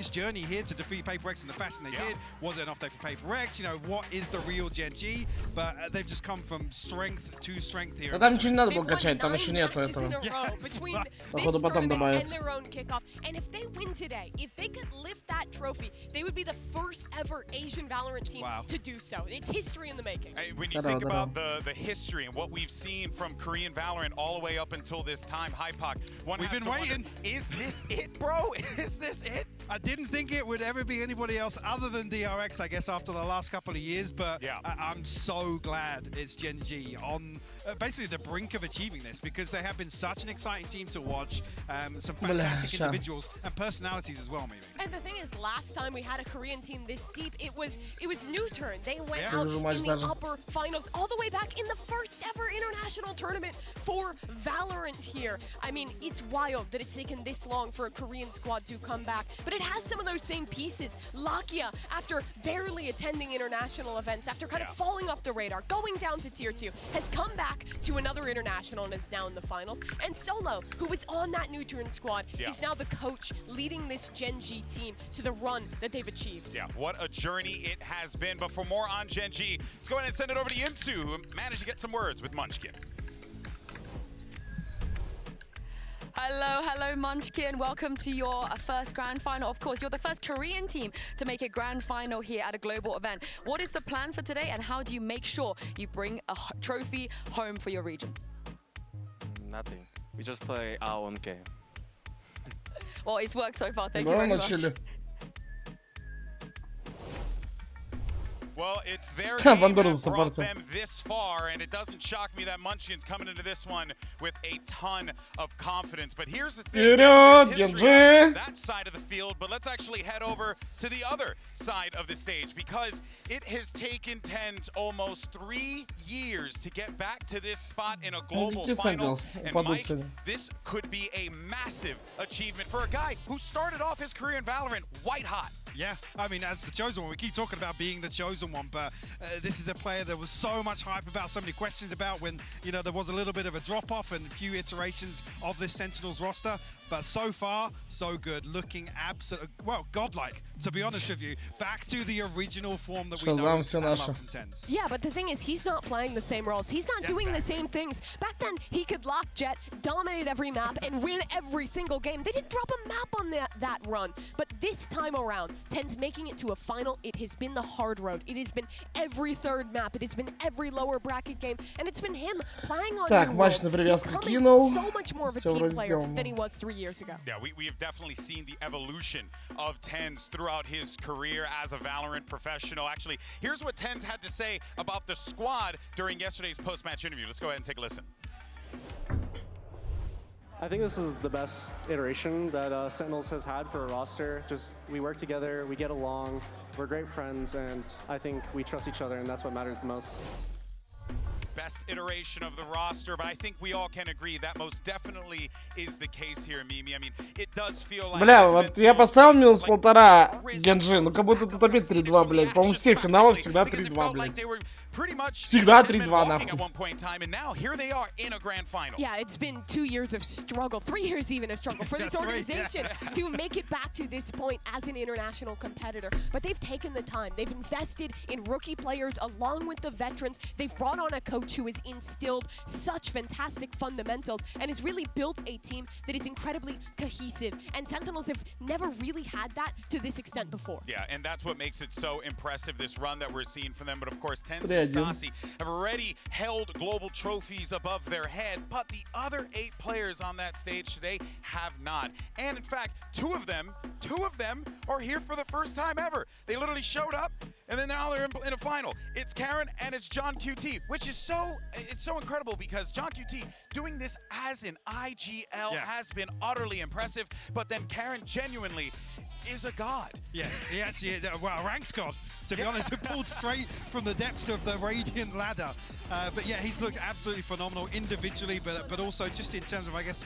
this journey here to defeat Paper Rex in the fashion they did. Was it an off day for Paper Rex? You know, what is the real Gen.G? But they've just come from strength to strength here. Там ничего не надо было качать, там еще нету этого. Походу потом добавится. And if they win today, if they could lift that trophy, they would be the first ever Asian Valorant team to do so. It's history in the making. Hey, when you think about the history and what we've seen from Korean Valorant all the way up until this time, Hypoc, we've been waiting. Is this it, bro? Is this it? I didn't think it would ever be anybody else other than DRX, I guess, after the last couple of years, but I'm so glad it's Gen.G on basically the brink of achieving this, because they have been such an exciting team to watch, some fantastic individuals and personalities as well, maybe. And the thing is, last time we had a Korean team this deep, it was new turn. They went out in the upper finals, all the way back in the first ever international tournament for Valorant here. I mean, it's wild that it's taken this long for a Korean squad to come back, but it has some of those same pieces. Lakia, after barely attending international events, after kind of falling off the radar, going down to tier 2, has come back to another international and is now in the finals. And Solo, who was on that new turn squad, is now the coach leading this Gen.G team to the run that they've achieved. Yeah, what a journey it has been. But for more on Gen.G, let's go ahead and send it over to Yinsu, who managed to get some words with Munchkin. Hello, Munchkin. Welcome to your first grand final. Of course, you're the first Korean team to make a grand final here at a global event. What is the plan for today, and how do you make sure you bring a trophy home for your region? Nothing. We just play our own game. Well, it's worked so far. Thank you very much. Well, it's their game that brought them this far, and it doesn't shock me that Munchkin's coming into this one with a ton of confidence. But here's the thing, there's history on that side of the field, but let's actually head over to the other side of the stage, because it has taken TenZ almost 3 years to get back to this spot in a global final. And Mike, this could be a massive achievement for a guy who started off his career in Valorant white hot. Yeah, I mean, as the chosen one, we keep talking about being the chosen one, but this is a player there was so much hype about, so many questions about when, you know, there was a little bit of a drop-off and a few iterations of this Sentinels roster. But so far, so good. Looking absolutely, well, godlike, to be honest with you. Back to the original form that we know from TenZ. Yeah, but the thing is, he's not playing the same roles. He's not doing the same things. Back then, he could lock Jet, dominate every map, and win every single game. They didn't drop a map on that run. But this time around, TenZ making it to a final, it has been the hard road. It has been every third map. It has been every lower bracket game. And it's been him playing on becoming so much more of a team player than he was 3 years ago. Yeah, we have definitely seen the evolution of TenZ throughout his career as a Valorant professional. Actually, here's what TenZ had to say about the squad during yesterday's post-match interview. Let's go ahead and take a listen. I think this is the best iteration that Sentinels has had for a roster. Just, we work together, we get along, we're great friends, and I think we trust each other, and that's what matters the most. Best iteration of the roster, but I think we all can agree that most definitely is the case here, Mimi. I mean, it does feel like... Бля, вот я поставил минус 1,5 Gen.G, ну как будто тут опять 3-2, блядь. По-моему, все финалы всегда 3-2, блядь. Всегда 3-2, нахуй. Yeah, it's been 2 years of struggle, 3 years even of struggle for this organization to make it back to this point as an international competitor. But they've taken the time. They've invested in rookie players along with the veterans. They've brought on a coach who has instilled such fantastic fundamentals and has really built a team that is incredibly cohesive. And Sentinels have never really had that to this extent before. Yeah, and that's what makes it so impressive, this run that we're seeing from them. But of course, TenZ and Sassy have already held global trophies above their head, but the other 8 players on that stage today have not. And in fact, two of them are here for the first time ever. They literally showed up, and then now they're in a final. It's Karen and it's John.QT, which is so incredible, because John.QT doing this as an IGL has been utterly impressive, but then Karen genuinely is a god. Yeah, he actually is, well, a ranked god, to be honest, pulled straight from the depths of the Radiant ladder. But yeah, he's looked absolutely phenomenal individually, but also just in terms of, I guess,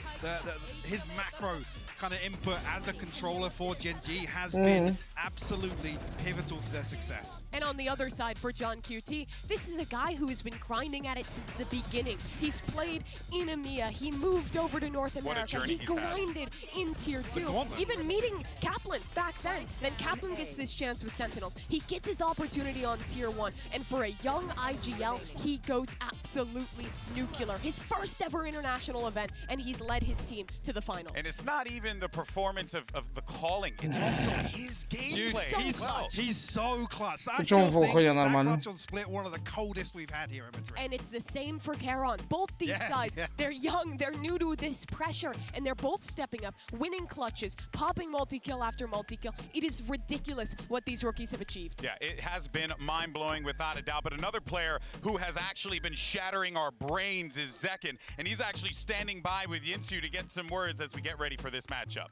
his macro kind of input as a controller for Gen.G has been absolutely pivotal to their success. And on the other side for John QT, this is a guy who has been grinding at it since the beginning. He's played in EMEA, he moved over to North America, he grinded in Tier 2, even meeting Kaplan back then. Then Kaplan gets this chance with Sentinels. He gets his opportunity on Tier 1, and for a young IGL, he goes absolutely nuclear. His first ever international event, and he's led his team to the finals. And it's not even the performance of the calling, it's also his gameplay. He's so clutch. I Почему still think Волхо that нормально? clutch on split, one of the coldest we've had here in Madrid. And it's the same for Karon. Both these guys, they're young, they're new to this pressure, and they're both stepping up, winning clutches, popping multi-kill after multi-kill. It is ridiculous what these rookies have achieved. Yeah, it has been mind-blowing without a doubt, but another player who has actually been shattering our brains is Zekin, and he's actually standing by with Yinsu to get some words as we get ready for this matchup.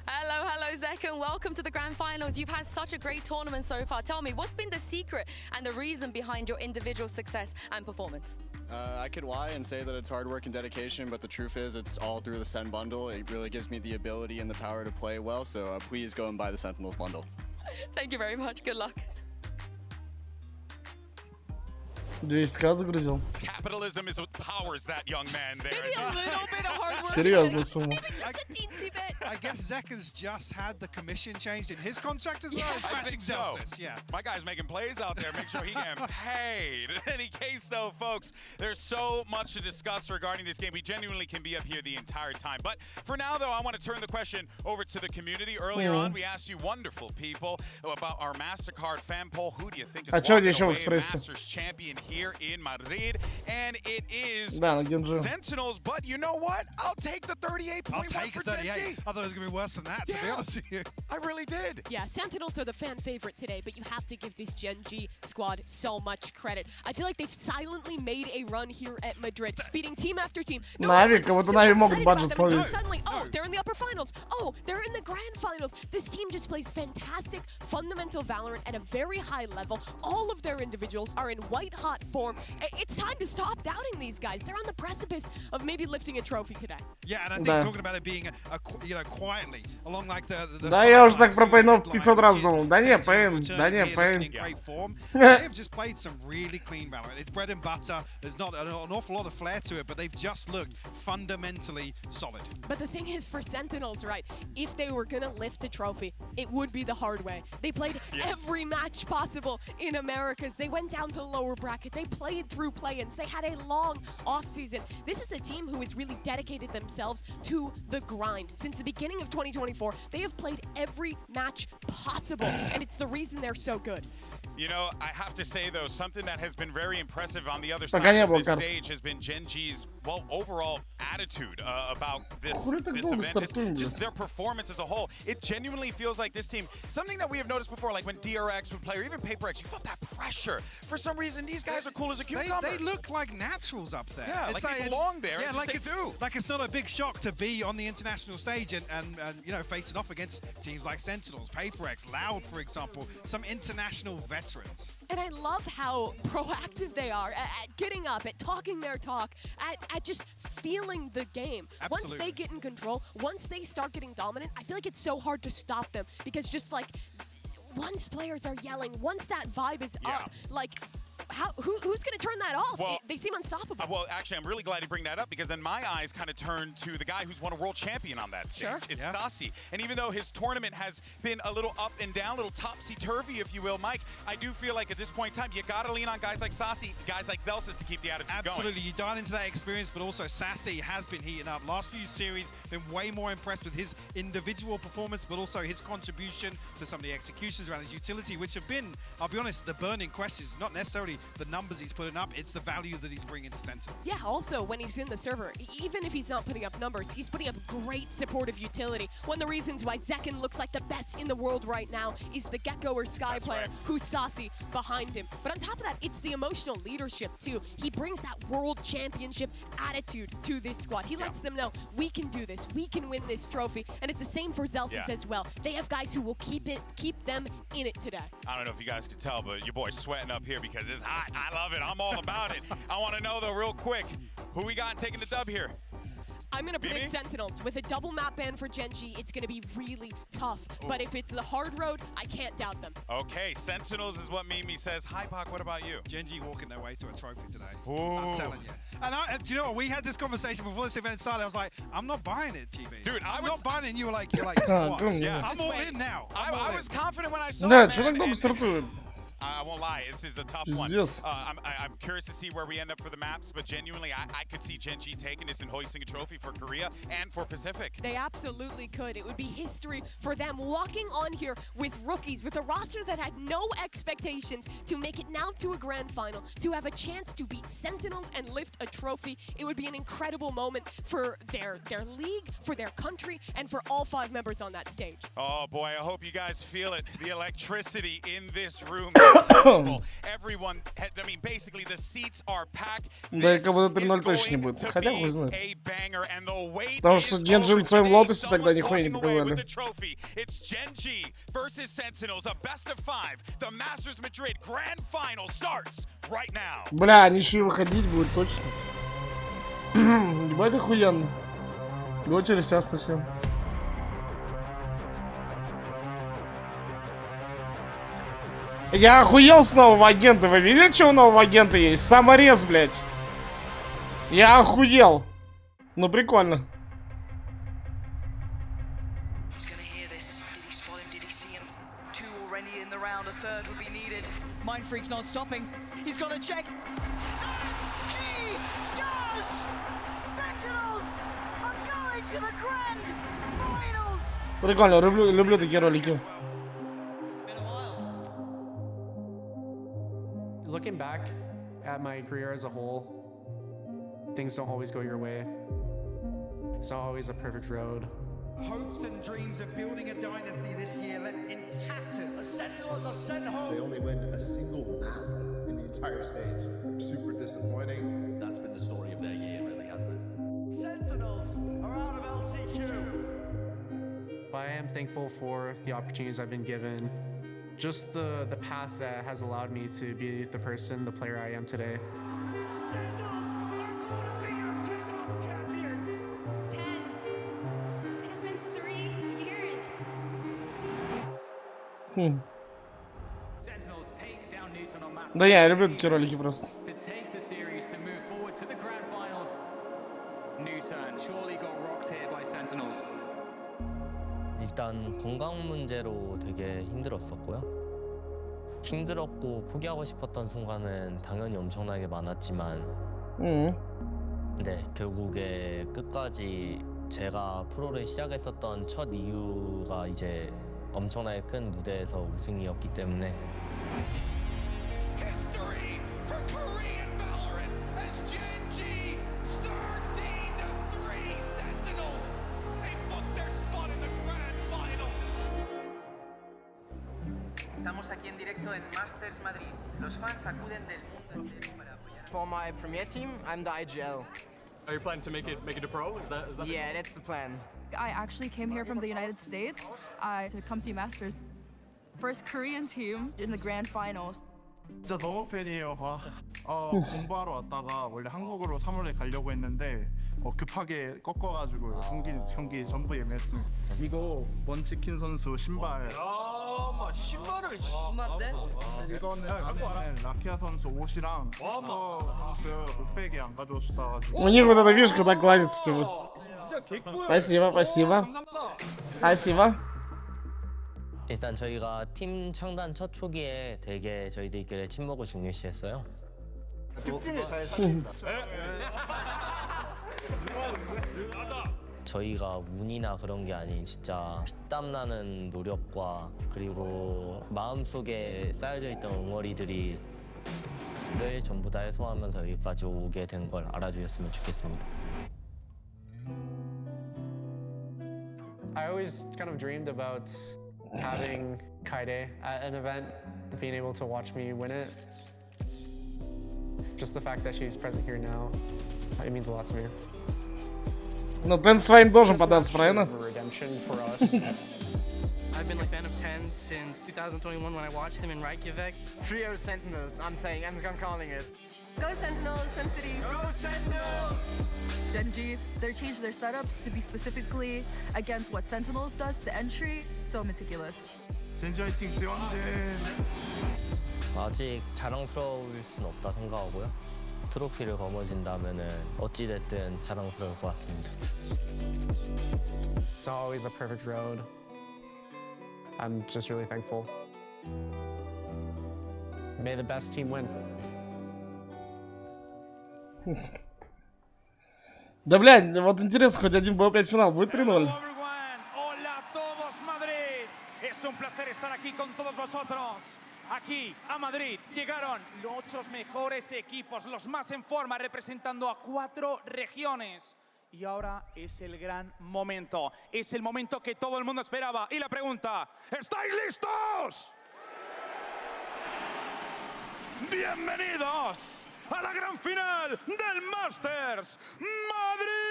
Hello, hello, Zekin. Welcome to the Grand Finals. You've had such a great tournament so far. Tell me, what's been the secret and the reason behind your individual success and performance? I could lie and say that it's hard work and dedication, but the truth is it's all through the Sen bundle. It really gives me the ability and the power to play well, so please go and buy the Sentinels bundle. Thank you very much. Good luck. 200к загрузил. Capitalism is what powers that young man there. Maybe a little bit of hard work. Серьезная сумма. Maybe just a teensy bit. I guess Zekin's just had the commission changed in his contract as well. Yeah, It's I matching think so. Celsius, yeah. My guy's making plays out there. Make sure he getting paid. In any case, though, folks, there's so much to discuss regarding this game. We genuinely can be up here the entire time. But for now, though, I want to turn the question over to the community. Earlier on, we asked you wonderful people about our MasterCard fan poll. Who do you think is walking away Masters champion here in Madrid? And it is Sentinels. But you know what? I'll take the 38 point. I'll take a 38. I thought it was going to be worse than that, to be honest with you. I really did. Yeah, Sentinels are the fan favorite today, but you have to give this Gen.G squad so much credit. I feel like they've silently made a run here at Madrid, beating team after team. Нави, кого-то Нави могут баджет словить. Suddenly, oh, they're in the upper finals. Oh, they're in the grand finals. This team just plays fantastic, fundamental Valorant at a very high level. All of their individuals are in white-hot form. It's time to stop doubting these guys. They're on the precipice of maybe lifting a trophy today. Yeah, and I think talking about it being, you know, quietly, along like the Да, я уже так про Пейнов 500 раз думал. Да не, Пейн, да не, Пейн. They have just played some really clean Valorant. It's bread and butter. There's not an awful lot of flair to it, but they've just looked fundamentally solid. But the thing is, for Sentinels, right, if they were going to lift a trophy, it would be the hard way. They played every match possible in Americas. They went down to the lower bracket. They played through play-ins. They had a long offseason. This is a team who has really dedicated themselves to the grind. Since the beginning of 2024, they have played every match possible, and it's the reason they're so good. You know, I have to say, though, something that has been very impressive on the other side of this stage has been Gen.G's, well, overall attitude about this event. Just their performance as a whole. It genuinely feels like this team, something that we have noticed before, like when DRX would play, or even PaperX, you felt that pressure. For some reason, these guys are cool as a cucumber. They look like naturals up there. Yeah, it's like they belong there. Yeah, like it's not a big shock to be on the international stage and you know, facing off against teams like Sentinels, PaperX, Loud, for example, some international veterans. And I love how proactive they are at getting up, at talking their talk, at just feeling the game. Absolutely. Once they get in control, once they start getting dominant, I feel like it's so hard to stop them, because just like once players are yelling, once that vibe is up, like who's going to turn that off? Well, they seem unstoppable. Well, actually, I'm really glad you bring that up, because then my eyes kind of turn to the guy who's won a world champion on that stage. Sure. It's Sasi. And even though his tournament has been a little up and down, a little topsy-turvy, if you will, Mike, I do feel like at this point in time, you got to lean on guys like Sasi, guys like Zelsis to keep the attitude going. Absolutely. You dial into that experience, but also Sasi has been heating up. Last few series, been way more impressed with his individual performance, but also his contribution to some of the executions around his utility, which have been, I'll be honest, the burning questions. Not necessarily the numbers he's putting up, it's the value that he's bringing to Sentinel. Yeah, also, when he's in the server, even if he's not putting up numbers, he's putting up great supportive utility. One of the reasons why Zekin looks like the best in the world right now is the Gecko or Sky player who's saucy behind him. But on top of that, it's the emotional leadership, too. He brings that world championship attitude to this squad. He lets them know, we can do this, we can win this trophy, and it's the same for Zelsis as well. They have guys who will keep them in it today. I don't know if you guys could tell, but your boy's sweating up here because it's hot. I love it. I'm all about it. I want to know, though, real quick, who we got taking the dub here? I'm going to predict Sentinels. With a double map ban for Gen.G, it's going to be really tough. Ooh. But if it's the hard road, I can't doubt them. Okay, Sentinels is what Mimi says. Hi, Pak, what about you? Gen.G walking their way to a trophy today. Ooh. I'm telling you. And do you know what? We had this conversation before this event started. I was like, I'm not buying it, GB. Dude, I'm not buying it. And you're like, what? Yeah. I'm all in now. I was confident when I saw Да, it, что так долго стартует? I won't lie, this is a tough one. I'm curious to see where we end up for the maps, but genuinely, I could see Gen.G taking this and hoisting a trophy for Korea and for Pacific. They absolutely could. It would be history for them walking on here with rookies, with a roster that had no expectations to make it now to a grand final, to have a chance to beat Sentinels and lift a trophy. It would be an incredible moment for their league, for their country, and for all 5 members on that stage. Oh boy, I hope you guys feel it. The electricity in this room. Everyone, I mean, basically the seats are packed. Да, как будто 3-0 точно не будет. Хотя, хуй знает. Потому что Gen.G на своем лотосе тогда нихуя не показали. It's Gen.G versus Sentinels, a best of 5. The Masters Madrid Grand Final starts right now. Бля, они еще и выходить будут точно. Ебать охуенно. Было через час совсем. Я охуел с нового агента. Вы видели, что у нового агента есть? Саморез, блядь. Я охуел. Ну, прикольно. Прикольно, люблю такие ролики. Looking back at my career as a whole, things don't always go your way. It's not always a perfect road. Hopes and dreams of building a dynasty this year left in tatters. The Sentinels are sent home. They only win a single map in the entire stage. Super disappointing. That's been the story of their year, really, hasn't it? Sentinels are out of LCQ. I am thankful for the opportunities I've been given. Just the path that has allowed me to be the person, the player I am today. Sentinels are going to be your kickoff champions. Tens. It has been 3 years. Sentinels take down Newton on map. Да я люблю такие ролики просто. To take the series to move forward to the grand finals. Newton surely got rocked here by Sentinels. 일단 건강 문제로 되게 힘들었었고요. 힘들었고 포기하고 싶었던 순간은 당연히 엄청나게 많았지만 네, 결국에 끝까지 제가 프로를 시작했었던 첫 이유가 이제 엄청나게 큰 무대에서 우승이었기 때문에 History for Korean Valorant as Gen.G 13-3 Sentinels. They booked their spot in the grand final. Estamos aquí en directo en Masters Madrid. Los fans acuden del mundo entero para apoyar. For my premier team, I'm the IGL. Are you planning to make it a pro? Is that Yeah, that's the plan. I actually came here from the United States to come see Masters. First Korean team in the grand finals. 진짜 너무 팬이에요. 공부하러 왔다가 원래 한국으로 3월에 가려고 했는데 급하게 꺾어가지고 경기 전부 예매했습니다. 이거 원치킨 선수 신발. 신발을 신났대? 이거는 라키아 선수 옷이랑 서 선수 옷백이 안 가져오셨다. У них вот эта вишка так гладится, типа. Спасибо, спасибо. Спасибо. 일단 저희가 팀 창단 첫 초기에 되게 저희들끼리 친목을 중요시했어요. 특징을 잘 살린다. 저희가 운이나 그런 게 아닌 진짜 피땀 나는 노력과 그리고 마음속에 쌓여져 있던 응어리들이 늘 전부 다 해소하면서 여기까지 오게 된 걸 알아주셨으면 좋겠습니다. I always kind of dreamed about having Kaide at an event, being able to watch me win it. Just the fact that she's present here now, it means a lot to me. Ну, Тен своим должен податься, правильно? I've been a fan of 10 since 2021 when I watched him in Reykjavik. Trio Sentinels, I'm calling it. Go Sentinels, Sun City. Go Sentinels! Gen.G, they're changed their setups to be specifically against what Sentinels does to entry. It's so meticulous. 젠지 화이팅 대왕제. 아직 자랑스러울 순 없다 생각하고요. 트로피를 거머쥔다면은 어찌 됐든 자랑스러울 것 같습니다. It's always a perfect road. I'm just really thankful. May the best team win. Да, блядь, вот интересно, хоть один бой, 5 финал будет 3-0. Hola a todos, Madrid. Es un placer estar aquí con todos vosotros. Aquí, a Madrid, llegaron los 8 mejores equipos, los más en forma, representando a 4 regiones. Y ahora es el gran momento. Es el momento que todo el mundo esperaba. Y la pregunta, ¿estáis listos? Bienvenidos a la gran final del Masters Madrid.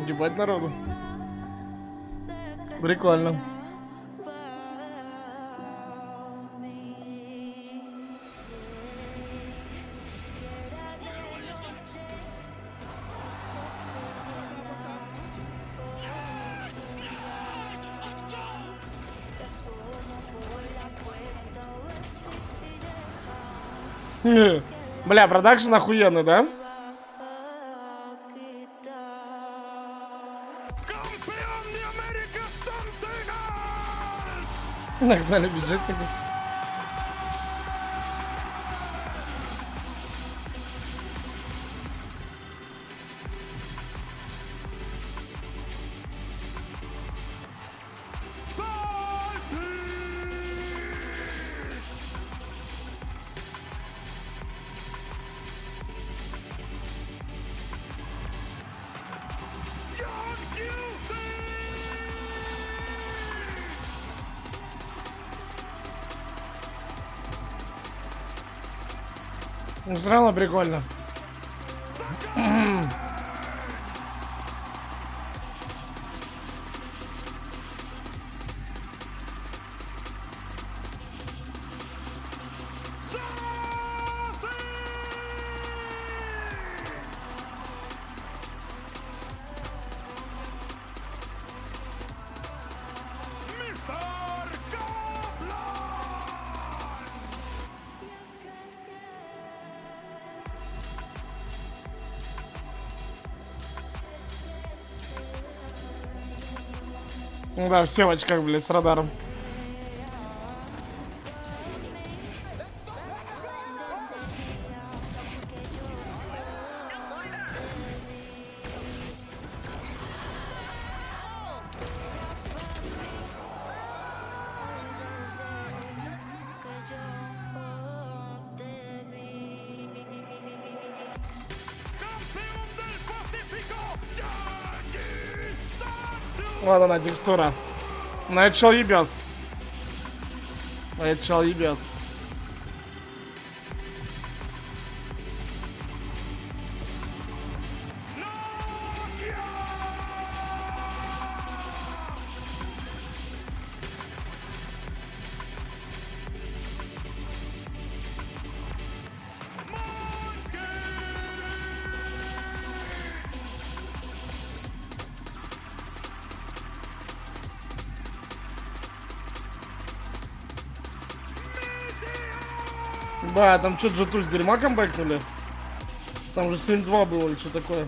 Ебать народу. Прикольно. Бля, продакшн охуенный, да? Нагнали бюджетников. Ну, все равно прикольно. Ну да, все в очках, блядь, с радаром. Вот она, текстура. Ну это чел ебет. Это чел ебет. Ба, там что, G2 с дерьма камбэкнули? Там же 7-2 было или что такое?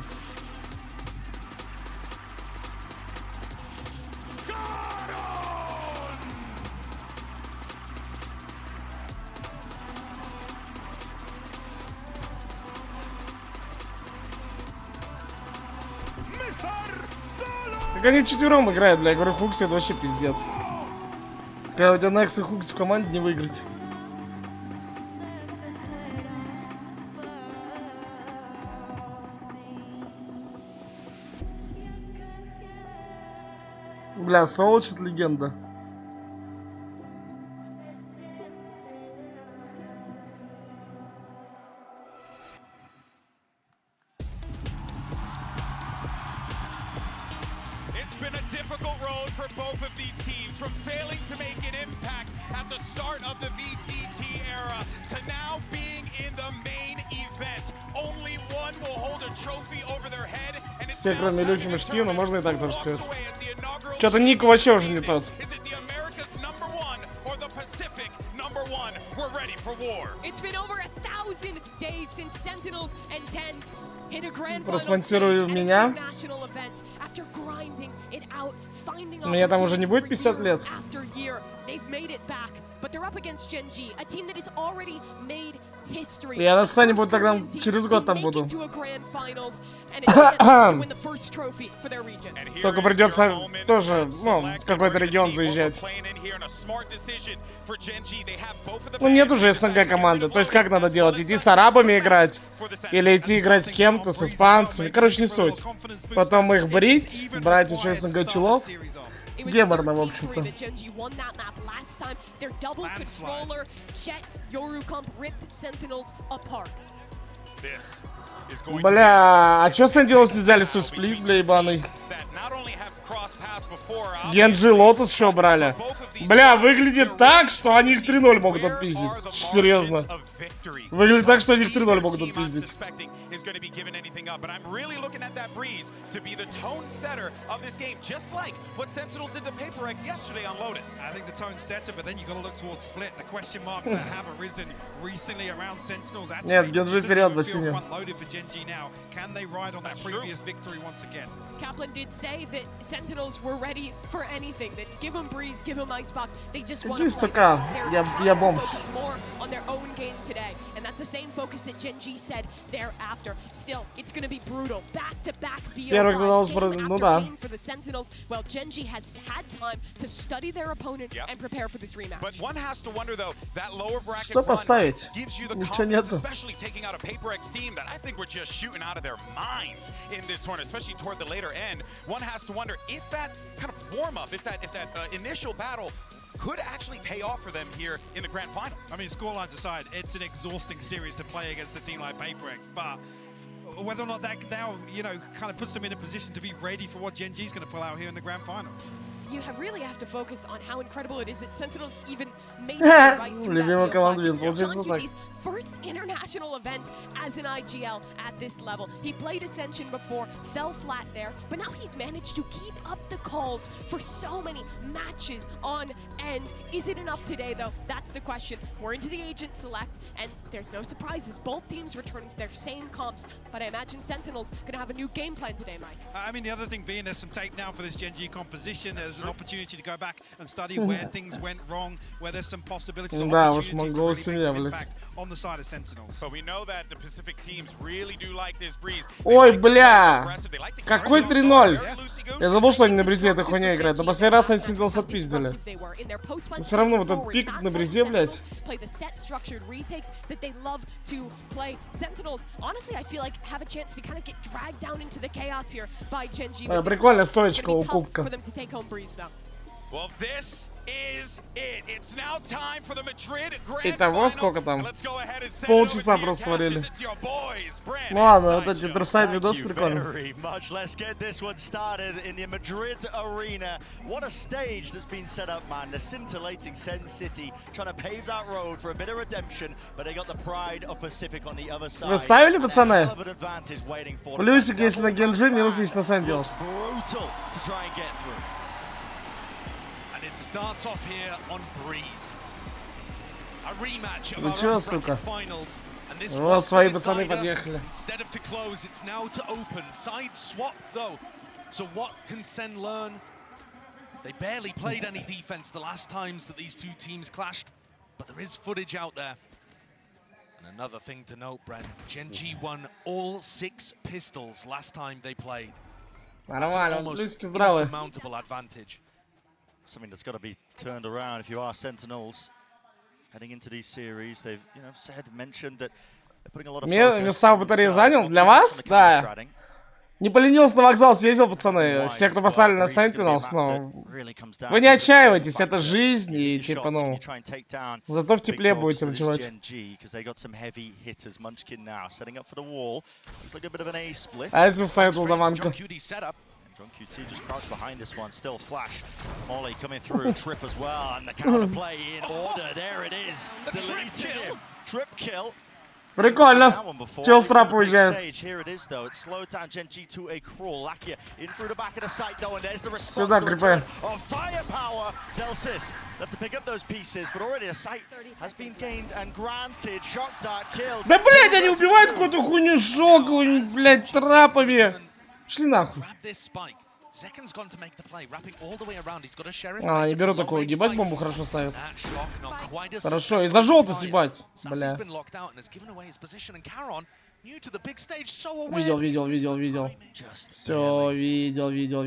Так они вчетвером играют, бля, я говорю, Хукси это вообще пиздец. Когда у тебя Некс и Хукси в команде, не выиграть. Бля, Солочит легенда. road for both of these teams, from failing to make an impact at the start of the VCT era to now being in the main event. Only one will hold a trophy over their head, and it's все кроме Илюхи Мешки, но можно и так тоже сказать. Что-то Ник вообще уже не тот. It's been over 1,000 days since Sentinels and Tens hit a grand Проспонсируй меня. Мне там уже не будет 50 лет. They've made it back, but they're up against Gen.G, a team that has already made history. Я на сцене буду тогда через год там буду. Только придется тоже, ну, в какой-то регион заезжать. Ну нет уже СНГ команды. То есть как надо делать? Идти с арабами играть? Или идти играть с кем-то, с испанцами? Короче, не суть. Потом их брить, брать еще СНГ чулов. Геморно, в общем-то. Бля, а чё Sentinels не взяли свой сплит, бля, ебаный? Gen.G Lotus что брали? Бля, выглядит так, что они их 3-0 могут отпиздить. Серьезно. Выглядит так, что они их 3-0 могут отпиздить. Нет, Gen.G вперед, Василий. Kaplan did say that Sentinels were ready for anything. That give them breeze, give them icebox. They just want to focus more on their own game today, and that's the same focus that Gen.G said thereafter. Still, it's going to be brutal. Back-to-back BO5 game for the Sentinels. Well, Gen.G has had time to study their opponent and prepare for this rematch. But one has to wonder though, that lower bracket run gives you the confidence, especially taking out a PaperX team that I think were just shooting out of their minds in this tournament, especially toward the later end. One has to wonder if that kind of warm-up, if that initial battle could actually pay off for them here in the grand final. I mean, scorelines aside, it's an exhausting series to play against a team like PaperX, but whether or not that now, you know, kind of puts them in a position to be ready for what Gen.G is going to pull out here in the grand finals. You really have to focus on how incredible it is that Sentinels even made it right through that John.G's first international event as an IGL at this level. He played Ascension before, fell flat there, but now he's managed to keep up the calls for so many matches on end. Is it enough today, though? That's the question. We're into the agent select, and there's no surprises. Both teams return to their same comps, but I imagine Sentinels going to have a new game plan today, Mike. I mean, the other thing being there's some tape now for this Gen.G composition. There's an opportunity to go back and study where things went wrong, where there's some possibilities or opportunities to really make some impact on the side of Sentinels. So we know that the Pacific teams really do like this breeze. Ой, бля! Какой 3-0? Я забыл, что они на бризе этой хуйней играют, но последний раз они Sentinels отпиздили. Но все равно вот этот пик на бризе, блядь. Прикольная стоечка у кубка. Well, this is it. It's now time for the Madrid Grand Итого сколько там? Полчаса просто сварили. Ну ладно, вот эти трусайд видос прикольный. Let's get this one started in the Madrid arena. What a stage that's been set up, man. The scintillating Sen City trying to pave that road for a bit of redemption, but they got the pride of Pacific on the other side. Вы ставили, пацаны? Плюсик, если на Gen.G, минус есть на Sentinels. Starts off here on breeze. A rematch of our bracket finals. And this вот свои пацаны подъехали. Instead of to close, it's now to open. Side swap though. So what can Sen learn? They barely played any defense the last times that these two teams clashed, but there is footage out there. And another thing to note, Brent, Gen.G won all 6 pistols last time they played. That's an almost insurmountable advantage. Something that's got to be turned around if you are Sentinels heading into these series. They've, you know, mentioned that they're putting a lot of focus. Места в батарее занял для вас? Да. Не поленился, на вокзал съездил, пацаны. Все, кто поставили на Sentinels, ну, вы не отчаивайтесь, это жизнь, и типа, ну, зато в тепле будете ночевать. А это ставит лудоманка. Gen.G just crouched behind this one. Still flash. Molly coming through. Trip as well. And the counter play in order. There it is. Deleted him. Trip kill. Прикольно. Чел с трапа уезжает. Here it is though. It slowed down Gen.G to a crawl. Lakia in through the back of the site though, and there's the response. Сюда крепаем. Of firepower. Zelsis left to pick up those pieces, but already the site has been gained and granted. Shock dart kills. Да блять, они убивают какую-то хуйню шоковую, блять, трапами. Шли нахуй. А, не беру такого. Ебать, бомбу хорошо ставят. Хорошо, и за желтый съебать. Бля. Видел. Все, видел. Видел.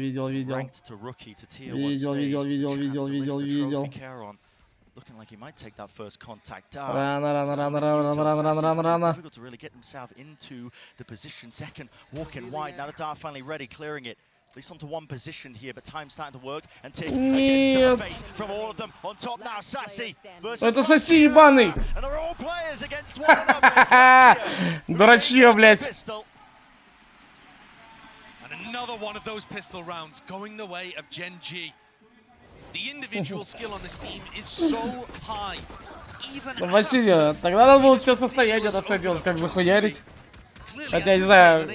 Looking like he might take that first contact. Рано. Difficult to really get himself into the position. Second, walking wide. Now the dart finally ready, clearing it. At least onto one position here, but time's starting to work and take against the face from all of them. On top now, Sassy versus Это соси ебаный. And they're all players against one another. Дурачье, блять. And another one of those pistol rounds going the way of Gen.G. The individual skill on this team is so high. Василий, тогда надо было все состояние на Sentinels как захуярить. Хотя, я не знаю,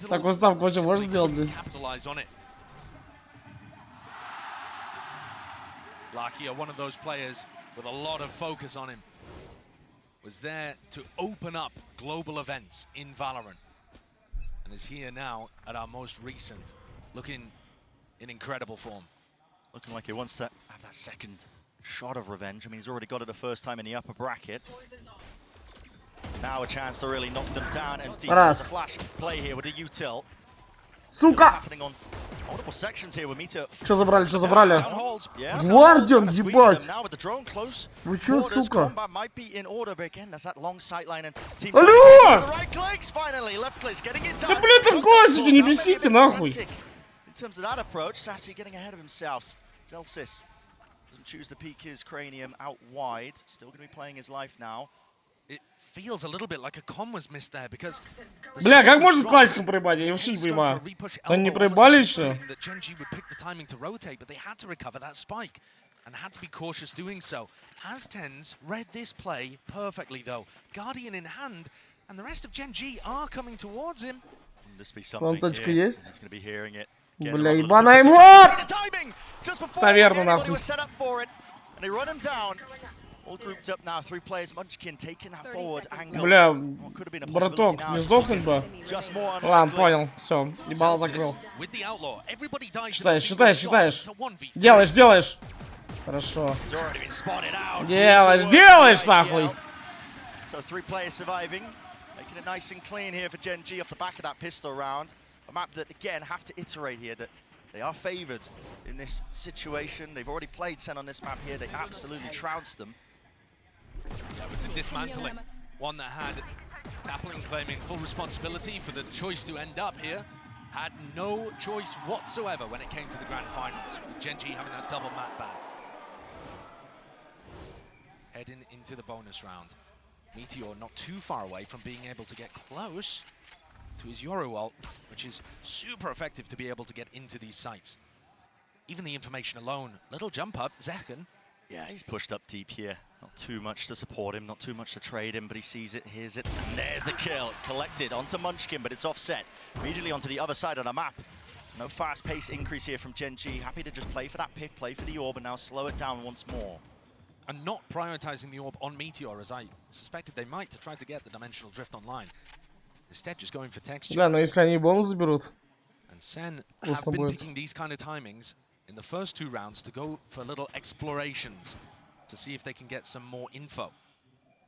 такую ставку вообще можно сделать, блин. Lakia, one of those players with a lot of focus on him, was there to open up global events in Valorant. And is here now at our most recent, looking in incredible form. Looking like he wants to have that second shot of revenge. I mean, he's already got it the first time in the upper bracket. Now a chance to really knock them down and deep the flash play here with a util. Сука! Happening on multiple sections here with Meteor. Что забрали? Гвардиан, ебать! Вы чё, сука? Алло! Да блин, там классики, не бесите, нахуй! In terms of that approach, Sassy getting ahead of himself. Zelsis doesn't choose to peek his cranium out wide. Still going to be playing his life now. It feels a little bit like a con was missed there because. Бля, как можно классику проебать? Я вообще не понимаю. Они не проебали еще? Gen.G would pick the timing to rotate, but they had to recover that spike and had to be cautious doing so. Has Tens read this play perfectly though? Guardian in hand, and the rest of Gen.G are coming towards him. This be something here. Есть? He's going to be hearing it. Бля, ебаная ему! Наверное, нахуй. Бля, браток, не сдохнуть бы? Ладно, понял, все, ебало закрыл. Считаешь. Делаешь. Хорошо. Делаешь, нахуй. Making it nice and clean here for Gen.G off the back of that pistol round. A map that, again, have to iterate here that they are favored in this situation. They've already played Sen on this map here. They absolutely trounced them. That was a dismantling. One that had Kaplan claiming full responsibility for the choice to end up here. Had no choice whatsoever when it came to the grand finals, with Gen.G having that double map back. Heading into the bonus round. Meteor not too far away from being able to get close to his Yoru ult, which is super effective to be able to get into these sites. Even the information alone, little jump up, Zekken. Yeah, he's pushed up deep here. Not too much to support him, not too much to trade him, but he sees it, hears it, and there's the kill. Collected onto Munchkin, but it's offset. Immediately onto the other side of the map. No fast pace increase here from Gen.G. Happy to just play for that pick, play for the orb, and now slow it down once more. And not prioritizing the orb on Meteor, as I suspected they might, to try to get the dimensional drift online. Instead, just going for texture. Бля, но если они бонус заберут. And Sen have been picking these kind of timings in the first two rounds to go for little explorations to see if they can get some more info.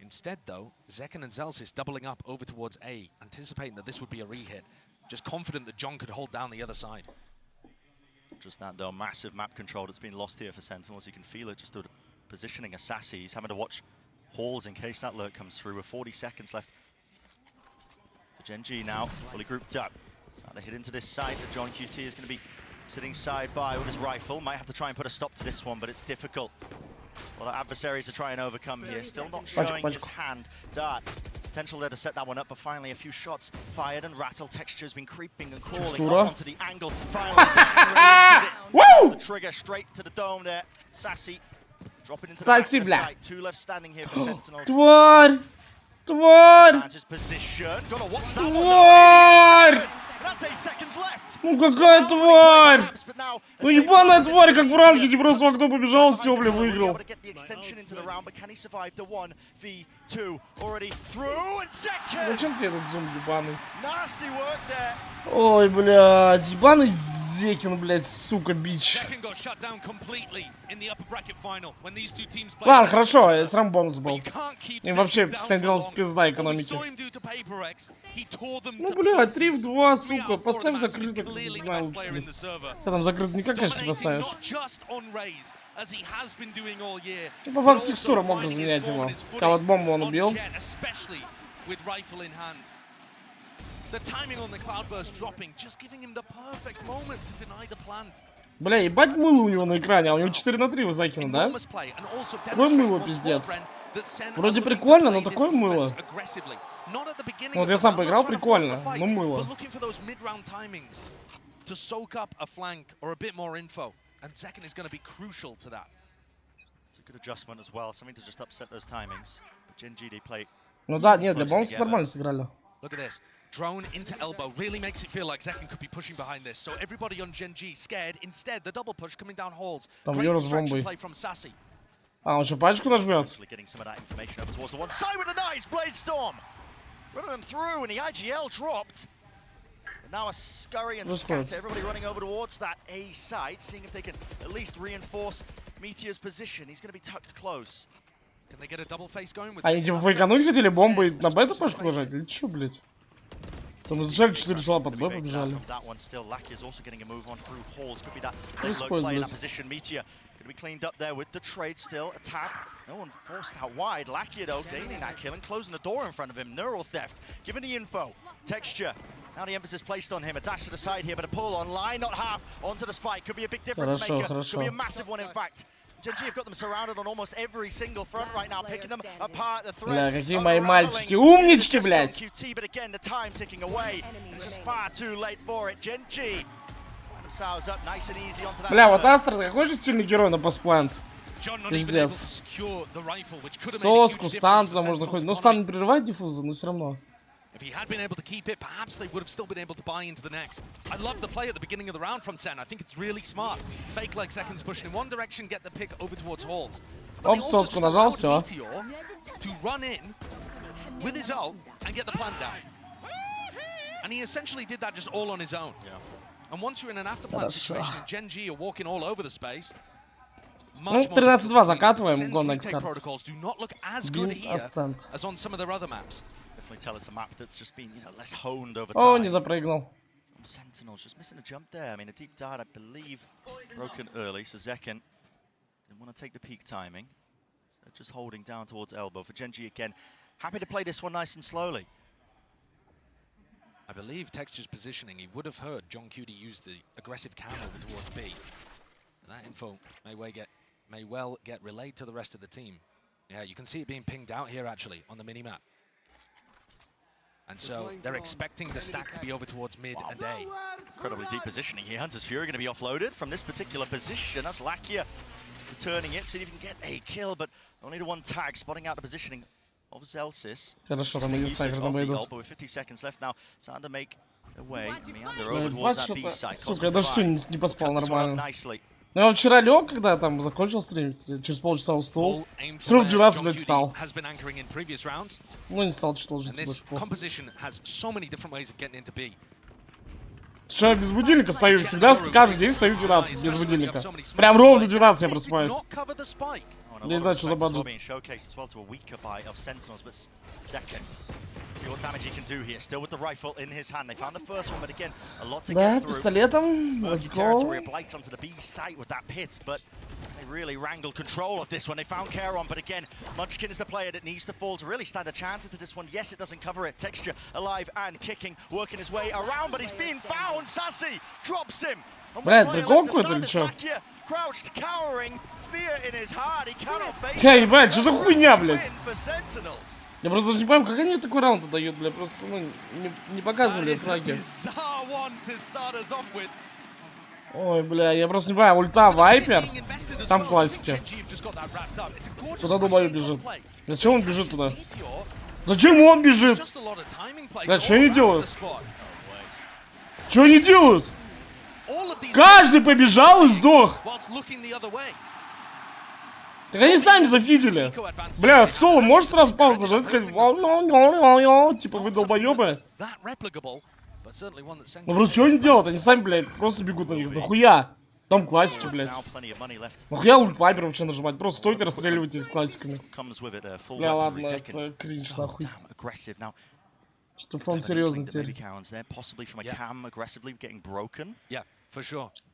Instead, though, Zekken and Zelsis doubling up over towards A, anticipating that this would be a re-hit. Just confident that John could hold down the other side. Just that, though, massive map control that's been lost here for Sentinels. You can feel it just through the positioning of Sassy. He's having to watch halls in case that lurk comes through with 40 seconds left. For Gen.G now, fully grouped up. Starting to hit into this side. The Gen.G is going to be sitting side by with his rifle. Might have to try and put a stop to this one, but it's difficult. A lot of adversaries to try and overcome here. Still not showing his hand. Dart Potential there to set that one up, but finally a few shots fired and Rattle. Texture's been creeping and crawling Текстура. up onto the angle. Finally, releases it. The trigger straight to the dome there. Sassy dropping into the back of the site. Two left standing here for Sentinels. Тварь! Тварь! Position. Gotta watch that one. Тварь! That's 8 seconds left. Ну какая тварь! Ну ебаная тварь, как в ранге, просто в окно побежал, все, бля, выиграл. Зачем тебе этот зум ебаный? Ой, блядь, ебаный Зекин, блядь, сука, бич. Ладно, хорошо, срам бонус был. И вообще, Sentinels пизда экономики. Ну, блядь, 3 в 2, сука, поставь закрыто, не знаю, ты там закрыто никак, конечно, не поставишь. Ну, по факту текстура мог разменять его. А вот бомбу он убил. Бля, ебать мыло у него на экране, а у него 4 на 3 закину, да? Такое мыло, пиздец. Вроде прикольно, но такое мыло. Вот я сам поиграл, прикольно, но мыло. Ну да, нет, для бонуса нормально сыграли. Drone into elbow really makes it feel like Zekken could be pushing behind this. So everybody on Gen.G scared. Instead, the double push coming down halls. Great distraction play from Sassy. А, он еще пачку нажмет. Now a scurry and scatter. Everybody running over towards that A site, seeing if they can at least reinforce Meteor's position. He's going to be tucked close. Can they get a double face going with? Они типа фейкануть хотели бомбой на бету пачку нажать? Или чё, блядь? Там изучали 4 числа под Б побежали. Could be cleaned up there with the trade still. A tap. No one forced out wide. Lakia though gaining that kill and closing the door in front of him. Neural theft. Given the info. Texture. Now the emphasis placed on him. A dash to the side here, but a pull online, not half. Onto the spike. Could be a big difference maker. Could be a massive one in fact. Gen.G have got them surrounded on almost every single front right now, picking them apart. The threats. Бля, какие мои мальчики. Умнички, блядь. QT, but again the time ticking away. It's just far too late for it. Gen.G. Бля, вот Астра какой же сильный герой на постплант. Пиздец. Соску, стан туда можно заходить. Но стан не прерывает диффуза, но все равно. If he had been able to keep it, perhaps they would have still been able to buy into the next. I love the play at the beginning of the round from Sen. I think it's really smart. Fake like seconds pushing in one direction, get the pick over towards halls. Оп, соску нажал, все. To run in with his ult and get the plant down. And he essentially did that just all on his own. Yeah. And once you're in an afterplant situation, Gen.G are walking all over the space. Ну, 13-2 закатываем, гон на экспорт. Ascent. As on some of their other maps. Definitely tell it's a map that's just been, less honed over time. О, не запрыгнул. Sentinels just missing a jump there. I mean, a deep dart, I believe, broken early, so Zekken didn't want to take the peak timing. So they're just holding down towards elbow. For Gen.G again, happy to play this one nice and slowly. I believe Texture's positioning, he would have heard Gen.G use the aggressive cam over towards B. And that info may well get relayed to the rest of the team. Yeah, you can see it being pinged out here actually on the mini-map. And so they're expecting the stack to be over towards mid and A. Incredibly deep positioning here. Hunter's Fury going to be offloaded from this particular position. That's Lakia returning it, see if he can get a kill, but only the one tag, spotting out the positioning of Zelsis. Хорошо, там один сайфер там идут. With 50 seconds left now, Sander make their way. Meander over towards that B side. Сука, я даже сегодня не поспал нормально. Ну я вчера лег, когда там закончил стримить, через полчаса уснул. Все равно в 12, блядь, встал. Ну не стал, читал уже больше плохо. Что, я без будильника стою? Всегда, каждый день стою в 12, без будильника. Прям ровно в 12 я просыпаюсь. Я не знаю, что за баджет. Да, пистолетом. Let's go. They really wrangled control of this one. They found Caron, but again, Munchkin is the player that needs to fall to really stand a chance into this one. Yes, it doesn't cover it. Texture alive and kicking, working his way around, but he's being found. Sassy drops him. Блядь, прикол какой-то или чё? Crouched, cowering, fear in his heart. He cannot face. Ебать, что за хуйня, блядь? Я просто даже не понимаю, как они такой раунд дают, бля, просто, ну, не показывали фраги. Ой, бля, я просто не понимаю, ульта Вайпер, там классики. Куда Дубаю бежит? Зачем он бежит туда? Зачем он бежит? Да, что они делают? Что они делают? Каждый побежал и сдох. Так они сами зафидели. Бля, соло, можешь сразу паузу нажать и сказать, типа вы долбоёбы? Ну просто что они делают? Они сами, блядь, просто бегут на них. Нахуя? Там классики, блядь. Нахуя ульт Вайпер вообще нажимать? Просто стойте, расстреливайте их с классиками. Бля, ладно, это кринж, нахуй. Что фон серьезно теперь.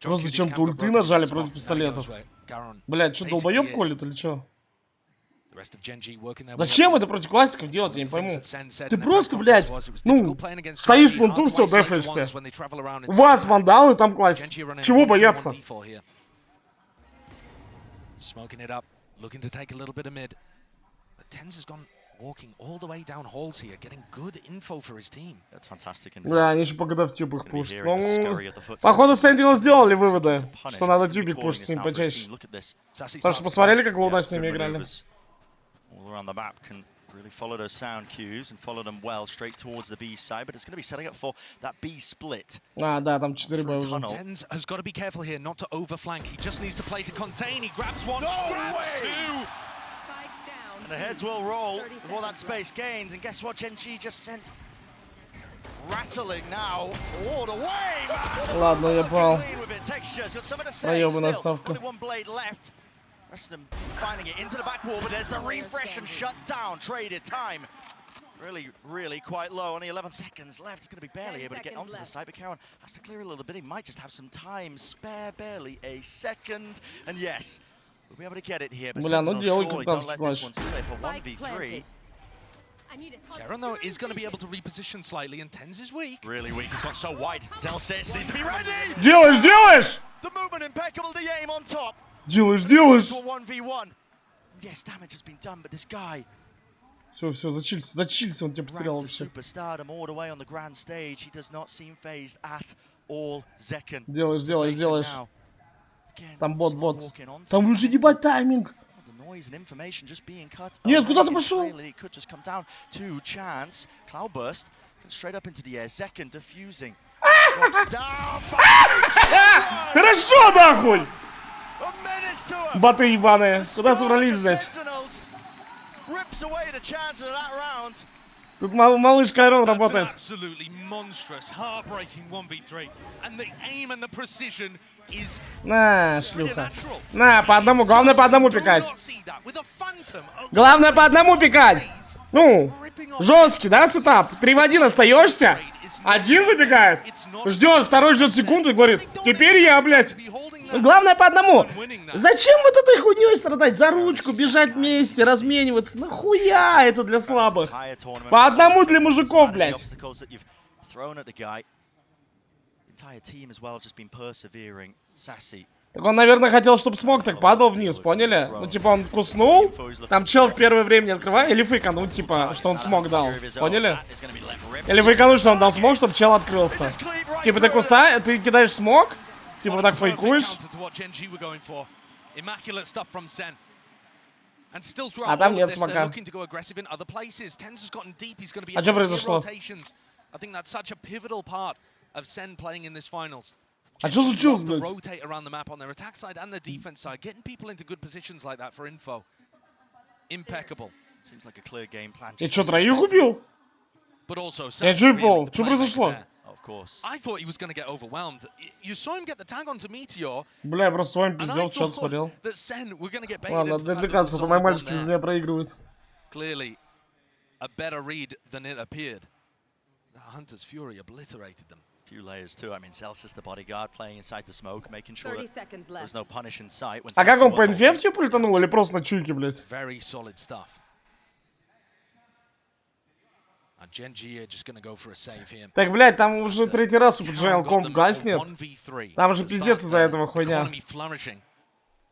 Просто зачем-то ульты нажали против пистолетов. Блядь, что, долбоёб колет или что? Зачем это против классиков делать, я не пойму. Ты просто, блядь, ну, стоишь в пленту, все, дефаешься. У вас вандалы, там классик. Чего бояться? Бля, они еще по годов тюб их пушат. Ну, походу, Sentinels сделали выводы, что надо тюбик пушить с ним почаще. Потому что посмотрели, как Луна с ними играли. Really follow those sound cues and follow them well straight towards the B side, but it's going to be setting up for that B split. А, да, там 4 боя уже. Tens has got to be careful here not to overflank. He just needs to play to contain. He grabs one, grabs two. And the heads will roll before that space gains. And guess what? Gen.G just sent rattling now all the way. Ладно, я понял. Наёбаная ставка. Only one blade left. Rest of them finding it into the back wall, but there's the refresh and shut down. Traded time. Really quite low. Only 11 seconds left. It's going to be barely able to get onto the side, but Karen has to clear a little bit. He might just have some time spare, barely a second. And yes, we'll be able to get it here. But Бля, ну делай surely don't let this капитанский one slip. A 1v3. Karen, though, is going to be able to reposition slightly, and Tens is weak. Really weak. He's got so wide. Zelsis needs to be ready. Делаешь! The movement impeccable. The aim on top. Делаешь! 1v1. Yes, damage has been done, but this guy. Все, зачилься, он тебя потерял вообще. Superstardom all the way on the grand stage. He does not seem phased at all. Zekken. Делаешь. Там бот. Там уже ебать тайминг. Нет, куда ты пошел? Хорошо, нахуй! Боты ебаные. Куда собрались, блядь? Тут малыш Кайрон работает. На, шлюха. На, по одному. Главное по одному пикать. Главное по одному пикать. Ну, жесткий, да, сетап? 3 в 1 остаешься. Один выбегает. Ждет, второй ждет секунду и говорит: теперь я, блядь. Главное по одному. Зачем вот этой хуйней страдать? За ручку, бежать вместе, размениваться. Нахуя это для слабых? По одному для мужиков, блядь. Так он, наверное, хотел, чтобы смог так падал вниз, поняли? Ну, типа, он куснул, там чел в первое время не открывает, или фейканул, типа, что он смог дал, поняли? Или фейканул, что он дал смог, чтобы чел открылся. Типа, ты кусаешь, ты кидаешь смог, типа, вот так фейкуешь. А там нет смока. А что произошло? А что случилось, блядь? Я что, троих убил? Я что понял? Что произошло? Бля, я просто с вами пиздел, чат смотрел. Ладно, надо отвлекаться, а то мои мальчики из меня проигрывают. Few layers too. I mean, Celsius, the bodyguard, playing inside the smoke, making sure that there's no punish in sight. А как он по инфе в типа летанул или просто на чуйке, блядь? Very solid stuff. Gen.G just gonna go for a save here. Так, блядь, там уже третий раз у PGL комп гаснет. Там уже пиздец из-за этого хуйня.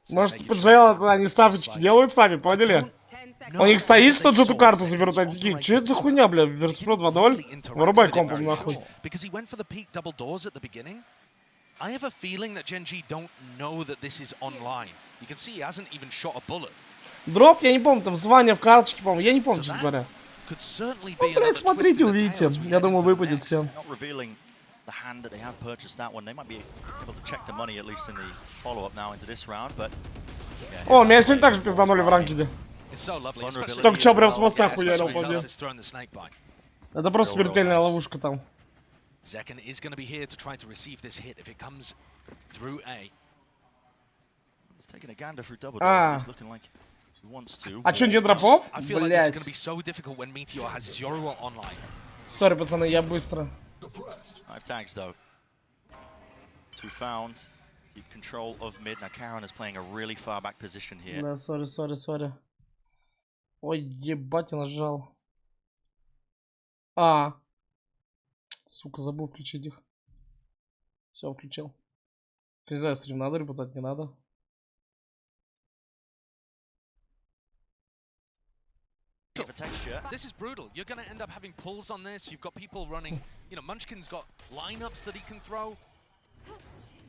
Может, PGL они ставочки делают сами, поняли? У них стоит, что G2 карту заберут, они такие, че это за хуйня, бля, Virtus.pro 2.0? Вырубай компом нахуй. I have a feeling that Gen.G don't know that this is online. You can see he hasn't even shot a bullet. Дроп, я не помню, там звание в карточке, по-моему, я не помню, честно говоря. Ну, блядь, смотрите, увидите. Я думаю, выпадет всем. The hand that they have purchased that one, they might be able to check the money at least in the follow-up now into this round, but... О, меня сегодня также пизданули в ранкеде. Только что прям с моста хуярил по мне. Это просто смертельная ловушка там. Zekken is going to be here to try to receive this hit if it comes through A. He's taking a gander through double doors. He's looking like he wants to. А чё, нет дропов? I feel like this is going to be so difficult when Meteor has Zero online. Сори, пацаны, я быстро. 5 tags though. 2 found. Deep control of mid. Now Karen is playing a really far back position here. Да, сори. Ой, ебать, я нажал. Сука, забыл включить их. Все, включил. Не знаю, стрим надо репутать, не надо. This is brutal. You're going to end up having pulls on this. You've got people running, you know, Munchkin's got lineups that he can throw.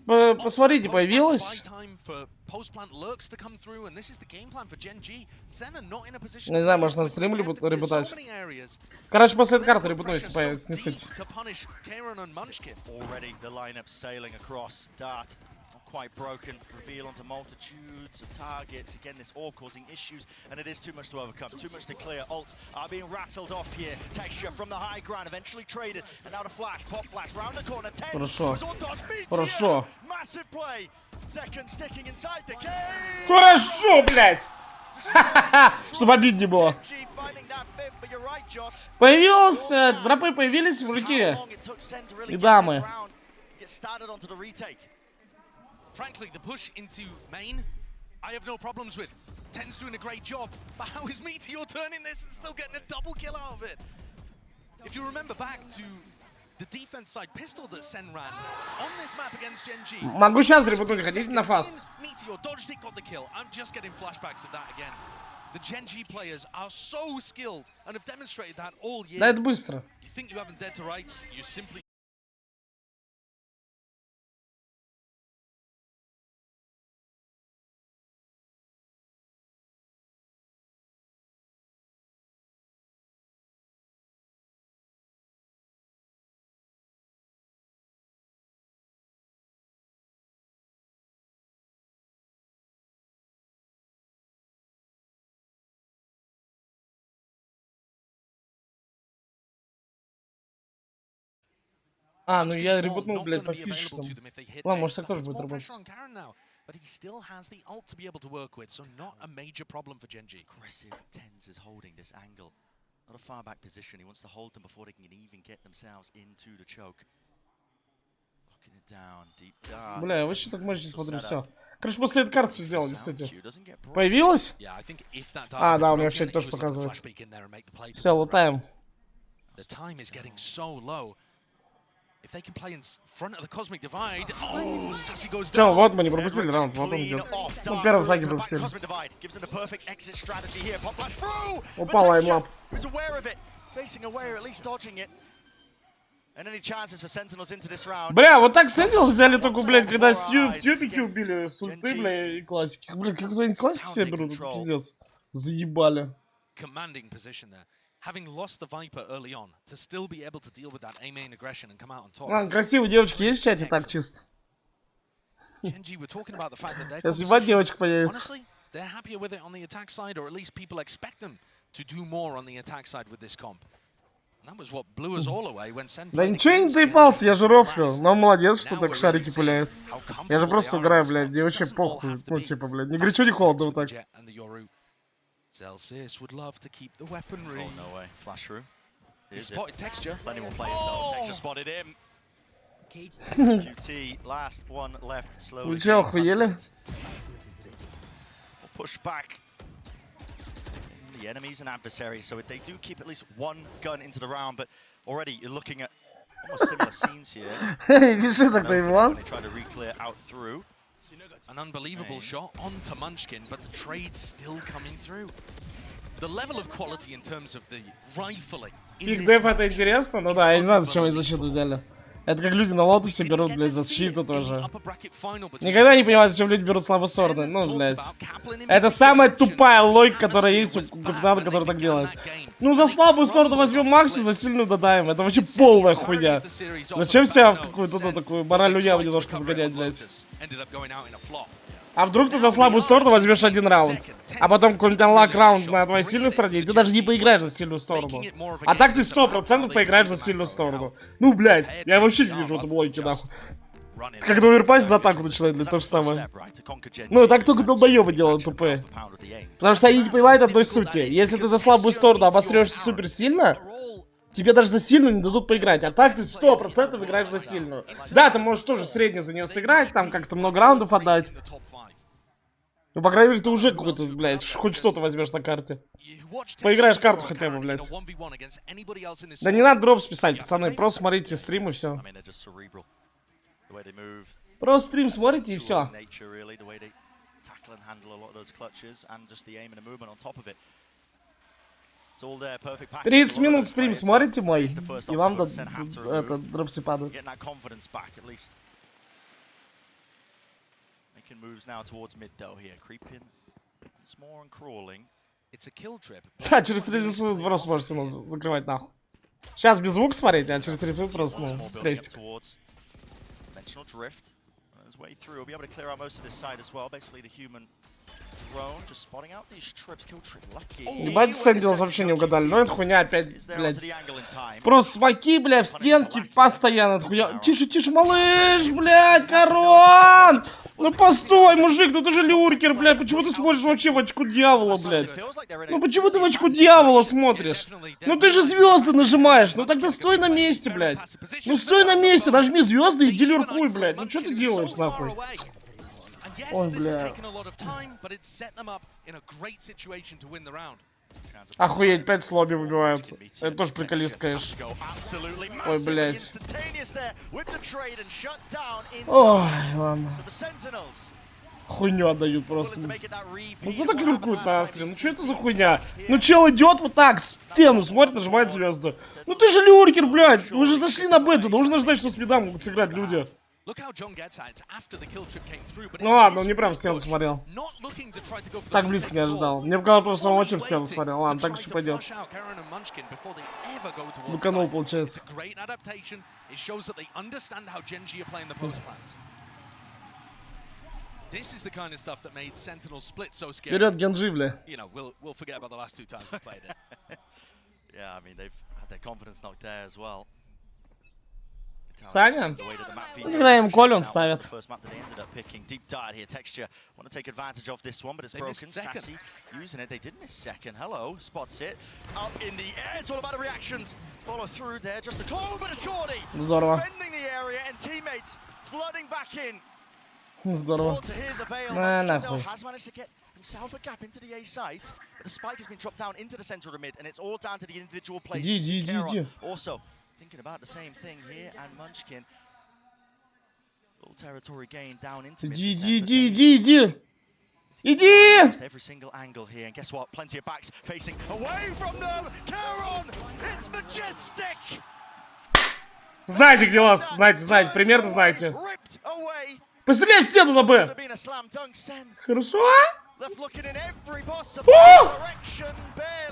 Посмотрите, появилось. Не знаю, может на стрим репутать. Короче, после этой карты репутность появится, не суть. Quite broken, reveal onto multitudes of targets. Again, this all causing issues, and it is too much to overcome, too much to clear. Ults are being rattled off here. Texture from the high ground, eventually traded, and now the flash, pop flash, round the corner. 10. Хорошо. Massive play. Second sticking inside the cave. Хорошо, блядь. Чтобы обид не было. Появился, дропы появились, мужики и дамы. Frankly, the push into main, I have no problems with. Ten's doing a great job, but how is Meteor turning this and still getting a double kill out of it? If you remember back to the defense side pistol that Sen ran on this map against Gen.G. Могу сейчас репутнуть, хотите на фаст? Meteor dodged it, got the kill. I'm just getting flashbacks of that again. The Gen.G players are so skilled and have demonstrated that all year. Да, это быстро. You think you haven't dead to rights, you simply... Ну я репутнул, блядь, по фишным. Ладно, может, так тоже будет работать. But he still has the ult to be able to work with, so not a major problem for Gen.G. Aggressive Tens is holding this angle. Not a far back position. He wants to hold them before they can even get themselves into the choke. Locking it down, deep dark. Бля, я вообще так мощно смотрю, все. Короче, после этой карты все сделали, кстати. Появилось? Да, у меня в чате тоже показывает. Все, лутаем. The time is getting so low. If they can play in front of the cosmic divide, oh, Sassy goes down. Вот мы не пропустили раунд, вот он идет. Ну, первый флаги пропустили. Упал аймлап. Бля, вот так Sentinels взяли только, блядь, когда в тюбике убили с ульты, бля, и классики. Бля, как за они классики себе берут, это пиздец. Заебали. Commanding position there. Having lost the Viper early on, to still be able to deal with that A main aggression and come out on top. Ладно, красивые девочки есть в чате, так чисто. Сейчас ебать девочек появится. Honestly, they're happier with it on the attack side, or at least people expect them to do more on the attack side with this comp. And that was what blew us all away when Sen. Да ничего я не заебался, я же рофлю. Но молодец, что так шарики пуляет. Я же просто играю, блядь, мне вообще похуй. Ну, типа, блядь, ни горячо, ни холодно вот так. Celsius would love to keep the weaponry. Oh, no way. Flash through. He spotted Texture. Plenty more players though. Texture spotted him. QT, last one left slowly. Вы че, охуели? Push back. The enemies and adversaries, so they do keep at least one gun into the round, but already you're looking at almost similar scenes here. Пиши так, Таймлан. They try to re-clear out through. An unbelievable shot onto Munchkin, but the trade's still coming through. The level of quality in terms of the rifling. Пик-деф это интересно, ну да, я не знаю, зачем они защиту взяли. Это как люди на лотусе берут, блядь, защиту тоже. Никогда не понимаю, зачем люди берут слабые стороны. Ну, блядь. Это самая тупая логика, которая есть у капитана, который так делает. Ну, за слабую сторону возьмем Максу, за сильную додаем. Это вообще полная хуйня. Зачем себя в какую-то такую моральную яму немножко загонять, блядь? А вдруг ты за слабую сторону возьмешь один раунд, а потом какой-нибудь анлак раунд на твоей сильной стороне, и ты даже не поиграешь за сильную сторону. А так ты 100% поиграешь за сильную сторону. Ну, блядь, я вообще не вижу в этом логики, нахуй. Когда оверпасс за атаку начинает, для то же самое. Ну, так только долбоёбы делают тупые. Потому что они не понимают одной сути. Если ты за слабую сторону обострёшься супер сильно, тебе даже за сильную не дадут поиграть. А так ты 100% играешь за сильную. Да, ты можешь тоже средне за нее сыграть, там как-то много раундов отдать. Ну, по крайней мере, ты уже какой-то, блядь, хоть что-то возьмешь на карте. Поиграешь карту хотя бы, блядь. Да не надо дроп списать, пацаны, просто смотрите стрим и все. Просто стрим смотрите и все. 30 минут стрим смотрите мой, и вам дропсы падают. Да, через 30 минут просто можете закрывать нахуй. Сейчас без звука смотреть, а через 30 минут просто, ну, с крестик. Ебать, Sentinels вообще не угадали. Ну это хуйня опять, блядь. Просто смоки, блядь, в стенки постоянно. Это хуйня. Тише, тише, малыш, блядь, Корон! Ну постой, мужик, ну ты же люркер, блядь. Почему ты смотришь вообще в очку дьявола, блядь? Ну почему ты в очку дьявола смотришь? Ну ты же звезды нажимаешь. Ну тогда стой на месте, блядь. Ну стой на месте, нажми звезды и иди люркуй, блядь. Ну что ты делаешь, нахуй? Ой, бля. Охуеть, 5 с лобби выбивают. Это тоже приколист, конечно. Ой, блядь. Ой, ладно. Хуйню отдают просто. Ну кто так люркует на астре? Ну что это за хуйня? Ну чел идет вот так, в стену смотрит, нажимает звезды. Ну ты же люркер, блядь. Вы же зашли на бету, нужно ждать, что с мидом могут сыграть люди. Ну ладно, он не прям в стену смотрел. Так близко не ожидал. Мне показалось, просто он очень в стену смотрел. Ладно, так еще пойдет. Буканул, получается. Вперед, Gen.G, бля. Саня? Ну, когда им коль, он ставит. Здорово. Здорово. На, нахуй. Иди. Thinking about the same thing here, and Munchkin. Full territory gain down into Иди. Every single angle here, and guess what? Plenty of backs facing away from them. Caron, it's majestic. Знаете, где вас? Знаете, примерно знаете. Постреляй в стену на Б. Хорошо?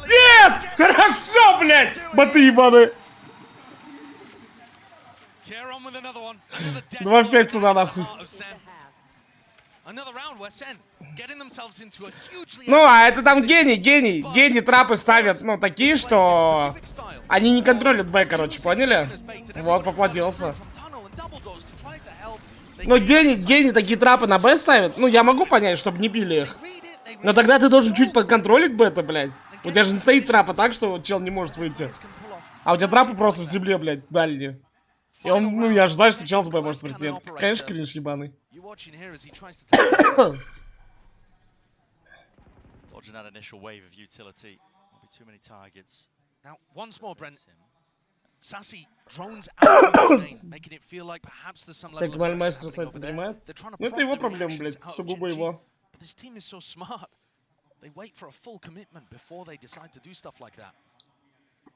Нет! Хорошо, блядь! Боты ебаные. 2 в 5 сюда, нахуй. Ну, а это там гений трапы ставят, ну, такие, что они не контролят Б, короче, поняли? Вот, поплатился. Ну, гений такие трапы на Б ставят. Ну, я могу понять, чтобы не били их. Но тогда ты должен чуть подконтролить Б-то, блядь. У тебя же не стоит трапа так, что чел не может выйти. А у тебя трапы просто в земле, блядь, дальние. И он, ну, я ожидаю, что чел с Б может прийти. Конечно, кринж ебаный. Sassy drones out of the lane, making it feel like perhaps there's some level of Так, мастер pressure сайт happening over there. понимает. They're trying to Ну это prop его the проблема, reactions блядь, out of сугубо Gen.G. его. But this team is so smart. They wait for a full commitment before they decide to do stuff like that.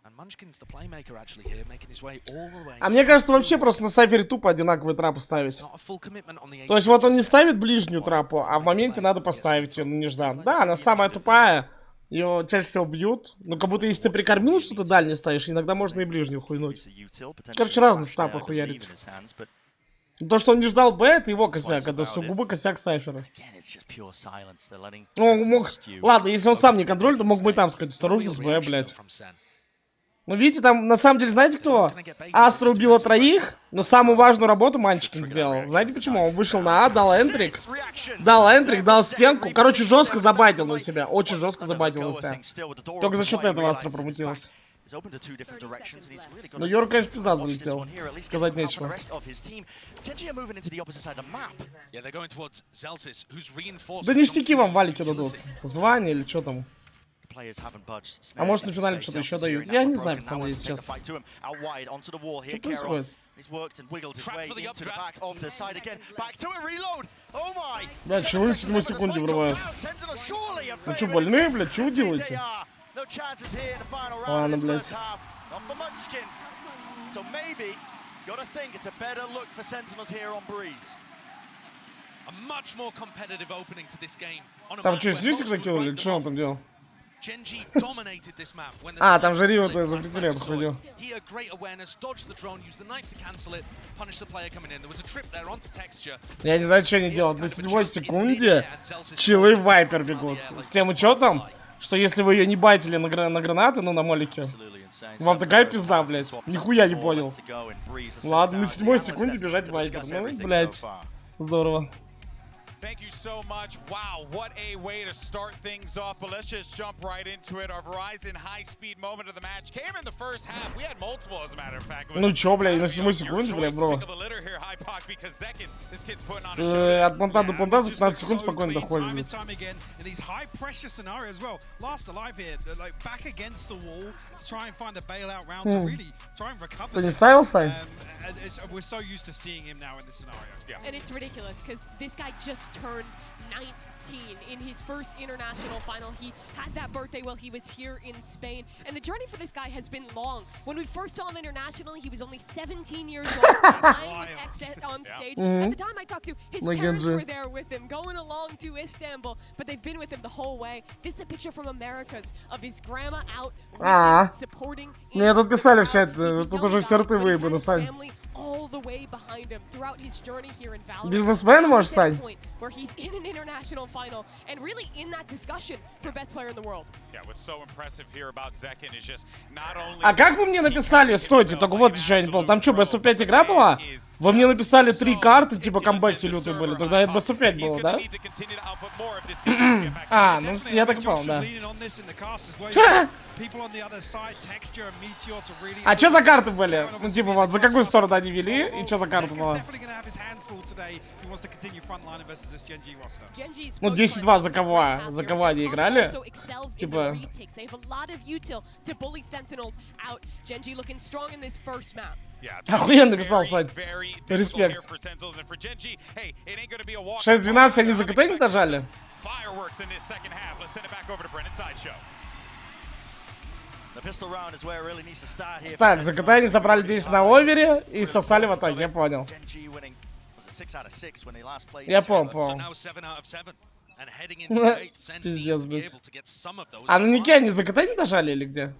And Munchkin's the playmaker actually here, making his way all the way. А мне кажется, вообще просто на сайфере тупо одинаковые трапы ставить. То есть вот он не ставит ближнюю трапу, а в моменте надо поставить ее, ну нежданно. Да, она самая тупая, ее чаще всего бьют. Но как будто если ты прикормил что-то дальнее ставишь, иногда можно и ближнюю хуйнуть. Короче, разные стапы хуярит. То, что он не ждал Б, это его косяк, это сугубо косяк сайфера. Ну, мог... Ладно, если он сам не контролит, то мог бы и там сказать, осторожно с Б, блядь. Ну, видите, там, на самом деле, знаете кто? Астра убила троих, но самую важную работу Манчкин сделал. Знаете почему? Он вышел на А, дал энтрик, дал стенку. Короче, жестко забайтил на себя. Очень жестко забайтил на себя. Только за счет этого Астра промутилась. Ну, Йор, конечно, пиздат залетел. Сказать нечего. Да ништяки вам валики дадут. Звание или что там. А может на финале что-то еще дают? Я не знаю, пацаны, если честно. Что происходит? Блядь, чего вы в 7 секунде врывают? Вы что, больные, блядь? Чего вы делаете? Ладно, блядь. Там что, снюсик закинули? Что он там делал? А, там же Рио-то запретили эту хуйню. Я не знаю, что они делают. На 7 секунде чилы Вайпер бегут. С тем учетом, что если вы ее не байтили на гранаты, ну на молике, вам такая пизда, блядь. Нихуя не понял. Ладно, на 7 секунде бежать Вайпер. Ну, блядь. Здорово. Thank you so much. Wow, what a way to start things off. But let's just jump right into it. Our Verizon high-speed moment of the match came in the first half. We had multiple, as a matter of fact. Ну чё, бля, на 7 секунде, бля, бро. От понта до понта за 15 секунд спокойно доходит, блядь. Ты не ставил, Сань? We're so used to seeing him now in this scenario. Yeah. And it's ridiculous because this guy just turned 19 in his first international final. He had that birthday while he was here in Spain. And the journey for this guy has been long. When we first saw him internationally, he was only 17 years old, playing with Exit on stage. At the time I talked to, his parents were there with him, going along to Istanbul, but they've been with him the whole way. This is a picture from Americas of his grandma out supporting. Мне тут писали в чат, тут уже все рты выебаны, Сань. All the way behind him throughout his journey here in Valorant. Бизнесмен, может, Сань? Where he's in an international final and really in that discussion for best player in the world. Yeah, what's so impressive here about Zekin is just not only. А как вы мне написали? Стойте, только вот еще я не понял. Там что, Best of 5 игра была? Вы мне написали 3 карты, типа камбэки лютые были. Тогда это Best of 5 было, да? А, ну я так и понял, да. А что за карты были? Ну типа вот, за какую сторону они вели и что за карта была? Ну 10-2 за кого? За кого они играли? Типа... Охуенно написал, Сань. Респект. 6-12 они за КТ не дожали? Так, за КТ они забрали 10 на овере и сосали в атаке, я понял. Я понял. Пиздец, блядь. А на Нике они за КТ не дожали или где?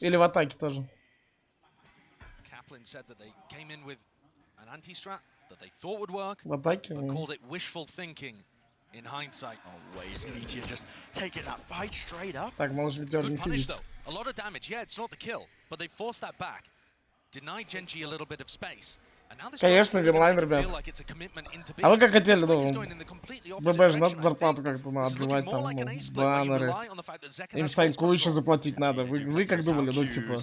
Или в атаке тоже? В атаке? In hindsight, always Meteor just taking that fight straight up. Так, может быть, даже не финиш. A lot of damage. Yeah, it's not the kill, but they forced that back. Denied Gen.G a little bit of space. Конечно, винлайн, ребят. А вы как хотели, ну, ББ же надо зарплату как-то надо отбивать, там, ну, баннеры. Им Саньку еще заплатить надо. Вы как думали, ну, типа...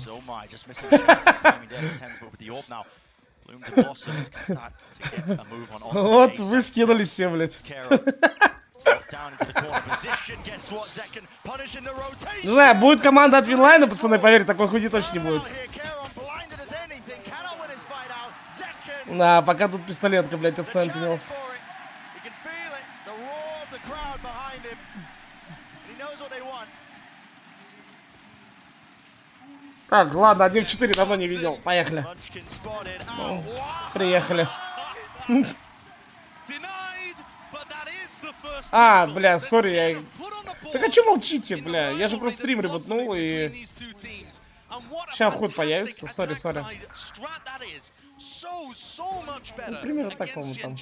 Вот вы скинулись все, блядь. Не знаю, будет команда от Винлайна, пацаны, поверь, такой хуйни точно не будет. Да, пока тут пистолетка, блядь, от Sentinels. Так, ладно, 1 в 4 давно не видел. Поехали. Ну, приехали. А, бля, сори, я... Так а чё молчите, бля? Я же просто стрим ребутнул и... Сейчас ход появится, сори. Ну, примерно такому там.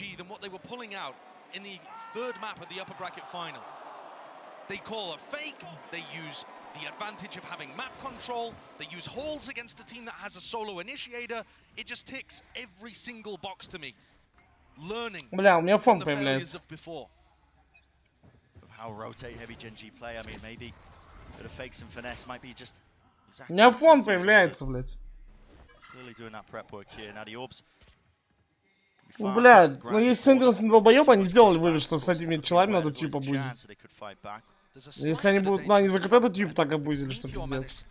The advantage of having map control, they use holes against a team that has a solo initiator. It just ticks every single box to me. Learning Бля, у меня фон from the failures появляется. of before. How rotate heavy Gen.G play, I mean, maybe a bit of fakes and finesse might be just У меня фон появляется, блядь. clearly doing that prep work here. Now the orbs. Ну, бля, ну если Sentinels не долбоёб, они сделали вывод, что с этими челами надо типа будет. Если они будут, ну они за этот тип так обузили, что пиздец.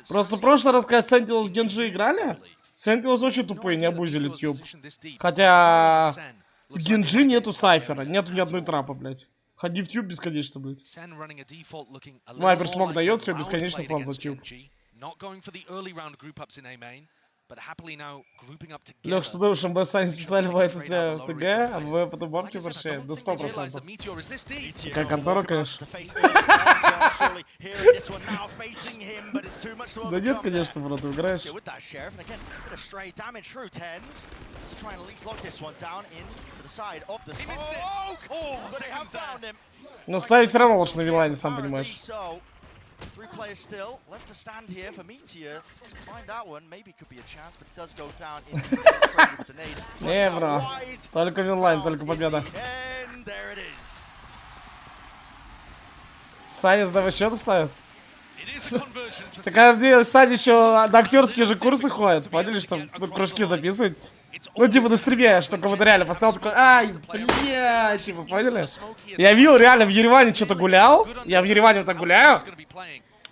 Просто в прошлый раз, когда Sentinels с Gen.G играли, Sentinels очень тупые, не обузили тюб. Хотя в Gen.G нету сайфера, нету ни одной трапа, блядь. Ходи в тюб бесконечно, блядь. Вайпер смог дает, все бесконечно флаг за тюб. Лех, что думаешь, МБ Сань специально бывает у тебя ТГ, а МБ потом бабки возвращает? Да 100%. Какая контора, конечно. Да нет, конечно, брат, ты играешь. Но ставить все равно лучше на Вилайне, сам понимаешь. 3 players still left to stand here for Meteor. Find that one, maybe could be a chance, but it does go down into with the nade. Не, бро. Только Винлайн, только победа. Саня сдавай счет ставит? Так а мне Саня еще на актерские же курсы ходят. Поняли, что кружки записывать? Ну, типа, на стриме, что кого-то реально поставил такой, ай, бля, типа, поняли? Я видел, реально, в Ереване что-то гулял. Я в Ереване вот так гуляю.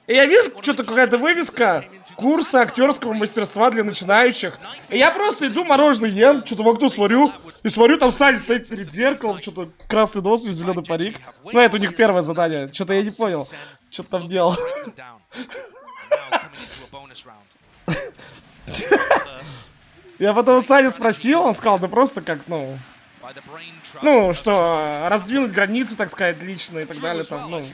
И я вижу, что-то какая-то вывеска курса актерского мастерства для начинающих. И я просто иду, мороженое ем, что-то в окно смотрю. И смотрю, там Саня стоит перед зеркалом, что-то красный нос, зеленый парик. Ну, это у них первое задание. Что-то я не понял, что там делал. Я потом у Сани спросил, он сказал, да просто как, ну, что раздвинуть границы, так сказать, лично и так далее, там, ну.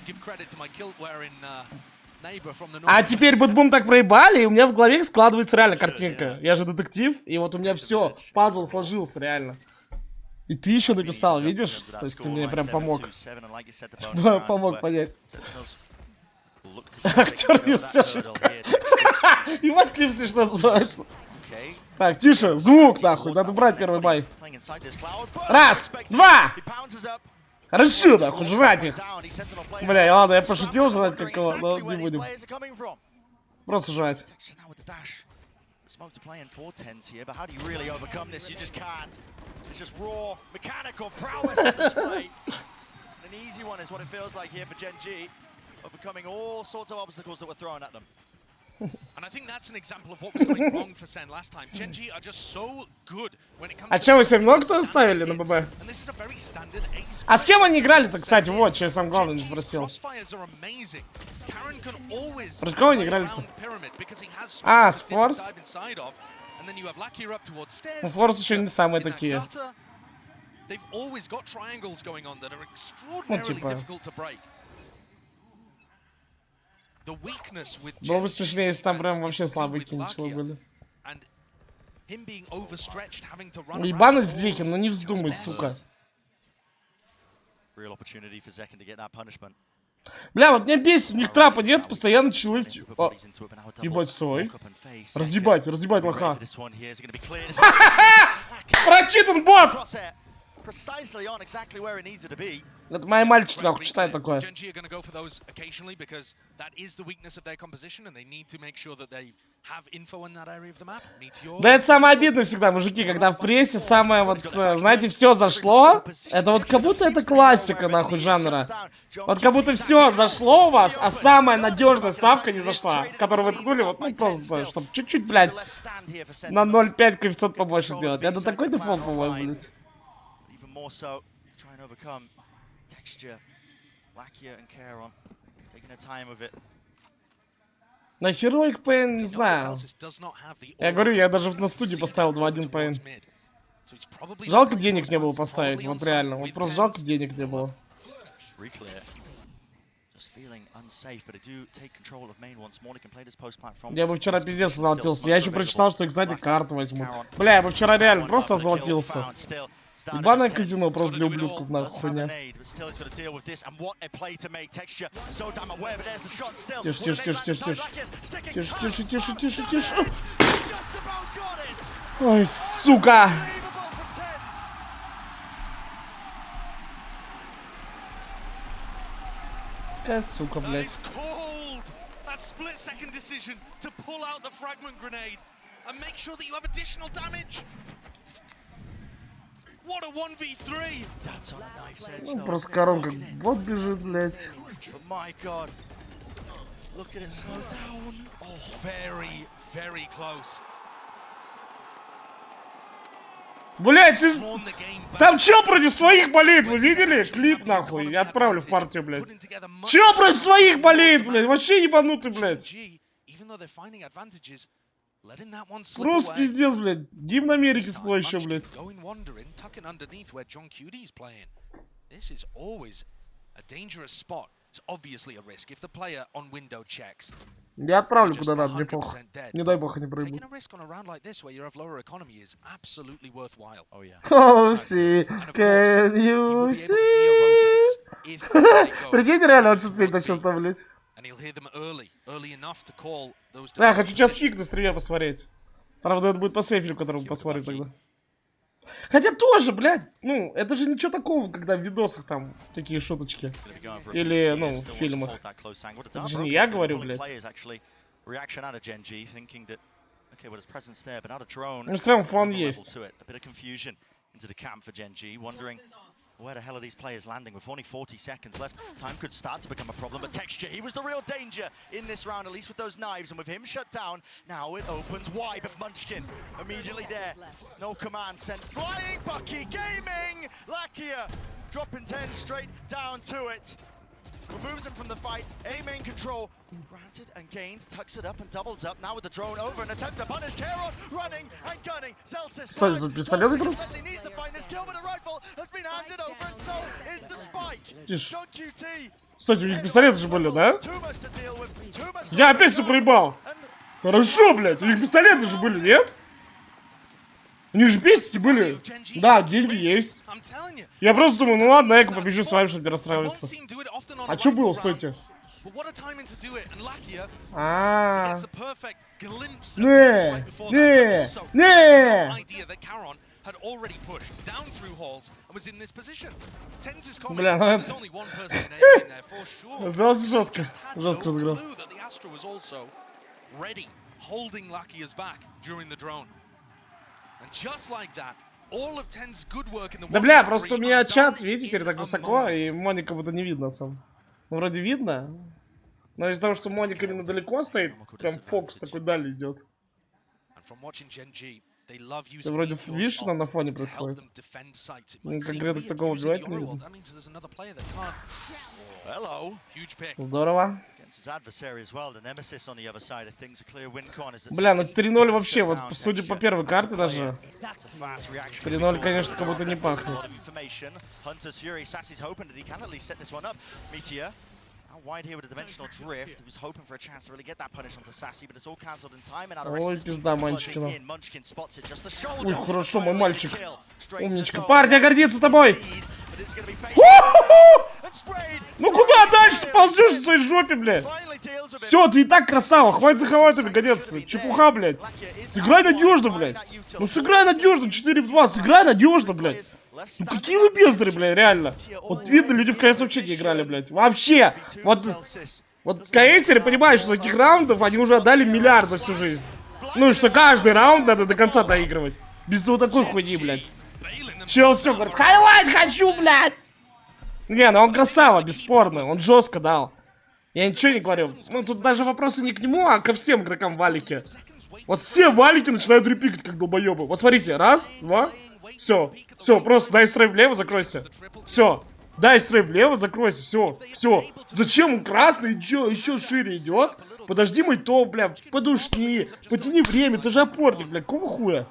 А теперь бэтбум так проебали, и у меня в голове складывается реально картинка. Я же детектив, и вот у меня все, пазл сложился реально. И ты еще написал, видишь? То есть ты мне прям помог. Помог понять. Актер не И вас клипсы, что называется. Так, тише, звук, нахуй, надо брать первый бай. Раз, два! Хорошо, нахуй, жрать их. Бля, ладно, я пошутил жрать какого, но не будем. Просто жрать. А че, вы 7-0 кто оставили на ББ? А с кем они играли-то, кстати? Вот, что я сам главное не спросил. Про кого они играли-то? А, с Форс? Ну, Форс еще не самые такие. Ну, типа... Было бы смешнее, если там прям вообще слабые кинчелы были. Ебаность Зекин, ну не вздумай, сука. Бля, вот меня бесит, у них трапа нет, постоянно челы... Ебать, стой. Разъебать лоха. Прочитан бот! Это мои мальчики, нахуй, читают такое. Gen.G are going to go for those occasionally because that is the weakness of their composition, and they need to make sure that they have info in that area of the map. Да это самое обидное всегда, мужики, когда в прессе самое вот, знаете, все зашло. Это вот как будто это классика, нахуй, жанра. Вот как будто все зашло у вас, а самая надежная ставка не зашла, которую вы ткнули, вот, ну просто, чтобы чуть-чуть, блядь, на 0,5 коэффициент побольше сделать. Это такой дефолт, по-моему, блядь. На Heroic Pain не знаю. Я говорю, я даже на студии поставил 2-1 Pain. Жалко денег не было поставить, вот реально. Вот просто жалко денег не было. Я бы вчера пиздец озолотился. Я еще прочитал, что, кстати, карту возьму. Бля, я бы вчера реально просто озолотился. Ебаное казино просто для ублюдков, нахуй, хуйня. Тише, тише, тише, тише, тише. Тише, тише, тише, тише, тише. Ой, сука. Какая сука, блядь. What a 1v3! Ну, просто коронка. Вот бежит, блядь. My God. Look at it slow down. Oh, very, very close. Блядь, ты... Там чё против своих болеет, вы видели? Клип, нахуй, я отправлю в партию, блядь. Чё против своих болеет, блядь? Вообще ебанутый, блядь. Просто пиздец, блядь. Гимн Америки спло еще, блядь. Я отправлю куда надо, мне похуй. Не дай бог они проебут. Oh, see, can you see? Прикиньте, реально, он сейчас петь начал там, блядь. Я хочу сейчас пик на стриме посмотреть. Правда, это будет по сейферу, который мы посмотрим тогда. Хотя тоже, блядь, ну, это же ничего такого, когда в видосах там такие шуточки. Или, ну, в фильмах. Это же не я говорю, блядь. Ну, все равно фон есть. Where the hell are these players landing with only 40 seconds left? Time could start to become a problem, but Texture, he was the real danger in this round, at least with those knives, and with him shut down, now it opens wide, but Munchkin immediately there. No command sent, flying Bucky Gaming! Lakia dropping 10 straight down to it. Removes him from the fight, aiming control, granted and gained, tucks it up and doubles up, now with the drone over, an attempt to punish Karon, running and gunning, Zelsis needs to find this kill, but a rifle has been handed over, and so is the spike. Gen.G. Кстати, у них пистолеты же были, да? Я опять все проебал. Хорошо, блядь, у них пистолеты же были, нет? У них же пестики были. Да, деньги есть. Я просто думаю, ну ладно, я побежу с вами, чтобы не расстраиваться. А что было, стойте? Бля, ну это... Сделался жестко. Жестко разыграл. Да бля, просто у меня чат, видите, теперь так высоко, и Моника будто не видно сам. Ну, вроде видно, но из-за того, что Моника именно далеко стоит, прям фокус такой дали идет. Ты вроде видишь, что там на фоне происходит? Конкретно такого убивать не видно. Здорово. Бля, ну 3-0 вообще, вот судя по первой карте даже. 3-0, конечно, как будто не пахнет. Ой, пизда, Манчикина. Ой, хорошо, мой мальчик. Умничка. Партия гордится тобой. Ну куда дальше ты ползешь в своей жопе, блядь? Все, ты и так красава, хватит заховать, наконец. Чепуха, блядь. Сыграй надежно, блядь. Ну сыграй надежно, 4-2, сыграй надежно, блядь. Ну какие вы бездари, блядь, реально. Вот видно, люди в КС вообще не играли, блядь. Вообще. Вот КСеры понимают, что таких раундов они уже отдали миллиард за всю жизнь. Ну и что каждый раунд надо до конца доигрывать. Без вот такой хуйни, блядь. Чел все говорит, хайлайт хочу, блядь. Не, ну он красава, бесспорно. Он жестко дал. Я ничего не говорю. Ну тут даже вопросы не к нему, а ко всем игрокам валики. Вот все валики начинают репикать, как долбоебы. Вот смотрите, раз, два. Все, просто дай стрейф влево, закройся. Все, дай стрейф влево, закройся. Все. Зачем он красный еще шире идет? Подожди мой топ, бля, подушни, потяни время, ты же опорник, бля, какого хуя?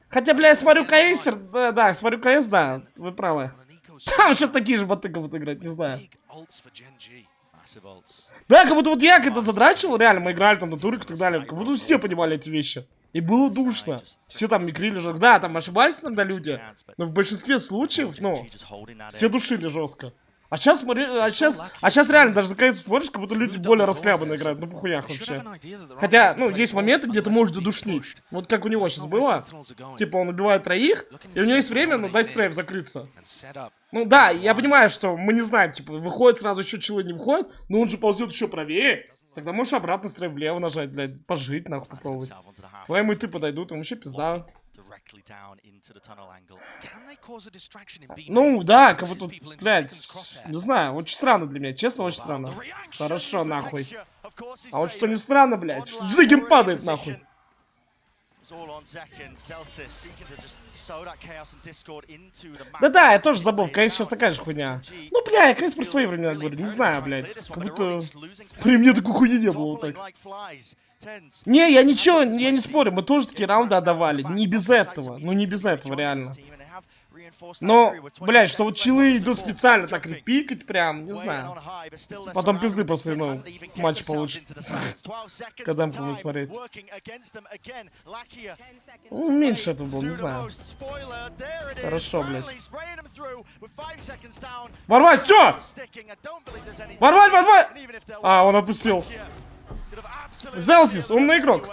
Хотя, бля, я смотрю КС, да, смотрю КС, да, вы правы. Там сейчас такие же боты будут играть, не знаю. Да, как будто вот я когда задрачивал, реально, мы играли там на турик и так далее, как будто все понимали эти вещи. И было душно. Все там микрили жестко. Да, там ошибались иногда люди, но в большинстве случаев, ну, все душили жестко. А сейчас смотри, сейчас реально даже за КС смотришь, как будто люди более расхлябанно играют, ну похуях вообще. Хотя, ну, есть моменты, где ты можешь додушнить. Вот как у него сейчас было. Типа он убивает троих, и у него есть время, ну, дай стрейф закрыться. Ну да, я понимаю, что мы не знаем, типа, выходит сразу еще челы не выходит, но он же ползет еще правее. Тогда можешь обратно стрейф влево нажать, блядь, пожить, нахуй, попробовать. Твои мыты подойдут, им вообще пизда. Ну, да, как будто, блядь, не знаю, очень странно для меня, честно, очень странно. Хорошо, нахуй. А вот что не странно, блядь, что Зекин падает, нахуй. Да-да, я тоже забыл, в КС сейчас такая же хуйня. Ну, бля, я КС про свои времена говорю, не знаю, блядь. Как будто при мне такой хуйни не было вот так. Не, я ничего, я не спорю, мы тоже такие раунды отдавали. Не без этого, ну не без этого, реально. Но, блядь, что вот чилы идут специально так репикать прям, не знаю. Потом пизды после, ну, матч получится. Когда мы будем смотреть. Ну, меньше этого было, не знаю. Хорошо, блядь. Ворвать, все! Ворвать! А, он опустил. Зелсис, умный игрок.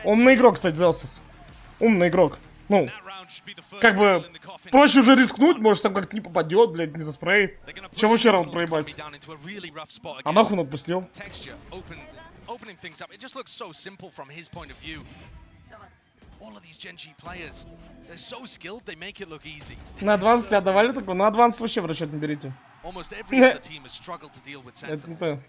Умный игрок, кстати, Зелсис. Умный игрок. Ну, как бы, проще уже рискнуть, может там как-то не попадет, блядь, не заспреет. Чем вообще раунд проебать? А нахуй он отпустил? На адванс тебя отдавали такой? На адванс вообще в расчет не берите. Это не то.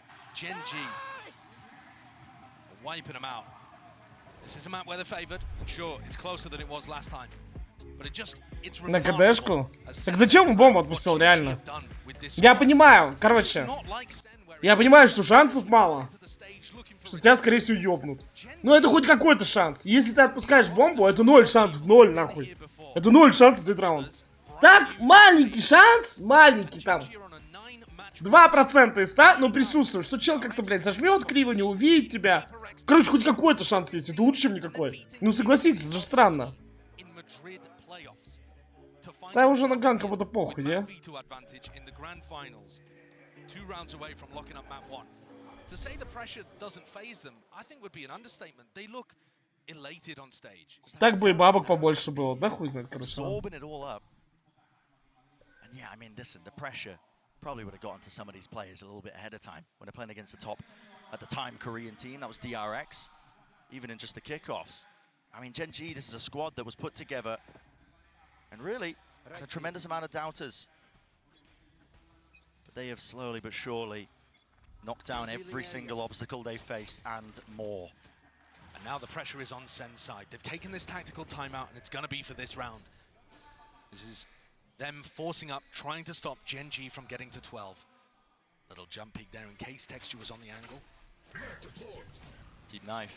На КДшку? Так зачем он бомбу отпустил, реально? Я понимаю, короче. Я понимаю, что шансов мало. Что тебя, скорее всего, ёбнут. Но это хоть какой-то шанс. Если ты отпускаешь бомбу, это 0 шансов, 0 нахуй. Это 0 шансов взять раунд. Так, маленький шанс, маленький там. 2% из 100, но присутствует. Что чел как-то, блядь, зажмет криво, не увидит тебя. Короче, хоть какой-то шанс есть. Это лучше, чем никакой. Ну, согласитесь, это же странно. Да уже на ган как будто похуй, не? Так бы и бабок побольше было. Да хуй знает, короче. Probably would have gotten to some of these players a little bit ahead of time when they're playing against the top, at the time, Korean team. That was DRX, even in just the kickoffs. I mean, Gen.G, this is a squad that was put together, and really, a tremendous amount of doubters. But they have slowly but surely knocked down every single obstacle they faced and more. And now the pressure is on Sen's side. They've taken this tactical timeout, and it's going to be for this round. This is them forcing up, trying to stop Gen.G from getting to 12. Little jump peek there in case Texture was on the angle. Deep knife.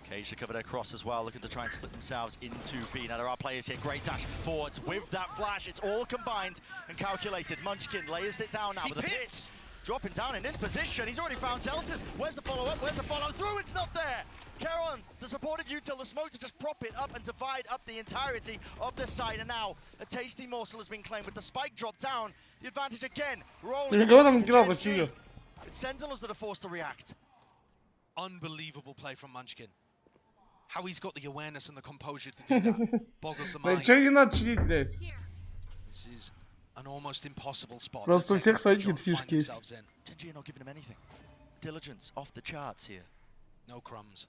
Cage to cover their cross as well, looking to try and split themselves into B. Now there are players here, great dash forwards with that flash. It's all combined and calculated. Munchkin layers it down now with the hits. Dropping down in this position, he's already found Celsius. Where's the follow-up? Where's the follow-through? It's not there! Keron, the supported util, the smoke to just prop it up and divide up the entirety of the site. And now, a tasty morsel has been claimed with the spike drop down. The advantage again, rolling. It's Sentinels that are forced to react. Unbelievable play from Munchkin. how he's got the awareness and the composure to do that boggles the mind. Чё не надо чилить, блядь? This is an almost impossible spot. Просто у всех свои какие-то фишки есть. Gen.G are not giving him anything. Diligence off the charts here. No crumbs.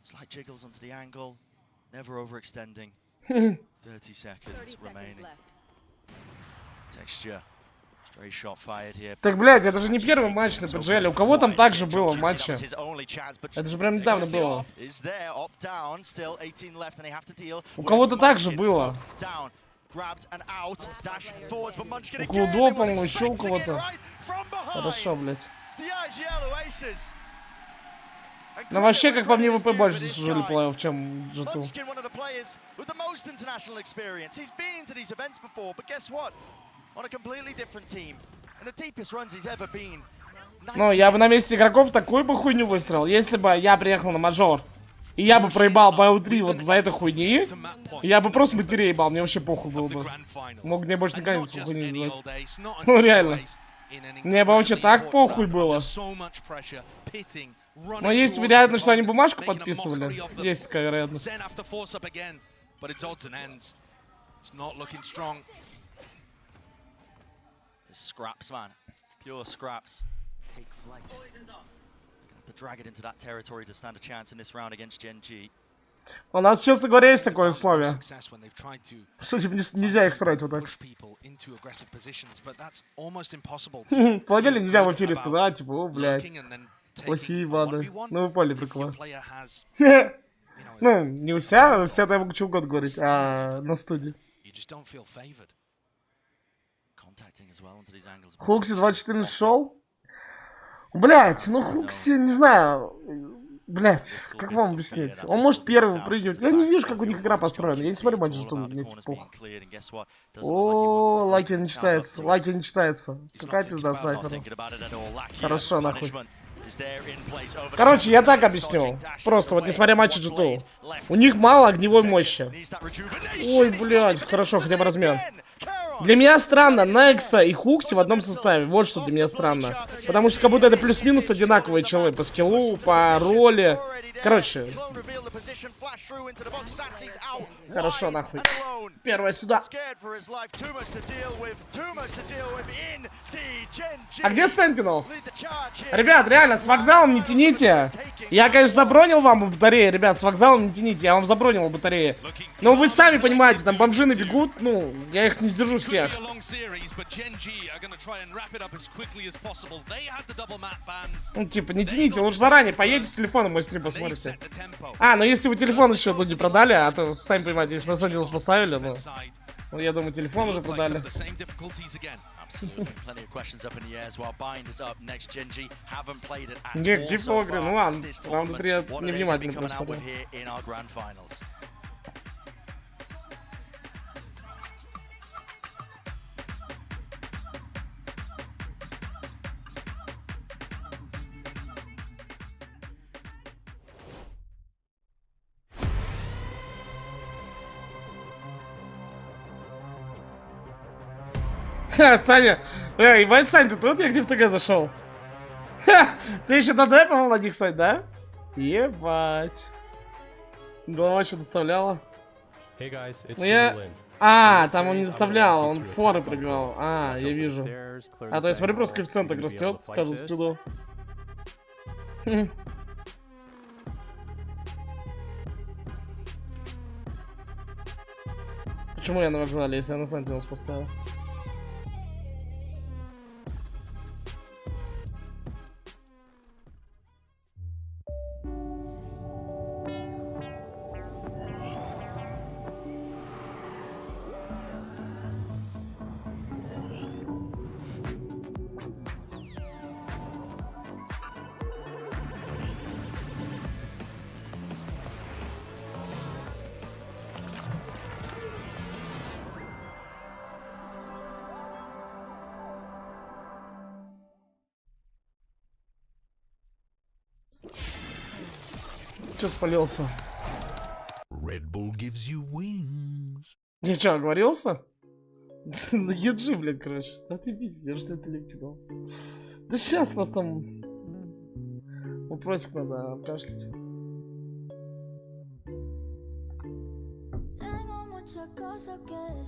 Slight jiggles onto the angle, never overextending. 30 seconds remaining. Texture. Stray shot fired here. Так, блядь, это же не первый матч на PGL. У кого там так же было в матче? Это же прям недавно было. У кого-то так же было. У Клудо, по-моему, еще у кого-то. Хорошо, блядь. Но вообще, как по мне, ВП больше заслужили плей-офф, чем G2. Ну, я бы на месте игроков такую бы хуйню выстрелил. Если бы я приехал на мажор, и я бы проебал BO3 вот за этой хуйни, я бы просто матерей ебал, мне вообще похуй было бы. Мог мне больше никогда не хуйни не звать. Ну, реально. Мне бы вообще так похуй было. Но есть вероятность, что они бумажку подписывали. Есть такая вероятность. Scraps, man. Pure scraps. Take flight. To drag it into that territory to stand a chance in this round against Gen.G. У нас, честно говоря, есть такое условие. Что типа нельзя их срать вот так. Полагали, нельзя в эфире сказать, типа, о, блядь, плохие вады. Ну, вы поняли прикол. Ну, не у себя, я могу что угодно говорить, а на студии. Хукси 2.14 шел? Блять, ну Хукси, не знаю. Блять, как вам объяснить? Он может первый выпрыгивать. Я не вижу, как у них игра построена. Я не смотрю матч, что мне похуй. О, лайки не читается. Лайки не читается. Какая пизда сайфера. Хорошо, нахуй. Короче, я так объясню. Просто вот несмотря на матчи G2, у них мало огневой мощи. Ой, блядь, хорошо, хотя бы размен. Для меня странно Некса и Хукси в одном составе. Вот что для меня странно. Потому что как будто это плюс-минус одинаковые челы по скиллу, по роли. Короче. Хорошо, нахуй. Первая сюда. А где Sentinels? Ребят, реально, с вокзалом не тяните. Я, конечно, забронил вам батареи. Ребят, с вокзалом не тяните. Я вам забронил батареи. Но вы сами понимаете, там бомжи набегут. Ну, я их не сдержу всех. Ну, типа, не тяните, лучше заранее поедете с телефоном, мой стрим посмотрите. А, ну если вы телефон еще не продали, а то, сами понимаете, если на Sentinels поставили, ну, я думаю, телефон уже продали. Нет, гиф игры, ну ладно, раунда 3 я невнимательно просмотрел. Ха, Саня, ебать, Сань, ты тут? Я где в ТГ зашел? Ха, ты еще додепал на них, Сань, да? Ебать. Голова что доставляла? Ну я... А, там он не заставлял, он форы прыгал. А, я вижу. А, то есть смотри, просто коэффициент так растет, скажут спиду. Почему я на вокзале, если я на Sentinels поставил? Че спалился? Red Bull gives you wings. Я что, оговорился? На Gen.G, блядь, короче. Да ты видишь, я же все это кидал. Да сейчас нас там... Вопросик надо обкашлять.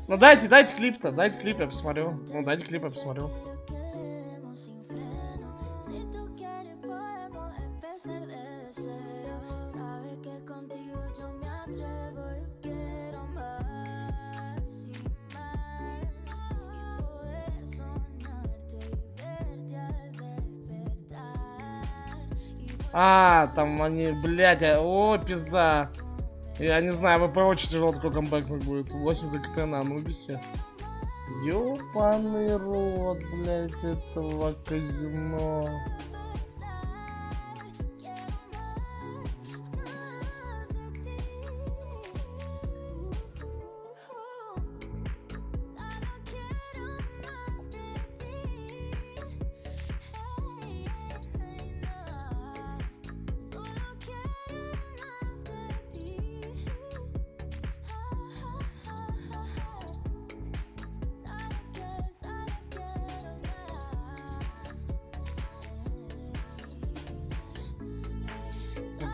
Ну дайте клип-то, дайте клип, я посмотрю. Ну дайте клип, я посмотрю. А, там они, блядь, о, пизда. Я не знаю, ВП очень тяжело такой камбэкнуть будет. 8 за КТ на Анубисе. Ёбаный рот, блядь, этого казино.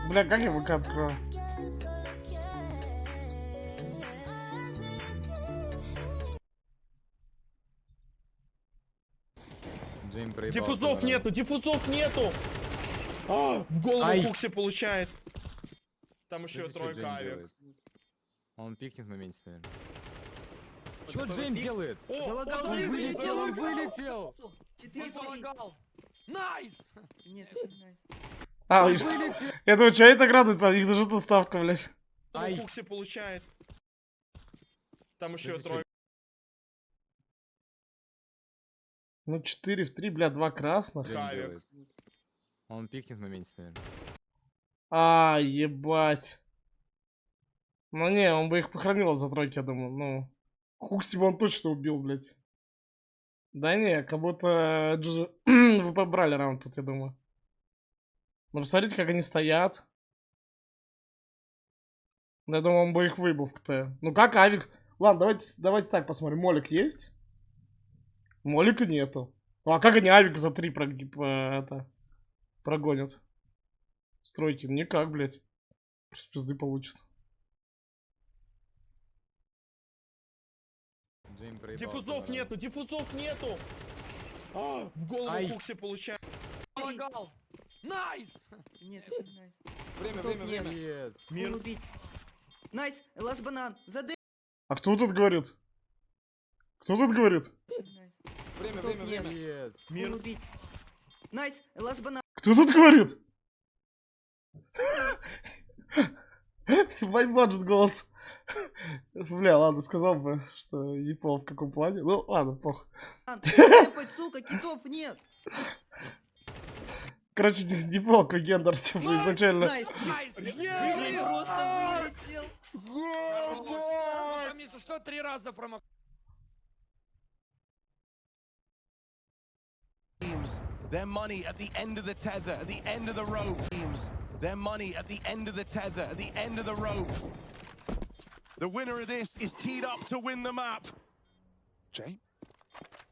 Бля, как я ВК открою? Диффузов нету, диффузов нету! А, в голову Фукси получает. Там еще тройка авик. Он пикнет в моменте, наверное. Что Джейм делает? Залагал, он вылетел, он вылетел! 4 залагал! Найс! Нет, еще не найс. А, я думаю, что это радуется, у них даже тут ставка, блядь. Фукси получает. Там еще тройка. Ну 4 в 3, бля, 2 красных. Он пикнет в моменте, наверное. А, ебать. Ну не, он бы их похоронил за тройки, я думаю. Ну, Хукси бы он точно убил, блядь. Да не, как будто ВП брали раунд тут, я думаю. Ну посмотрите, как они стоят. Я думаю, он бы их выбил в КТ. Ну как авик? Ладно, давайте так посмотрим. Молик есть? Молика нету. Ну а как они авик за 3 прогонят? Стройки? Никак, блядь. Просто пизды получат. Диффузов нету, диффузов нету! А, в голову Фукси получает. Залагал! Найс! Нет, еще не найс. Время. Мир. Убить. Найс, лас банан, задай. А кто тут говорит? Кто тут говорит? Время. Мир. Убить. Найс, лас банан. Кто тут говорит? Вайбаджет голос. Бля, ладно, сказал бы, что не помню в каком плане. Ну, ладно, похуй. Сука, китов нет. Короче, не полк гендер, типа, изначально. Просто вылетел. Вместо что 3 раза промах. Their money at the end of the tether, at the end of the rope. Their money at the end of the tether, at the end of the rope. The winner of this is teed up to win the map. Jay?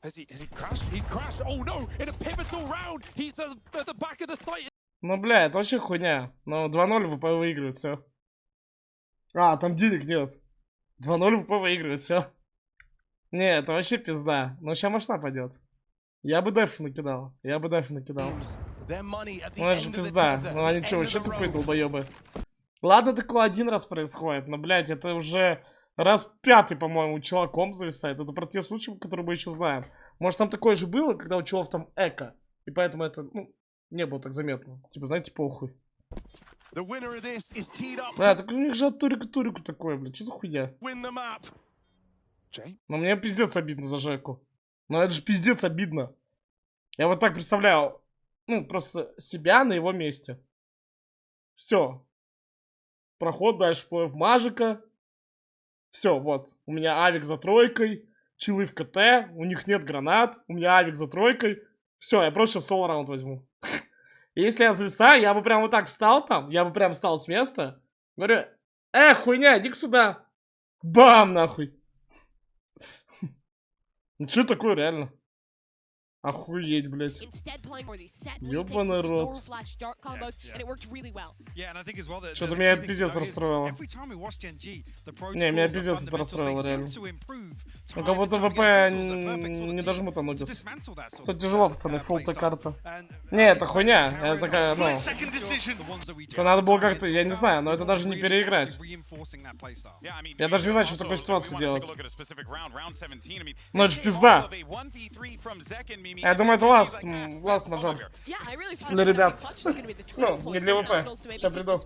Has he crashed? He's crashed. Oh no! In a pivotal round, he's at the back of the site. Ну, бля, это вообще хуйня. Ну, 2-0 ВП выигрывает, все. А, там денег нет. 2-0 ВП выигрывает, все. Не, это вообще пизда. Ну, сейчас машина пойдет. Я бы деф накидал. Ну, это же пизда. Ну, они что, вообще тупые долбоебы? Ладно, такое один раз происходит, но, блядь, это уже раз 5-й, по-моему, у чела комп зависает. Это про те случаи, которые мы еще знаем. Может, там такое же было, когда у челов там эко. И поэтому это, ну, не было так заметно. Типа, знаете, похуй. Бля, так у них же от турика такое, блядь. Что за хуйня? Но мне пиздец обидно за Жеку. Ну, это же пиздец обидно. Я вот так представляю, ну, просто себя на его месте. Все. Проход дальше в Мажика. Все, вот. У меня авик за тройкой. Чилы в КТ. У них нет гранат. У меня авик за тройкой. Все, я просто сейчас соло раунд возьму. Если я зависаю, я бы прям вот так встал там. Я бы прям встал с места. Говорю, хуйня, иди сюда. Бам, нахуй. Ну что такое реально? Охуеть, блядь. Instead playing for these set Ёбаный рот. flash dart combos, and it worked really well. Yeah, and I think as well that Что-то меня пиздец расстроило. Не, меня пиздец это расстроило, реально. Ну, как будто ВП не дожмут Анубис. Тут тяжело, пацаны, фулл-то карта. Не, это хуйня. Это такая, ну... Это надо было как-то, я не знаю, но это даже не переиграть. Я даже не знаю, что в такой ситуации делать. Ну, это ж пизда. Я думаю, это ласт мажор. Для ребят. Ну, не для ВП. Сейчас приду.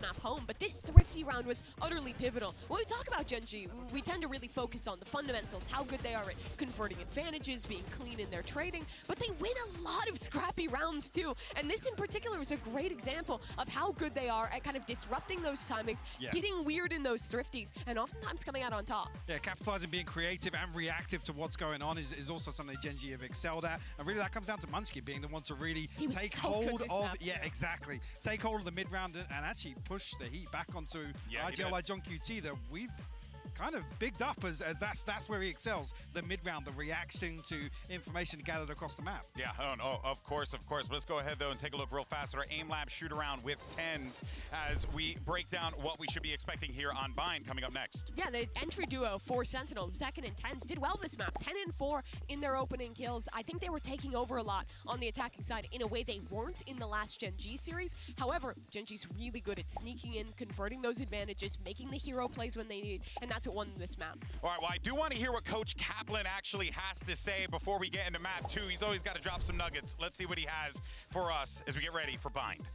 But this thrifty round was utterly pivotal. When we talk about Gen.G, we tend to really focus on the fundamentals, how good they are at converting advantages, being clean in their trading, but they win a lot of scrappy rounds too. And this in particular is a great example of how good they are at kind of disrupting those timings, getting weird in those thrifties, and oftentimes coming out on top. Yeah, capitalizing, being creative and reactive to what's going on is also something Gen.G have excelled at. And really that comes down to Munchkin being the one to really take hold of, exactly. Take hold of the mid-round and actually push the heat back onto IGL John QT that we've kind of bigged up as that's where he excels. The mid-round, the reaction to information gathered across the map. Yeah, of course. Let's go ahead, though, and take a look real fast at our aim lab shoot-around with 10s as we break down what we should be expecting here on Bind coming up next. Yeah, the entry duo for Sentinels, Second and 10s, did well this map. 10 and 4 in their opening kills. I think they were taking over a lot on the attacking side in a way they weren't in the last Gen.G series. However, Gen.G's really good at sneaking in, converting those advantages, making the hero plays when they need, and that's what won this map. All right, well, I do want to hear what Coach Kaplan actually has to say before we get into map 2. He's always got to drop some nuggets. Let's see what he has for us as we get ready for Bind.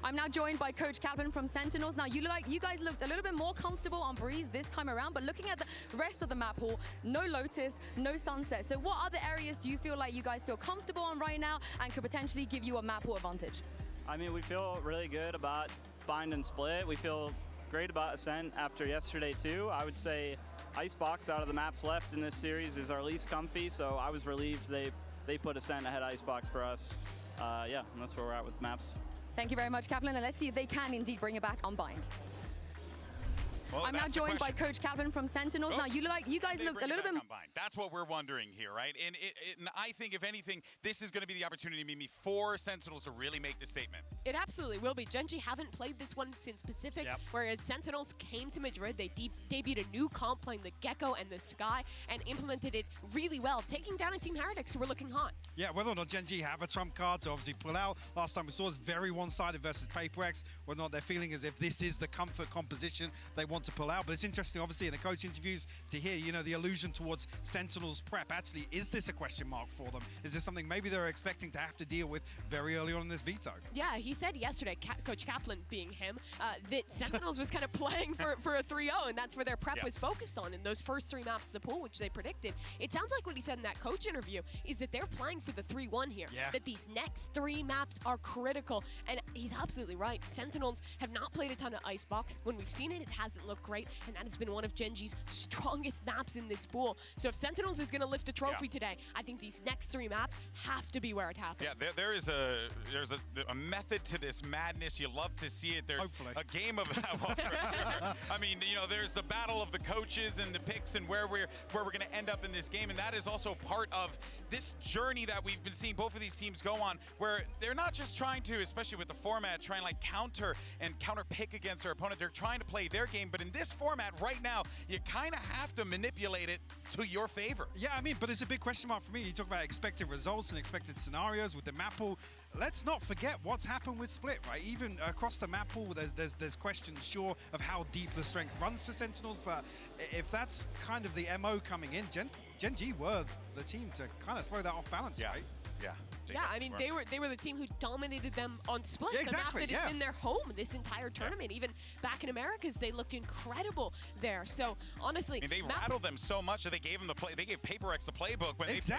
I'm now joined by Coach Kaplan from Sentinels. Now, you guys looked a little bit more comfortable on Breeze this time around, but looking at the rest of the map pool, no Lotus, no Sunset. So what other areas do you feel like you guys feel comfortable on right now and could potentially give you a map pool advantage? I mean, we feel really good about Bind and Split. We feel great about Ascent after yesterday too. I would say Icebox out of the maps left in this series is our least comfy, so I was relieved they put Ascent ahead of Icebox for us. Yeah, and that's where we're at with maps. Thank you very much, Kaplan, and let's see if they can indeed bring it back on Bind. Well, I'm now joined by Coach Kaplan from Sentinels. Now, you guys looked a little bit... That's what we're wondering here, right? And I think, if anything, this is going to be the opportunity maybe for Sentinels to really make the statement. It absolutely will be. Gen.G haven't played this one since Pacific, whereas Sentinels came to Madrid. They debuted a new comp playing the Gecko and the Sky and implemented it really well, taking down a Team Heretics who were looking hot. Yeah, whether or not Gen.G have a trump card to obviously pull out. Last time we saw was very one-sided versus PaperX, whether or not they're feeling as if this is the comfort composition they want to pull out. But it's interesting, obviously, in the coach interviews to hear, you know, the allusion towards Sentinels prep. Actually, is this a question mark for them? Is this something maybe they're expecting to have to deal with very early on in this veto? Yeah, he said yesterday, Coach Kaplan being him, that Sentinels was kind of playing for a 3-0, and that's where their prep was focused on in those first 3 maps of the pool, which they predicted. It sounds like what he said in that coach interview is that they're playing for the 3-1 here, that these next 3 maps are critical, and he's absolutely right. Sentinels have not played a ton of Icebox. When we've seen it, it hasn't looked great, and that has been one of Gen.G's strongest maps in this pool. So if Sentinels is going to lift a trophy today, I think these next 3 maps have to be where it happens. Yeah, there's a method to this madness. You love to see it. There's a game of I mean, you know, there's the battle of the coaches and the picks and where we're going to end up in this game, and that is also part of this journey that we've been seeing both of these teams go on, where they're not just trying to, especially with the format, try and like counter pick against their opponent. They're trying to play their game, but in this format right now, you kind of have to manipulate it to your favor. Yeah, I mean, but it's a big question mark for me. You talk about expected results and expected scenarios with the map pool. Let's not forget what's happened with Split, right? Even across the map pool, there's questions, sure, of how deep the strength runs for Sentinels, but if that's kind of the MO coming in, Gen.G were the team to kind of throw that off balance, right? Yeah, I mean, they were the team who dominated them on Split, the map that has been their home this entire tournament. Even back in Americas, they looked incredible there. So honestly, I mean, they rattled them so much that they gave them they gave PaperX the playbook when they played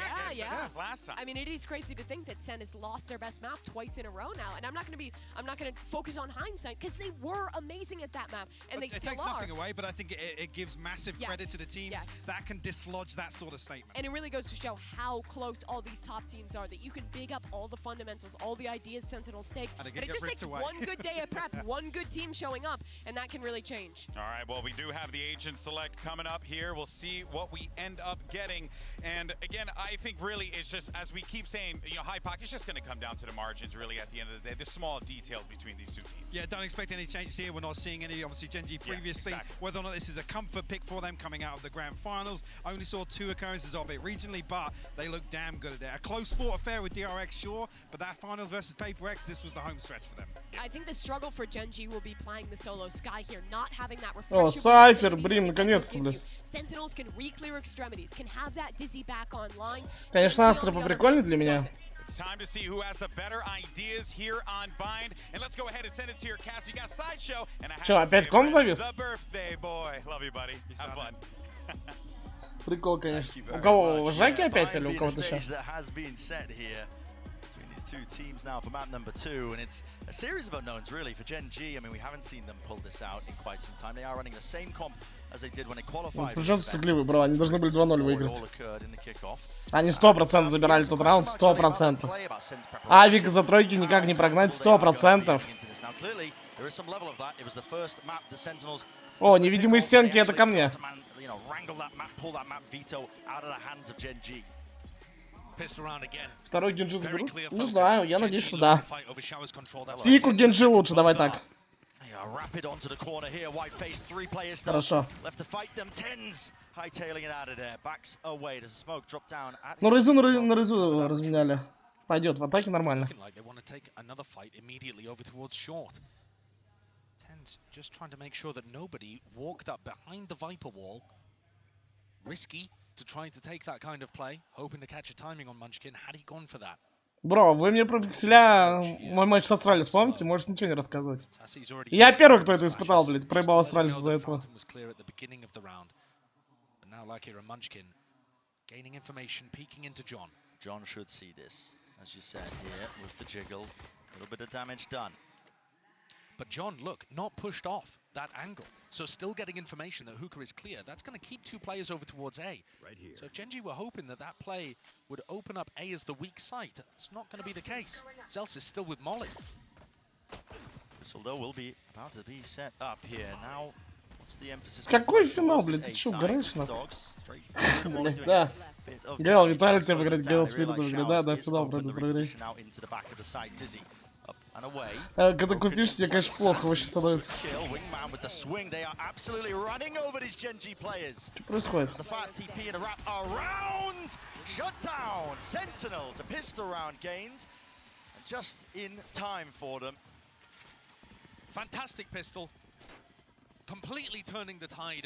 last time. I mean, it is crazy to think that Sen has lost their best map twice in a row now, and I'm not going to focus on hindsight because they were amazing at that map, and they still are. It takes nothing away, but I think it gives massive credit to the teams that can dislodge that sort of And it really goes to show how close all these top teams are, that you can big up all the fundamentals, all the ideas Sentinels take, but it just takes one good day of prep, one good team showing up, and that can really change. All right, well, we do have the Agent Select coming up here. We'll see what we end up getting. And again, I think really it's just, as we keep saying, you know, Hypoc, it's just going to come down to the margins really at the end of the day, the small details between these two teams. Yeah, don't expect any changes here. We're not seeing any, obviously, Gen.G previously. Yeah, exactly. Whether or not this is a comfort pick for them coming out of the grand finals. Only saw 2 occurrences of it regionally, but they look damn good at it. A close fought affair with DRX, sure, but that finals versus Paper X, this was the home stretch for them. I think the struggle for Gen.G will be playing the solo Sky here, not having that О, Сайфер, блин, наконец-то, блядь. Sentinels can re-clear extremities, can have that Dizzy back online. Конечно, Астра поприкольнее для меня. It's time to see who has the better ideas here on Bind. And let's go ahead and send it to your cast. You got Sideshow. Чё, опять ком завис? The birthday boy. Love you, buddy. Have fun. Прикол, конечно. У кого, Жаки опять или у кого-то еще? Two teams now for map number 2, and it's a series of unknowns really for Gen.G. I mean, we haven't seen them pull this out in quite some time. They are running the same comp as they did when they qualified. Причем сыгливый, бро, они должны были 2-0 выиграть. Они 100% забирали тот раунд, 100%. Авик за тройки никак не прогнать, 100%. О, невидимые стенки, это ко мне. Второй Gen.G заберут? Не знаю, я надеюсь, что да. Пику Gen.G лучше, давай так. Хорошо. Ну, Рызу на Рызу разменяли. Пойдет, в атаке нормально. To try to take that kind of play, hoping to catch a timing on Munchkin. Had he gone for that? Бро, вы мне про пикселя мой матч с Астралис помните? Можете ничего не рассказывать. Я первый, кто это испытал, блядь. Проебал Астралис из-за этого. John should see this, as you said here, with the jiggle. A little bit of damage done. But John, look, not pushed off that angle. So still getting information that Hookah is clear. That's going to keep 2 players over towards A. Right here. So if Gen.G were hoping that that play would open up A as the weak site, it's not going to be the case. Zels is still with Molly. Although will be about to be set up here. Now, what's the emphasis? Какой финал, блядь? Ты чё, угораешь, нахуй? Да. Гэл, Виталик тебе говорит, Гэл Спирит, говорит, да, финал пройду, проверяй. Когда купишь, тебе, конечно, плохо вообще становится. Что происходит?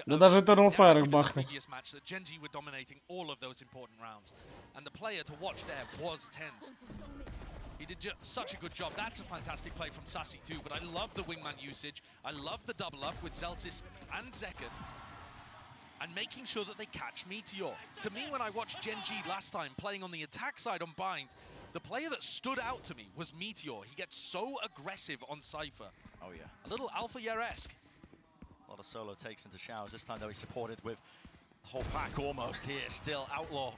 Да даже Eternal Fire их бахнет. He did such a good job. That's a fantastic play from Sassy too, but I love the wingman usage. I love the double up with Zelsis and Zekken. And making sure that they catch Meteor. To me, when I watched Gen.G last time playing on the attack side on Bind, the player that stood out to me was Meteor. He gets so aggressive on Cypher. Oh yeah. A little Alpha Year-esque. A lot of solo takes into showers. This time though he's supported with the whole pack almost here. Still Outlaw.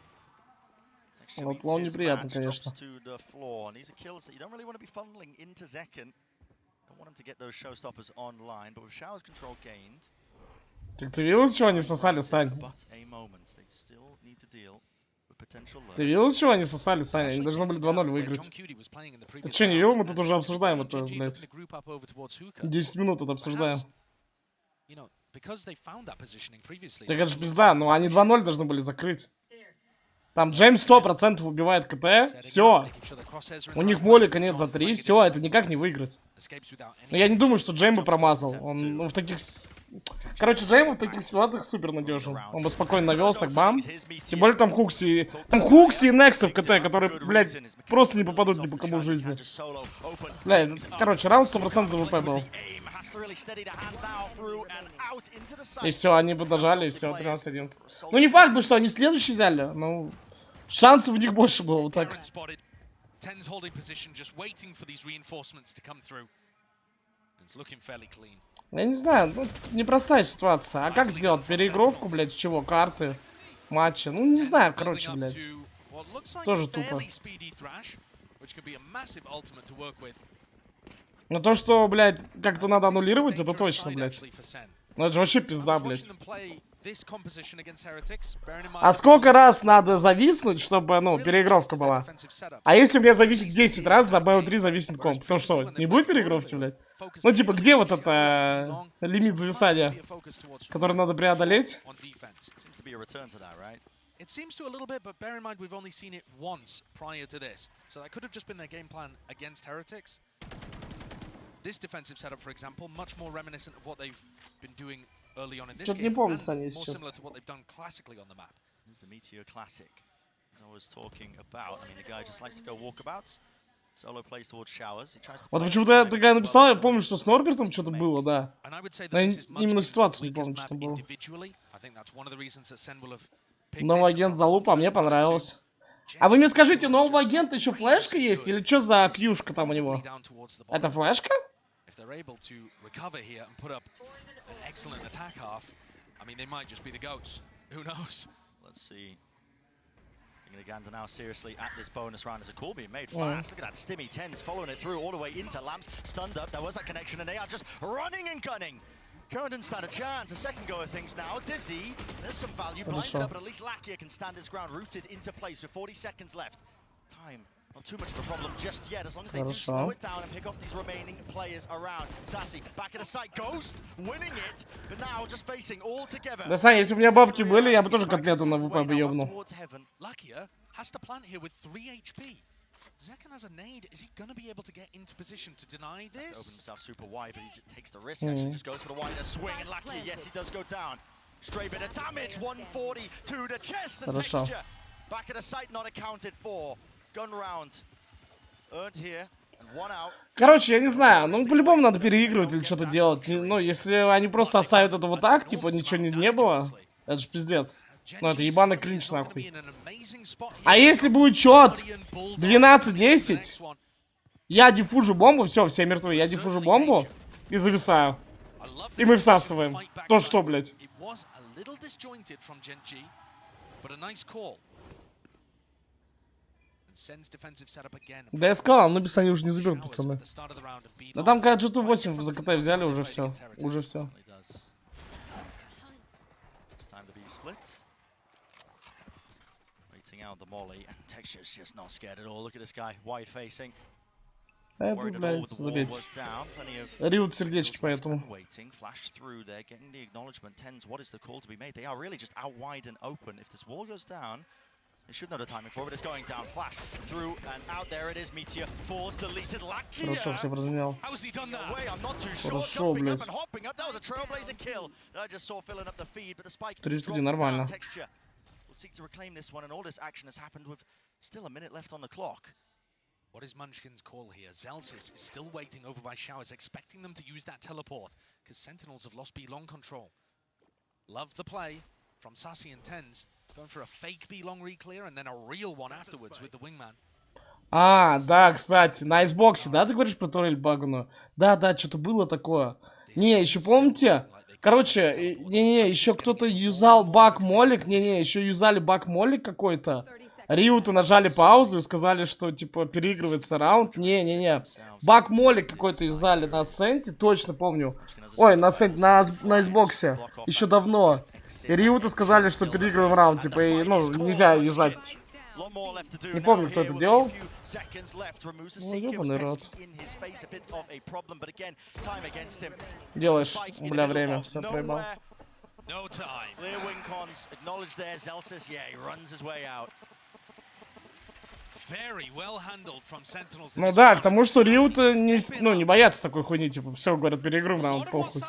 Outlaw неприятно, конечно. Так ты видел, с чего они всосали, Сань? Ты видел, с чего они всосали, Сань? Они должны были 2-0 выиграть. Ты что, не видел? Мы тут уже обсуждаем это, блядь. 10 минут это обсуждаем. Так это же пизда, но они 2-0 должны были закрыть. Там Джеймс 100% убивает КТ, все. У них моли конец за 3, все, это никак не выиграть. Но я не думаю, что Джейм бы промазал. Он в таких... Короче, Джейм в таких ситуациях супер надежен. Он бы спокойно навел, так бам. Тем более там Хукси. Там Хукси и Нексы в КТ, которые, блядь, просто не попадут ни по кому в жизни. Блядь, короче, раунд 100% за ВП был. И все, они бы дожали, и все, 13-11. Ну не факт бы, что они следующий взяли, но шансов у них больше было, вот так. Я не знаю, ну, непростая ситуация. А как сделать переигровку, блядь, чего, карты? матча. Ну, не знаю, короче, блядь. Тоже тупо. Но то, что, блядь, как-то надо аннулировать, это точно, блядь. Ну, это же вообще пизда, блядь. А сколько раз надо зависнуть, чтобы, ну, переигровка была? А если у меня зависит 10 раз, за BO3 зависнет комп, то что, не будет переигровки, блядь? Ну, типа, где вот это лимит зависания, который надо преодолеть? It seems to a little bit, but bear in mind we've only seen it once prior to this. So that could have just been their game plan against Heretics. This defensive setup, for example, much more reminiscent of what they've been doing early on in this game, and more similar to what they've done classically on the map. Here's the Meteor Classic, as I was talking about. I mean, the guy just likes to go walkabouts. Solo plays towards showers. He tries to. Вот почему-то я такая написал, я помню, что с Норбертом что-то было, да. Но именно ситуацию не помню, что там было. Новый агент залупа, мне понравилось. А вы мне скажите, нового агента еще флешка есть? Или что за кьюшка там у него? Это флешка? Gander now seriously at this bonus round as a call being made fast. Look at that Stimmy 10's following it through all the way into Lamps. Stunned up. There was that connection and they are just running and gunning. Current didn't stand a chance. A second go of things now. Dizzy, there's some value blinded up, but at least Lakia can stand his ground, rooted into place with 40 seconds left. Time, not too much of a problem just yet, as long as they do slow it down and pick off these remaining players around. Sassy, back at the site, Ghost, winning it, but now just facing all together. Да, Саня, если бы у меня бабки были, я бы тоже котлету на ВП бы ёбнул. Lakia has to plant here with 3 HP. Zekan has a nade. Is he going to be able to get into position to deny this? Open himself super wide, but he takes the risk. Actually, just goes for the wider swing. And Lakia, yes, he does go down. Straight bit of damage. 140 to the chest. The texture. Back at the site, not accounted for. Gun round. Earned here. And one out. Короче, я не знаю. Ну, по-любому надо переигрывать или что-то делать. Ну, если они просто оставят это вот так, типа, ничего не было, это же пиздец. Ну, это ебаный кринж, нахуй. А если будет счет 12-10, я диффужу бомбу, все мертвы, я диффужу бомбу и зависаю. И мы всасываем. То что, блядь? Да я сказал, ну без они уже не заберут, пацаны. Да там когда G.2 в ЗКТ взяли, уже все. Уже все. Out the molly, and Texture's just not scared at all. Look at this guy, wide facing. Это, блядь, забить. Риут сердечки, поэтому. Flash through there, getting the acknowledgement. Tens, what is the call to be made? They are really just out wide and open. If this wall goes down, they should know the timing for it. It's going down. Flash through and out. There it is. Meteor falls, deleted. Lakia. Хорошо, все поразумел. How's he done that? I'm not too sure. Хорошо, блядь. Hopping up. That was a trailblazer kill. I just saw filling up the feed, but the spike 3-3, нормально. Seek to reclaim this one, and all this action has happened with still a minute left on the clock. What is Munchkin's call here? Zelsis is still waiting over by Showers, expecting them to use that teleport, because Sentinels have lost B long control. Love the play from Sassy and Tens, going for a fake B long reclear and then a real one afterwards with the wingman. А, да, кстати, на айсбоксе, да, ты говоришь про турель баганую? Да, что-то было такое. Не, еще помните? Короче, не-не, еще кто-то юзал баг-молик, не-не, еще юзали баг-молик какой-то. Риуты нажали паузу и сказали, что, типа, переигрывается раунд. Не-не-не, баг-молик какой-то юзали на Сенте, точно помню. Ой, на Сенте, на Xbox, еще давно. И Риуты сказали, что переигрываем раунд, типа, и, ну, нельзя юзать. Не помню, кто это делал. Ну, ёбаный рот. Делаешь, бля, время, все проебал. Ну да, к тому, что Риуты не боятся такой хуйни, типа, все, говорят, переигрываем раунд, похуй.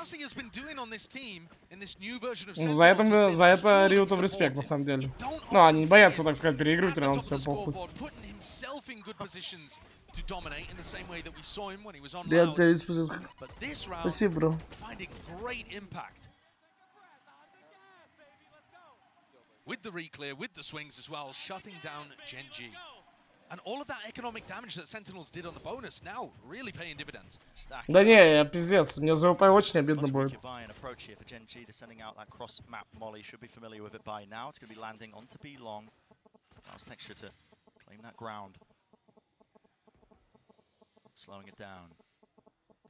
Ну, за это Риутов респект, на самом деле. Ну, они не боятся, так сказать, переигрывать раунд, все, похуй. Спасибо, бро. With the reclear, with the swings as well, shutting down Gen.G. And all of that economic damage that Sentinels did on the bonus now really paying dividends. Да не, я пиздец, мне за ВП очень обидно будет. Gen.G descending out that cross map molly should be familiar with it by now. It's going to be landing onto B long. Allows Texture to claim that ground. Slowing it down.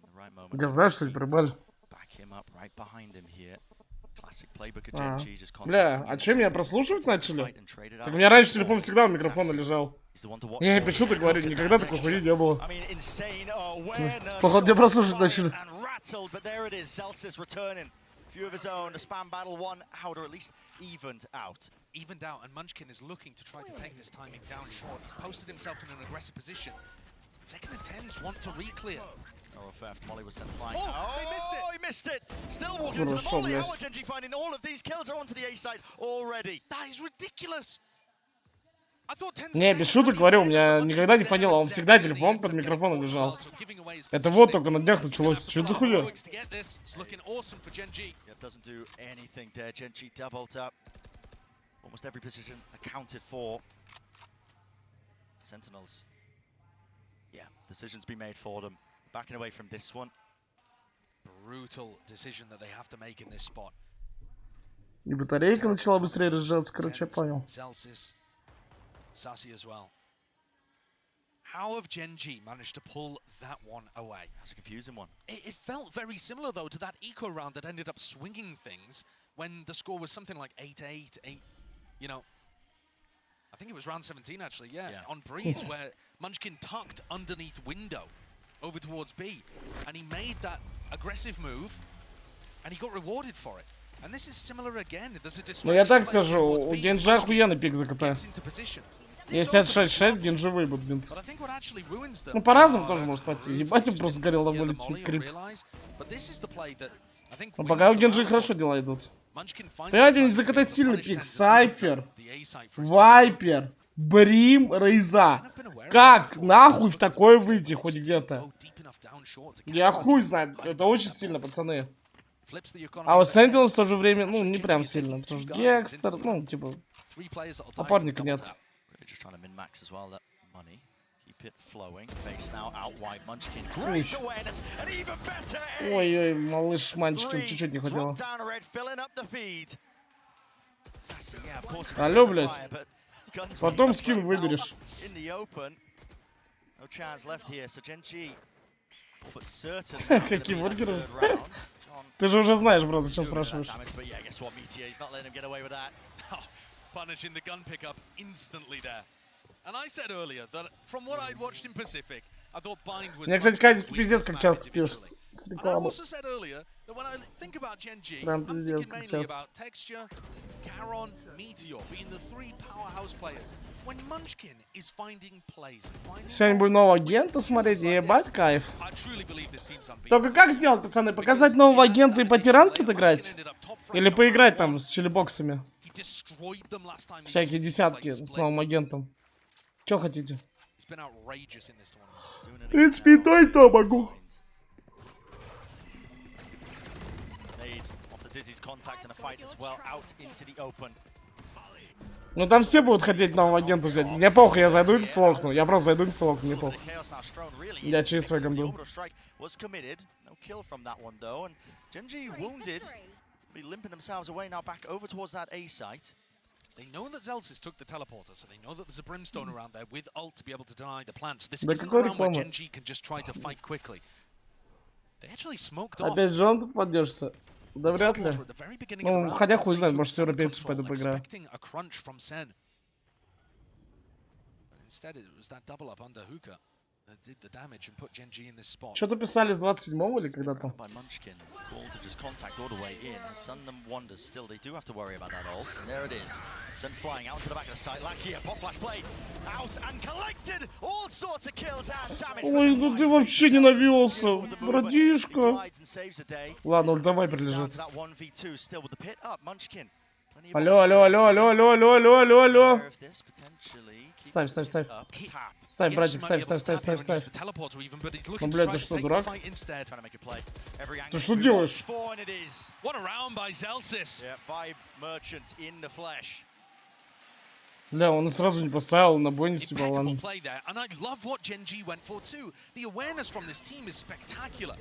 In the right moment. Я знаю, что ли, прибали. Back him up right behind him here. Classic playbook of Gen.G just бля, а что, меня прослушивать начали? Так у меня раньше телефон всегда у микрофона лежал. Я не пишу, так говорю, никогда такой хуйни не было. Походу, меня прослушивать начали. Few of his own, a spam battle, 1 out or at least evened out. Evened out, and Munchkin is looking to try to take this timing down short. He's posted himself in an aggressive position. Second and 10s want to re-clear. Oh, theft. Molly was sent flying. Oh, they missed it! Oh, he missed it! Still walking into the molly. How are Gen.G finding all of these kills are onto the A side already? That is ridiculous! Не, без шуток говорю, у меня никогда не фанило, он всегда телефон под микрофоном лежал. Это вот только на днях началось. Что за хуйня? Doesn't do anything there. Gen.G doubled up. Almost every position accounted for. Sentinels. Yeah, decisions be made for them. Backing away from this one. Brutal decision that they have to make in this spot. И батарейка начала быстрее разжаться, короче, я понял. Sassy as well. How have Gen.G managed to pull that one away? That's a confusing one. It felt very similar, though, to that eco round that ended up swinging things when the score was something like 8-8, you know. I think it was round 17, actually, yeah. On Breeze, where Munchkin tucked underneath window over towards B, and he made that aggressive move, and he got rewarded for it. And this is similar again. There's a distraction. Ну я так скажу, у Gen.G охуенный пик ЗКТ. Если от 6-6, Gen.G выебут бинт. Ну по-разному тоже может пойти. Ебать, он просто сгорел на воле крип. Но пока у Gen.G хорошо дела идут. Понимаете, у ЗКТ сильный пик. Сайфер, Вайпер, Брим, Рейза. Как нахуй в такое выйти хоть где-то? Я хуй знаю, это очень сильно, пацаны. А вот Sentinels в то же время, ну, не прям сильно, потому что Гекстер, ну, типа, опорника нет. Ой-ой, малыш Манчкин чуть-чуть не хватило. Алло, блядь. Потом скин выберешь. Какие бургеры? Ты же уже знаешь, бро, зачем спрашиваешь. Мне, кстати, Казик пиздец как часто пишет с рекламы. Прям пиздец как часто. Сегодня будет нового агента смотреть, ебать, кайф. Только как сделать, пацаны? Показать нового агента и по тиранке играть? Или поиграть там с чилибоксами? Всякие десятки с новым агентом. Че хотите? В принципе, и то могу. Ну там все будут хотеть нового агента взять. Мне похуй, я зайду и столкну. Я просто зайду и столкну, мне похуй. Я через свой гамду. They know that Zelsis took the teleporter, so they know that there's a brimstone around there with ult to be able to deny the plants. This isn't around where Gen.G can just try to fight quickly. They actually smoked off. Опять Джон тут поддержится? Да вряд ли. Ну, хотя хуй знает, может, с европейцев пойду поиграю. Что-то писали с 27-го или когда-то? Ой, ну ты вообще не навелся, братишка. Ладно, ультавай прилежит. Алло, алло, алло, алло, алло, алло, алло, алло, алло. Ставь, ставь, ставь. Ставь, братик, ставь, ставь, ставь, ставь, ставь. Ну, блядь, ты что, дурак? Ты что делаешь? Бля, он сразу не поставил, на бой не съебал, ладно. Play there, and I love what Gen.G went for too. The awareness from this team is spectacular.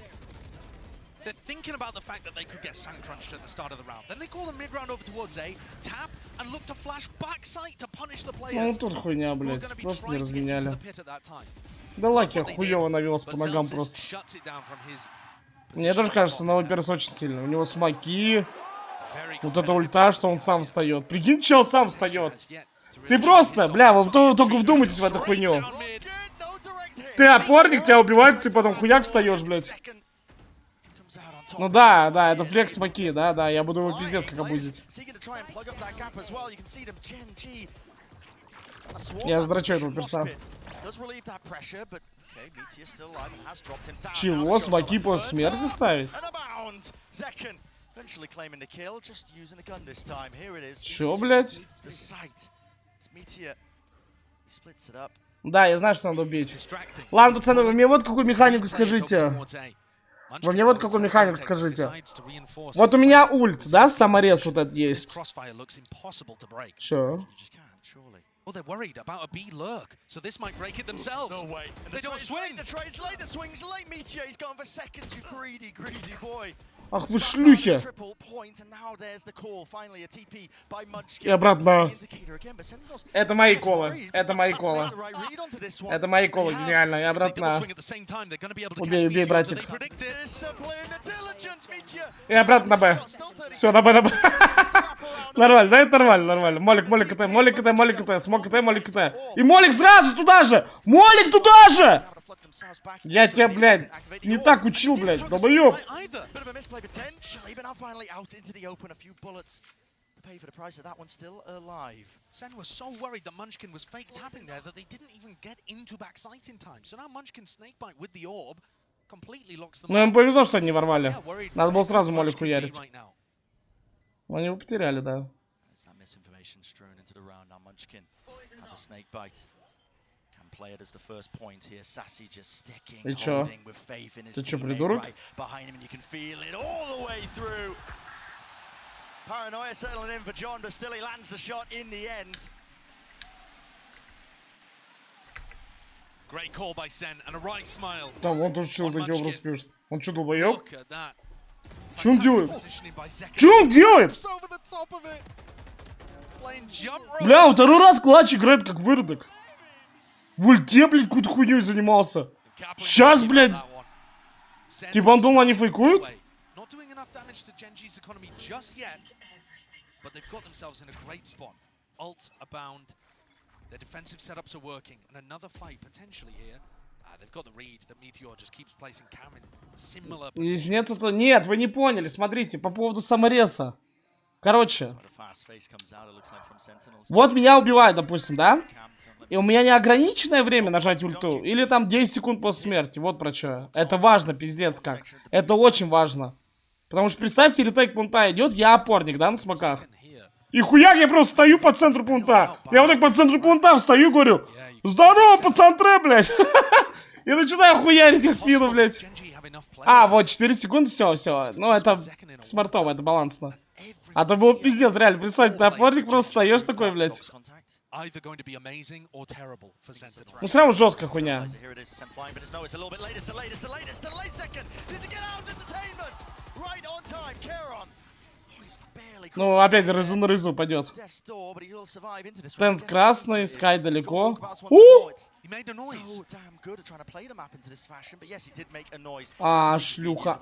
They're thinking about the fact that they could get sand crunched at the start of the round. Then they call the mid round over towards A, tap, and look to flash backside to punish the players. Ну тут хуйня, блядь, просто не разменяли. Да Лаки хуёво навёс по ногам просто. Мне тоже кажется, Новоперс очень сильно. У него смоки, вот эта ульта, что он сам встает. Прикинь, чел сам встает. Ты просто, бля, вы только вдумайтесь в эту хуйню. Ты опорник, тебя убивают, ты потом хуяк встаешь, блядь. Ну да, да, это флекс смоки, да, я буду его пиздец как обузить. Я здрачу этого перса. Чего? Смоки после смерти ставить? Чё, блядь? Да, я знаю, что надо убить. Ладно, пацаны, вы мне вот какую механику скажите. Вы мне вот какую механику скажите. Вот у меня ульт, да, саморез вот этот есть. Чё? Well, they're worried about a B lurk, so this might break it themselves. No way. They don't swing. The trade's late, the swing's late. Meteor, he's gone for seconds, you greedy boy. Ах вы шлюхи. И обратно. Это мои колы. Это мои колы. Это мои колы, гениально. И обратно. Убей, убей, братик. И обратно на Б. Все, на Б, на Б. Нормально, да, это нормально, нормально. Молик, молик КТ, молик КТ, молик КТ, смог КТ, молик КТ. И молик сразу туда же! Молик туда же! Я тебя, блядь, не так учил, блядь, долбоёб. Sen was so worried that Munchkin was fake tapping there that they didn't even get into backside in time. So now Munchkin snakebite with the orb completely locks them. Ну им повезло, что они не ворвали. Надо было сразу молик хуярить. Они его потеряли, да. И чё? Ты чё, придурок? Там он тоже чё такие образы пишет. Он чё, долбоёб? Чё он делает? Чё он делает? Бля, второй раз клатч играет как выродок. В ульте, блядь, какой-то хуйней занимался. Сейчас, блядь. Типа он думал, они фейкуют? Здесь нет, это... Нет, вы не поняли, смотрите, по поводу самореса. Короче. Вот меня убивают, допустим, да? И у меня неограниченное время нажать ульту. Или там 10 секунд после смерти. Вот про что. Это важно, пиздец как. Это очень важно. Потому что представьте, ретейк пункта идет, я опорник, да, на смоках. И хуяк, я просто стою по центру пункта. Я вот так по центру пункта встаю, говорю: здорово, пацантре, блядь. И начинаю хуярить их в спину, блядь. А, вот 4 секунды, все. Ну, это смартово, это балансно. А то было пиздец, реально. Представь, ты опорник просто встаешь такой, блядь. Ну, все равно жесткая хуйня. Ну, опять рызу на рызу пойдет. Тенс красный, Скай далеко. А, шлюха.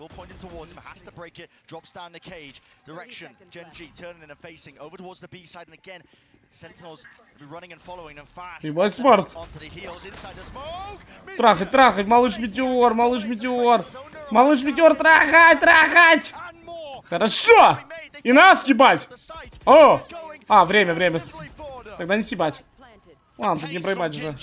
Ебать смарт. Трахать, малыш метеор, малыш метеор. Малыш метеор, трахать. Хорошо. И нас ебать. О. А, время. Тогда не съебать. Ладно, тут не проебать же.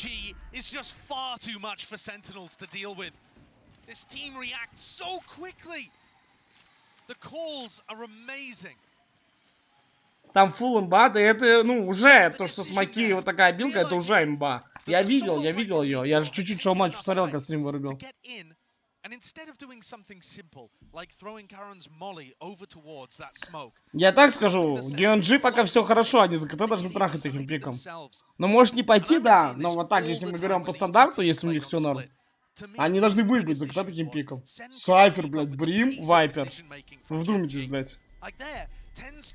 Там фулл имба, да это, ну, уже, то, что смоки, вот такая билка, это уже имба. Я видел ее. Я же чуть-чуть шоу-матч посмотрел, когда стрим вырубил. Я так скажу, в Gen.G пока все хорошо, они за КТ должны трахать таким пиком. Но может не пойти, да, но вот так, если мы берем по стандарту, если у них все норм, они должны выиграть за КТ таким пиком. Сайфер, блядь, Брим, Вайпер. Вы вдумайтесь, блядь.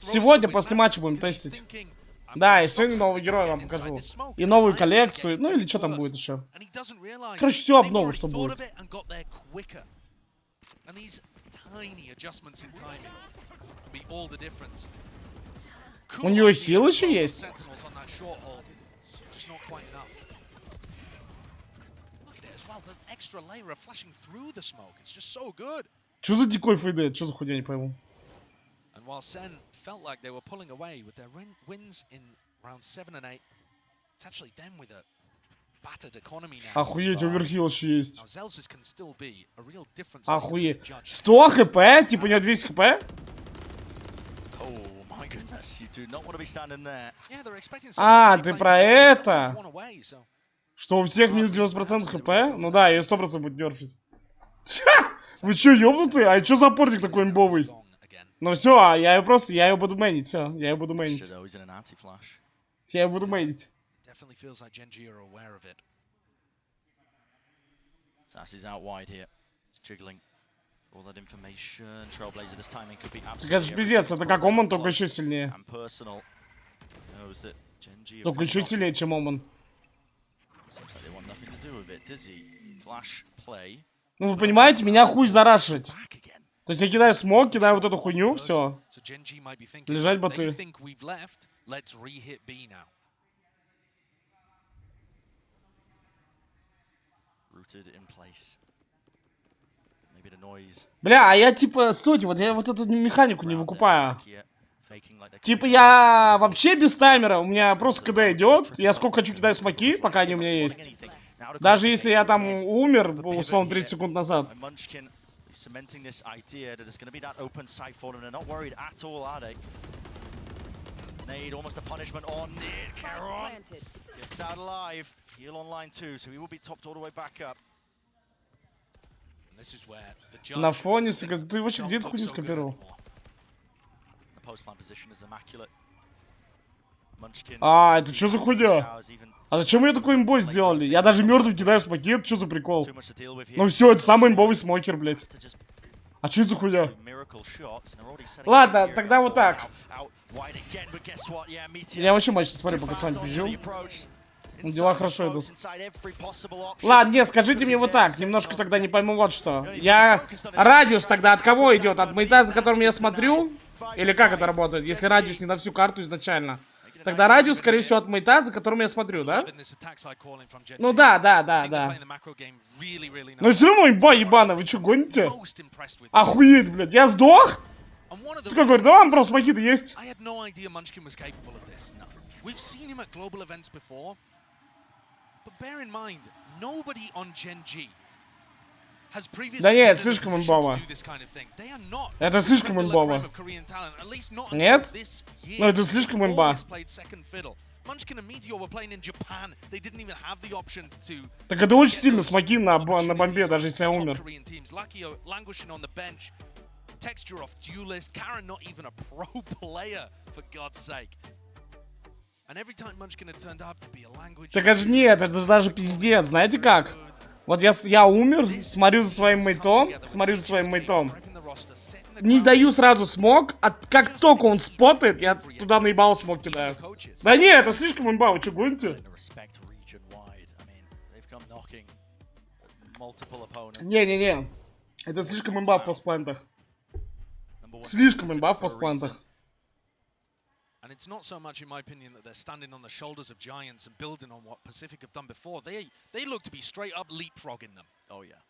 Сегодня после матча будем тестить. Да, и сегодня новый герой вам покажу. И новую коллекцию, ну или что там будет еще. Короче, все обнову, что будет. У нее хил еще есть? Что за дикой фейдет? Что за хуйня, не пойму. Felt like they were pulling away with their wins in round 7 and 8. It's actually them with a battered economy now. Охуеть, оверхилл еще есть. Now Zelsis can still be a real difference. Охуеть. 100 хп? Типа у него 200 хп? А, ты про это? Что у всех минус 90% хп? Ну да, ее 100% будет нерфить. Вы че, ёбнутые? А что за опорник такой имбовый? Ну все, я ее буду мэнить, все, я ее буду мэнить. Я ее буду мэнить. Это же пиздец, это как Оман, только еще сильнее. Только еще сильнее, чем Оман. Ну вы понимаете, меня хуй зарашить. То есть я кидаю смог, кидаю вот эту хуйню, все. Лежать боты. Бля, а я типа, стойте, вот я вот эту механику не выкупаю. Типа я вообще без таймера, у меня просто КД идет, я сколько хочу кидаю смоки, пока они у меня есть. Даже если я там умер, условно, 30 секунд назад. Cementing this idea that there's going to be that open side for them. They're not worried at all, are they? Nade, almost a punishment on it. Caron gets out alive. Heal online too, so he will be topped all the way back up. На фоне, ты вообще где эту хуйню скопировал? А, это что за хуйня? А зачем мне такой имбой сделали? Я даже мертвым кидаю смоки, это что за прикол? Ну все, это самый имбовый смокер, блядь. А что это за хуйня? Ладно, тогда вот так. Я вообще матч не смотрю, пока с вами пизжу. Дела хорошо идут. Ладно, нет, скажите мне вот так, немножко тогда не пойму вот что. Радиус тогда от кого идет? От мейта, за которым я смотрю? Или как это работает, если радиус не на всю карту изначально? Тогда радиус, скорее всего, от мейта, за которым я смотрю, да? Ну да. Но все равно имба ебана, вы что, гоните? Охуеть, блядь, я сдох? Ты как говоришь, да, он просто смоки-то есть. Да нет, слишком имбово. Это слишком имбово. Нет? Ну это слишком имба. Так это очень сильно смоки на бомбе, даже если я умер. Так это же нет, это же даже пиздец, знаете как? Вот я умер, смотрю за своим мейтом, не даю сразу смог, а как только он спотает, я туда наебал смог кидаю. Да не, это слишком имба, вы что, гоните? Не-не-не, это слишком имба в постплантах. Слишком имба в постплантах. And it's not so much, in my opinion, that they're standing on the shoulders of giants and building on what Pacific have done before. They look to be straight up leapfrogging them. Oh, yeah.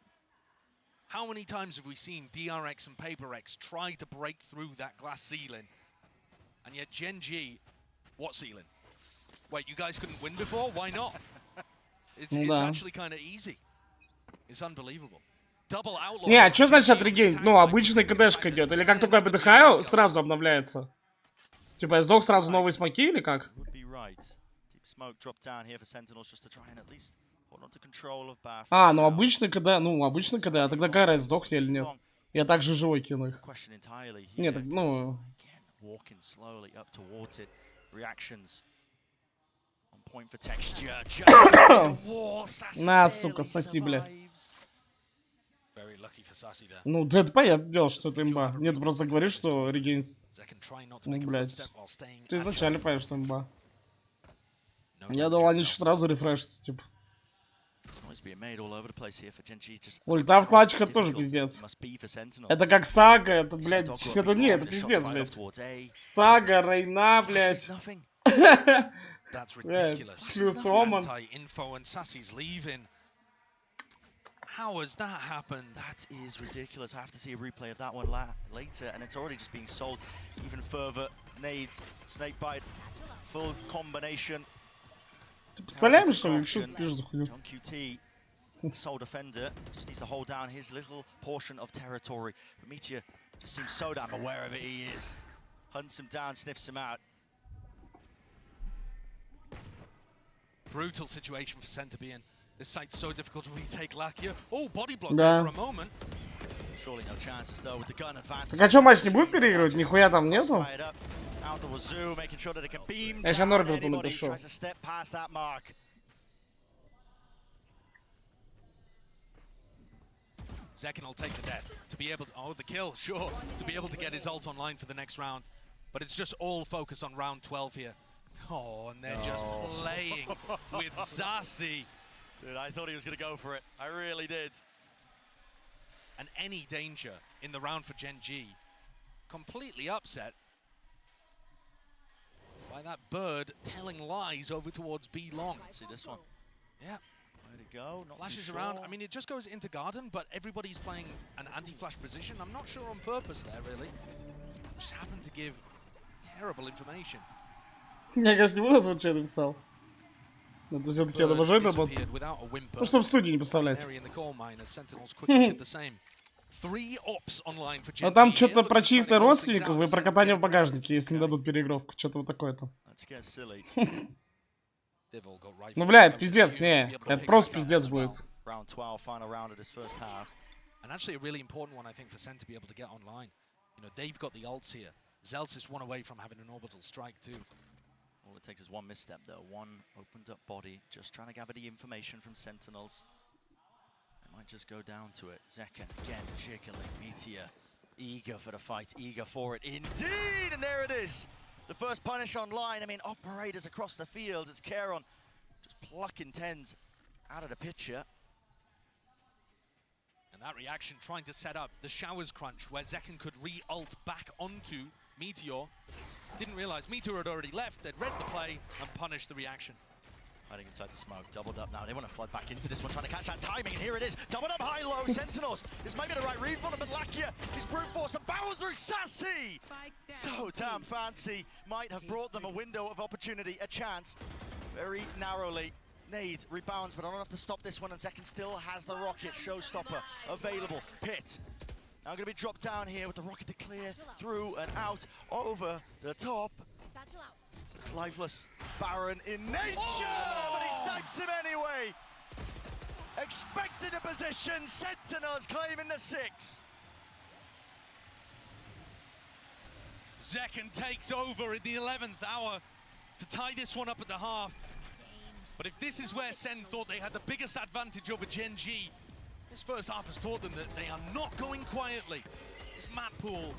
How many times have we seen DRX and PaperX try to break through that glass ceiling? And yet Gen.G, what ceiling? Wait, you guys couldn't win before? Why not? It's actually kind of easy. It's unbelievable. Не, а что значит отрегейнить? Ну, обычный КДшка идет. Или как только я выдыхаю, сразу обновляется. Типа я сдох, сразу новые смоки или как? А, ну обычно, когда, а тогда какая разница, сдох я или нет? Я также живой кину их. Нет, так, ну... На, сука, соси, бля. Ну, да это понятное дело, что это имба. Нет, ты просто говоришь, что регенс. Ну, блядь. Ты изначально понимаешь, что имба. Я думал, они еще сразу рефрешатся, типа. Ульта в клатчах это тоже пиздец. Это как Сага, это, блядь, это не, это пиздец, блядь. Сага, Рейна, блядь. Плюс Оман. How has that happened? That is ridiculous. I have to see a replay of that one later, and it's already just being sold even further. Nades, snakebite, full combination. Gen.G, sole defender, just needs to hold down his little portion of territory. But Meteor just seems so damn aware of it. He is. Hunts him down, sniffs him out. Brutal situation for Sen to be in. This site's so difficult to retake Lakia. Oh, body block there for a moment. Surely no chances though with the gun advance. Так а что, матч не будет переигрывать? Нихуя там нету? Я сейчас Норберту напишу. Zekken will take the death to be able to, oh, the kill, sure, to be able to get his ult online for the next round. But it's just all focus on round 12 here. Oh, and they're just playing with Sassy. Dude, I thought he was going to go for it. I really did. And any danger in the round for Gen.G. Completely upset by that bird telling lies over towards B long. Let's see this one. Yeah. Way to go. Not Flashes around. I mean, it just goes into garden, but everybody's playing an anti-flash position. I'm not sure on purpose there, really. Just happened to give terrible information. Я, конечно, не буду звучать, написал. Это все-таки я обожаю работу. Ну, чтобы в студии не поставлять. А там что-то про чьих-то родственников и про катание в багажнике, если не дадут переигровку. Что-то вот такое-то. Ну, блядь, пиздец, не. Это просто пиздец будет. All it takes is one misstep though, one opened up body, just trying to gather the information from Sentinels. They might just go down to it. Zekken again, jiggling, Meteor, eager for the fight, eager for it indeed, and there it is! The first punish online. I mean, operators across the field, it's Kieron just plucking tens out of the picture. And that reaction trying to set up the Showers Crunch where Zekken could re-ult back onto Meteor. Didn't realize Meteor had already left, they'd read the play and punished the reaction. Hiding inside the smoke, doubled up now. They want to flood back into this one, trying to catch that timing, and here it is. Doubled up high-low, Sentinels. This may be the right read for them, but Lakia is brute force and barrels through Sassy! So damn fancy. Might have brought them a window of opportunity, a chance. Very narrowly. Nade rebounds, but not enough to stop this one, and Zekken still has the rocket. Showstopper available. Pit. Now going to be dropped down here with the rocket to clear through and out over the top. It's lifeless. Baron in nature, but he snipes him anyway. Expected a position. Sentinels claiming the 6. Zekken takes over in the 11th hour to tie this one up at the half. But if this is where Sen thought they had the biggest advantage over Gen.G, this first half has taught them that they are not going quietly. This map pool,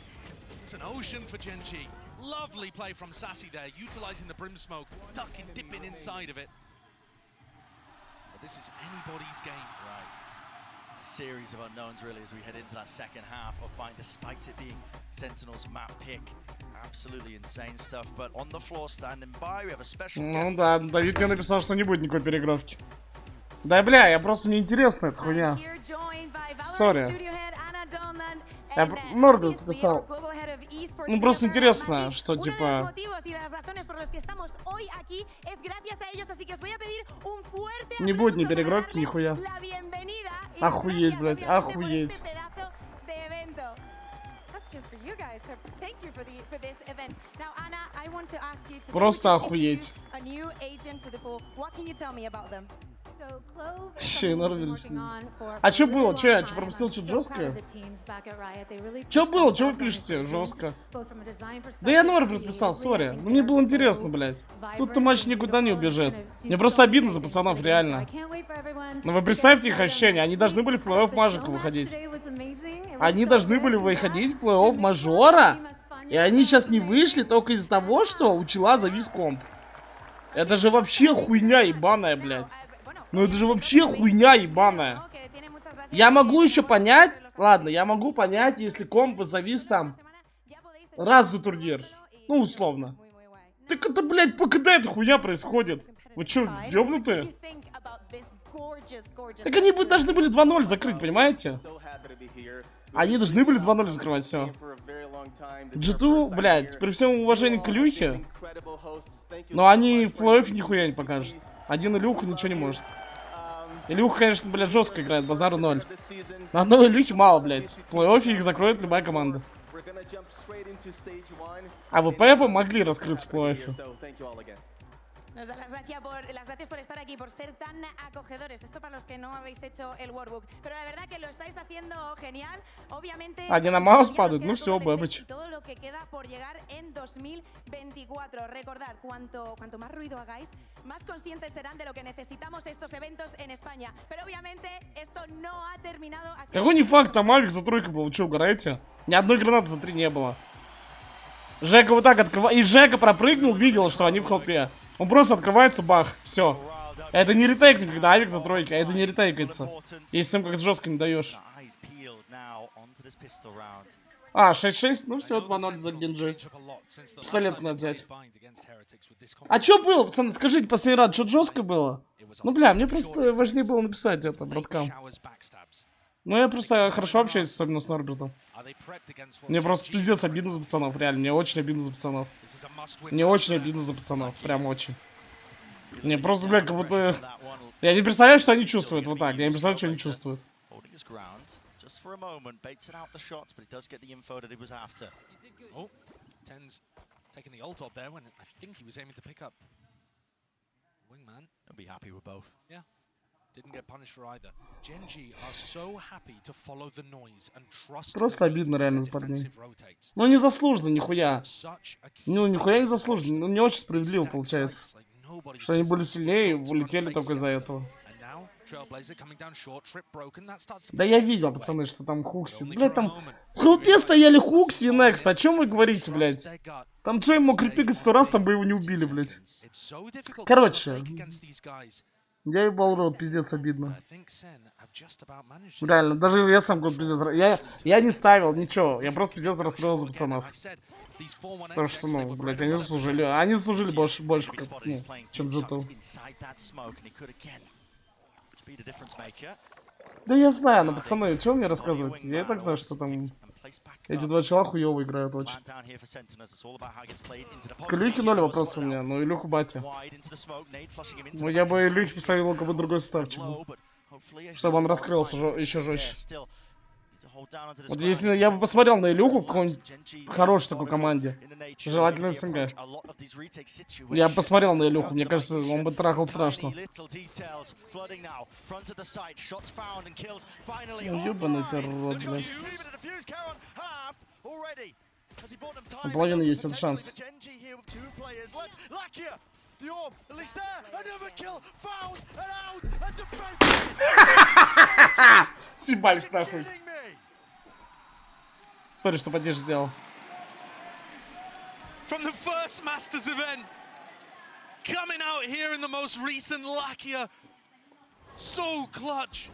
it's an ocean for Gen.G. Lovely play from Sassy there, utilizing the brim smoke, ducking, dipping inside of it. But this is anybody's game. Right. A series of unknowns really as we head into that second half of fight, despite it being Sentinel's map pick. Absolutely insane stuff, but on the floor standing by, we have a special guest. Ну да, Давид мне написал, что не будет никакой переигровки. Да бля, я просто мне интересна эта хуйня. Сори. Я Норберт писал. Ну просто интересно, что типа... Не будет ни переигровки, нихуя. Охуеть, блядь, охуеть. Просто охуеть. Че, а что было? Че, я пропустил что-то жесткое? Что было? Что вы пишете? Жестко. Да я норм подписал, сори. Ну мне было интересно, блядь. Тут-то матч никуда не убежит. Мне просто обидно за пацанов, реально. Ну вы представьте их ощущения. Они должны были в плей-офф мажика выходить. Они должны были выходить в плей-офф мажора. И они сейчас не вышли только из-за того, что у чела завис комп. Это же вообще хуйня ебаная, блядь. Ну это же вообще хуйня ебаная. Я могу еще понять. Ладно, я могу понять, если комп завис там раз за турнир. Ну, условно. Так это, блядь, когда эта хуйня происходит? Вы что, ёбнутые? Так они должны были 2-0 закрыть, понимаете? Они должны были 2-0 закрывать, все. G2, блядь, при всем уважении к Илюхе, но они в плей-оффе нихуя не покажут. Один Илюха ничего не может. Илюха, конечно, блядь, жестко играет, базару 0. На одной Илюхе мало, блядь. В плей-оффе их закроет любая команда. А ВП бы могли раскрыться в плей-оффе. Nos da las gracias por estar aquí, por ser tan acogedores. Esto para los que no habéis hecho el workbook. Pero la verdad que lo estáis haciendo genial. Obviamente. Они на маус падают, ну все, бэбыч. Todo lo que queda por llegar en 2024. Recordad, cuanto más ruido hagáis, más conscientes serán de lo que necesitamos estos eventos en España. Pero obviamente esto no ha terminado. Какой не факт, там авик за тройку был, вы что, угораете? Ни одной гранаты за 3 не было. Жека вот так открывал. И Жека пропрыгнул, видел, что они в холпе. Он просто открывается, бах, все. Это не ретейкнуть, когда авик за тройки, а это не ретейкается. Если там как-то жестко не даешь. А, 6-6? Ну все, 2-0 за Gen.G. Пистолет надо взять. А что было, пацаны, скажите, последний раз, что жестко было? Ну, бля, мне просто важнее было написать это, браткам. Ну, я просто хорошо общаюсь, особенно с Норбертом. Мне просто пиздец обидно за пацанов, реально. Мне очень обидно за пацанов. Мне очень обидно за пацанов, прям очень. Мне просто, бля, как будто... Я не представляю, что они чувствуют вот так. Я не представляю, что они чувствуют. Didn't get punished for either. Gen.G are so happy to follow the noise and trust. Просто обидно реально за парней. Ну незаслуженно, нихуя. Ну нихуя не заслуженно. Ну не очень справедливо получается. Что они были сильнее и улетели только из-за этого. Да я видел, пацаны, что там Хукси. Блядь, там в хлопе стояли Хукси и Некс. О чем вы говорите, блядь? Там Джей мог репикать 100 раз, там бы его не убили, блядь. Короче. Я ебал рот, пиздец, обидно. Реально, даже я сам год пиздец. Я не ставил ничего, я просто пиздец расстроил за пацанов. Потому что, ну, блядь, они заслужили больше ну, чем G2. Да я знаю, но пацаны, что мне рассказывать? Я и так знаю, что там эти два чела хуёво играют очень. К Илюхе 0 вопросов у меня, но Илюху батя. Ну я бы Илюхе поставил как бы другой составчик, чтобы он раскрылся еще жестче. Вот если я бы посмотрел на Илюху в какой-нибудь хорошей такой команде, желательно СНГ. Я бы посмотрел на Илюху, мне кажется, он бы трахал страшно. Ну, ёбаный ты рот, блядь. У половины есть этот шанс. Съебались нахуй. Сори, что поддержь сделал. From the first Masters event, coming out here in the most recent Lakia, so clutch.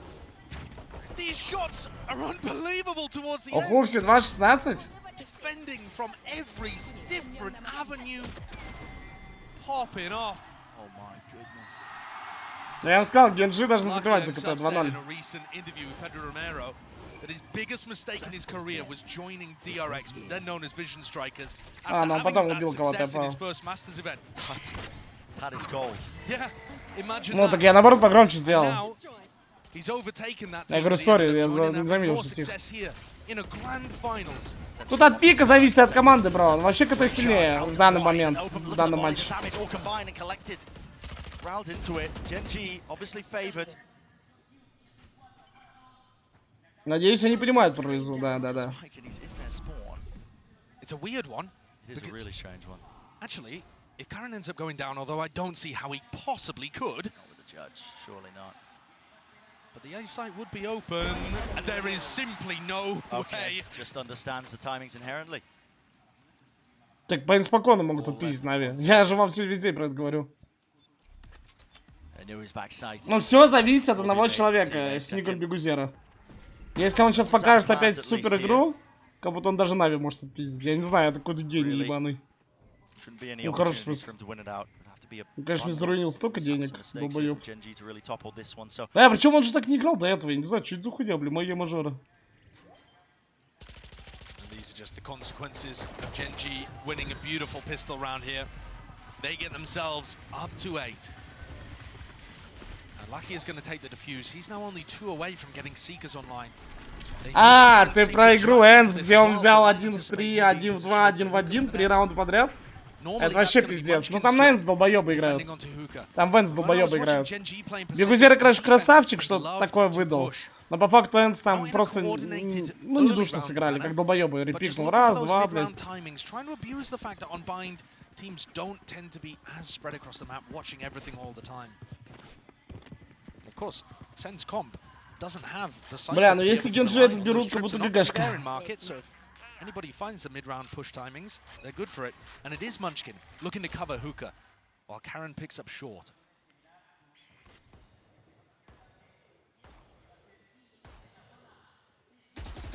These shots are unbelievable towards the end. Хукси 2-16. Defending from every different avenue, popping off. Oh my goodness. Я вам сказал, Gen.G должны закрывать за КТ 2-0. That his biggest mistake in his career was joining DRX, then known as Vision Strikers, А, after ну потом having убил that кого-то, success in his понял. first Masters event. That is gold. Yeah, imagine Ну that. так я наоборот погромче сделал. Now, he's overtaken that Я team говорю, lead сори, and я joining не them заметил, more что тихо. success here in a grand finals. Тут от пика зависит от команды, бро. Вообще КТ сильнее в данный момент, в данном матче. Corralled into it. Gen.G obviously favored. Надеюсь, они понимают про Ризу, да. It's a weird one. It is a really strange one. Actually, if Karen ends up going down, although I don't see how he possibly could. Not with the judge, surely not. But the A site would be open, and there is simply no way. Just understands the timings inherently. Так, по спокойно могут отпиздить Нави. Я же вам все везде про это говорю. Но все зависит от одного человека, Снигур Бегузера. Если он сейчас покажет опять супер игру, как будто он даже Нави может отпиздить. Я не знаю, это какой-то гений ебаный. Ну, хороший смысл. Ну, конечно, мне заруинил столько денег, долбоёб. Да, причем он же так не играл до этого. Я не знаю, что это за хуйня, блин, моя мажора. These are just the consequences of Gen.G winning a beautiful pistol round here. They get themselves up to 8. And Lucky is going to take the defuse. He's now only 2 away from getting Seekers online. А, ты про игру Энс, где он взял 1 в 3, 1 в 2, 1 в 1, 3 раунда подряд? Это вообще пиздец. Ну там на Энс долбоебы играют. Там в Энс долбоебы играют. Бегузер, конечно, красавчик, что такое выдал. Но по факту Энс там просто, ну, недушно сыграли, как долбоебы. Репикнул раз, два, блядь. Бля, ну если Gen.G этот берут, как будто гигашка. Anybody finds the mid-round push timings, they're good for it. And it is Munchkin looking to cover Hookah, while Karen picks up short.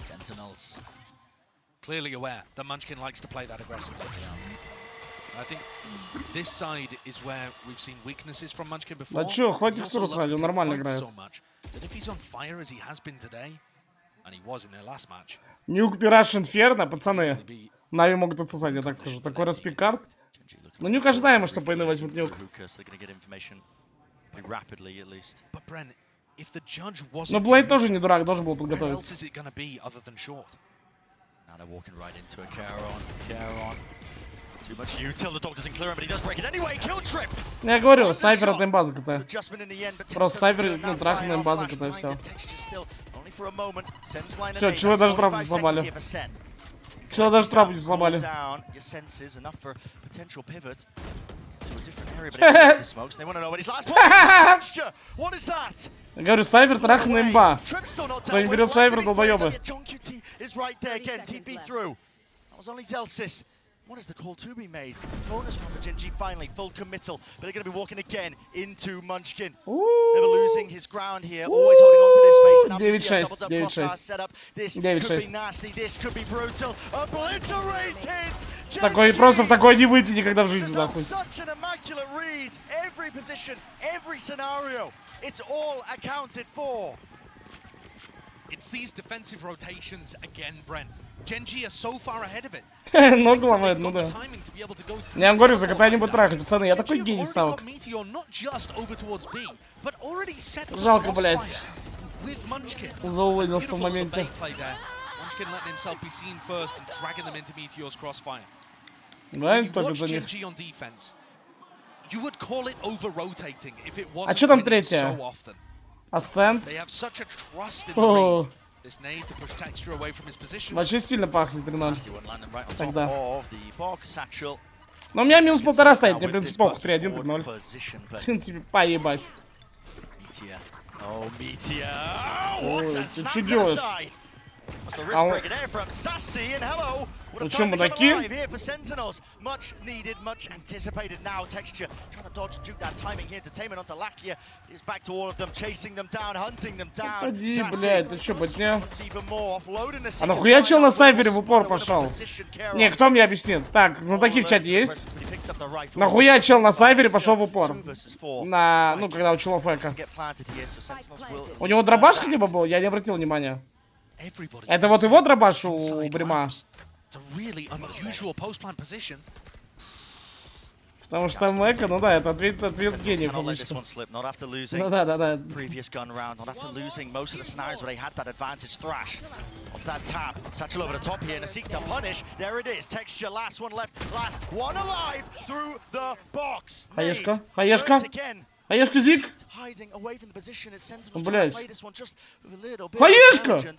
Sentinels. Clearly aware that Munchkin likes to play that aggressively. I think this side is where we've seen weaknesses from Munchkin before. Да чё, хватит ссору сразу, нормально играет. That if he's on fire as he has been today, and he was in their last match. Нюк, Пираж, Инферно, пацаны. Нави могут отсосать, я так скажу. Такой распик карт. Но Нюк ожидаемо, что по иной возьмут Нюк. Но Блейд тоже не дурак, должен был подготовиться. Я говорю, Сайфер от имбаза КТ. Просто Сайфер, ну, трах на имбаза КТ, все. Все, чего даже трапу не сломали. Чего даже трапу не сломали. Я говорю, Сайфер трах на имба. Кто не берет Сайфер, долбоёбы. What is the call to be made? Bonus round for Gen.G finally, full committal, but they're going to be walking again into Munchkin. Never losing his ground here, always holding on to this space. And doubled up crossfire setup. This could be nasty, this could be brutal. Obliterated! Такой просто в такой не выйти никогда в жизни, нахуй. Such an immaculate read. Every position, every scenario, it's all accounted for. It's these defensive rotations again, Brent. Gen.G are so far ahead of it. Ногу ломает, ну да. Я вам говорю, за кота не буду трахать, пацаны, я такой гений ставок. Жалко, блядь. Зауволился в моменте. Да, только за них. А что там третья? Асцент? Вообще сильно пахнет 3-0. Тогда. Но у меня минус 1,5 стоит, мне в принципе похуй, 3-1, 3-0. В принципе, поебать. Ой, ты что делаешь? Ну что, мудаки? Поди, блядь, ты что, ботня? А нахуя чел на Сайфере в упор пошел? Не, кто мне объяснит? Так, знатоки в чате есть? Нахуя чел на Сайфере пошел в упор? На, ну, когда у челов эко. У него дробашка либо был? Я не обратил внимания. Это вот его дробаш у Брима. Потому что там эко, ну да, это ответ гениев обычно. Ну да, да, да. Хаешка, хаешка. Хаешка, Зик. Блять. Хаешка!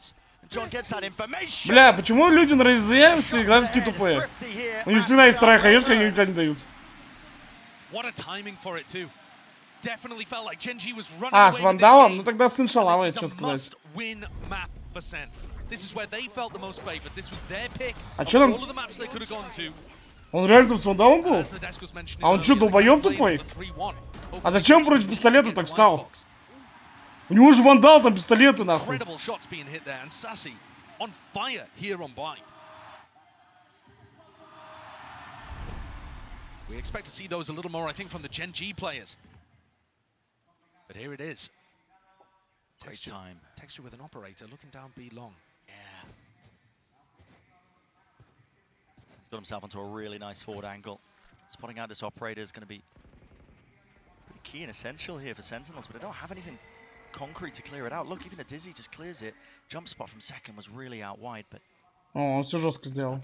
Бля, почему люди на Рейзе все играют такие тупые? У них всегда есть вторая хаешка, они никогда не дают. А, с вандалом? Ну тогда сын шалавы, что сказать. А что там? Он реально там с вандалом был? А он что, долбоёб тупой? А зачем против пистолета так встал? У него же вандал, там пистолеты нахуй. We expect to see those a little more, I think, from the Gen.G players. But here it is. Texture with an operator looking down B long. Yeah. He's got himself onto a really nice forward angle. Spotting out this operator is going to be pretty key and essential here for Sentinels, but they don't have anything concrete to clear it out. Look, even a Dizzy just clears it. Jump spot from second was really out wide, but... О, он все жестко сделал.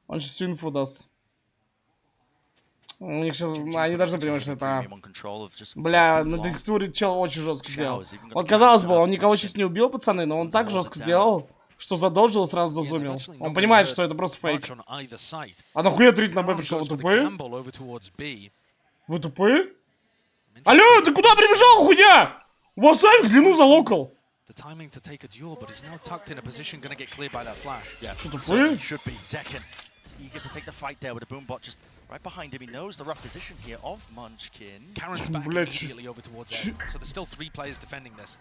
Он сейчас всю инфу даст. У них сейчас, они должны понимать, что это... Бля, на текстуре чел очень жестко сделал. Вот казалось бы, он никого сейчас не убил, пацаны, но он так жестко сделал, что задоджил и сразу зазумил. Он понимает, что это просто фейк. А нахуя трит на Б пришел? Вы тупые? Вы тупые? Алло, ты куда прибежал, хуйня? У вас авик длину залокал. Что тупые? Eager to take the fight there with a boombot just right behind him. He knows the rough position here of Munchkin. Karen's back immediately over towards A. So there's still 3 players defending this.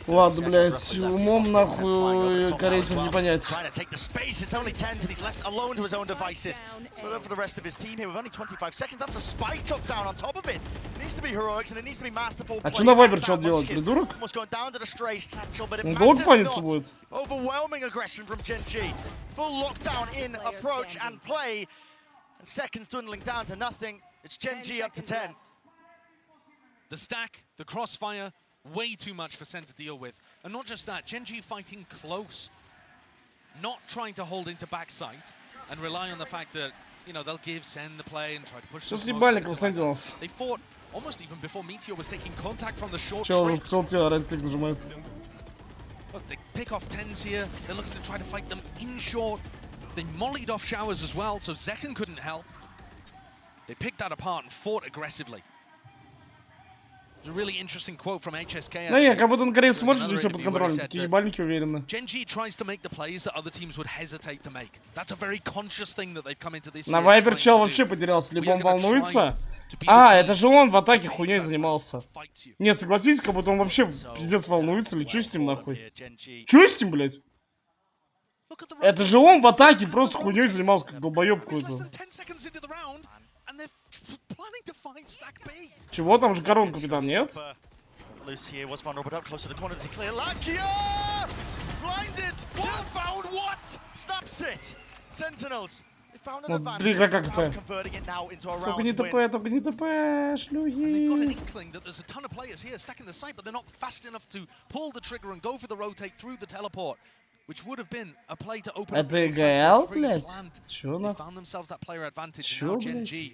Ладно, блядь, умом нахуй корейцев не понять. Trying to take the space. It's only 10 and he's left alone to his own devices. So for the rest of his team here with only 25 seconds, that's a spike drop down on top of it. It needs to be heroics and it needs to be masterful. А что на Вайбер что делать, придурок? Он долго фаниться будет. Overwhelming aggression from Gen.G. Full lockdown in approach and play. And seconds dwindling down to nothing. It's Gen.G up to 10. The stack, the crossfire, way too much for Sen to deal with. And not just that, Gen.G fighting close. Not trying to hold into backside and rely on the fact that, you know, they'll give Sen the play and try to push the Sentinels. They fought almost even before Meteor was taking contact from the short Чел уже strips. right-click нажимается. Look, they pick off 10s here. They're looking to try to fight them in short. They mollied off showers as well, so Zekken couldn't help. They picked that apart and fought aggressively. There's a really interesting quote from HSK. Да не, как будто он корейцы смотрит, что все под контролем. Такие ебальники уверены. Gen.G tries to make the plays that other teams would hesitate to make. That's a very conscious thing that they've come into this. На Вайпер чел вообще потерялся. Либо он волнуется. А, это же он в атаке хуйней занимался. Не, согласитесь, как будто он вообще пиздец волнуется. Или чё с ним нахуй? Чё с ним, блядь? Это же он в атаке просто хуйней занимался, как долбоёб какой-то. Чего там же коронку, капитан, нет? Ну, 3 игрока КТ. Только не ТП, только не ТП, шлюхи. Это ИГЛ, блядь? Чё нахуй? Чё, блядь?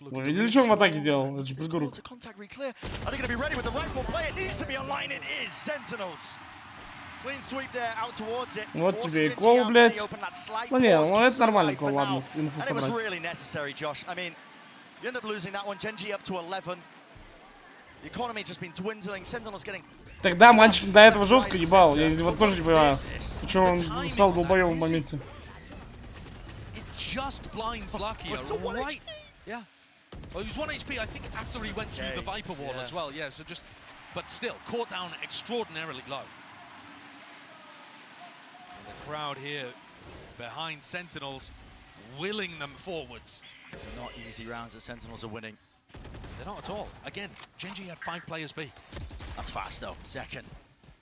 Вы видели, что он в атаке делал? Это же придурок. Вот тебе и кол, блядь. Ну не, ну это нормально кол, ладно, инфу собрать. Тогда мальчик до этого жестко ебал. Я вот тоже не понимаю, почему он стал долбоёбом в моменте. Well, he was 1 HP, I think, after he went through the Viper wall as well. Yeah, so just, but still, caught down extraordinarily low. And the crowd here behind Sentinels, willing them forwards. They're not easy rounds that Sentinels are winning. They're not at all. Again, Gen.G had 5 players B. That's fast though. Zekken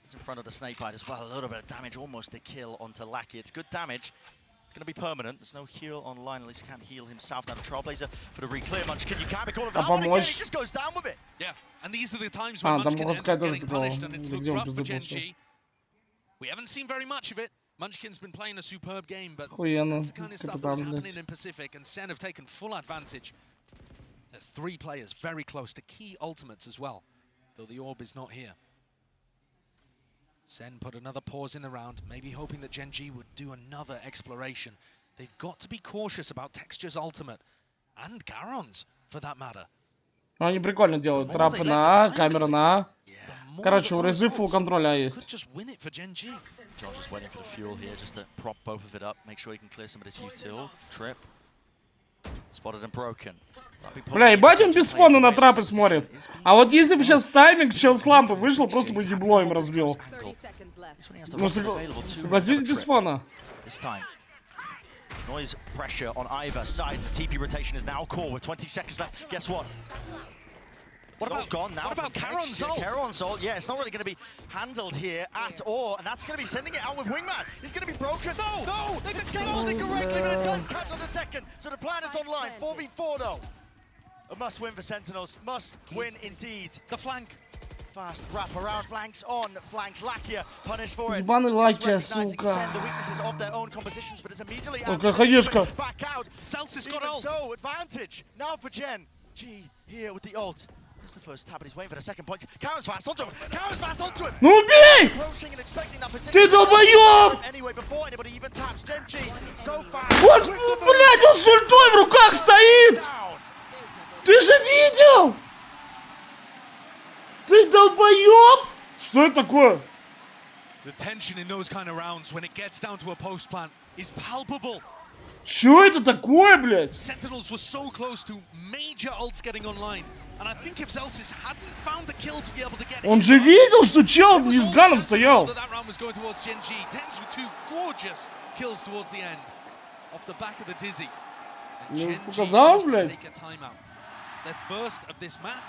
is in front of the snake bite as well. A little bit of damage, almost a kill onto Lackey. It's good damage. It's going to be permanent. There's no heal online. At least he can't heal himself. Now the Trailblazer for the re-clear. Munchkin, you can't be calling for that one again. He just goes down with it. Yeah, and these are the times when Munchkin ends up getting punished, and it's looked rough for Gen.G. We haven't seen very much of it. Munchkin's been playing a superb game, but that's the kind of stuff that's happening in Pacific, and Sen have taken full advantage. 3 players very close to key ultimates as well, though the orb is not here. Sen put another pause in the round, maybe hoping that Gen.G would do another exploration. They've got to be cautious about Texture's ultimate, and Garon's, for that matter. Они прикольно делают. Трапы на А, камера на А. Короче, у Резы full контроля есть. John's just waiting for the fuel here, just to prop both of it up, make sure he can clear some of this util. Trip. Spotted and broken. Бля, ебать он без фона на трапы смотрит. А вот если бы сейчас тайминг чел с лампы вышел, просто бы ебло им разбил. Ну, согласитесь, без фона. Noise pressure on either side. The TP rotation is now core with 20 seconds left. Guess what? What about Charon's ult? Charon's ult, yeah, it's not really going to be handled here at all, and that's going to be sending it out with Wingman. He's going to be broken. No! They can still hold it correctly, but it does catch on the second. So the plan is online. 4v4 though. A must win for Sentinels. Must win indeed. The flank. Fast wrap around, flanks on, flanks Lakia, punished for it. Ебаный Лакия, сука. The weaknesses of their own compositions, but it's immediately back out. Celsius got ult. So advantage now for Gen.G here with the ult. Here's the first tab, but he's waiting for the second point. Karen's fast onto him. Karen's fast onto him. Ну убей! Ты долбоёб! Anyway, before anybody even taps, Gen.G so fast. Вот, блядь, он с ультой в руках стоит! Ты же видел? Ты долбоёб! Что это такое? The tension in those kind of rounds when it gets down to a post plant is palpable. Что это такое, блядь? Sentinels were so close to major ults getting online. And I think if Celsius hadn't found the kill to be able to get Он же видел, что чел не с ганом стоял. that round was going towards Gen.G. Tens with 2 gorgeous kills towards the end off the back of the Dizzy. And Ну, Gen.G показал, forced to блядь. take a timeout. Their first of this map.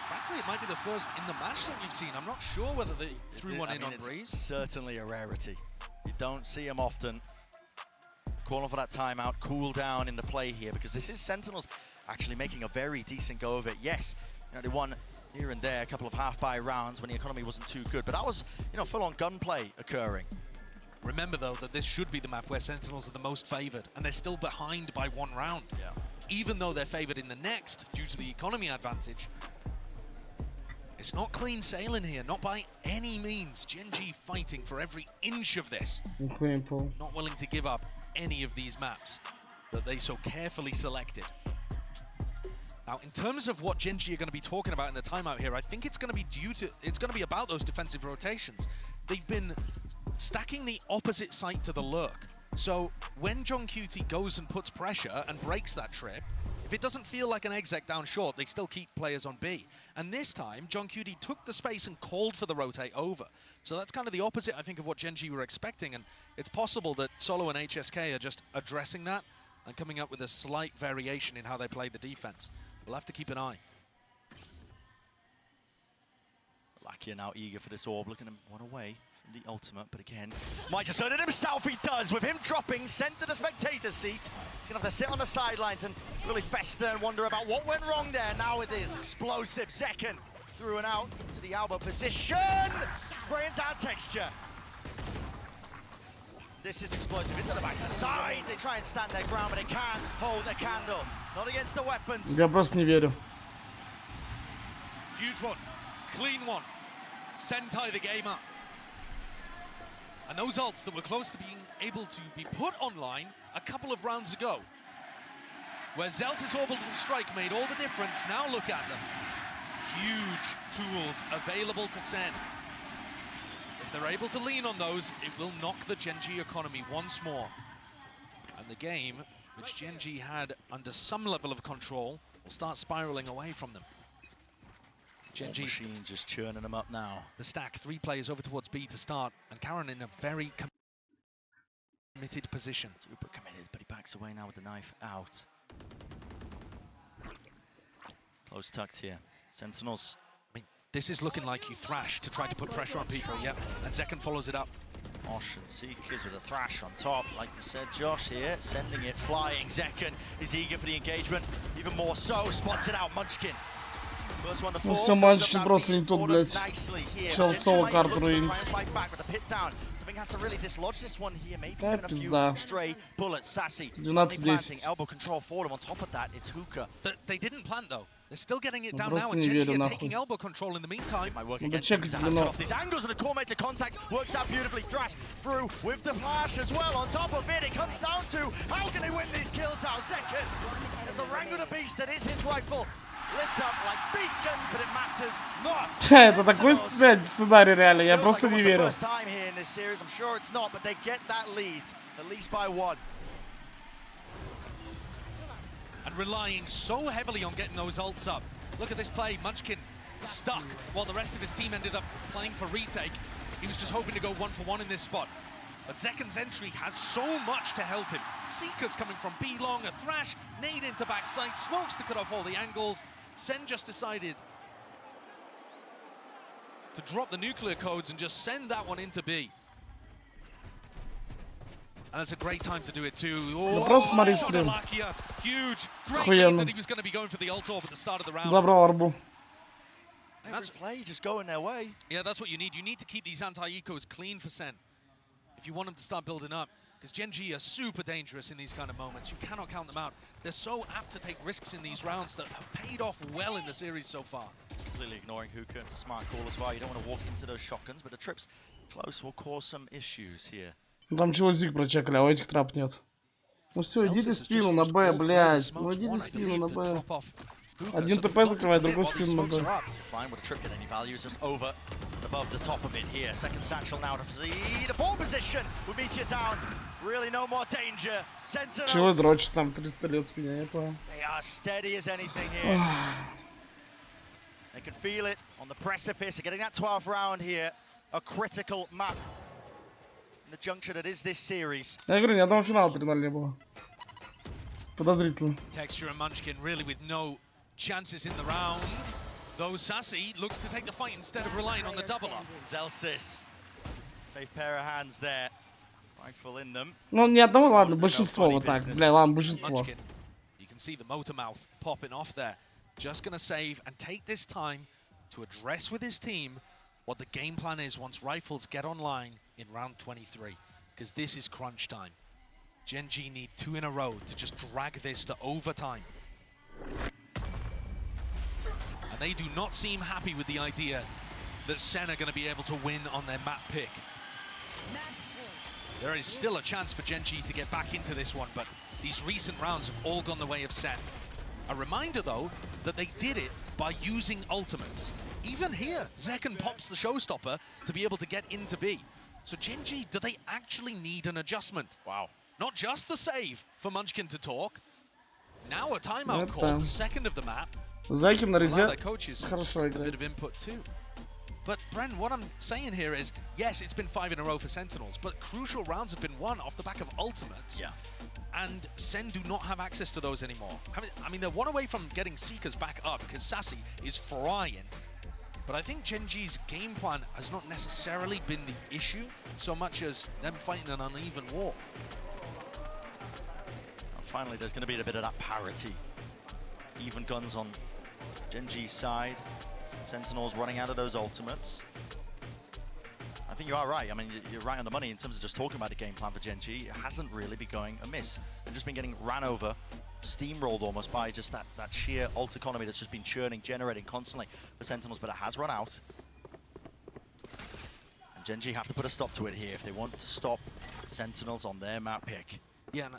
Frankly, it might be the first in the match that we've seen. I'm not sure whether they threw one in on Breeze. Certainly a rarity. You don't see them often. Calling for that timeout, cool down in the play here, because this is Sentinels actually making a very decent go of it. Yes, you know, they won here and there a couple of half-buy rounds when the economy wasn't too good, but that was, you know, full-on gunplay occurring. Remember, though, that this should be the map where Sentinels are the most favored, and they're still behind by 1 round. Yeah. Even though they're favored in the next due to the economy advantage. It's not clean sailing here, not by any means. Gen.G fighting for every inch of this. Not willing to give up any of these maps that they so carefully selected. Now, in terms of what Gen.G are going to be talking about in the timeout here, I think it's going to be about those defensive rotations. They've been stacking the opposite site to the lurk. So when John QT goes and puts pressure and breaks that trip, if it doesn't feel like an exec down short, they still keep players on B. And this time, John QT took the space and called for the rotate over. So that's kind of the opposite, I think, of what Gen.G were expecting. And it's possible that Solo and HSK are just addressing that and coming up with a slight variation in how they play the defense. We'll have to keep an eye. Lakia now eager for this orb, looking to one away from the ultimate, but again, might just earn it himself, he does, with him dropping, sent to the spectator seat. He's gonna have to sit on the sidelines and really fester and wonder about what went wrong there. Now it is explosive. Zekken through and out into the elbow position, spraying down Texture. This is explosive into the back of the side. They try and stand their ground, but they can't hold their candle. Not against the weapons. Я просто не верю. Huge one, clean one. Sentai the game up. And those ults that were close to being able to be put online a couple of rounds ago, where Zel's orbital strike made all the difference. Now look at them. Huge tools available to Sen. If they're able to lean on those, it will knock the Gen.G economy once more. And the game, which Gen.G had under some level of control, will start spiraling away from them. Gen.G machine just churning them up now. The stack, 3 players over towards B to start, and Karen in a very committed position. Super committed, but he backs away now with the knife out. Close tucked here. Sentinels. I mean, this is looking like you thrash to try to put pressure on people, yep. And Zekken follows it up. Mosh and Seekers with a thrash on top, like you said, Josh here, sending it flying. Zekken is eager for the engagement, even more so, spots it out, Munchkin. Ну все, мальчики просто не тут, блядь. Чел соло карту руинит. Да, пизда. 12-10. They're still getting it down Просто now, не and верю, Gen.G are нахуй. taking elbow control in the meantime. Надо чекать длину. These angles and the core made to contact works out beautifully. Thrash through with the flash as well. On top of it, it comes down to how can he win these kills out? Second, as the Rango the Beast that is his rifle lit up like beacons, but it matters not. Это такой, блядь, сценарий реально, я просто не верю. First time here in this series, I'm sure it's not, but they get that lead, at least by one. And relying so heavily on getting those ults up. Look at this play, Munchkin stuck while the rest of his team ended up playing for retake. He was just hoping to go 1-for-1 in this spot. But Zeken's entry has so much to help him. Seeker's coming from B long, a Thrash, nade into backside, smokes to cut off all the angles. Sen just decided to drop the nuclear codes and just send that one into B. And it's a great time to do it too. Oh, huge. Great lead that he was going to be going for the ult off at the start of the round. Забрал арбу. That's play just going their way. Yeah, that's what you need. You need to keep these anti-ecos clean for Sen if you want them to start building up. Because Gen.G are super dangerous in these kind of moments. You cannot count them out. They're so apt to take risks in these rounds that have paid off well in the series so far. Completely ignoring Hookah. It's a smart call as well. You don't want to walk into those shotguns, but the trips close will cause some issues here. Там чего зиг прочекали, а у этих трап нет. Ну все, идите спину на Б, блядь. Ну идите спину на Б. Один ТП закрывает, другой спину на Б. Чего дрочит там 300 лет с меня, я понял. They can feel it on the precipice of getting that 12th round here. A critical map. The juncture that is this series. Я говорю, ни одного финала 3-0 не было. Подозрительно. Texture and Munchkin really with no chances in the round. Though Sassy looks to take the fight instead of relying on the double up. Zelsis. Safe pair of hands there. Rifle in them. Ну, ни одного, ладно, большинство вот так. Бля, ладно, большинство. You can see the motor mouth popping off there. Just gonna save and take this time to address with his team what the game plan is once rifles get online in round 23, because this is crunch time. Gen.G need 2 in a row to just drag this to overtime. And they do not seem happy with the idea that Sen are going to be able to win on their map pick. There is still a chance for Gen.G to get back into this one, but these recent rounds have all gone the way of Sen. A reminder, though, that they did it by using ultimates. Even here, Zeken pops the showstopper to be able to get into B. So Gen.G, do they actually need an adjustment? Wow. Not just the save for Munchkin to talk. Now a timeout call, the second of the map. Зекин на реде хорошо играет. A bit of input too. But Bren, what I'm saying here is, yes, it's been 5 in a row for Sentinels, but crucial rounds have been won off the back of ultimates. Yeah. And Sen do not have access to those anymore. I mean, they're one away from getting Seekers back up because Sassy is frying. But I think Gen.G's game plan has not necessarily been the issue so much as them fighting an uneven war. And finally, there's going to be a bit of that parity. Even guns on Gen.G's side. Sentinels running out of those ultimates. I think you are right. I mean, you're right on the money in terms of just talking about the game plan for Gen.G. It hasn't really been going amiss. They've just been getting ran over, steamrolled almost by just that sheer ult economy that's just been churning, generating constantly for Sentinels, but it has run out. And Gen.G have to put a stop to it here if they want to stop Sentinels on their map pick. Yeah, and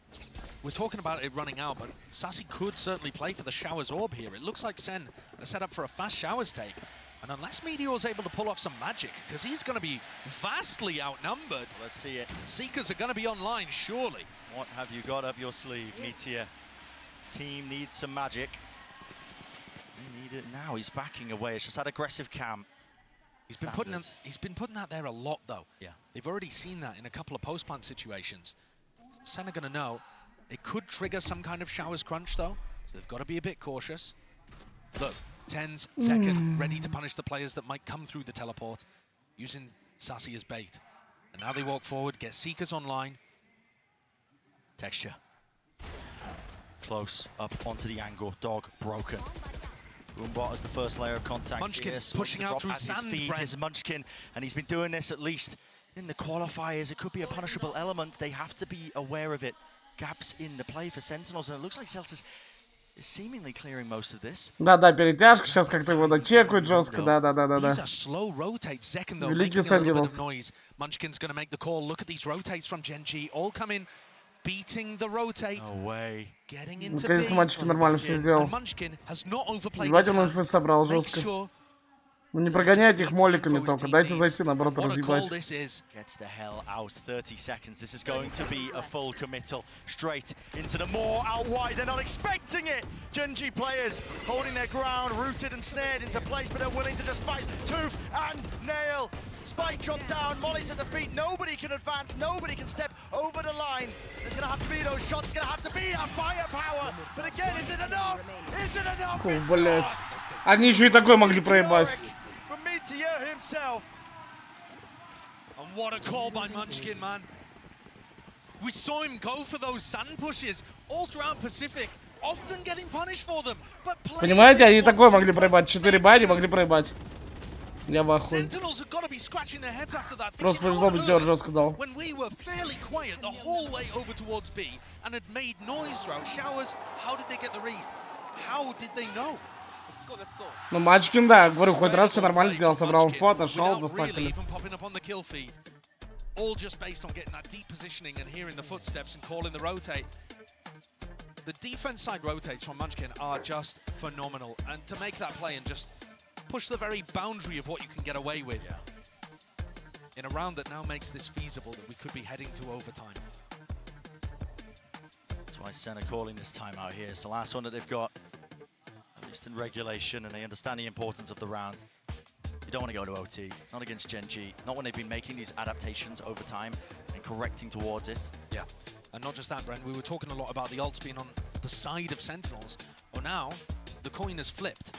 we're talking about it running out, but Sassy could certainly play for the Showers Orb here. It looks like Sen are set up for a fast Showers take. And unless Meteor's able to pull off some magic, because he's going to be vastly outnumbered. Let's see it. Seekers are going to be online, surely. What have you got up your sleeve, Meteor? Team needs some magic. We need it now. He's backing away. It's just that aggressive cam. He's been putting that there a lot, though. Yeah. They've already seen that in a couple of post-plant situations. Sen are going to know. It could trigger some kind of Showers crunch, though. So they've got to be a bit cautious. Look. Tens, second, ready to punish the players that might come through the teleport, using Sassy as bait. And now they walk forward, get Seekers online. Texture. Close, up onto the angle, dog broken. Boombot as the first layer of contact. Munchkin here, pushing out through at his sand, feet. Brent. Is Munchkin, and he's been doing this at least in the qualifiers. It could be a punishable element. They have to be aware of it. Gaps in the play for Sentinels, and it looks like Celsius is seemingly clearing most of this. Да, перетяжка, сейчас как-то его дочекают жестко, да. These are slow rotates. Second though, Великий making a little bit Sentinels. of noise. Munchkin's going to make the call. Look at these rotates from Gen.G. All coming, beating the rotate. No way. Getting into Наконец-то B. Munchkin нормально все сделал. And Munchkin has not overplayed Давайте his он hand. инфы собрал Make жестко. sure Ну не прогоняйте их моликами только, дайте зайти, наоборот, what a call разъебать. this is. Gets the hell out. 30 seconds. This is going to be a full committal. Straight into the more out wide. They're not expecting it. Gen.G players holding their ground, rooted and snared into place, but they're willing to just fight tooth and nail. Spike drop down. Molly's at the feet. Nobody can advance. Nobody can step over the line. There's going to have to be those shots. It's going to have to be that firepower. But again, is it enough? Is it enough? Фу, блять. Они еще и такой могли проебать. From mid-tier himself. And what a call by Munchkin, man. We saw him go for those sand pushes all throughout Pacific, often getting punished for them. But Понимаете, они такой могли проебать. 4 бади могли проебать. Я в ахуе. Sentinels have got to be scratching their heads after that. Просто повезло, быть жестко дал. When we were fairly quiet the whole way over towards B and had made noise throughout showers, how did they get the read? How did they know? Ну, Munchkin, да, говорю, хоть раз все нормально сделал, собрал инфу, отошел, застакали. All just based on getting that deep positioning and hearing the footsteps and calling the rotate. The defense side rotates from Munchkin are just phenomenal, and to make that play and just push the very boundary of what you can get away with in a round that now makes this feasible, that we could be heading to overtime. That's why Senna calling this timeout here. It's the last one that they've got, at least in regulation, and they understand the importance of the round. You don't want to go to OT, not against Gen.G, not when they've been making these adaptations over time and correcting towards it. Yeah, and not just that, Brent, we were talking a lot about the ults being on the side of Sentinels. Well, now the coin has flipped.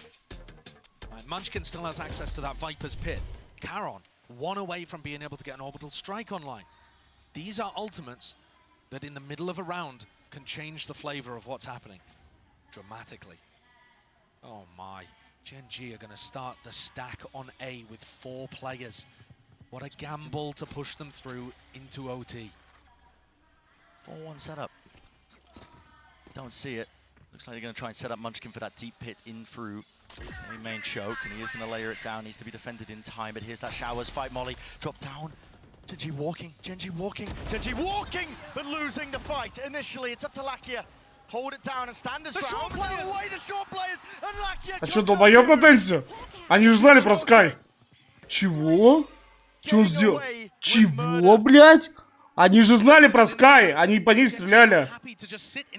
Right, Munchkin still has access to that Viper's Pit. Charon, one away from being able to get an orbital strike online. These are ultimates that in the middle of a round can change the flavor of what's happening dramatically. Oh my. Gen.G are going to start the stack on A with 4 players. What a gamble to push them through into OT. 4-1 setup. Don't see it. Looks like they're going to try and set up Munchkin for that deep pit in through a main choke, and he is going to layer it down. Needs to be defended in time, but here's that showers fight. Molly drop down. Gen.G walking, Gen.G walking, Gen.G walking, but losing the fight. Initially, it's up to Lakia. Hold it down and stand as ground. Away the short players, and Lakia. А что, долбоёб на тенсе? Они же знали про Скай. Чего? Что он сделал? Чего, блядь? Они же знали про Скай. Они по ней стреляли.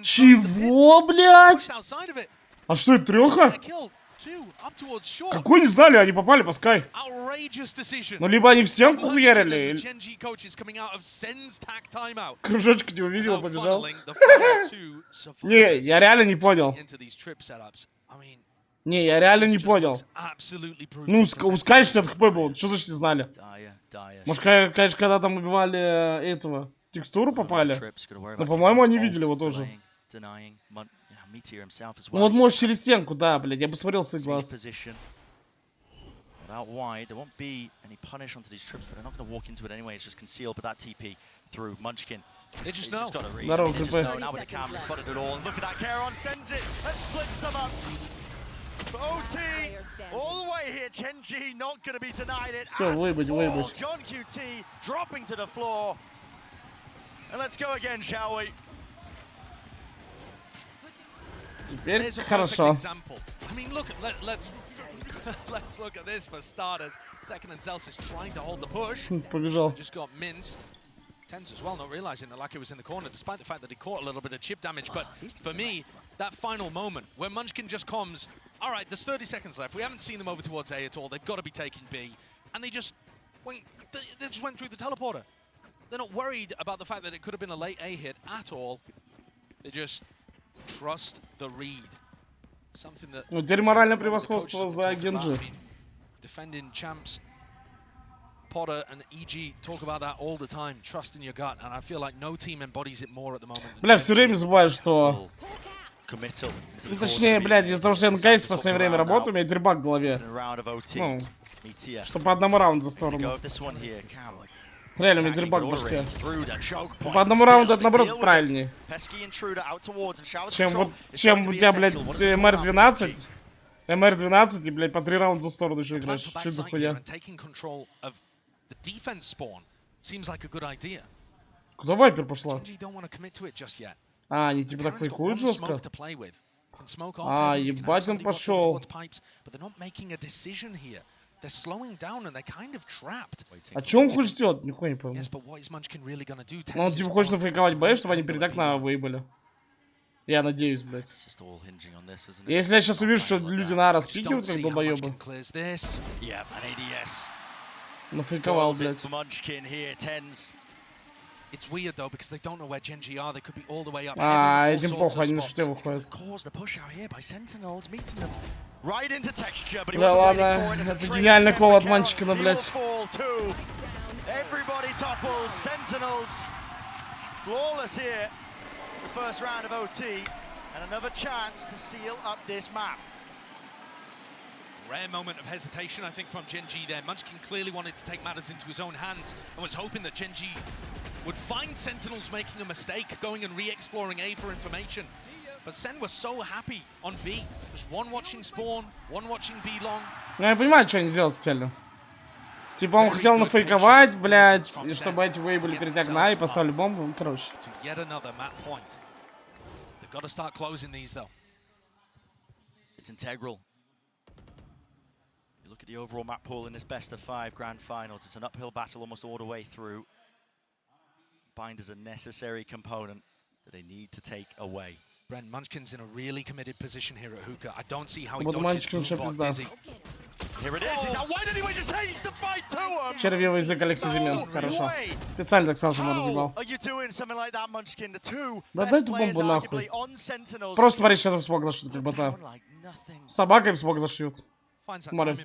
Чего, блядь? А что это, трёха? Какой не знали, они попали по Скай. Ну, либо они в стенку хуярили. Кружочек не увидел, побежал. Не, я реально не понял. Не, я реально не понял. Ну, у Скай 60 хп был, что значит не знали? Может, конечно, когда там убивали этого, текстуру попали? Но, по-моему, они видели его тоже. Ну вот, может, через стенку, да, блядь, я бы смотрел с их глаз. Out wide, there won't be any punish onto these trips, but they're not going to walk into it anyway. It's just concealed, but that TP through Munchkin. They just know. Got to read. Здорово, They just КП. know. Now with the camera spotted it all. Look at that, Charon sends it and splits them up. For OT, all the way here, Gen.G not going to be denied it. Все, выебать, выебать. John QT dropping to the floor. And let's go again, shall we? Теперь хорошо. I mean, look, let's look at this for starters. Second and Zelsis trying to hold the push. Побежал. Just got minced. Tense as well, not realizing that Lucky was in the corner, despite the fact that he caught a little bit of chip damage. But for me, that final moment where Munchkin just comes, all right, there's 30 seconds left. We haven't seen them over towards A at all. They've got to be taking B, and they just went through the teleporter. They're not worried about the fact that it could have been a late A hit at all. They just trust the read. Something that Ну, теперь моральное превосходство за Gen.G. Defending champs, Potter and EG talk about that all the time. Trust in your gut, and I feel like no team embodies it more at the moment. Бля, все время забываю, что Ну, точнее, блядь, из-за того, что я на КС в последнее время работаю, у меня дербак в голове. Ну, что по одному раунду за сторону. Реально, у меня дербак в башке. По одному раунду это, наоборот, правильнее. Чем у тебя, блядь, МР-12. МР-12 и, блядь, по 3 раунда за сторону еще играешь. Что это за хуйня? Куда Вайпер пошла? А, они типа так фейкуют жестко? А, ебать он пошел. А что он хочет сделать? Нихуя не пойму. Ну, он типа хочет нафейковать Б, чтобы они передак на выебали. Я надеюсь, блядь. Если я сейчас увижу, что люди на распикивают, как долбоебы. Нафейковал, блядь. А, этим похуй, они на шуте выходят. Да ладно, это гениальный кол от Манчикина, блядь. First round of OT and another chance to seal up this map. Rare moment of hesitation, I think, from Gen.G there. Munchkin clearly wanted to take matters into his own hands and was hoping that Gen.G would find Sentinels making a mistake, going and re-exploring A for information. But Sen was so happy on B. Just one watching spawn, one watching B long. Ну я понимаю, что они сделать хотели. Типа он хотел нафейковать, блядь, и чтобы эти выебали передак на и поставили бомбу, короче. Got to start closing these though. It's integral. You look at the overall map pool in this best of 5 grand finals. It's an uphill battle almost all the way through. Bind is a necessary component that they need to take away. Brent, Munchkin's in a really committed position here at Hookah. I don't see how he dodges Boombox Dizzy. Here it is. He's out wide anyway. Just hates to fight to him. Червивый язык Алексей Зимен. Хорошо. Специально так сразу его разъебал. Да дай эту бомбу нахуй. Просто смотри, сейчас в смог зашьют, как бота. Собакой в смог зашьют. Смотрим.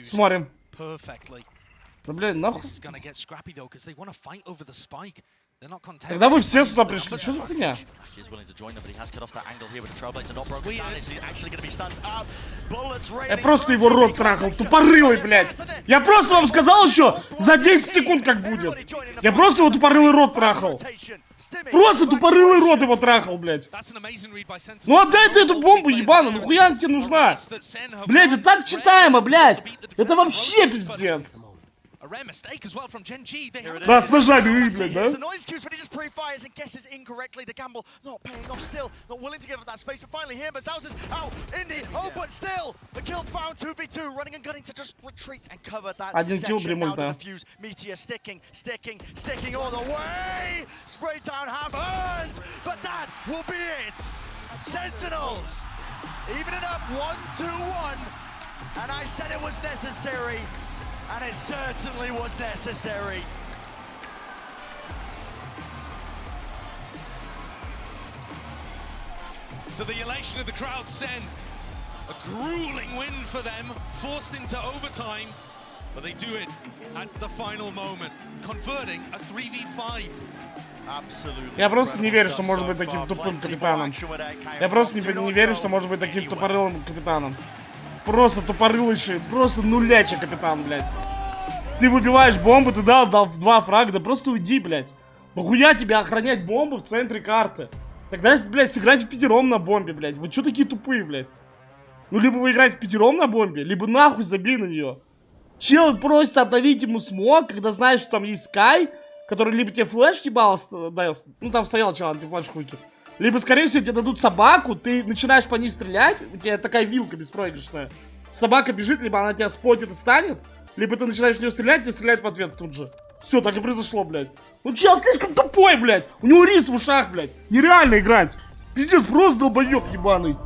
Смотрим. Да, блядь, нахуй. Когда вы все сюда пришли, что за хуйня? Я просто его рот трахал, тупорылый, блядь. Я просто вам сказал еще за 10 секунд как будет. Я просто его тупорылый рот трахал. Просто тупорылый рот его трахал, блядь. Ну отдай ты эту бомбу, ебану, нахуя она тебе нужна? Блядь, это так читаемо, блядь. Это вообще пиздец. Да, с ножами, блядь, да? Один килл Бримульта. Sentinels, even it up 1-2-1, and I said it was necessary. And it certainly was necessary. To the elation of the crowd, Sen, a grueling win for them, forced into overtime, but they do it at the final moment, converting a 3v5. Я просто не верю, что может быть таким тупым капитаном. Я просто не верю, что может быть таким тупорылым капитаном. Просто тупорылый, просто нулячий капитан, блядь. Ты выбиваешь бомбу, ты дал 2 фрага, да просто уйди, блядь. Нахуя тебе охранять бомбу в центре карты? Тогда, блядь, сыграть в пятером на бомбе, блядь. Вы чё такие тупые, блядь? Ну, либо вы играете в пятером на бомбе, либо нахуй забей на нее. Чел просит обновить ему смог, когда знаешь, что там есть Скай, который либо тебе флеш ебал, ну, там стоял чел антифлеш хуйки. Либо, скорее всего, тебе дадут собаку, ты начинаешь по ней стрелять, у тебя такая вилка беспроигрышная. Собака бежит, либо она тебя спотит и станет, либо ты начинаешь в нее стрелять, тебе стреляет в ответ тут же. Все, так и произошло, блядь. Ну, чел слишком тупой, блядь. У него рис в ушах, блядь. Нереально играть. Пиздец, просто долбоеб ебаный.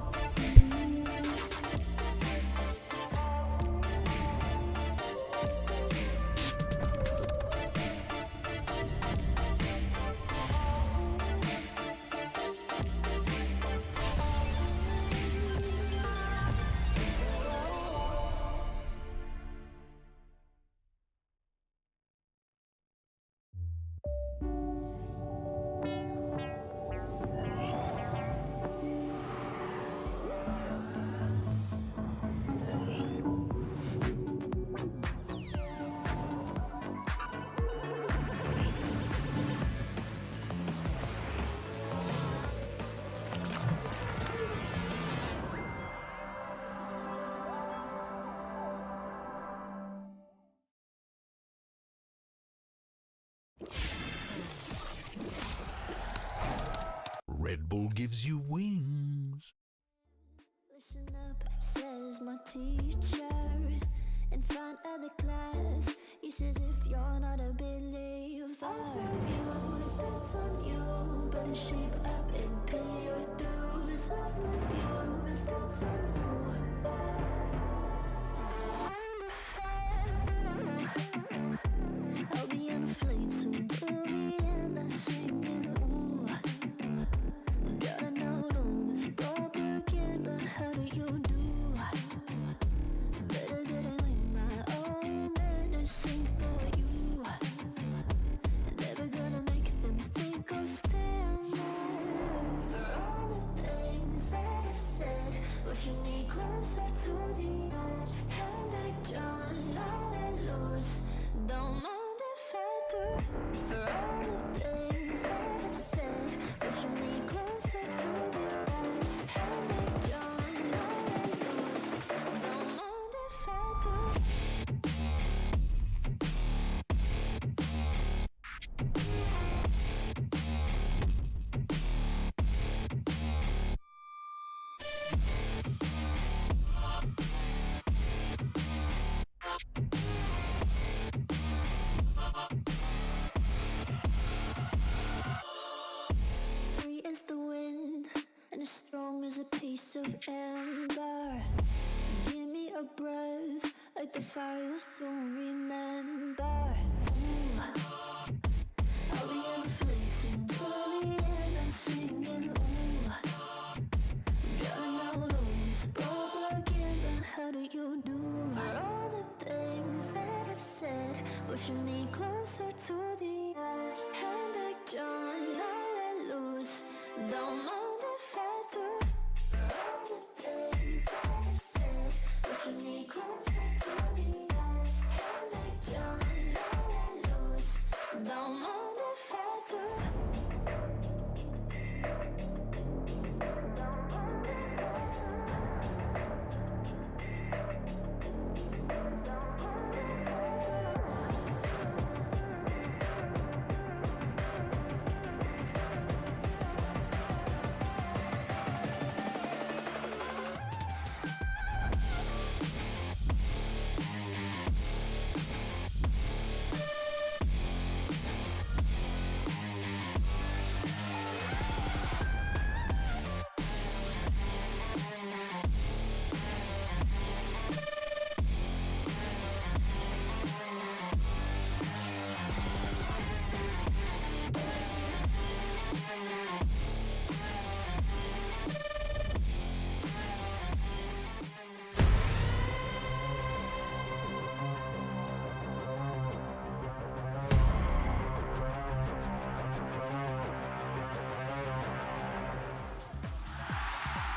Red Bull gives you wings. Listen up, says my teacher. In front of the class, he says if you're not a believer, off my views, that's on you. Better shape up and pay your dues. Off my views, that's on you. I'll be on a flight soon to the end. I sing you. Gotta know all this propaganda. How do you do? Better that I learn my own medicine for you. Never gonna make them think I'll stand there. For all the things that I've said, pushing me closer to the edge. Hand I John, all I lose. Don't mind if I do. For all the things that I've said, pushing me closer to the edge. Hand I John, all I lose. Don't mind if I do. Free as the wind and as strong as a piece of amber. Give me a breath like the fire you'll soon remember. Ooh. I'll be on a flight soon to the end. I'm singing. Ooh. Gotta know all this propaganda. How do you do? For all the things that I've said, pushing me closer to the edge. Hand back, John, all I lose. Don't mind if I do. For all the things that I've said, pushing me closer to the edge. Hand back, John, all I lose. Don't mind if I do.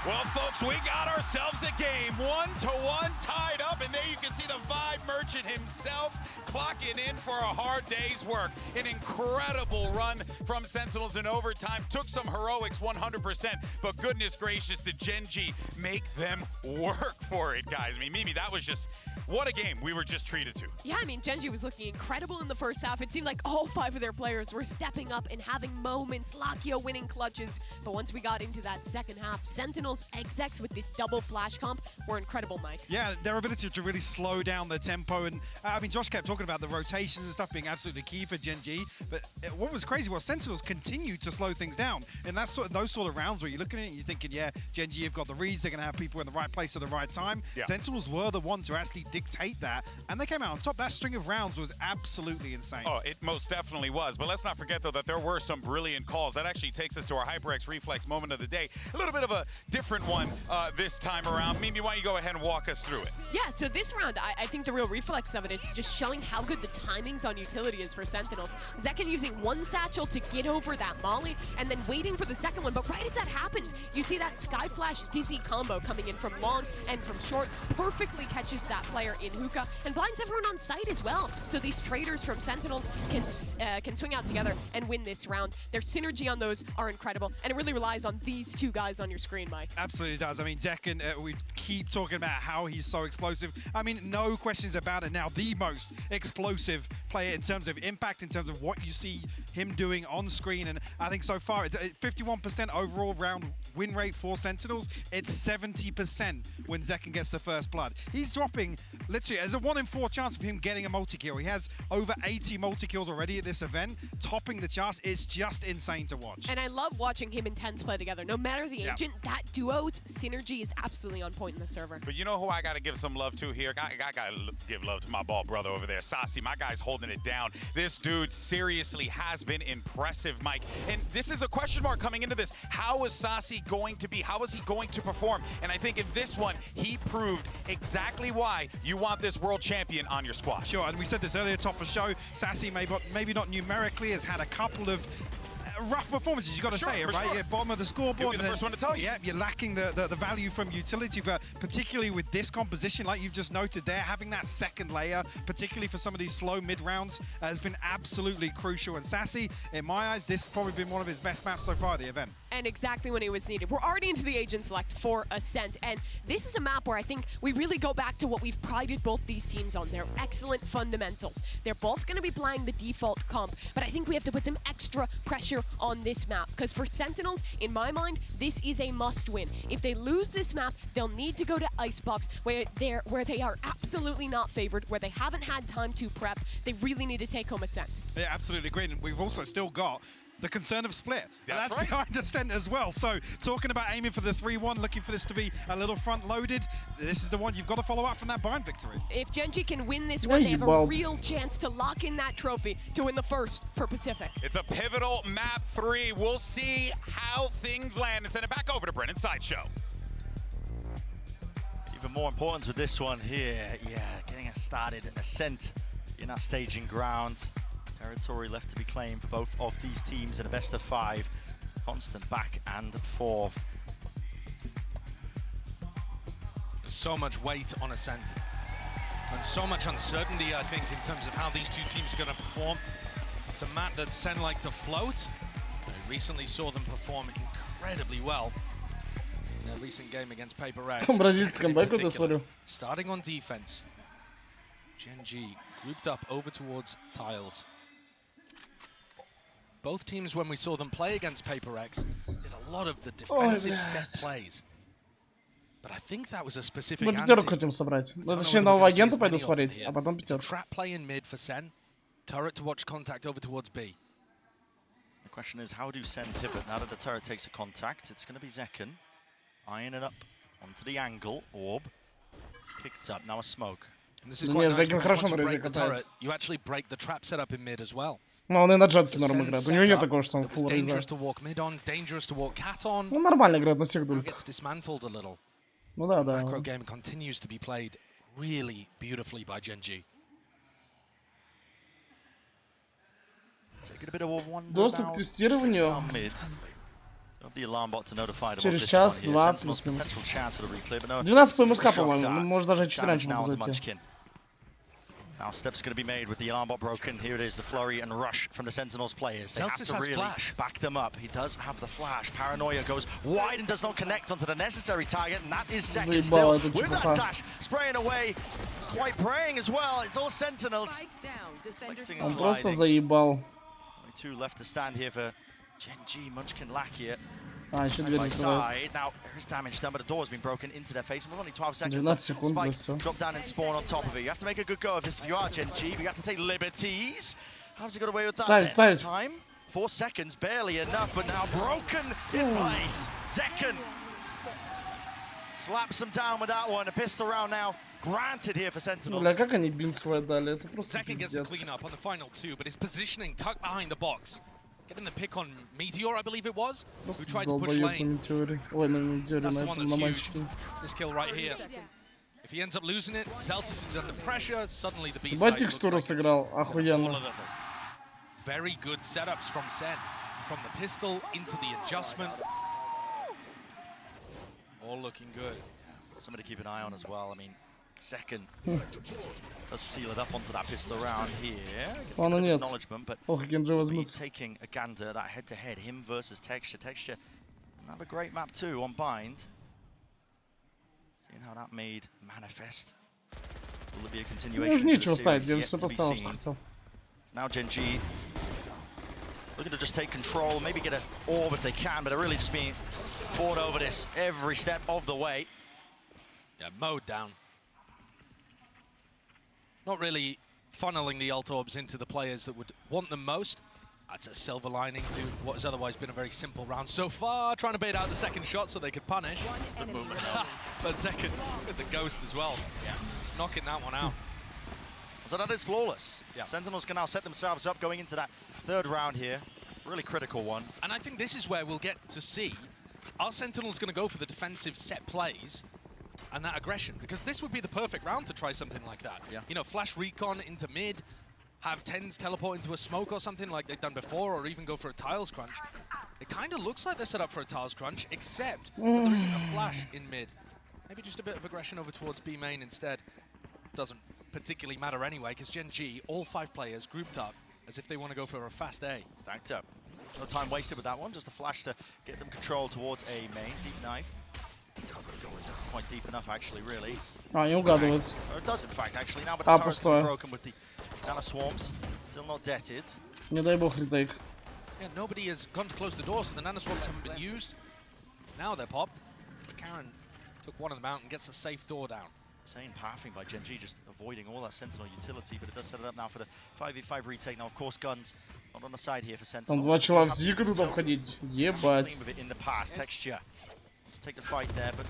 Well, folks, we got ourselves a game. 1-1 tied up, and there you can see the Vibe Merchant himself clocking in for a hard day's work. An incredible run from Sentinels in overtime. Took some heroics 100%, but goodness gracious, did Gen.G make them work for it, guys. I mean, Mimi, that was just... what a game we were just treated to. Yeah, I mean, Gen.G was looking incredible in the first half. It seemed like all 5 of their players were stepping up and having moments. Lakia winning clutches. But once we got into that second half, Sentinels execs with this double flash comp were incredible, Mike. Yeah, their ability to really slow down the tempo. And I mean, Josh kept talking about the rotations and stuff being absolutely key for Gen.G. But what was crazy was Sentinels continued to slow things down. And that's those sort of rounds where you're looking at it and you're thinking, yeah, Gen.G have got the reads. They're going to have people in the right place at the right time. Yeah. Sentinels were the ones who actually dictate that, and they came out on top. That string of rounds was absolutely insane. Oh, it most definitely was. But let's not forget, though, that there were some brilliant calls. That actually takes us to our HyperX Reflex moment of the day. A little bit of a different one this time around. Mimi, why don't you go ahead and walk us through it? Yeah, so this round, I think the real reflex of it is just showing how good the timings on utility is for Sentinels. Zekken using one satchel to get over that molly, and then waiting for the second one. But right as that happens, you see that Sky Flash Dizzy combo coming in from long and from short. Perfectly catches that player in hookah and blinds everyone on site as well. So these traders from Sentinels can swing out together and win this round. Their synergy on those are incredible, and it really relies on these two guys on your screen, Mike. Absolutely does. I mean, Zekken, we keep talking about how he's so explosive. I mean, no questions about it now. The most explosive player in terms of impact, in terms of what you see him doing on screen. And I think so far, it's 51% overall round win rate for Sentinels. It's 70% when Zekken gets the first blood. He's dropping, literally, there's a 1 in 4 chance of him getting a multi-kill. He has over 80 multi-kills already at this event, topping the charts. It's just insane to watch. And I love watching him and Tens play together. No matter the agent, that duo's synergy is absolutely on point in the server. But you know who I got to give some love to here? I got to give love to my ball brother over there, Sassy. My guy's holding it down. This dude seriously has been impressive, Mike. And this is a question mark coming into this. How is Sassy going to be? How is he going to perform? And I think in this one, he proved exactly why you want this world champion on your squad. Sure, and we said this earlier, top of the show, Sassy maybe not numerically has had a couple of rough performances, you got to say it, right? Sure. You're bottom of the scoreboard. You'll be the first one to tell you. Yeah, you're lacking the value from utility, but particularly with this composition, like you've just noted there, having that second layer, particularly for some of these slow mid rounds, has been absolutely crucial. And Sassy, in my eyes, this has probably been one of his best maps so far at the event. And exactly when it was needed. We're already into the agent select for Ascent, and this is a map where I think we really go back to what we've prided both these teams on, their excellent fundamentals. They're both going to be playing the default comp, but I think we have to put some extra pressure on this map, because for Sentinels, in my mind, this is a must-win. If they lose this map, they'll need to go to Icebox, where they are absolutely not favored, where they haven't had time to prep. They really need to take home Ascent. Yeah, absolutely great. And we've also still got the concern of split. That's right. behind Ascent as well. So talking about aiming for the 3-1, looking for this to be a little front-loaded, this is the one you've got to follow up from that bind victory. If Gen.G can win this one, they have a real chance to lock in that trophy to win the first for Pacific. It's a pivotal map 3. We'll see how things land and send it back over to Brennan Sideshow. Even more important with this one here, getting us started. Ascent in our staging ground. Territory left to be claimed for both of these teams in a best of 5. Constant back and forth. There's so much weight on Ascent. And so much uncertainty, I think, in terms of how these two teams are going to perform. It's a map that Sen like to float. I recently saw them perform incredibly well in their recent game against Paper Rex. Starting on defense, Gen.G grouped up over towards tiles. Both teams, when we saw them play against Paper X, did a lot of the defensive set plays. But I think that was a specific пятерку хотим собрать. Точнее, нового агента пойду смотреть, а потом пятерку. Trap play in mid for Sen. Turret to watch contact over towards B. The question is, how do Sen pivot now that the turret takes a contact? It's going to be Zekken. Eyeing it up onto the angle. Orb. Picked up. Now a smoke. And this is quite nice because once you break the turret, you actually break the trap setup in mid as well. Ну, он и на джетке норм играет. У него нет такого, что он фулл рейза. Ну, нормально играет на всех дульках. Ну да, да. Macro game continues to be played really beautifully by Gen.G. Доступ к тестированию через час-два плюс-минус. 12 по МСК, по-моему. Ну, может, даже чуть раньше могу зайти. Now steps going to be made with the alarm bot broken. Here it is, the flurry and rush from the Sentinels players. They have to really back them up. He does have the flash. Paranoia goes wide and does not connect onto the necessary target, and that is Zekken still with that dash, spraying away, quite praying as well. It's all Sentinels. Он просто заебал. Only 2 left to stand here for Gen.G. Munchkin Lakia. Еще дверь закрывает. Now there's damage done, but the door has been broken into their face. We're only 12 seconds left. Spike, drop down and spawn on top of it. You have to make a good go of this if you are Gen.G, but you have to take liberties. How's he got away with that? Time? 4 seconds, barely enough, but now broken in place. Zekken slaps him down with that one. A pistol round now granted here for Sentinels. Бля, как они бинт свой дали? Это просто Zekken gets the clean up on the final 2, but his positioning tucked behind the box. Getting the pick on Meteor, I believe it was, who tried to push lane. That's the one that's huge. This kill right here. If he ends up losing it, Celsius is under pressure. Suddenly the B side looks like it's all of them. Very good setups from Sen. From the pistol into the adjustment. All looking good. Somebody to keep an eye on as well. I mean, Zekken does seal it up onto that pistol round here. Acknowledgement, but taking a gander, that head-to-head, him versus Texture. Texture, another great map too on bind. Seeing how that made manifest. Will there be a Ну, continuation нечего to the ставить, series? я Yet все to be поставил, что seen. хотел. Now Gen.G looking to just take control, maybe get an orb if they can, but they're really just being fought over this every step of the way. Yeah, mowed down. Not really funneling the ult orbs into the players that would want them most. That's a silver lining to what has otherwise been a very simple round so far. Trying to bait out the second shot so they could punish. But second with the ghost as well. Yeah, knocking that one out. So that is flawless. Yeah. Sentinels can now set themselves up going into that third round here. Really critical one. And I think this is where we'll get to see, are Sentinels going to go for the defensive set plays and that aggression? Because this would be the perfect round to try something like that. Yeah. You know, flash recon into mid, have TenZ teleport into a smoke or something like they've done before, or even go for a tiles crunch. It kind of looks like they're set up for a tiles crunch, except that there isn't a flash in mid. Maybe just a bit of aggression over towards B main instead. Doesn't particularly matter anyway, because Gen.G, all 5 players grouped up as if they want to go for a fast A. Stacked up. No time wasted with that one, just a flash to get them control towards A main. Deep knife. Quite deep enough actually, really. А, не угадывается. Or it does in fact actually now, but the turret's пустое. broken with the nano swarms. Still not deaded. Не дай бог ретейк. Yeah, nobody has gone to close the door, so the nanoswarms haven't been used. Now they're popped. Karen took one of them out and gets a safe door down. Insane pathing by Gen.G, just avoiding all that Sentinel utility, but it does set it up now for the 5v5 retake. Now, of course, guns not on the side here for Там Sentinels. 2 чела в зику туда входить. Ебать. Clean with it in the past. Texture wants to take the fight there, but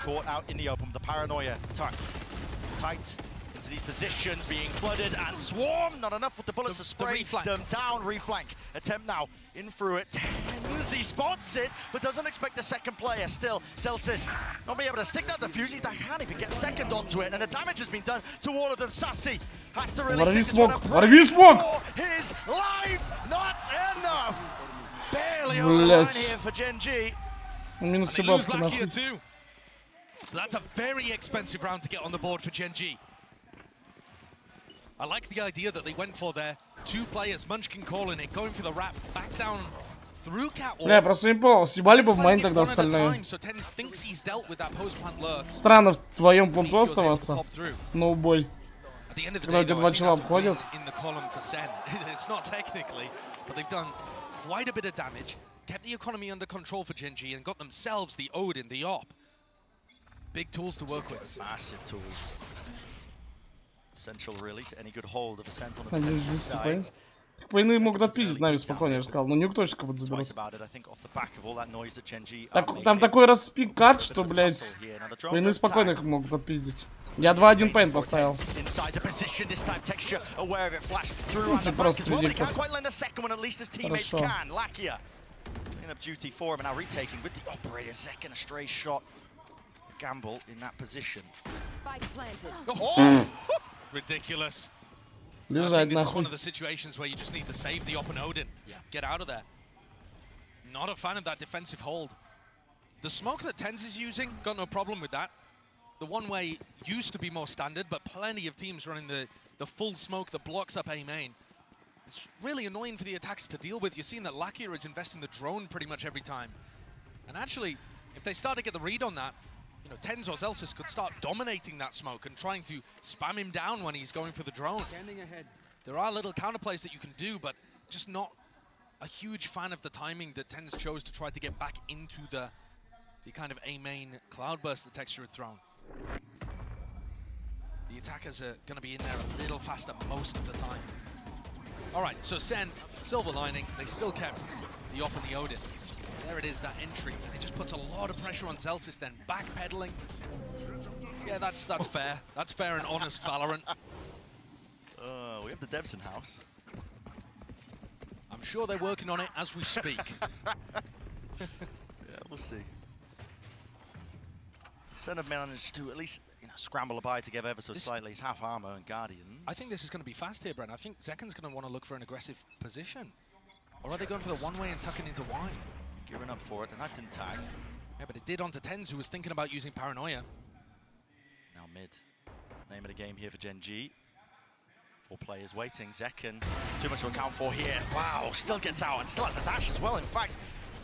caught out in the open with the paranoia. Tight into these positions, being flooded and swarmed. Not enough with the bullets to spray them down. Reflank attempt now in through it. TenZ, he spots it, but doesn't expect the second player. Still, Celsius not be able to stick that defuse. He can't even get second onto it, and the damage has been done to all of them. Sassy has to really stick this one up. For his life, not enough. Barely over the line here for Gen.G. Минус все And they lose бабки Lakia нахуй. too. So that's a very expensive round to get on the board for Gen.G. I like the idea that they went for there. 2 players, Munchkin calling it, going for the wrap, back down through catwalk. Бля, просто не понял, съебали бы в майн тогда остальные. So TenZ thinks he's dealt with that post-plant lurk. Странно вдвоем планту оставаться. Ноубой. At the end of the Когда day, эти though, 2 I think чела that's a обходят. win in the column for Sen. It's not technically, but they've done quite a bit of damage, kept the economy under control for Gen.G, and got themselves the Odin, the op. Big tools to work with. Massive tools. Essential, really, to any good hold of a Sentinel. Они здесь типа. По иные могут отпиздить, Нави спокойно, я же сказал. Но нюк точно как будто заберут. Так, там такой распик карт, что, блядь, по иные спокойно их могут отпиздить. Я 2-1 пейн поставил. Ты просто предиктор. Хорошо. Gamble in that position. Ridiculous. Лежать I think this is нахуй. one of the situations where you just need to save the op and Odin. Get out of there. Not a fan of that defensive hold. The smoke that TenZ is using, got no problem with that. The one way used to be more standard, but plenty of teams running the full smoke that blocks up A main. It's really annoying for the attacks to deal with. You're seeing that Lakia is investing the drone pretty much every time. And actually, if they start to get the read on that, you know, TenZ or Celsius could start dominating that smoke and trying to spam him down when he's going for the drone. There are little counterplays that you can do, but just not a huge fan of the timing that TenZ chose to try to get back into the kind of A main cloudburst that Texture had thrown. The attackers are going to be in there a little faster most of the time. All right, so Sen, silver lining, they still kept the op and the Odin. There it is, that entry. It just puts a lot of pressure on Celsius then. Backpedaling. Yeah, that's fair. That's fair and honest, Valorant. We have the devs in house. I'm sure they're working on it as we speak. Yeah, we'll see. Sen have managed to at least, you know, scramble a buy together ever so slightly. It's half armor and Guardians. I think this is going to be fast here, Brent. I think Zekken's going to want to look for an aggressive position. Or are they going for the one-way and tucking into wine? Gearing up for it, and that didn't tag. Yeah, but it did onto TenZ, who was thinking about using Paranoia. Now mid. Name of the game here for Gen.G. 4 players waiting. Zekken, too much to account for here. Wow, still gets out and still has a dash as well. In fact,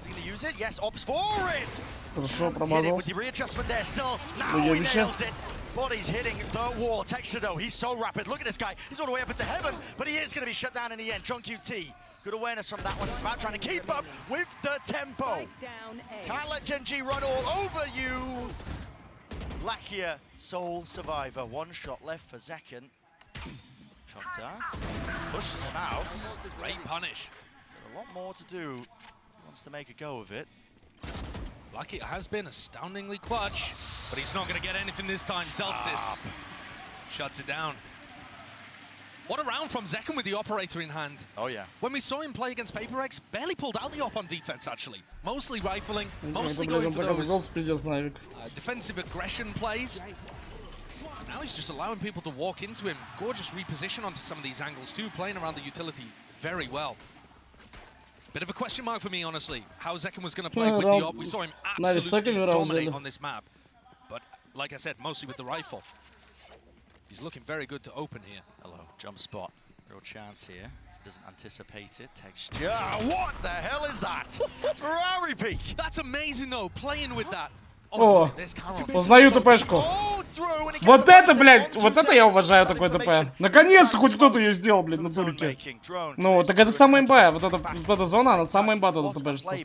Is he gonna use it? Yes, opts for it. Хорошо, Hit it промазал. with the readjustment there still. Now he nails it. Body's hitting the wall. Texture though, he's so rapid. Look at this guy. He's all the way up into heaven, but he is going to be shut down in the end. Q.2. Good awareness from that one. It's about trying to keep up with the tempo. Can't let Gen.G run all over you. Lakia, sole survivor. One shot left for Zekken. Shock dart. Pushes him out. Great punish. Got a lot more to do. He wants to make a go of it. Lucky it has been astoundingly clutch, but he's not going to get anything this time. Zelsis shuts it down. What a round from Zekken with the operator in hand. Oh yeah. When we saw him play against Paper X, barely pulled out the op on defense actually. Mostly rifling, mostly going for those defensive aggression plays. Now he's just allowing people to walk into him. Gorgeous reposition onto some of these angles too, playing around the utility very well. Bit of a question mark for me, honestly, how Zekken was going to play with the op. We saw him absolutely dominate on this map. But like I said, mostly with the rifle. He's looking very good to open here. Hello, jump spot. Real chance here. Doesn't anticipate it. Texture. What the hell is that? Ferrari peak. That's amazing though, playing with that. О, узнаю ТПшку. Вот это, блядь, вот это я уважаю такой ТП. Наконец-то хоть кто-то ее сделал, блядь, на турике. Ну, так это самая имба. Вот эта зона, она самая имба тут ТПшится.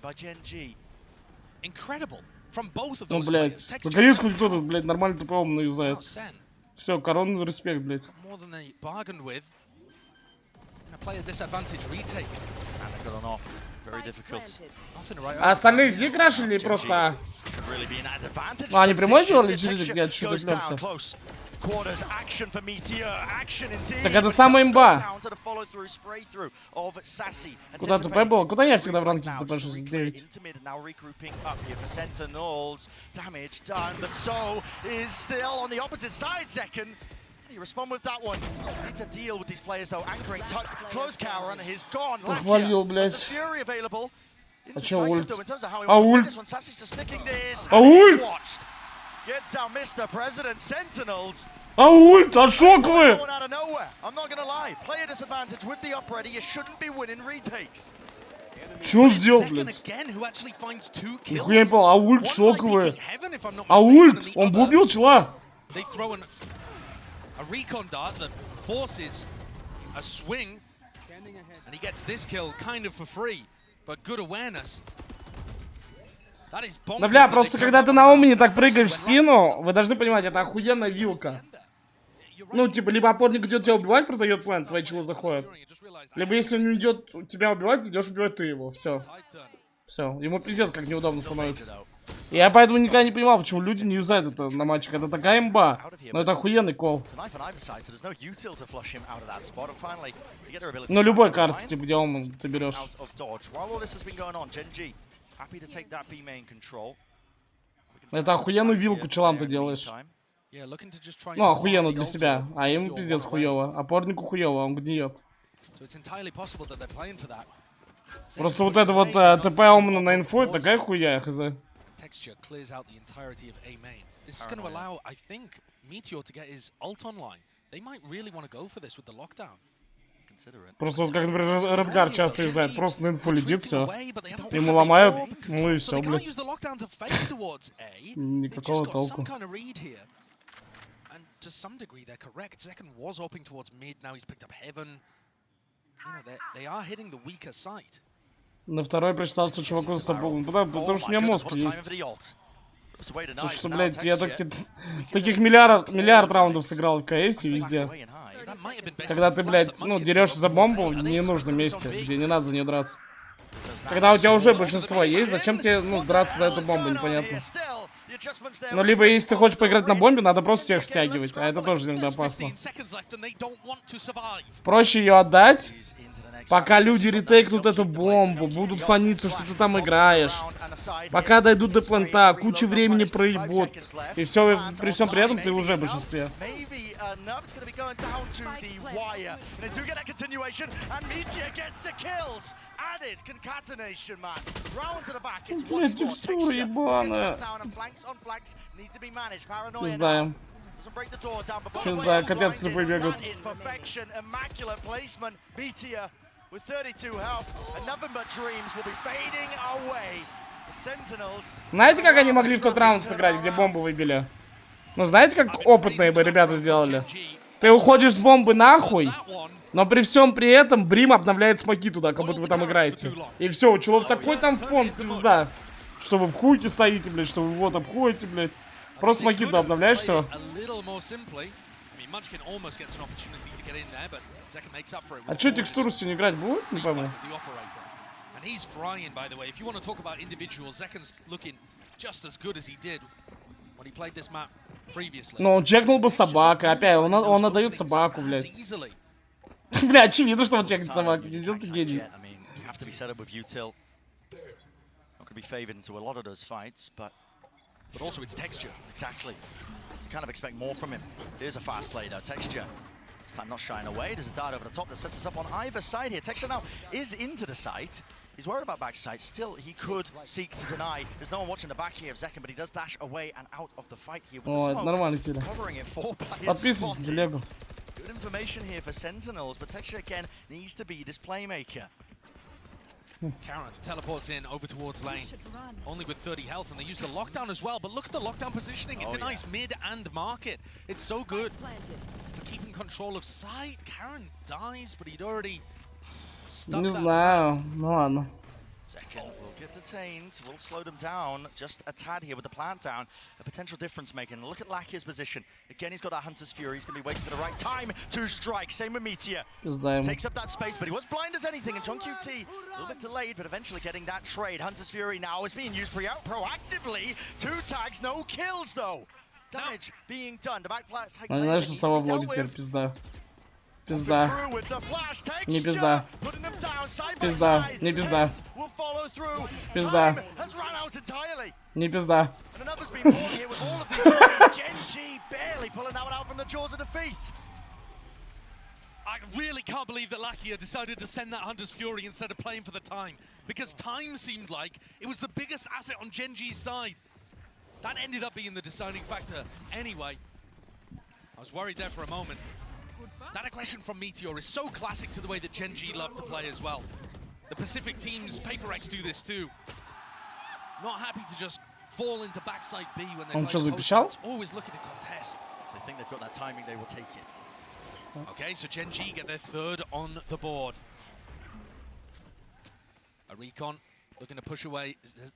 Ну, блядь, наконец хоть кто-то, блядь, нормально ТП-ом наюзает. Все, коронный респект, блядь. А остальные зи крашили или просто... Ну, они прямой сделали через я чуть отвлекся. Так это самая имба. Куда ТП было? Куда я всегда в ранке ТП 69? Похвалил, блядь. А чё ульт? А ульт? А ульт? А ульт? А шок вы? Чё он сделал, блядь? Нихуя не понял, а ульт шоковый. А ульт? Он бы убил чела. A recon dart that forces a swing, and he gets this kill kind of for free, but good awareness. Да бля, просто когда ты на Омне так прыгаешь в спину, вы должны понимать, это охуенная вилка. Ну, типа, либо опорник идет тебя убивать, продает плент, твои челы заходят. Либо если он не идет тебя убивать, идешь убивать ты его. Все. Все. Ему пиздец как неудобно становится. Я поэтому никогда не понимал, почему люди не юзают это на матчах. Это такая имба. Но это охуенный кол. Но любой карты, типа, где он ты берешь. Это охуенную вилку челам ты делаешь. Ну, охуенно для себя. А ему пиздец хуёво. Опорнику хуёво, он гниет. Просто вот это вот ТП Омна на инфо, это такая хуя, хз. Texture clears out the entirety of A main. This is going to allow, I think, Meteor to get his ult online. They might really want to go for this with the lockdown. Просто вот как, например, Редгар часто юзает, просто на инфу летит, все. Ему ломают, ну и все, блядь. Никакого толку. To some degree, they're correct. Zekken was hoping towards mid, now he's picked up heaven. You know, they are hitting the weaker side. На второй прочитался чуваку с собой, потому что у меня мозг есть. Потому что, блядь, я таких миллиард раундов сыграл в КС и везде. Когда ты, блядь, ну, дерешься за бомбу в ненужном месте, где не надо за нее драться. Когда у тебя уже большинство есть, зачем тебе, ну, драться за эту бомбу, непонятно. Ну, либо если ты хочешь поиграть на бомбе, надо просто всех стягивать, а это тоже иногда опасно. Проще ее отдать, пока люди ретейкнут эту бомбу, будут фаниться, что ты там играешь. Пока дойдут до плента, куча времени проебут. И все, при всем при этом ты уже в большинстве. Блядь, текстура ебаная. Не знаю. Сейчас, да, капец слепые бегают. with 32 health, and nothing but dreams will be fading away. The Sentinels. Знаете, как они могли в тот раунд сыграть, где бомбу выбили? Ну, знаете, как опытные бы ребята сделали? Ты уходишь с бомбы нахуй, но при всем при этом Брим обновляет смоки туда, как будто вы там играете. И все, у чулов такой там фон, пизда. Что вы в хуйке стоите, блядь, что вы вот обходите, блядь. Просто смоки туда обновляешь, все. А что, текстуру сегодня играть будет? Не пойму. Но он чекнул бы собака, опять, он отдает собаку, блядь. Бля, очевидно, что он чекнет собаку, пиздец, ты гений. Be favored into a lot of those fights, but also it's texture. Exactly. You kind of expect more from him. Here's a fast play though. Texture. This time not shying away. There's a dart over the top that sets us up on either side here. Texture now is into the site. He's worried about backside. Still, he could seek to deny. There's no one watching the back here of Zekken, but he does dash away and out of the fight here with the smoke. Covering it, 4 players spotted. Good information here for Sentinels, but Texture again needs to be this playmaker. Karen teleports in over towards lane, only with 30 health, and they use the lockdown as well, but look at the lockdown positioning. It denies mid and market. It's so good for keeping control of side. Karen dies, but he'd already stopped Не that. знаю, ну ладно. Second will get detained, will slow them down just a tad here with the plant down. A potential difference maker. And look at Lakia's position. Again, he's got that Hunter's Fury. He's going to be waiting for the right time to strike. Same with Meteor. Takes up that space, but he was blind as anything. And John QT, a little bit delayed, but eventually getting that trade. Hunter's Fury now is being used proactively. 2 tags, no kills though. Damage being done. The back side Они знаешь, что сама влогит теперь, пизда. Пизда. Не пизда. Пизда. Не пизда. Пизда. Не пизда. Gen.G barely pulling that one out from the jaws of defeat. I really can't believe that Lakia decided to send that Hunter's Fury instead of playing for the time, because time seemed like it was the biggest asset on Gen.G's side. That ended up being the deciding factor anyway. I was worried there for a moment. That aggression from Meteor is so classic to the way that Gen.G love to play as well. The Pacific teams, Paper X do this too. Not happy to just fall into backside B when they play post. Always looking to contest. If they think they've got that timing, they will take it. Okay, so Gen.G get their 3rd on the board. A recon looking to push away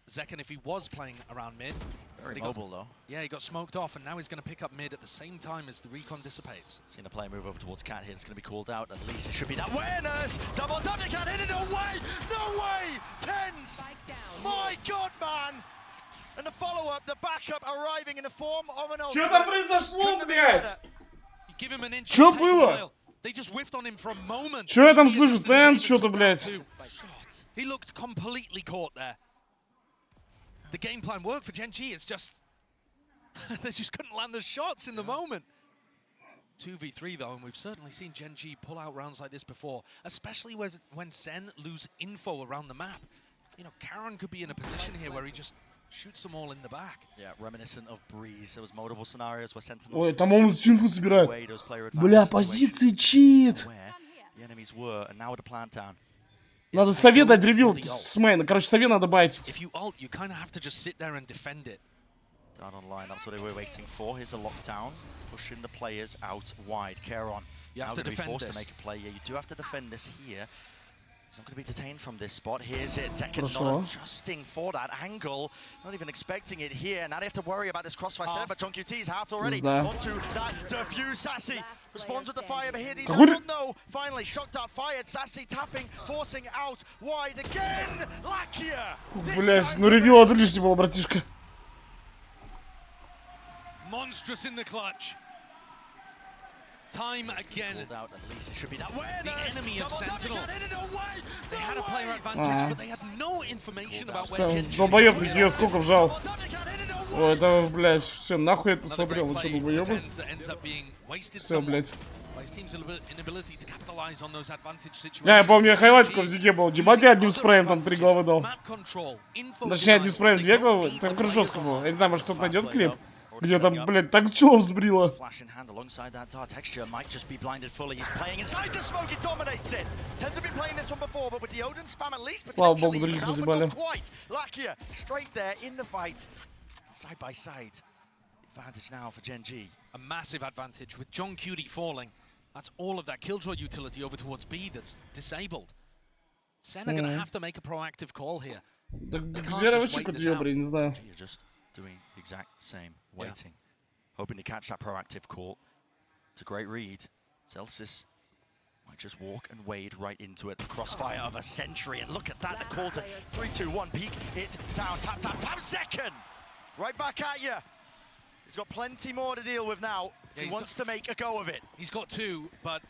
Zekken if he was playing around mid. Very mobile though. Yeah, he got smoked off, and now he's going to pick up mid at the same time as the recon dissipates. Seen a player move over towards Cat here. It's going to be called out. At least it should be that awareness. Double tap. They can't hit it. No way. No way. Tens. My God, man. And the follow-up, the backup arriving in the form of an ult. Что там произошло, блядь? Give him an inch. Что было? They just whiffed on him for a moment. Что я там слышу? Тенс, что-то, блядь. He looked completely caught there. The game plan worked for Gen.G. It's just they just couldn't land the shots in the moment. 2v3 though, and we've certainly seen Gen.G pull out rounds like this before, especially when Sen lose info around the map. You know, Karen could be in a position here where he just shoots them all in the back. Yeah, reminiscent of Breeze. There was multiple scenarios where Sentinels. Ой, там он синфу собирает. Бля, позиции чит. The enemies were, and now with the plant down. Надо совет дать ревил с мейна. Короче, совет надо байтить. If you ult, you kind of have to just sit there and defend it. Down online, that's what they were waiting for. Here's a lockdown, pushing the players out wide. Caron, you have to defend forced this. To make a play. Yeah, you do have to defend this here. He's not going to be detained from this spot. Here's it. Zekken not adjusting for that angle. Not even expecting it here. Now they have to worry about this crossfire setup, but John QT is halved already. Onto that defuse. Sassy responds with the fire, but here he does not know. Finally, shocked out, fired. Sassy tapping, forcing out wide again. Lakia. Блять, ну ревил от лишнего было, братишка. Monstrous in the clutch. Time again. Out, at least it should be that the enemy of Sentinel. They had a player advantage, but they had no information about where Gen.G. Долбоёб, я сколько вжал. Ой, это, блядь, все, нахуй я посмотрел, вы что, долбоёбы? Все, блядь. Я помню, я хайлайт в Зиге был. Ебать, я одним спреем там 3 головы дал. Точнее, одним спреем 2 головы. Там жестко было. Я не знаю, может кто-то найдет клип. Где там, блядь, так чего взбрило? Flash in hand alongside that dart. Texture might just be blinded fully. He's playing inside the smoke. He dominates it. Tends to be playing this one before, but with the Odin spam at least Слава богу, potentially других even now, but разъебали. not quite. Lakia straight there in the fight, side by side. Advantage now for Gen.G. A massive advantage with Gen.G falling. That's all of that Killjoy utility over towards B that's disabled. Sen are going to have to make a proactive call here. Где вообще как ёбри, не знаю. You're just doing the exact same, waiting, hoping to catch that proactive call. It's a great read. Celsius might just walk and wade right into it. The crossfire of a century, and look at that, the call to 3-2-1, peek it down, tap, tap, tap, second! Right back at you. He's got plenty more to deal with now. He wants to make a go of it. He's got two, but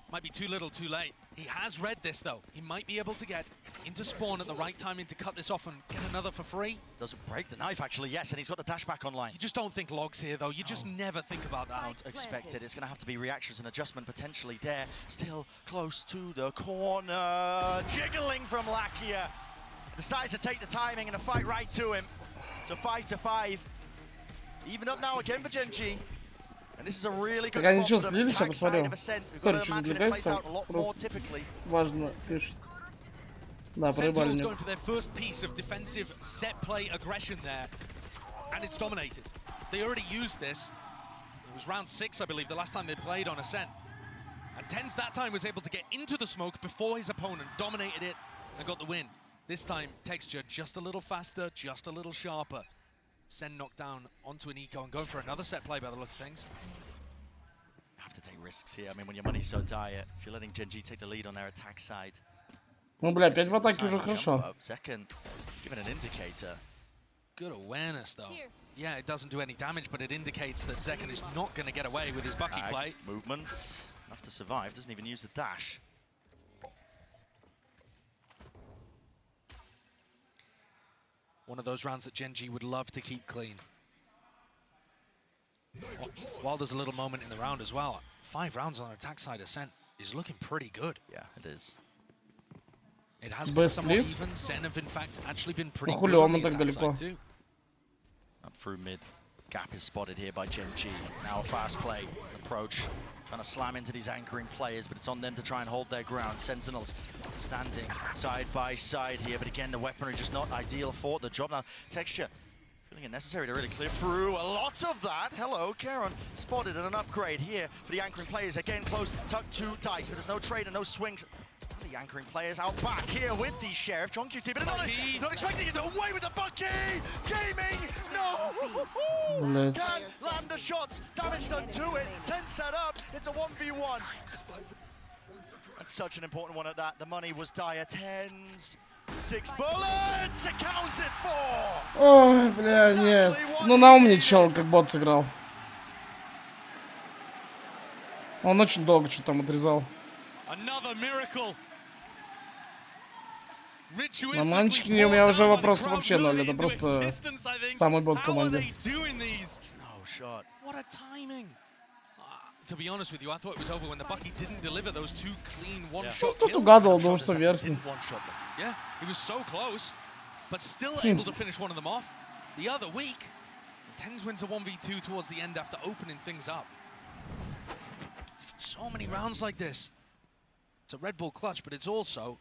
might be too little, too late. He has read this, though. He might be able to get into spawn at the right timing to cut this off and get another for free. Doesn't break the knife, actually, yes, and he's got the dash back online. You just don't think logs here, though. You just never think about that. Don't expect it. It's going to have to be reactions and adjustment potentially there. Still close to the corner. Jiggling from Lakia. Decides to take the timing and a fight right to him. So 5-5. Even up now again for Gen.G. And this is a really good spot for them. Attack side of Ascent. We've got to imagine it plays out a lot more typically. Важно пишет. Да, Sentinels going for their first piece of defensive set play aggression there, and it's dominated. They already used this. It was round 6, I believe, the last time they played on Ascent. And Tens that time was able to get into the smoke before his opponent, dominated it, and got the win. This time, Texture just a little faster, just a little sharper. Sen knocked down onto an eco and going for another set play by the look of things. You have to take risks here. I mean, when your money's so dire, if you're letting Gen.G take the lead on their attack side. Ну, бля, 5 в атаке уже хорошо. Second, giving an indicator. Good awareness, though. Yeah, it doesn't do any damage, but it indicates that Zekken is not going to get away with his bucket play. Movement, enough to survive, doesn't even use the dash. One of those rounds that Gen.G would love to keep clean. While there's a little moment in the round as well, 5 rounds on attack side Ascent is looking pretty good. Yeah, it is. It has been somewhat even. Sen have in fact actually been pretty good on the attack side too. Up through mid. Gap is spotted here by Gen.G. Now a fast play approach. Trying to slam into these anchoring players, but it's on them to try and hold their ground. Sentinels standing side by side here, but again, the weaponry just not ideal for the job. Now, Texture feeling it necessary to really clear through a lot of that. Hello, Karon spotted an upgrade here for the anchoring players. Again, close, tucked to Dice, but there's no trade and no swings. The anchoring players out back here with the Sheriff. Gen.G, but not expecting it. Away with the Bucky! Gaming! No! Can't land the shots. Damage done to it. 10 set up. It's a 1v1. That's such an important one at that. The money was dire. Tens. 6 bullets accounted for! Ой, бля, нет. Ну, наумничал, как бот сыграл. Он очень долго что-то там отрезал. Another miracle. На манчике у меня уже вопросов вообще ноль. Это просто самый бот в команде. What a timing! To be honest with you, I thought it was over when the Bucky didn't deliver those 2 clean one-shot kills. Тут угадывал, думал, что верхний. Yeah, he was so close, but still able to finish one of them off. The other week, Tens wins a 1v2 towards the end after opening things up. So many rounds like this. It's a Red Bull clutch, but it's also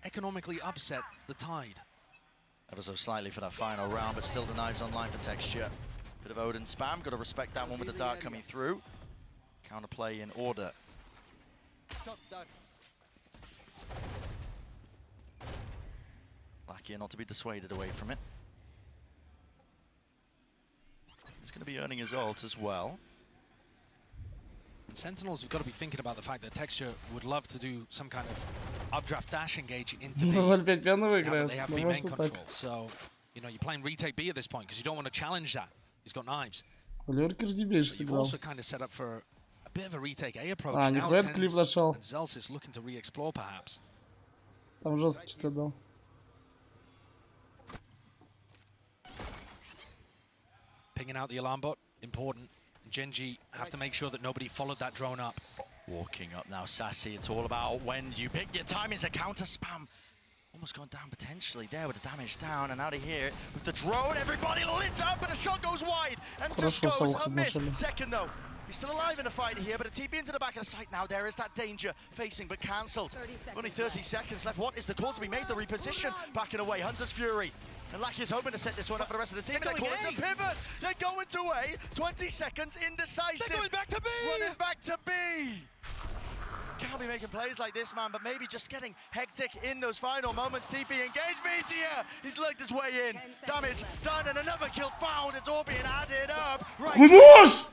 economically upset the tide. Ever so slightly for that final round, but still the knives online for Texture. Bit of Odin spam, got to respect that one with the dart coming through. Counterplay in order. Lakia not to be dissuaded away from it. He's going to be earning his ult as well. And Sentinels have got to be thinking about the fact that Texture would love to do some kind of updraft dash engage into B. They have B main control, so you know you're playing retake B at this point because you don't want to challenge that. He's got knives. You've also kind of set up for a bit of a retake A approach. Now Tens and Celsius looking to re-explore perhaps. Там жестко что-то дал. Pinging out the alarm bot, important. Gen.G have to make sure that nobody followed that drone up. Walking up now, Sassy. It's all about when you pick your time. It's a counter spam. Almost gone down potentially there with the damage down and out of here with the drone. Everybody lit up, but a shot goes wide and just goes a miss. Second though, he's still alive in the fight here, but a TP into the back of the site now. There is that danger facing, but cancelled. Only 30 seconds left. What is the call to be made? The reposition backing away. Hunter's Fury. And Lucky is hoping to set this one up for the rest of the team. They're calling to pivot. They're going to A. 20 seconds, indecisive. They're going back to B. Running back to B. Can't be making plays like this, man, but maybe just getting hectic in those final moments. TP engaged, Meteor! He's lugged his way in. Damage done, and another kill found. It's all being added up. Right,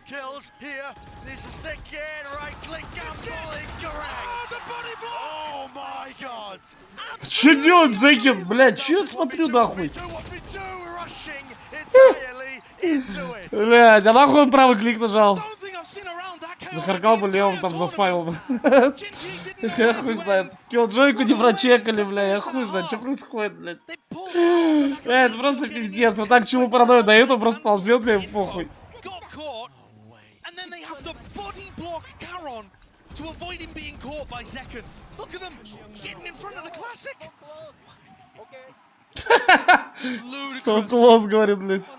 kills here. Needs to stick in. Right click, gamble, incorrect. Oh, the body block! Oh my god! Что делать, Зекин? Блядь, что я смотрю нахуй? Блядь, а нахуй он правый клик нажал? Захаркал бы левым, там заспавил бы. Я хуй знает. Киллджойку не прочекали, бля, я хуй знает, что происходит, блядь. Это просто пиздец. Вот так чему паранойю дают, он просто ползет, бля, и похуй. So close, говорит, блядь.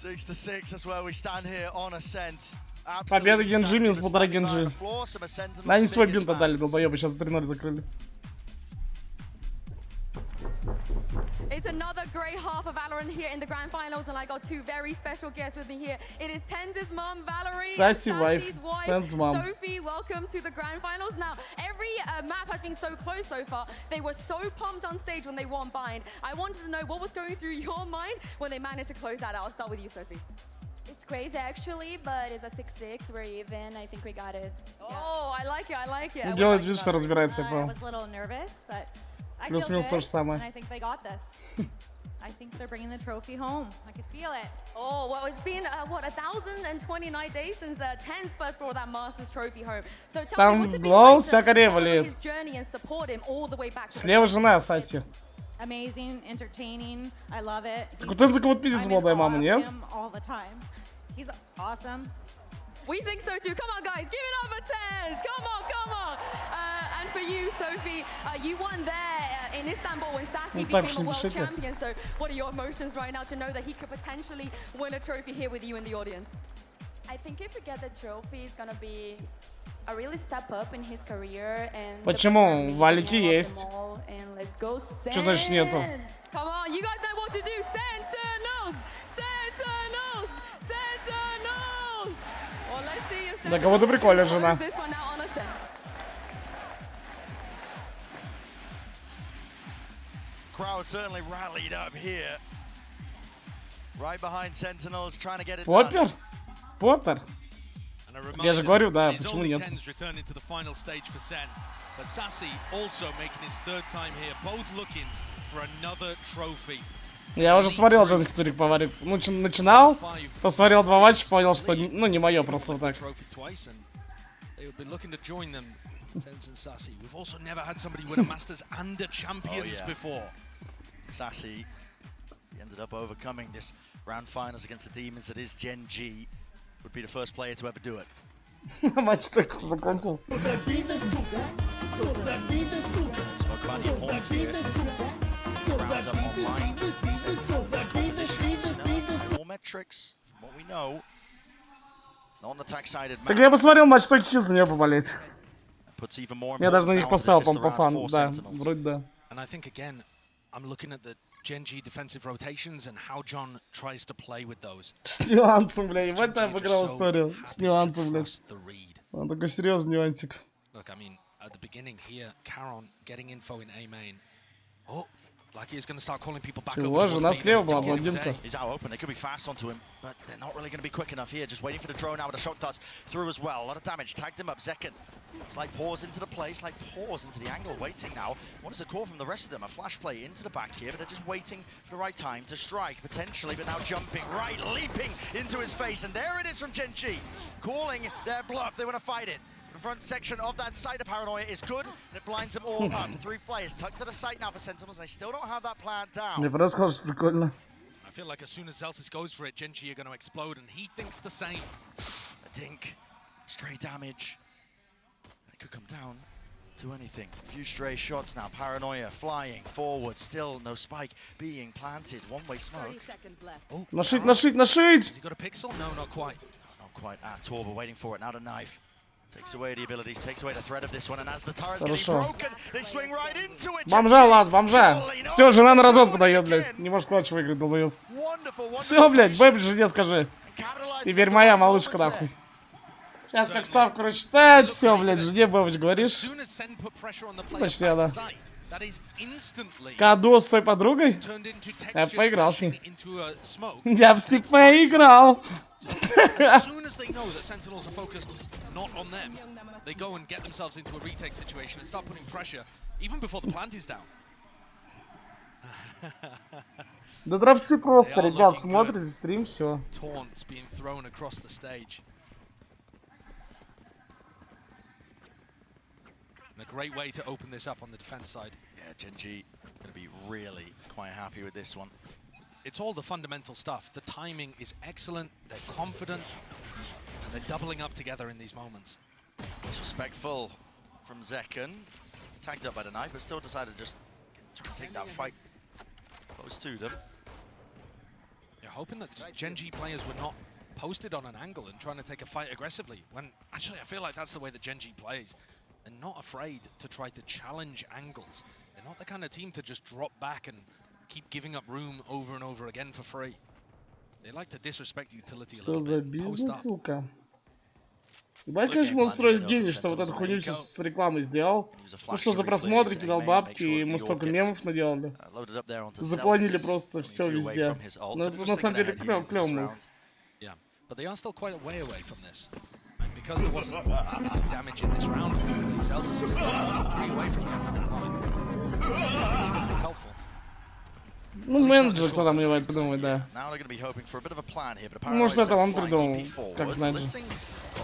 6-6, that's where we stand here on Ascent. Победа Gen.G минус 1,5 Gen.G. Да, они свой бинт отдали, долбоёбы, сейчас 3-0 закрыли. It's another great half of Valorant here in the grand finals, and I got two very special guests with me here. It is Tenz's mom, Valerie, Sassy and wife, Sassy's wife, Tenz mom. Sophie. Welcome to the grand finals. Now, every map has been so close so far. They were so pumped on stage when they won Bind. I wanted to know what was going through your mind when they managed to close that out. I'll start with you, Sophie. It's crazy actually, but it's a 6-6. We're even. I think we got it. Oh, I like it. I like it. Делает вид, что разбирается, я I понял. was a little nervous, but I feel Плюс-минус то good, же самое. and I think they got this. I think they're bringing the trophy home. I can feel it. Oh, well, it's been, what, 1,029 days since Tenz first brought that Masters trophy home. So tell me, what's it been like to follow his journey and support him all the way back to Слева жена, Сасси. Amazing, entertaining. I love it. Так у Тензика вот пиздец молодая мама, нет? All the time. He's awesome. We think so too. Come on, guys. Give it up for Tenz. Come on, come on. And for you, Sophie, you won there in Istanbul when Sassy became a world champion. So what are your emotions right now to know that he could potentially win a trophy here with you in the audience? I think if we get the trophy, it's going to be a really step up in his career. And Почему? Валики есть. Что значит нету? Come on, you guys know what to do. Sentinels! Sentinels! Sentinels! Well, let's see if Да кого-то прикольно, жена. Crowd certainly rallied up here. Right behind Sentinels, trying to get it Поппер? Поппер? Я же говорю, да, почему нет? Returning to the final stage for Sen, but Sassy also making his third time here, both looking for another trophy. Я уже смотрел Gen.G турик по варе. Ну, начинал, посмотрел 2 матча, понял, что ну не мое просто вот так. They would be looking to join them, Tenz and Sassy. We've also never had somebody win a Masters and a Champions before. Sassy ended up overcoming this round finals against the demons that is Gen.G. Would be the first player to ever do it. Матч только что закончил. Spoke about the importance here. Rounds up online. Compositions, all metrics, from what we know. It's not an attack-sided map. Так я посмотрел матч, только чисто за нее поболеть. Я даже на них поставил, по фану, да, вроде да. And I think again, I'm looking at the Gen.G defensive rotations and how John tries to play with those. С нюансом, бля, ебать ты обыграл историю. С нюансом, бля. Он такой серьезный нюансик. Look, I mean, at the beginning here, Caron getting info in A main. Oh, like he's going to start calling people back over. Жена слева была, блондинка. He's out open. They could be fast onto him, but they're not really going to be quick enough here. Just waiting for the drone now with a shot dust through as well. A lot of damage. Tagged him up. Zekken. Slight pause into the play. Slight pause into the angle. Waiting now. What is the call from the rest of them? A flash play into the back here, but they're just waiting for the right time to strike potentially. But now jumping right, leaping into his face, and there it is from Gen.G, calling their bluff. They want to fight it. The front section of that side of Paranoia is good, and it blinds them all up. 3 players tucked to the site now for Sentinels, and they still don't have that plan down. Мне просто сказал, что прикольно. I feel like as soon as Zelsis goes for it, Gen.G are going to explode, and he thinks the same. A dink, straight damage. It could come down. do anything. A few stray shots now. Paranoia flying forward. Still no spike being planted. One-way smoke. Oh, Нашить, нашить, нашить! Has he got a pixel? No, not quite. Not quite at all, but waiting for it. Now the knife. Takes away the abilities, takes away the threat of this one, and as the turret's getting broken, they swing right into it. Бомжа, лаз, бомжа! Все, жена на разон подает, блядь. Не может клатч выиграть, долбоёб. Все, блядь, бэб жене скажи. Теперь моя малышка, нахуй. Сейчас как ставку рассчитает, все, блядь, жене бэбыч говоришь. Почти она. Кадо с той подругой? Я поиграл с ней. Я с ней поиграл. As soon as they know that Sentinels are focused not on them, they go and get themselves into a retake situation and start putting pressure even before the plant is down. Да дропсы просто, ребят, смотрите стрим, все. Taunts being thrown across the stage. And a great way to open this up on the defense side. Yeah, Gen.G going to be really quite happy with this one. It's all the fundamental stuff. The timing is excellent, they're confident, and they're doubling up together in these moments. Disrespectful from Zekken. Tagged up by the knife, but still decided just to take that fight close to them. You're hoping that Gen.G players were not posted on an angle and trying to take a fight aggressively, when actually I feel like that's the way that Gen.G plays. They're not afraid to try to challenge angles. They're not the kind of team to just drop back and keep giving up room over and over again for free. They like to disrespect utility a little Что за bit. Post бизнес, up. сука? Ебать, конечно, он строит гений, что вот эту хуйню с рекламой сделал. Ну что за просмотры, кидал бабки, и мы столько мемов наделали. Запланили просто все везде. Но это на самом деле клёвый мув. Yeah, but they are still quite a way away from this. And because there wasn't damage in this round, Celsius is still 3 away from the end line. Helpful. Ну, менеджер, кто там его придумывает, да. Может, это он придумал, как знать же.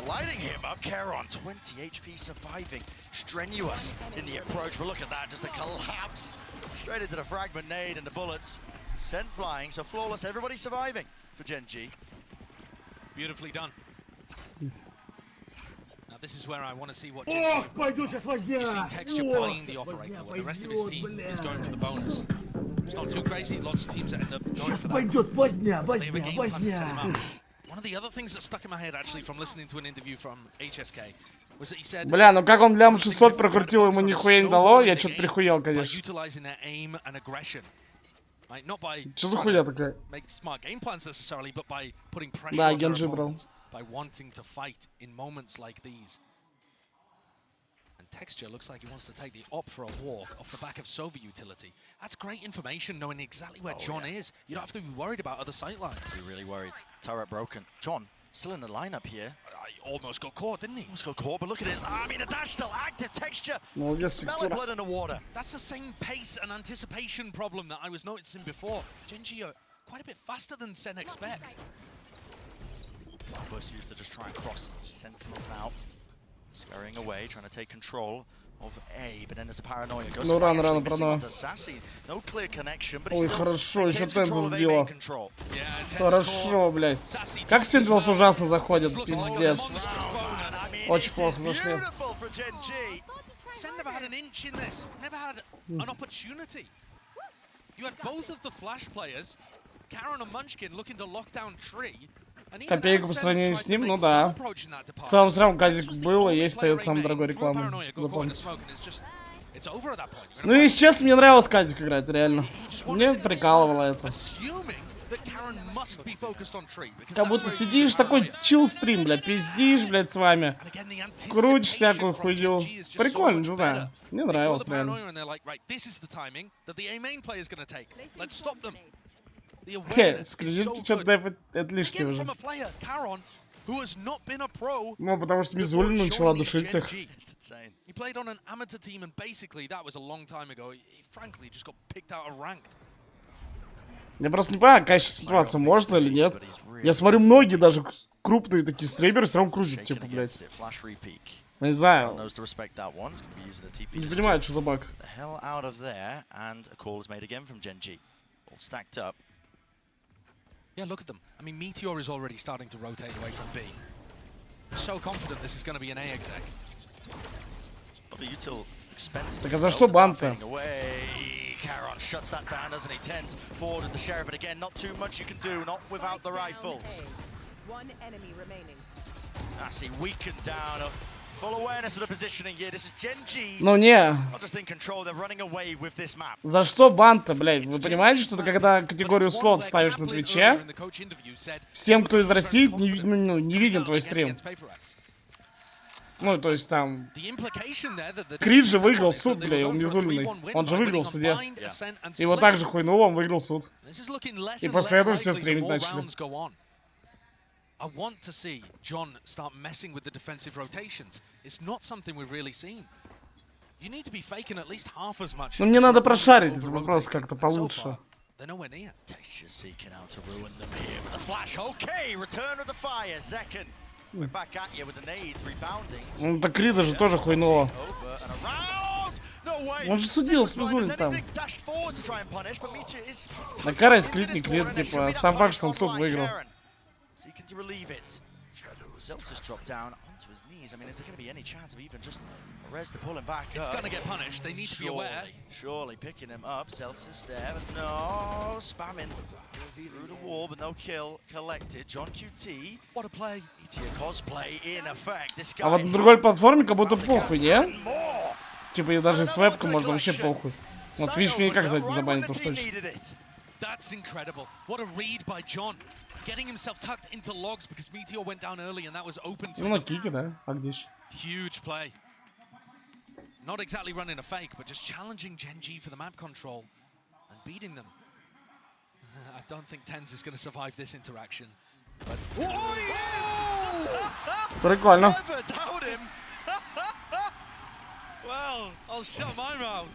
Lighting him up, Caron, 20 HP surviving. Strenuous in the approach, but look at that, just a collapse. Straight into the fragment nade and the bullets. Sent flying, so flawless, everybody surviving for Gen.G. Beautifully done. Now this is where I want to see what Gen.G. You see Texture buying the operator, while the rest of his team is going for the bonus. It's not too crazy, lots of teams that end up going for that. They have a game plan to set him up. One of the other things that stuck in my head actually from listening to an interview from HSK was that he said, бля, ну как он лям 600 прокрутил, ему нихуя не дало, я что-то прихуел, конечно. Что за хуйня такая? Да, Gen.G брал. By wanting to fight in moments like these. And Texture looks like he wants to take the op for a walk off the back of Sova utility. That's great information, knowing exactly where John is. You don't have to be worried about other sight lines. You're really worried. Turret broken. John, still in the lineup here. He almost got caught, didn't he? Almost got caught, but look at it. I mean, the dash still active. Texture. Молодец, Smelling blood in the water. That's the same pace and anticipation problem that I was noticing before. Gen.G are quite a bit faster than Sen expect. First used to just try and cross Sentinels now. Scurrying away, trying to take control of A, but then there's a paranoia. Goes ну рано, рано, no clear connection, but ой, хорошо, еще Тензу сбила. Yeah, хорошо, блядь. Как Sentinels ужасно заходит, пиздец. Очень плохо зашли. Sen never had an inch in this, never had an opportunity. You had both of the flash players, Karen and Munchkin, looking to lock down Tree. Копейка по сравнению с ним, ну да. В целом, все равно газик был, и есть остается самой дорогой рекламой. Запомните. Ну, если честно, мне нравилось газик играть, реально. Мне прикалывало это. Как будто сидишь, такой чил-стрим, блядь, пиздишь, блядь, с вами. Крутишь всякую хуйню. Прикольно, не знаю. Мне нравилось, реально. Скрижинки что-то это лишнее уже. Ну, потому что Мизулина начала душить их. Я просто не понимаю, какая сейчас ситуация, можно или нет. Я смотрю, многие даже крупные такие стримеры все равно крутят, типа, блядь. Я не знаю. Не понимаю, что за баг. Yeah, look at them. I mean, Meteor is already starting to rotate away from B. They're so confident this is going to be an A exec. But the util Так а за что бан-то? Caron shuts that down, doesn't he? 10's forward with the sheriff, but again, not too much you can do, not without the rifles. One enemy remaining. Sassy weakened down. Full awareness of the positioning here. This is Gen.G. Ну не. Not just in control, they're running away with this map. За что бан-то, блядь? Вы понимаете, что ты когда категорию слот ставишь на Твиче, всем, кто из России, не виден твой стрим. Ну, то есть там... Крид же выиграл суд, бля, он мизульный. Он же выиграл в суде. Его также хуйнуло, он выиграл суд. И после этого все стримить начали. I want to see John start messing with the defensive rotations. It's not something we've really seen. You need to be faking at least half as much. Ну, мне надо прошарить этот вопрос как-то получше. They're nowhere near. Texture seeking out to ruin them here. The flash, okay, return of the fire, Zekken. We're back at you with the nades, rebounding. Ну, так Крида же тоже хуйнуло. Он же судил с Мизулем там. На карась Крид не Крид, типа, сам факт, что он суд выиграл. Seeking to relieve it. Zelsis dropped down onto his knees. I mean, is there going to be any chance of even just a res to pull him back It's up? going to get punished. They need to be aware. Surely picking him up. Zelsis there. No, spamming through the wall, but no kill collected. John QT. What a play. Cosplay in effect. This guy А вот на другой платформе как будто похуй, не? Типа и даже с вебкой можно вообще похуй. Вот Twitch мне никак забанит уж точно. That's incredible. What a read by John. Getting himself tucked into logs because Meteor went down early and that was open to Ну, на him. кике, да? А где ж? Huge play. Not exactly running a fake, but just challenging Gen.G for the map control and beating them. I don't think Tens is going to survive this interaction. But oh, yes! Прикольно. Never doubt him. Well, I'll shut my mouth.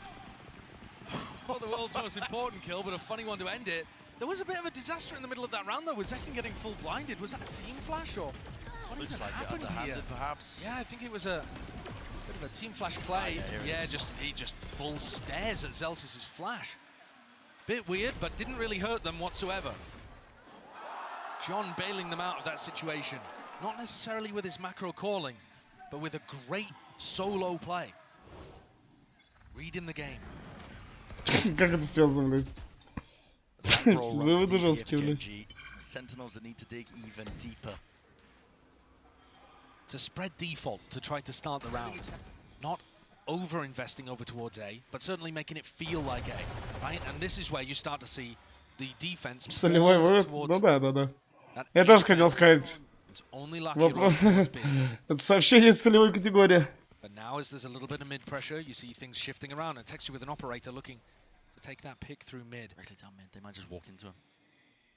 Not the world's most important kill, but a funny one to end it. There was a bit of a disaster in the middle of that round, though, with Zekken getting full blinded. Was that a team flash, or what Looks even like happened it underhanded, here? perhaps. Yeah, I think it was a bit of a team flash play. He just full stares at Zelsis' flash. Bit weird, but didn't really hurt them whatsoever. John bailing them out of that situation. Not necessarily with his macro calling, but with a great solo play. Reading the game. Как это связано, блядь? Выводы жесткие, блядь. Sentinels that need to dig even deeper. It's a spread default to try to start the round. Not over-investing over towards A, but certainly making it feel like A, right? And this is where you start to see the defense Солевой вывод? Ну да. Я тоже хотел сказать. Вопрос. Это сообщение из солевой категории. But now, as there's a little bit of mid pressure, you see things shifting around, and Texture with an operator looking to take that pick through mid. Directly down mid, they might just walk into him.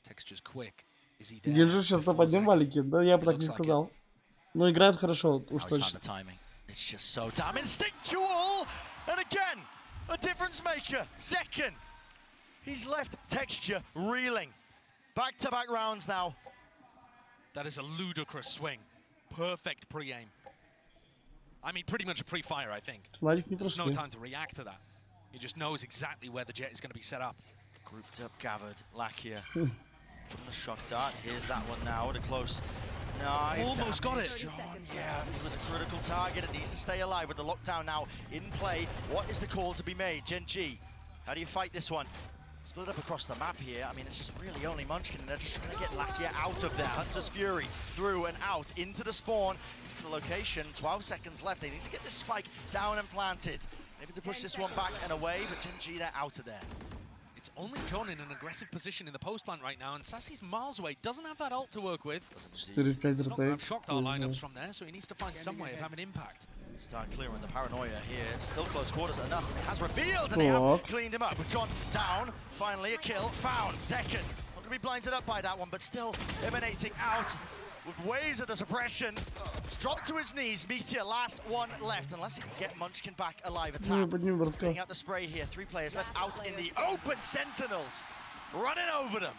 Texture's quick. Is he there? Генджи сейчас топ-1 валики, да, я бы так не сказал. Но играет хорошо, уж точно. It's just so damn instinctual! And again, a difference maker, Zekken. He's left Texture reeling. Back-to-back rounds now. That is a ludicrous swing. Perfect pre-aim. I mean, pretty much a pre-fire, I think. There's no time to react to that. He just knows exactly where the jet is going to be set up. Grouped up, gathered, Lakia. From the shock dart, here's that one now, with a close knife. Almost got it. John, yeah, it was a critical target. It needs to stay alive with the lockdown now in play. What is the call to be made? Gen.G, how do you fight this one? Split up across the map here. I mean, it's just really only Munchkin, and they're just trying to get Lakia out of there. Hunter's Fury through and out into the spawn, into the location. 12 seconds left. They need to get this spike down and planted. Maybe to push this one back and away, but Gen.G, they're out of there. It's only John in an aggressive position in the post plant right now, and Sassy's miles away. Doesn't have that ult to work with. He's not going to have shock dart lineups from there, so he needs to find some way of having impact. Start clearing the paranoia here. Still close quarters enough. It has revealed, and they have cleaned him up. With John down, finally a kill found. Zekken not going to be blinded up by that one, but still emanating out with waves of the suppression. It's dropped to his knees. Meteor, last one left, unless he can get Munchkin back alive. Attack. Bringing out the spray here. 3 players left out in the open. Sentinels running over them.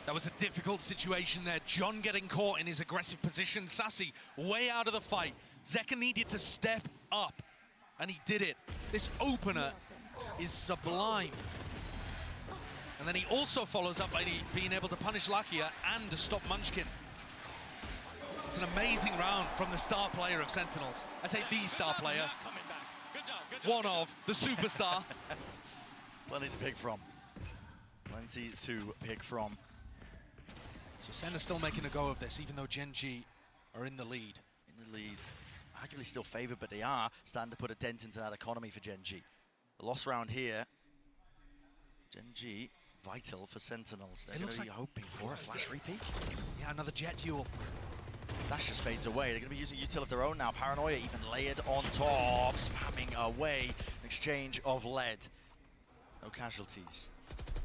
That was a difficult situation there. John getting caught in his aggressive position. Sassy way out of the fight. Zekken needed to step up, and he did it. This opener is sublime. And then he also follows up by being able to punish Lakia and to stop Munchkin. It's an amazing round from the star player of Sentinels. I say the star player. One of the superstar. Plenty to pick from. Plenty to pick from. So Sen is still making a go of this, even though Gen.G are in the lead. In the lead. Arguably still favored, but they are starting to put a dent into that economy for Gen.G. The lost round here. Gen.G vital for Sentinels. They're going to be hoping for a flash repeat. Yeah, another jet duel. Dash just fades away. They're going to be using util of their own now. Paranoia even layered on top, spamming away. An exchange of lead. No casualties.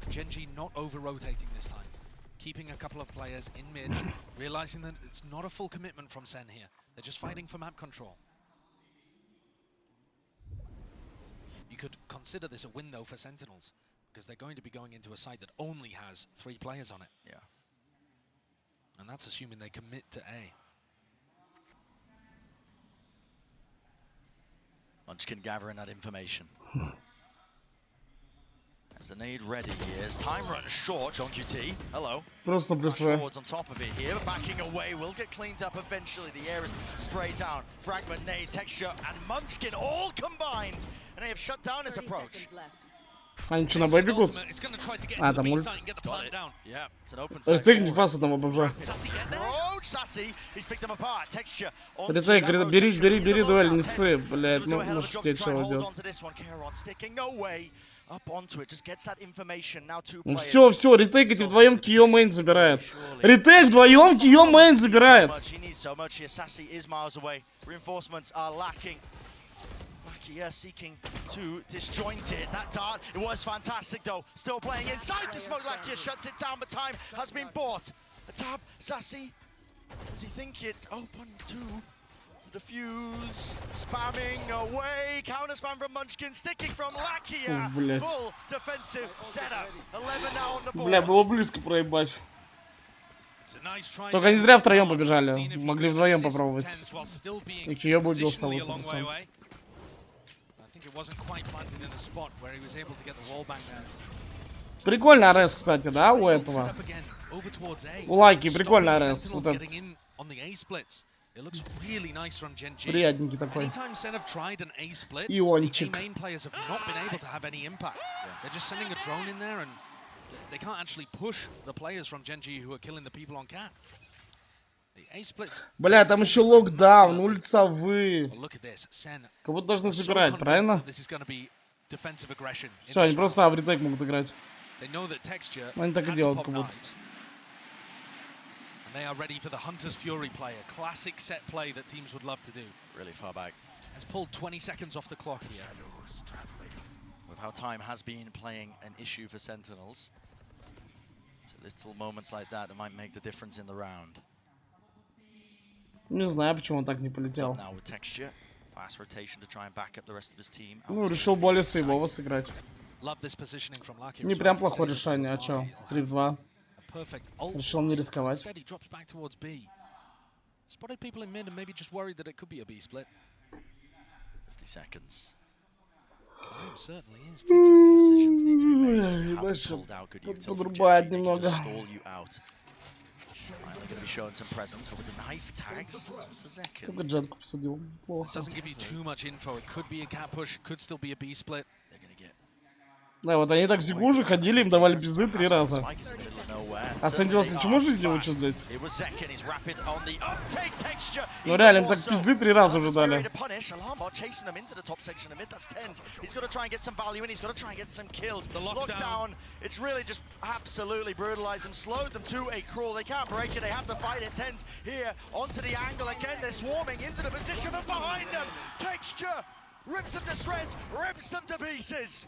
Gen.G not over-rotating this time. Keeping a couple of players in mid, realizing that it's not a full commitment from Sen here. They're just fighting for map control. You could consider this a win though for Sentinels, because they're going to be going into a site that only has 3 players on it. Yeah. And that's assuming they commit to A. Munchkin gathering that information. As the nade ready here, as time runs short, Gen.G, hello. Просто плюсовая. Forwards on top of it here, but backing away will get cleaned up eventually. The air is sprayed down. Fragment, nade, texture, and Munchkin all combined. And they have shut down his approach. Они что, на Б бегут? А, там ульт. Ретейк не фаса там обожаю. Ретейк, бери дуэль, не ссы, блядь, ну что тебе чего делать? Все, ретейк вдвоем Кио мейн забирает. Ретейк вдвоем Кио мейн забирает. Here seeking to disjoint it. That dart, it was fantastic though. Still playing inside the smoke. Lakia shuts it down, but time has been bought. A tab, Sassy. Does he think it's open to the fuse? Spamming away. Counter spam from Munchkin, sticking from Lakia. Full defensive setup. 11 now on the board. Бля, было близко проебать. Только не зря втроем побежали. Могли вдвоем попробовать. И Кио бы убил с того 100%. Прикольный арес, кстати, да, у этого? У Лайки прикольный арес. Вот этот. Приятненький такой. Иончик. Бля, там еще локдаун, улица вы. Как будто должны собирать, правильно? Все, они просто в ретейк могут играть. Они так и делают, как будто. They are ready for the Hunter's Fury play, a classic set play that teams would love to do. Really far back. Has pulled 20 seconds off the clock here. With how time has been playing an issue for Sentinels, it's little moments like that that might make the difference in the round. Не знаю, почему он так не полетел. Ну, решил более сейвово сыграть. Не прям плохое решение, а чё? 3-2. Решил не рисковать. Подрубает немного. Только джетку посадил. Плохо. Да, вот они так в зигу уже ходили, им давали пизды 3 раза. А Sentinels ничему жизни учат, блядь? Ну реально, им так пизды 3 раза уже дали.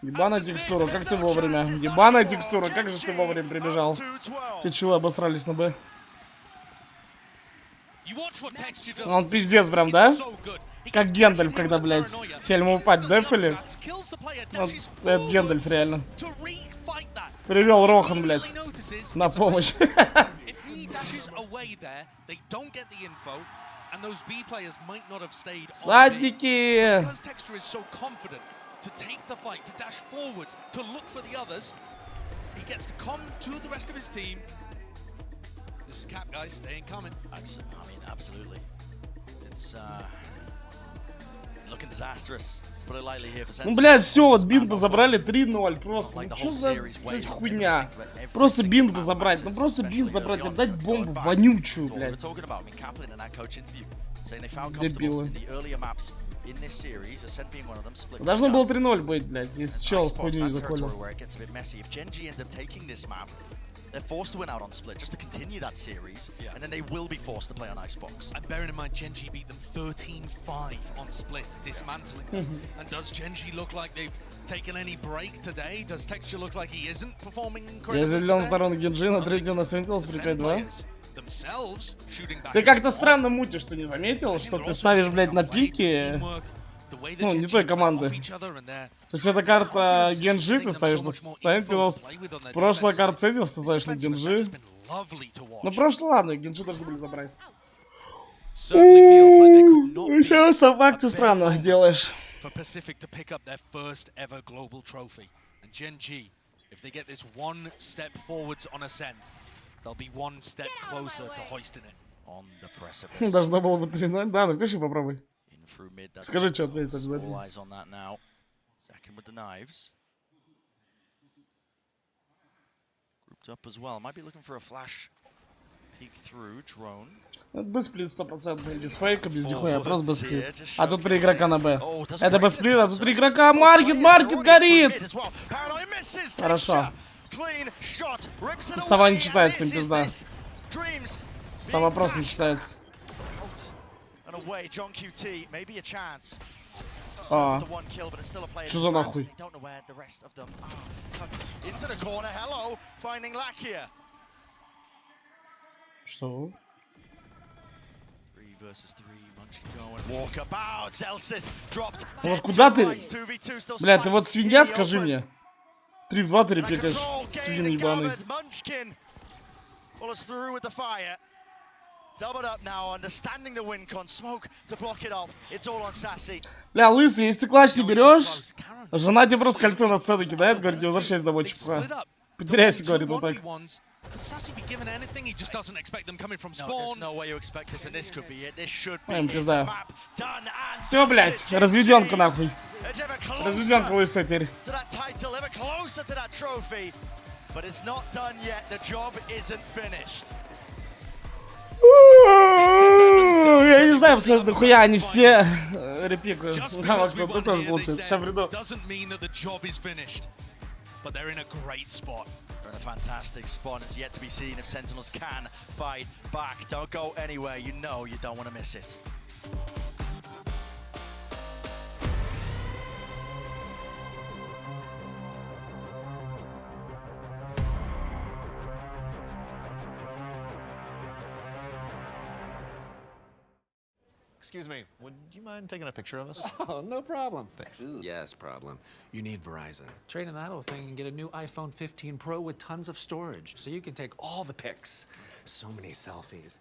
Ебаная текстура, как ты вовремя? Ебаная текстура, как же ты вовремя прибежал? Ты чего, обосрались на Б? Он пиздец прям, да? Как Гендальф, когда, блядь, Хельму упасть дефали. Вот, это Гендальф реально. Привел Рохан, блядь, на помощь. And those B players might not have stayed Садики! Because Texture is so confident to take the fight, to dash forward, to look for the others, he gets to come to the rest of his team This is cap, guys. They ain't coming. I mean, absolutely. It's looking disastrous. To put it lightly here for Ну, Sentinels. блядь, все, вот бинго забрали 3-0. Просто, ну что за хуйня? Просто бинго забрать. Ну просто бинго забрать, отдать бомбу вонючую, блядь. Дебилы. Должно было 3-0 быть, блядь, если чел хуйню заколил. They're forced to win out on split just to continue that series, and then they will be forced to play on Icebox. And bearing in mind, Gen.G beat them 13-5 on split, dismantling them. And does Gen.G look like they've taken any break today? Does Texture look like he isn't performing incredibly Я заделил today? второго Gen.G, на третьего на Sentinels при 5-2. Themselves shooting back. Ты как-то странно мутишь, ты не заметил, что ты ставишь, блядь, на пике, ну, не той команды. То есть эта карта Gen.G ты ставишь на Sentinels, прошлая карта Sentinels ты ставишь на Gen.G. Ну, прошлый, ладно, Gen.G должны были забрать. Сейчас собак ты странно делаешь. For Pacific to pick up their first ever global trophy. And Gen.G, if they get this one step forwards on Ascent, they'll be one step closer to hoisting it. On the precipice. Должно было быть 3-0. Да, напиши, попробуй. Скажи, что ответить обязательно. All eyes on that now. Second with the knives. Grouped up as well. Might be looking for a flash peek through drone. Это бэсплит 100%, без фейка, без нихуя, просто бэсплит. А тут 3 игрока на Б. Это бэсплит, а тут 3 игрока. Маркет горит! Хорошо. Сова не читается, им пизда. Сова просто не читается. А, что за нахуй? Что? Вот куда ты? Бля, ты вот свинья, скажи мне. 3 в 2 ты репекаешь, свин ебаный. Бля, лысый, если ты клатч не берешь, жена тебе просто кольцо на сцену кидает, говорит, не возвращайся домой, чепуха. Потеряйся, говорит, вот так. Could Sassy be given anything? He just doesn't expect them coming from spawn. No way you expect this, and this could be it. This should be it. Done. Все, блядь, разведенка нахуй. Разведенка лысая теперь. But it's not done yet. The job isn't finished. Я не знаю, абсолютно нахуя они все репикают. Максим, ты тоже получится. Сейчас приду. But they're in a great spot. They're in a fantastic spot. It's yet to be seen if Sentinels can fight back. Don't go anywhere. You know you don't want to miss it. Excuse me, would you mind taking a picture of us? Oh, no problem. Thanks. Ooh, yes, problem. You need Verizon. Trade in that old thing and get a new iPhone 15 Pro with tons of storage, so you can take all the pics. So many selfies.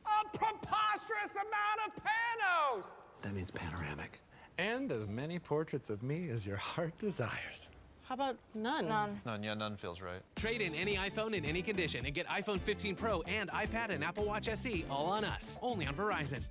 A preposterous amount of panos! That means panoramic. And as many portraits of me as your heart desires. How about none? None, yeah, none feels right. Trade in any iPhone in any condition and get iPhone 15 Pro and iPad and Apple Watch SE all on us. Only on Verizon.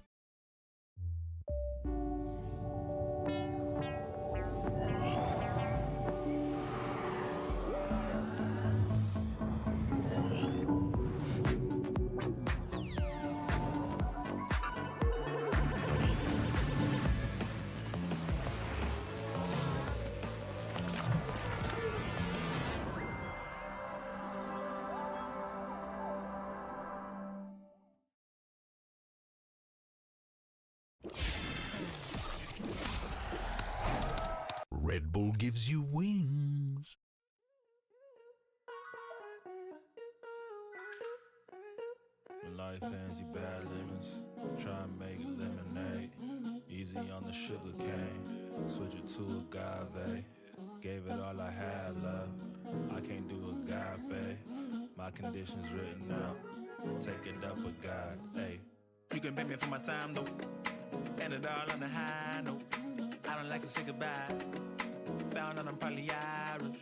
Red Bull gives you wings. Life hands you bad lemons. Try and make lemonade. Easy on the sugar cane. Switch it to agave. Gave it all I had left. I can't do agape. My conditions written out. Take it up a God. Hey, you can pay me for my time though. And it all on the high note. I don't like to say goodbye. Found out I'm probably Irish.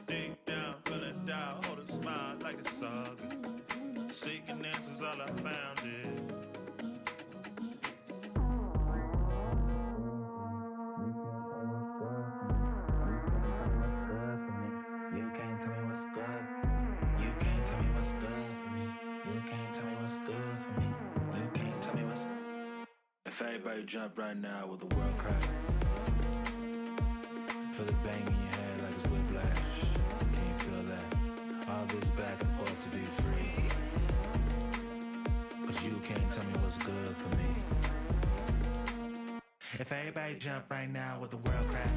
Dig down, feel it down, hold a smile like it's all good. Seeking I found it. If everybody jump right now with the world crack. Feel the bang in your head like it's whiplash. Can you feel that? All this back and forth to be free. But you can't tell me what's good for me. If everybody jump right now with the world crack.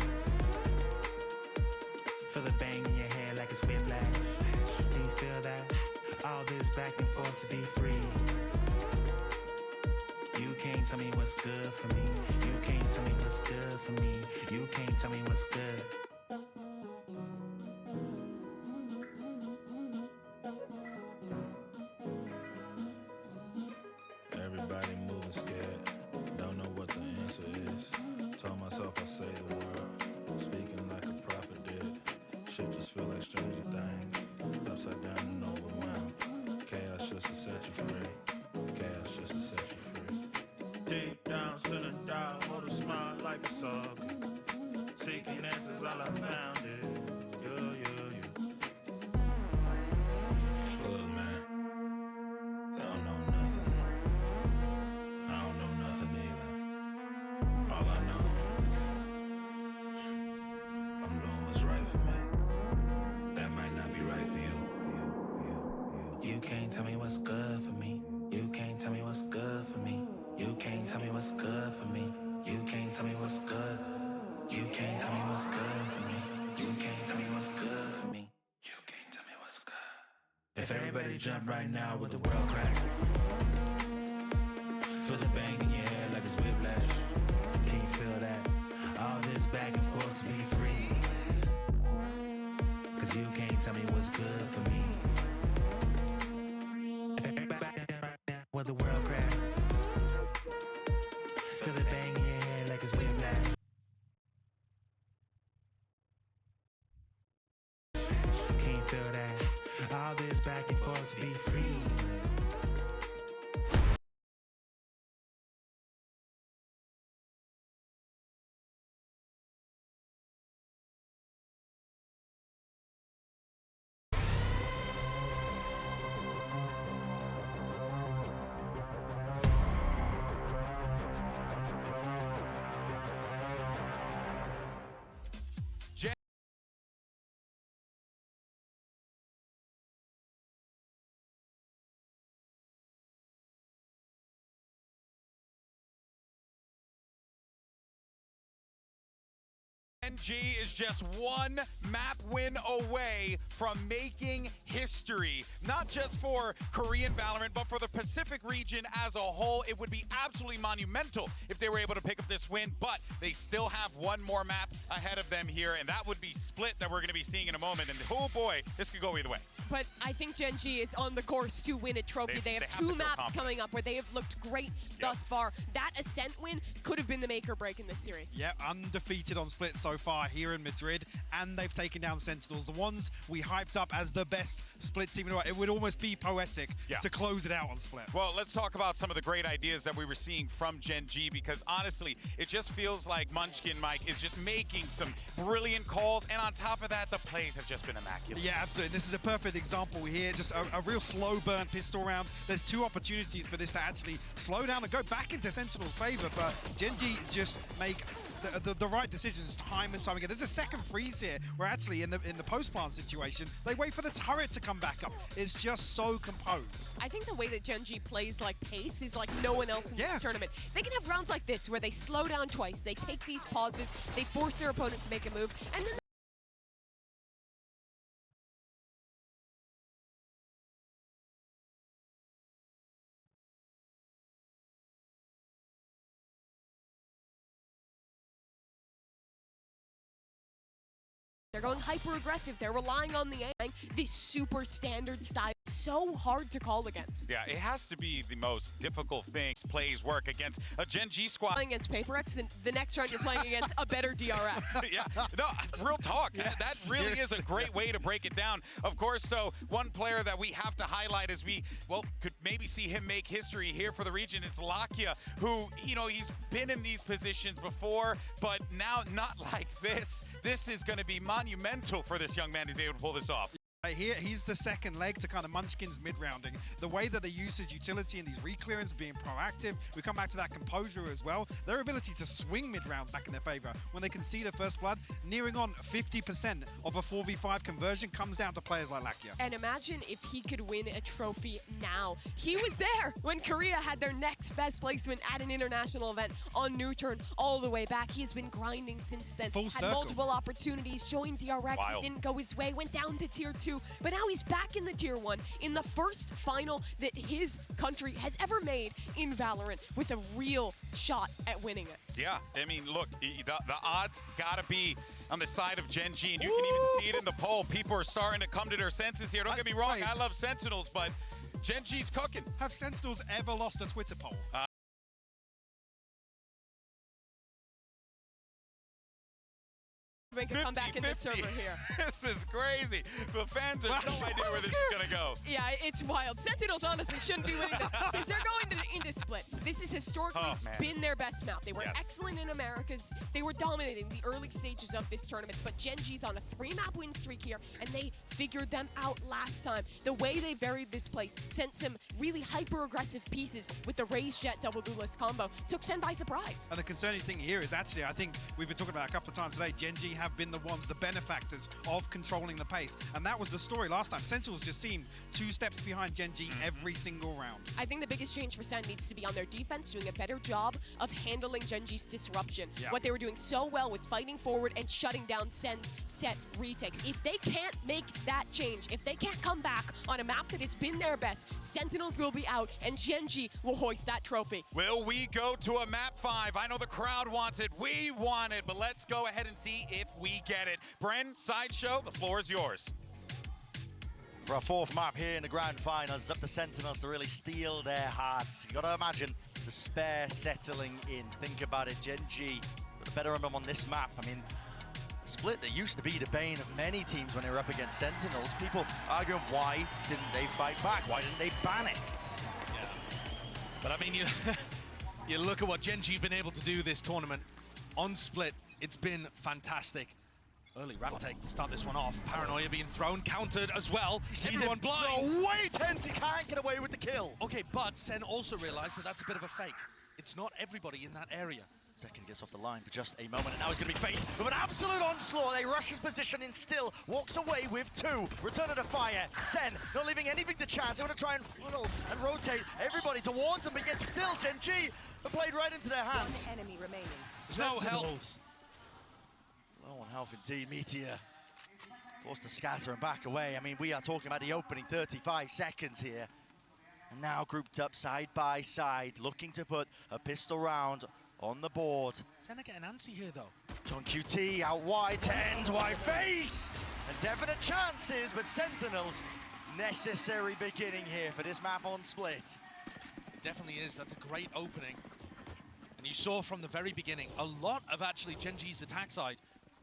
Feel the bang in your head like it's whiplash. Can you feel that? All this back and forth to be free. You can't tell me what's good for me. You can't tell me what's good for me. You can't tell me what's good. Everybody moving scared. Don't know what the answer is. Told myself I say the word. Speaking like a prophet did. Shit just feel like stranger things. Upside down and overwhelmed. Chaos just to set you free. Chaos just to set you free. Deep down, still in doubt, hold a smile like it's all good. Seeking answers, all I found is you. Look, man, I don't know nothing. I don't know nothing either. All I know, I'm doing what's right for me. That might not be right for you. You can't tell me what's good for me. You can't tell me what's good for me. You can't tell me what's good for me. You can't tell me what's good. You can't tell me what's good for me. You can't tell me what's good for me. You can't tell me what's good. If everybody jump right now with the world crack. Feel the bang in your head like it's whiplash. Can you feel that? All this back and forth to be free. Cause you can't tell me what's good for me. If everybody jump right now with the world crack. Feel the bang in your head like it's whiplash. Can you feel that? All this back and forth to be free. Gen.G is just one map win away from making history. Not just for Korean Valorant, but for the Pacific region as a whole. It would be absolutely monumental if they were able to pick up this win, but they still have one more map ahead of them here, and that would be Split that we're going to be seeing in a moment. And oh boy, this could go either way. But I think Gen.G is on the course to win a trophy. They have two maps coming up where they have looked great thus far. That Ascent win could have been the make or break in this series. Yeah, undefeated on Split so far here in Madrid, and they've taken down Sentinels, the ones we hyped up as the best Split team in the world. It would almost be poetic to close it out on Split. Well, let's talk about some of the great ideas that we were seeing from Gen.G, because honestly, it just feels like Munchkin Mike is just making some brilliant calls, and on top of that, the plays have just been immaculate. Yeah, absolutely. This is a perfect example here, just a real slow burn pistol round. There's two opportunities for this to actually slow down and go back into Sentinel's favor, but Gen.G just make the right decisions time and time again. There's a second freeze here where actually in the post-plant situation, they wait for the turret to come back up. It's just so composed. I think the way that Gen.G plays like pace is like no one else in this tournament. They can have rounds like this where they slow down twice, they take these pauses, they force their opponent to make a move, and then they're They're going hyper aggressive. They're relying on the aim. This super standard style. So hard to call against. Yeah, it has to be the most difficult thing plays work against a Gen.G squad. Playing against PaperX, and the next round you're playing against a better DRX. Yeah, no, real talk. Yeah, that really is a great way to break it down. Of course, though, one player that we have to highlight as we, well, could maybe see him make history here for the region. It's Lakia, who, you know, he's been in these positions before, but now not like this. This is going to be monumental for this young man who's able to pull this off. Here, he's the second leg to kind of Munchkin's mid-rounding. The way that they use his utility and these reclearance, being proactive, we come back to that composure as well. Their ability to swing mid-rounds back in their favor. When they concede a first blood, nearing on 50% of a 4v5 conversion comes down to players like Lakia. And imagine if he could win a trophy now. He was there when Korea had their next best placement at an international event on New Turn all the way back. He has been grinding since then. Full had circle. Multiple opportunities, joined DRX, it didn't go his way, went down to Tier 2. But now he's back in the Tier 1 in the first final that his country has ever made in Valorant with a real shot at winning it. Yeah, I mean, look, the odds gotta be on the side of Gen.G, and you can even see it in the poll. People are starting to come to their senses here. Don't get me wrong, I love Sentinels, but Gen.G's cooking. Have Sentinels ever lost a Twitter poll? Make a comeback in this server here. This is crazy. The fans have no idea where this is going to go. Yeah, it's wild. Sentinels honestly shouldn't be winning this because they're going into split. This has historically been their best map. They were excellent in Americas. They were dominating the early stages of this tournament, but Gen.G's on a 3-map win streak here, and they figured them out last time. The way they varied this place sent some really hyper-aggressive pieces with the Raze Jet double duelist combo. Took Sen by surprise. And the concerning thing here is actually, I think we've been talking about a couple of times today, Gen.G have been the ones, the benefactors of controlling the pace. And that was the story last time. Sentinels just seemed 2 steps behind Gen.G every single round. I think the biggest change for Sen needs to be on their defense, doing a better job of handling Gen.G's disruption. Yeah. What they were doing so well was fighting forward and shutting down Sen's set retakes. If they can't make that change, if they can't come back on a map that has been their best, Sentinels will be out and Gen.G will hoist that trophy. Will we go to a map 5? I know the crowd wants it. We want it, but let's go ahead and see if we get it. Bren, Sideshow, the floor is yours. For a 4th map here in the grand finals, it's up to Sentinels to really steal their hearts. You gotta imagine despair settling in. Think about it, Gen.G with a better run on this map. I mean, split that used to be the bane of many teams when they were up against Sentinels. People arguing, why didn't they fight back? Why didn't they ban it? Yeah. But I mean, you look at what Gen.G been able to do this tournament on split. It's been fantastic. Early rattle take to start this one off. Paranoia being thrown, countered as well. Everyone blind. No way, Tenz, he can't get away with the kill. Okay, but Sen also realized that that's a bit of a fake. It's not everybody in that area. Second gets off the line for just a moment, and now he's going to be faced with an absolute onslaught. They rush his position in still, walks away with 2. Return of the fire. Sen not leaving anything to chance. They want to try and funnel and rotate everybody towards him, but yet still Gen.G have played right into their hands. One enemy remaining. There's no help. Low on health indeed, Meteor. Forced to scatter and back away. I mean, we are talking about the opening 35 seconds here. And now grouped up side by side, looking to put a pistol round on the board. Sen are getting antsy here, though. John QT out wide, Tenz wide face! And definite chances, but Sentinels, necessary beginning here for this map on split. It definitely is. That's a great opening. And you saw from the very beginning, a lot of actually Gen.G's attack side.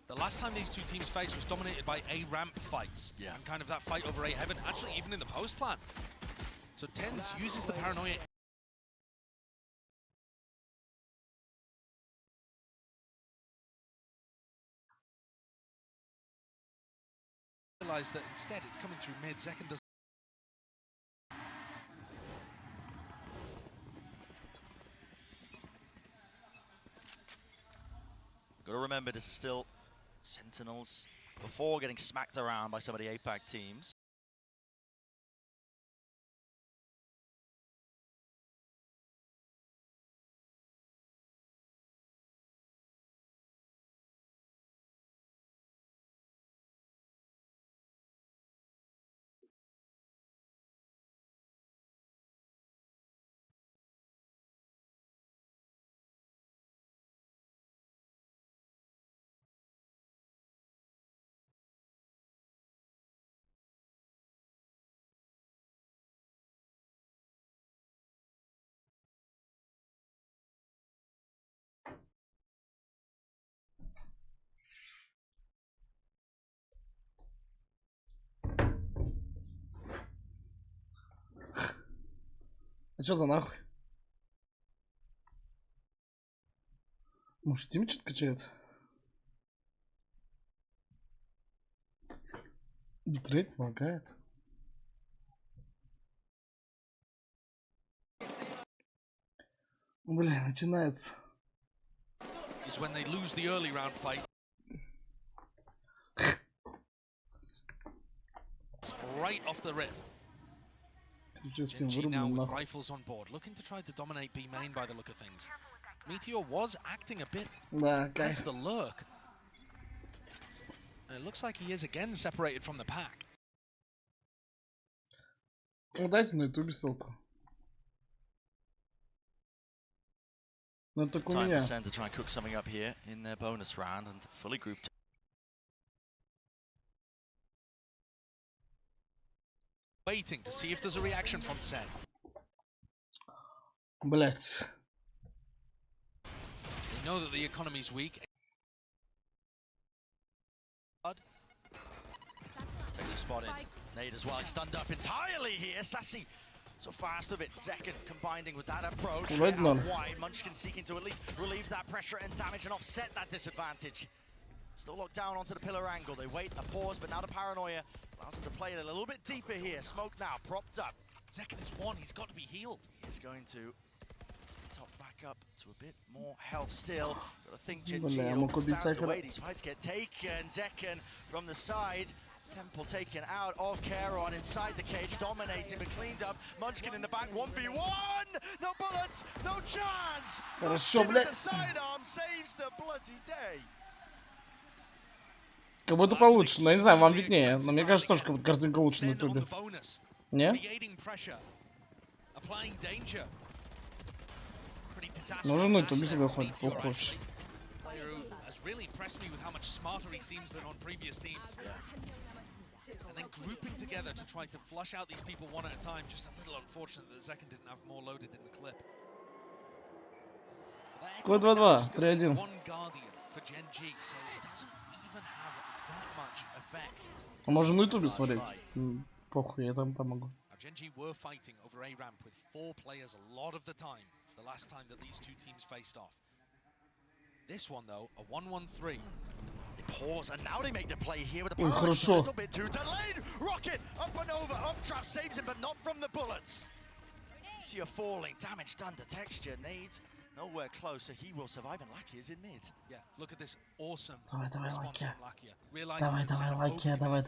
The last time these two teams faced was dominated by A-ramp fights. Yeah. And kind of that fight over A-heaven, actually even in the post plan. So Tenz uses the paranoia. Realize that instead it's coming through mid. Second does. Gotta remember, this is still Sentinels before getting smacked around by some of the APAC teams. А чё за нахуй? Может, Steam что-то качает? Битрейт лагает. Бля, начинается. Is when they lose the early round fight. It's right off the rip. Gen.G now with rifles on board, looking to try to dominate B main by the look of things. Meteor was acting a bit as the lurk. And it looks like he is again separated from the pack. Ну дайте на ютубе ссылку. Ну так у Time меня. for Sen to try and cook something up here in their bonus round and fully grouped. Waiting to see if there's a reaction from Sen. Блять. They know that the economy's weak. Danger spotted. Nade as well. He's stunned up entirely here. Sassy so fast of it. Zekken combining with that approach. Right now. Wide. Munchkin seeking to at least relieve that pressure and damage and offset that disadvantage. Still locked down onto the pillar angle. They wait a pause, but now the paranoia allows him to play it a little bit deeper here. Smoke now, propped up. Zekken is one. He's got to be healed. He is going to top back up to a bit more health still. Got to think Gen.G down to wait. These fights get taken. Zekken from the side. Temple taken out of Charon inside the cage, dominating but cleaned up. Munchkin in the back, 1v1! No bullets, no chance! Хорошо, блядь. Sidearm saves the bloody day. Как будто получше, но я не знаю, вам виднее. Но мне кажется, тоже как будто картинка лучше на ютубе. Не? Можно на ютубе всегда смотреть, плохо вообще. Really impressed me with how much smarter he seems than on previous teams. And then grouping together to try to flush out these people one at a time. Just a little unfortunate that Zekken didn't have more loaded in the clip. К2-2, 3-1. One Guardian for Gen.G, so it doesn't even have that much effect. А можно на ютубе смотреть? Похуй, я там могу. Gen.G were fighting over A ramp with 4 players a lot of the time. The last time that these two teams faced off. This one though, a 1-1-3. They pause and now they make the play here with the power. A little bit too delayed. Rocket up and over. Uptrap saves him, but not from the bullets. You're falling. Damage done to texture. Nade nowhere close, so he will survive. And Lakia is in mid. Yeah, look at this awesome Давай, response Lakia. from Lakia. Realizing Давай, Lakia, давай.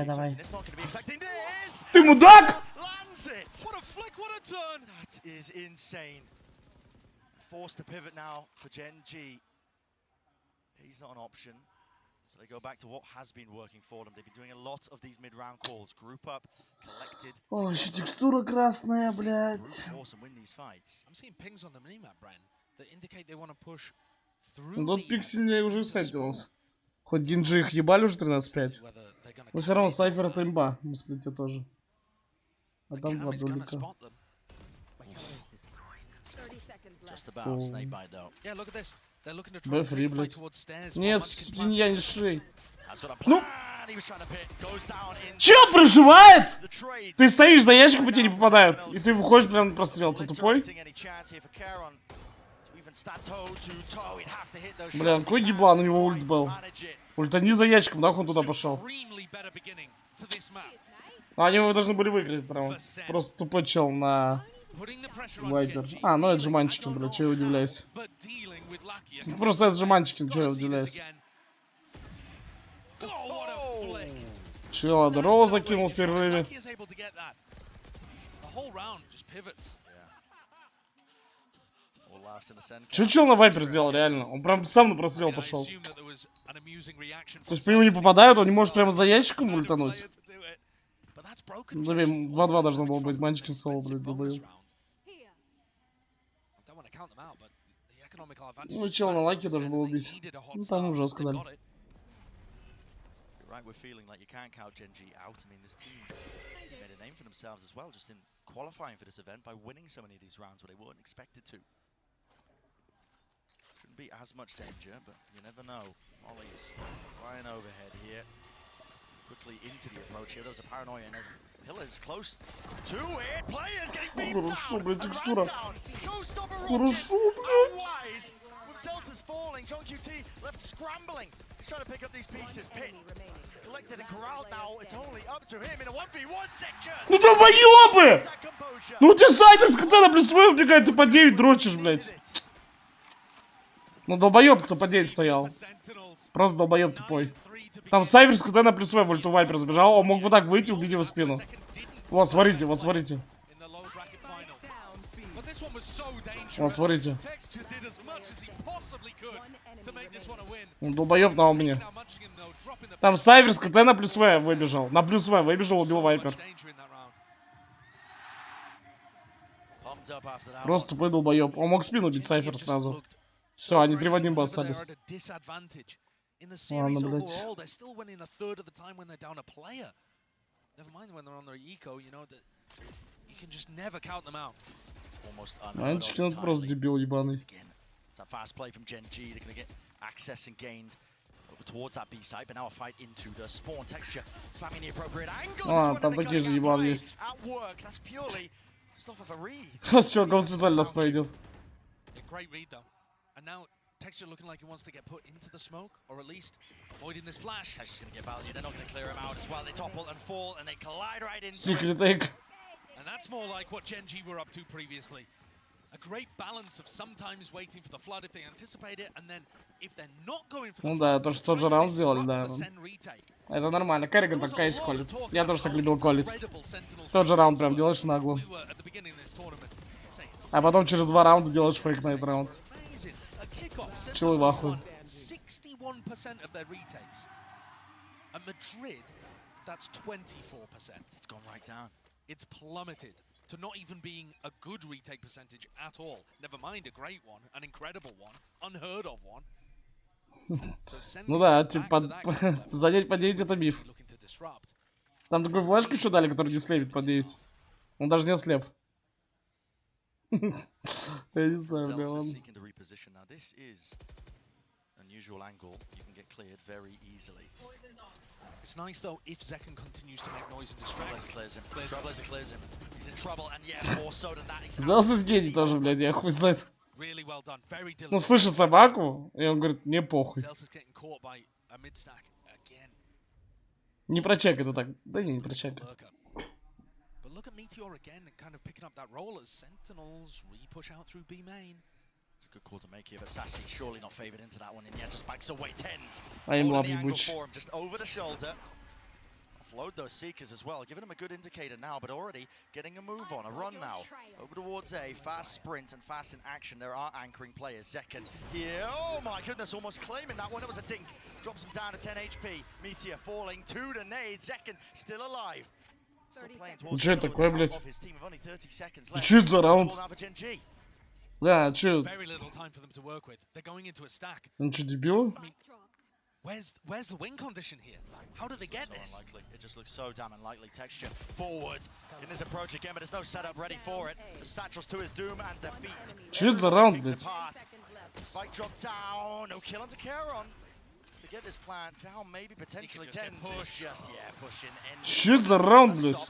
Давай. It's not going to be expecting this. Ты мудак! Lands it. What a flick! What a turn! That is insane. Forced to pivot now for Gen.G. He's not an option. So they go back to what has been working for them. They've been doing a lot of these mid-round calls. Group up, collected. О, еще текстура красная, блядь. I'm seeing pings on the minimap, Brian, that indicate they want to push through. Ну тут пик сильнее уже Sentinels. Хоть Gen.G их ебали уже 13-5. Но все равно Сайфер это имба. На сплите тоже. А там 2 дулика. Just about snake bite though. Yeah, look at this. They're looking to try to take the fight towards stairs. Нет, я не шей. Ну! Чё, проживает? Ты стоишь за ящиком, по тебе не попадают. И ты выходишь прямо на прострел. Ты тупой? Бля, какой еблан, у него ульт был. Ультани за ящиком, нахуй он туда пошел. А они его должны были выиграть прям. Просто тупой чел на... Вайпер. А, ну это же Манчикин, бля, чё я удивляюсь. Просто это же Манчикин, чё я удивляюсь. Чё, здорово закинул в перерыве. Чё чел на Вайпер сделал, реально? Он прям сам на прострел пошел. То есть по нему не попадают, он не может прямо за ящиком ультануть. Ну, блин, 2-2 должно было быть, Манчикин соло, блядь, добавил. Ну, чел на лайке должен был убить. Ну, там уже сказали. Right, we're feeling like you can't count Gen.G out. I mean, this team made a name for themselves as well, just in qualifying for this event by winning so many of these rounds where they weren't expected to. Shouldn't be as much danger, but you never know. Ollie's flying overhead here. quickly into the approach here. There was a paranoia and Pillars close to it. Players getting beaten down. Showstopper rocket out wide. With Zelta's falling, Gen.G left scrambling. He's trying to pick up these pieces. Pit collected and corralled now. It's only up to him in a 1v1 second. Ну долбоёбы! Ну ты сайберс, когда на плюсовой убегает, ты по 9 дрочишь, блядь. Ну долбоёб, кто по 9 стоял. Просто долбоёб тупой. Там сайберс, когда на плюсовой в ульту вайпер сбежал, он мог вот так выйти, убить его в спину. Вот, смотрите, вот смотрите. Вот, смотрите. Ну, долбоёб на мне. Там сайверс КТ на плюс В выбежал. На плюс В выбежал, убил вайпер. Просто тупой долбоёб. Он мог спину убить сайфер сразу. Все, они 3 в 1 бы остались. Ладно, блядь. Мальчики, он просто дебил ебаный. Fast play from Gen.G. They're going to get access and gained over towards that B site, but now a fight into the spawn texture. Spamming the appropriate angles. Там такие же ебан есть. At work. That's purely just off of a read. С челком специально нас пойдет. Great read though. And now Texture looking like he wants to get put into the smoke, or at least avoiding this flash. Texture's going to get valued. They're not going to clear him out as well. They topple and fall, and they collide right into Secret take. And that's more like what Gen.G were up to previously. A great balance of sometimes waiting for the flood if they anticipate it, and then if they're not going for the Ну да, то, что тот же раунд сделали, да. Это нормально. Керриган так кейс колит. Я тоже так любил колить. Тот же раунд прям делаешь нагло. А потом через 2 раунда делаешь фейк на этот раунд. Чего в ахуе. 61% of their retakes. At Madrid, that's 24%. It's gone right down. It's plummeted to not even being a good retake percentage at all. Never mind a great one, an incredible one, unheard of one. Ну да, типа, задеть по 9 это миф. Там такой флешку еще дали, который не слепит по 9. Он даже не ослеп. Я не знаю, бля, он... Unusual angle, you can get cleared very easily. It's nice though if Zekken continues to make noise and distract. Clears him. Trailblazer clears him. He's in trouble, and yeah, more so than that. Zelsis гений тоже, блядь, я хуй знает. Really well done. Very diligent. Ну, слышит собаку, и он говорит, мне похуй. Не прочек это так. Да не прочек. But look at Meteor again, kind of picking up that role as Sentinels re-push out through B main. It's a good call to make here, but Sassy surely not favored into that one, and yeah, just backs away. Tens. I am the angle for him, just over the shoulder. Offload those Seekers as well, giving him a good indicator now, but already getting a move on, a run now. Over towards A, fast sprint and fast in action. There are anchoring players. Zekken here, oh my goodness, almost claiming that one. It was a dink. Drops him down to 10 HP. Meteor falling to the nade. Zekken still alive. Че это такое, блядь? Че это за раунд? Да, че? Он че, дебил? Where's the win condition here? How do they get this? Unlikely. It just looks so damn unlikely. Texture forward in this approach again, but there's no setup ready for it. Just satchels to his doom and defeat. Че это за раунд, блядь? Spike drop down. No kill onto Charon. To get this plant down, maybe potentially Tens is just pushing. Че это за раунд, блядь?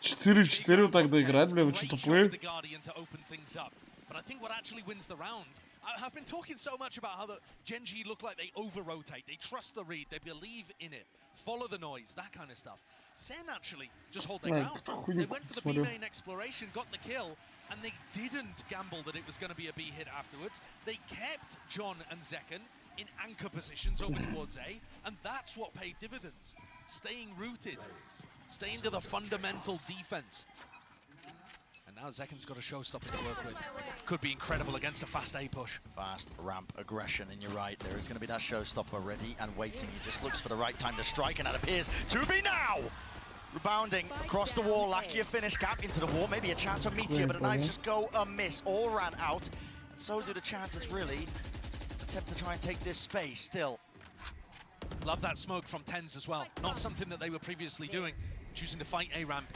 4 в 4 вот так доиграть, бля, вы что тупые? But I think what actually wins the round, I've been talking so much about how the Gen.G look like they over-rotate, they trust the read, they believe in it, follow the noise, that kind of stuff. Sen actually just hold their ground. They went for the B main exploration, got the kill, and they didn't gamble that it was going to be a B hit afterwards. They kept John and Zekken in anchor positions over towards A, and that's what paid dividends. Staying rooted, staying to the fundamental defense. And now Zekken's got a showstopper to work with. Could be incredible against a fast A push. Fast ramp aggression, and you're right, there is going to be that showstopper ready and waiting. He just looks for the right time to strike, and that appears to be now! Rebounding across the wall, Lakia finish, gap into the wall, maybe a chance for Meteor, but the knives just go amiss. All ran out, and so do the chances really. Attempt to try and take this space still. Love that smoke from Tens as well. Not something that they were previously doing, choosing to fight A ramp.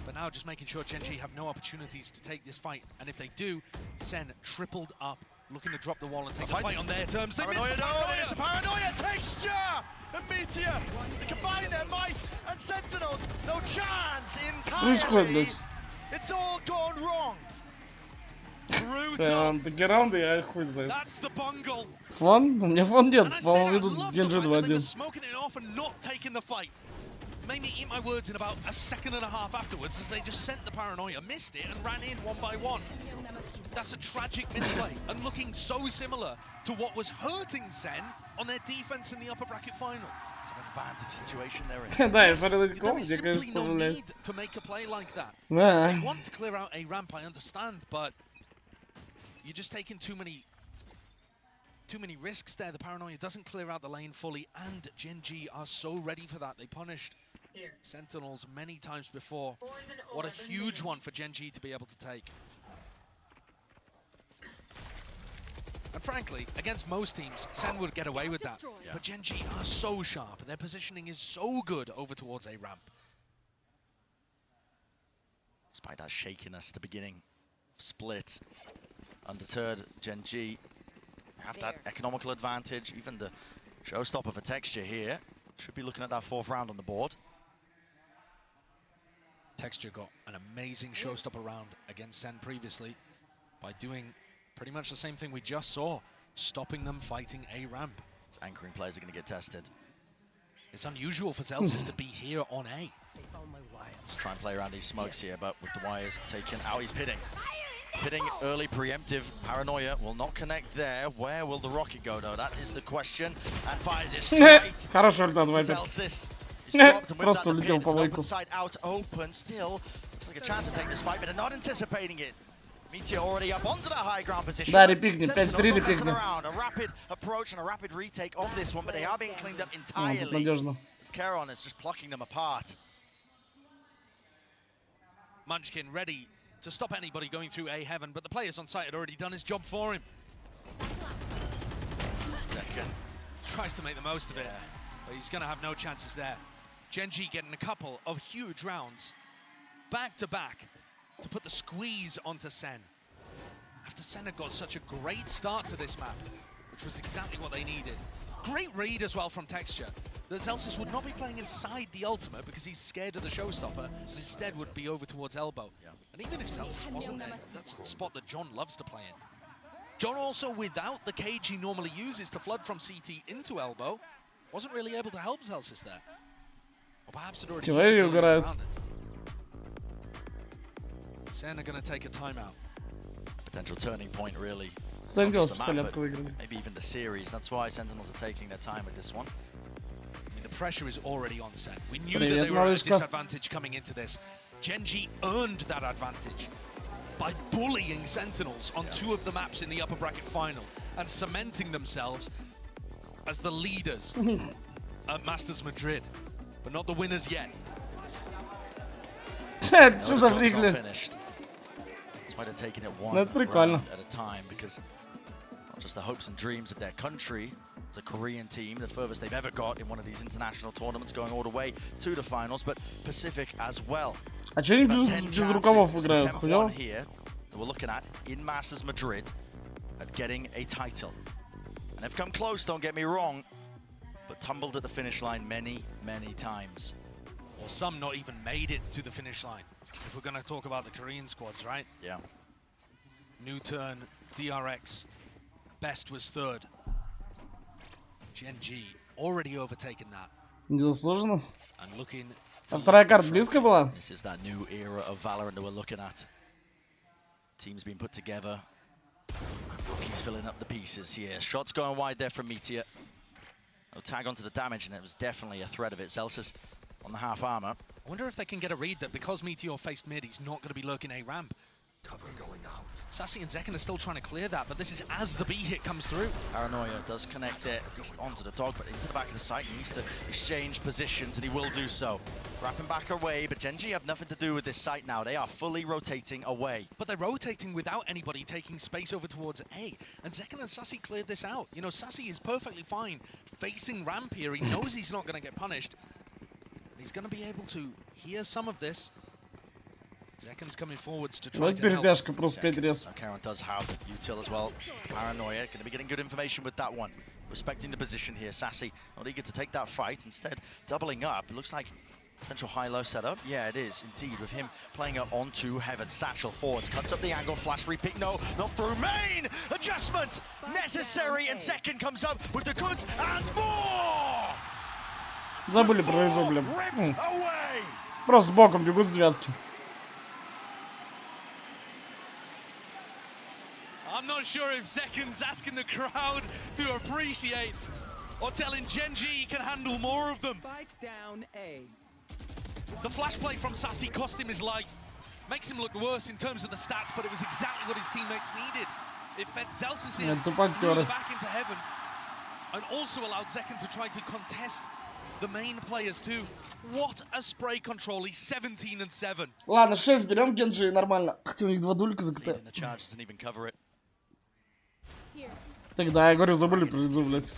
But now just making sure Gen.G have no opportunities to take this fight. And if they do, Sen tripled up looking to drop the wall and take the fight on their terms. They Paranoia, missed the no, Paranoia! it's the Paranoia, Texture! And Meteor, they combine their might, and Sentinels, no chance entirely. It's all gone wrong. Такие раунды, я хуй знаю. That's the bungle. Фон? У меня фон нет, по-моему, идут Gen.G 2-1. Smoking it off and not taking the fight. Made me eat my words in about a second and a half afterwards as they just sent the Paranoia, missed it, and ran in one by one. That's a tragic misplay and looking so similar to what was hurting Sen on their defense in the upper bracket final. It's an advantage situation they're in. Да, я смотрел эти There is комнаты, simply конечно, no блядь. need to make a play like that. Да. They want to clear out a ramp, I understand, but you're just taking too many risks there. The Paranoia doesn't clear out the lane fully, and Gen.G are so ready for that. They punished Sentinels many times before. What a huge one for Gen.G to be able to take. And frankly, against most teams, Sen would get away with that. Yeah. But Gen.G are so sharp. Their positioning is so good over towards a ramp. Despite that shakiness at the beginning of Split, undeterred, Gen.G have that economical advantage. Even the showstopper for Texture here should be looking at that 4th round on the board. Texture got an amazing showstopper round against Sen previously by doing pretty much the same thing we just saw, stopping them fighting a ramp. Its anchoring players are going to get tested. It's unusual for Celsius to be here on A. Let's try and play around these smokes here, but with the wires taken out, he's pitting. Pitting early preemptive. Paranoia will not connect there. Where will the rocket go though? That is the question. And fires it straight. Хороший ультат в Celsius. He's dropped and with Просто that the улетел pin. по It's an лойку. open side out open. Still looks like a chance to take this fight, but they're not anticipating it. Meteor already up onto the high ground position. Да, репикни, Sentinels 5-3 not messing репикни. around. A rapid approach and a rapid retake of this one, but they are being cleaned up entirely. Тут надежно. As Charon is just plucking them apart. Munchkin ready to stop anybody going through A heaven, but the players on site had already done his job for him. Second. Tries to make the most of it, but he's going to have no chances there. Gen.G getting a couple of huge rounds back to back to put the squeeze onto Sen. After Sen had got such a great start to this map, which was exactly what they needed. Great read as well from Texture, that Celsius would not be playing inside the ultimate because he's scared of the showstopper, and instead would be over towards elbow. And even if Celsius wasn't there, that's a spot that John loves to play in. John also, without the cage he normally uses to flood from CT into elbow, wasn't really able to help Celsius there. Or perhaps it already used to go around it. Sen are going to take a timeout. Potential turning point, really. Sentinels Not just the map, пистолетку выиграли. maybe even the series. That's why Sentinels are taking their time with this one. I mean, the pressure is already on Sen. We knew Привет, that they were at a малышка. disadvantage coming into this. Gen.G earned that advantage by bullying Sentinels on 2 of the maps in the upper bracket final and cementing themselves as the leaders at Masters Madrid, but not the winners yet. Что за приколы? Finished. That's why they're taking it one Это прикольно. round at a time, because it's not just the hopes and dreams of their country. It's a Korean team, the furthest they've ever got in one of these international tournaments, going all the way to the finals, but Pacific as well. А чё они About без 10 рукавов chances, играют? the 10th Хуёво? one here that we're looking at in Masters Madrid at getting a title. And they've come close, don't get me wrong, but tumbled at the finish line many, many times. Or some not even made it to the finish line. If we're going to talk about the Korean squads, right? Yeah. New turn, DRX, Best was 3rd. Gen.G already overtaken that. Незаслуженно. And looking А вторая карта близко была? This is that new era of Valorant that we're looking at. Teams being put together. Rookies filling up the pieces here. Shots going wide there from Meteor. No tag onto the damage, and it was definitely a threat of it. Celsius on the half armor. I wonder if they can get a read that because Meteor faced mid, he's not going to be lurking A ramp. Cover going out. Sassy and Zekken are still trying to clear that, but this is as the B hit comes through. Paranoia does connect it, at least onto the dog, but into the back of the site. He needs to exchange positions, and he will do so. Wrapping back away, but Gen.G have nothing to do with this site now. They are fully rotating away. But they're rotating without anybody taking space over towards A. And Zekken and Sassy cleared this out. You know, Sassy is perfectly fine facing ramp here. He knows he's not going to get punished. He's going to be able to hear some of this. Zekin's coming forwards to try Вот to help. перетяжка просто 5 рез. Karen does have util as well. Paranoia, going to be getting good information with that one. Respecting the position here. Sassy not eager to take that fight, instead doubling up. It looks like potential high-low setup. Yeah, it is indeed, with him playing up onto Heaven. Satchel forwards, cuts up the angle, flash repick, no, not through main! Adjustment necessary, and second comes up with the goods and more! Забыли про резо, блин. Просто боком бегут с девятки. I'm not sure if Zekin's asking the crowd to appreciate or telling Gen.G he can handle more of them. Down A. The flash play from Sassy cost him his life. Makes him look worse in terms of the stats, but it was exactly what his teammates needed. It fed Zelsis in through the back into Heaven, and also allowed Zekin to try to contest the main players too. What a spray control. He's 17-7. Ладно, 6 берем Gen.G, нормально. Хотя у них 2 дулика за КТ. Тогда я говорю, забыли про резо, блядь.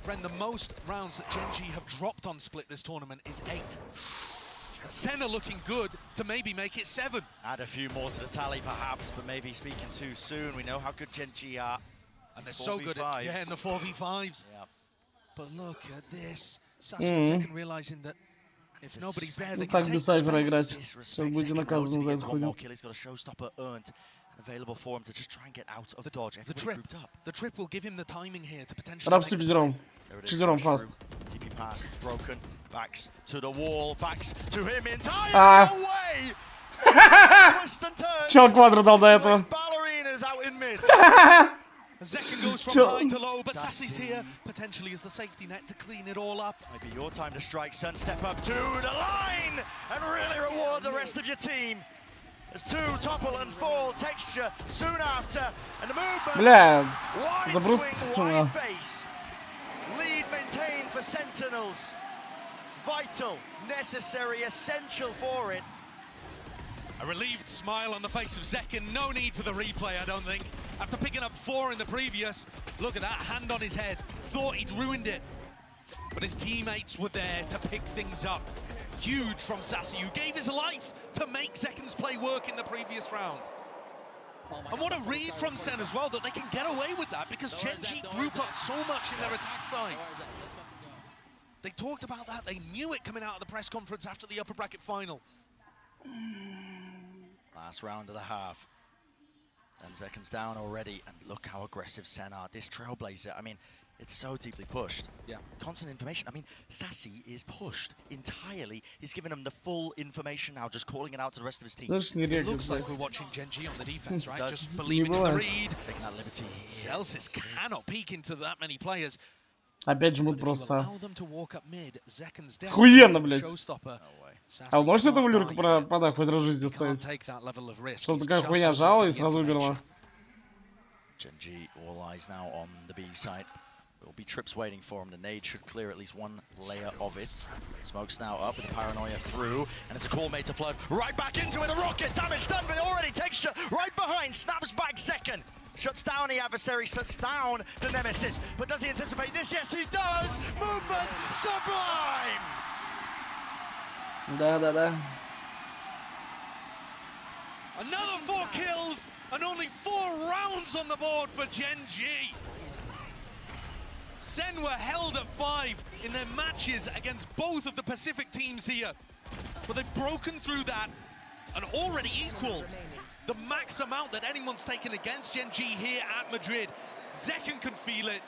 Friend, the most rounds that Gen.G have dropped on split this tournament is 8. Senna looking good to maybe make it 7. Add a few more to the tally perhaps, but maybe speaking too soon. We know how good Gen.G are. And they're so good at, yeah, in the 4v5s. Yeah. But look at this. Sassy and Zekin realizing that if nobody's there, they can take играть. Сейчас будете наказаны за это хуйню. He's got a showstopper earned. Available for him to just try and get out of the dodge. The trip will give him the timing here to potentially. Рапсы пятером. Четвером фаст. TP pass broken. Backs to the wall. Backs to him entirely away. Twist and turns. Чел квадро дал до этого. Ballerinas out in mid. Zekin goes from high to low, but Sassy's here potentially as the safety net to clean it all up. Maybe your time to strike, son. Step up to the line and really reward the rest of your team. There's 2 topple and fall texture soon after, and the movement. Бля, wide это просто. swing, wide face. Lead maintained for Sentinels. Vital, necessary, essential for it. A relieved smile on the face of Zekin. No need for the replay, I don't think. After picking up 4 in the previous, look at that hand on his head. Thought he'd ruined it. But his teammates were there to pick things up. Huge from Sassy, who gave his life to make Zekin's play work in the previous round. And what a read from Sen as well, that they can get away with that, because Gen.G group up so much in their attack side. They talked about that, they knew it coming out of the press conference after the upper bracket final. Last round of the half. 10 seconds down already, and look how aggressive Sen are. This Trailblazer, I mean, it's so deeply pushed. Yeah. Constant information. I mean, Sassy is pushed entirely. He's given him the full information now, just calling it out to the rest of his team. It looks like we're watching Gen.G on the defense, right? Just believing in the read. Taking that liberty. Celsius cannot peek into that many players. Опять жмут просто. Allow them to walk up mid. Zekin's down. Охуенно, блядь. Showstopper. А вы можете этому люрку продать хоть раз в жизни ставить? Что такая хуйня жала и сразу уберла. Gen.G all eyes now on the B side. There will be trips waiting for him. The nade should clear at least one layer of it. Smokes now up with the paranoia through, and it's a call made to flood right back into it. The rocket damage done, but already texture right behind. Snaps back second. Shuts down the adversary, shuts down the nemesis. But does he anticipate this? Yes, he does. Movement sublime. Да. Another 4 kills and only 4 rounds on the board for Gen.G. Sen were held at 5 in their matches against both of the Pacific teams here. But they've broken through that and already equaled the max amount that anyone's taken against Gen.G here at Madrid. Zekin can feel it.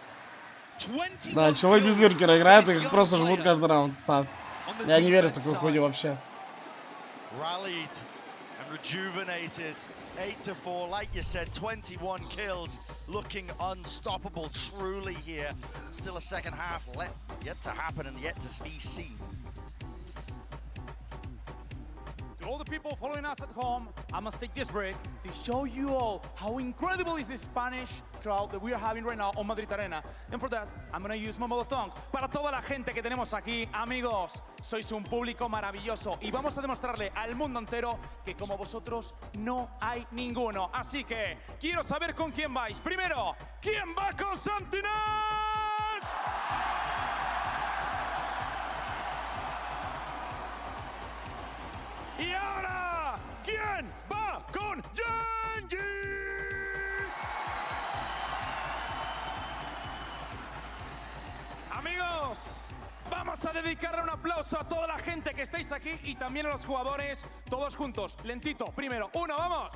21 Да, человек без лиркера играет и просто жмут каждый раунд сам. Я не верю в такую хуйню вообще. Rallied and rejuvenated. 8-4, like you said, 21 kills, looking unstoppable truly here. Still a second half yet to happen and yet to be seen. To all the people following us at home, I must take this break to show you all how incredible is the Spanish crowd that we are having right now on Madrid Arena. And for that, I'm going to use my mother tongue. Para toda la gente que tenemos aquí, amigos, sois un público maravilloso y vamos a demostrarle al mundo entero que como vosotros no hay ninguno. Así que quiero saber con quién vais. Primero, ¿quién va con Sentinels? Y ahora, ¿quién va con Gen.G? Amigos, vamos a dedicarle un aplauso a toda la gente que estáis aquí y también a los jugadores, todos juntos. Lentito, primero, uno, vamos.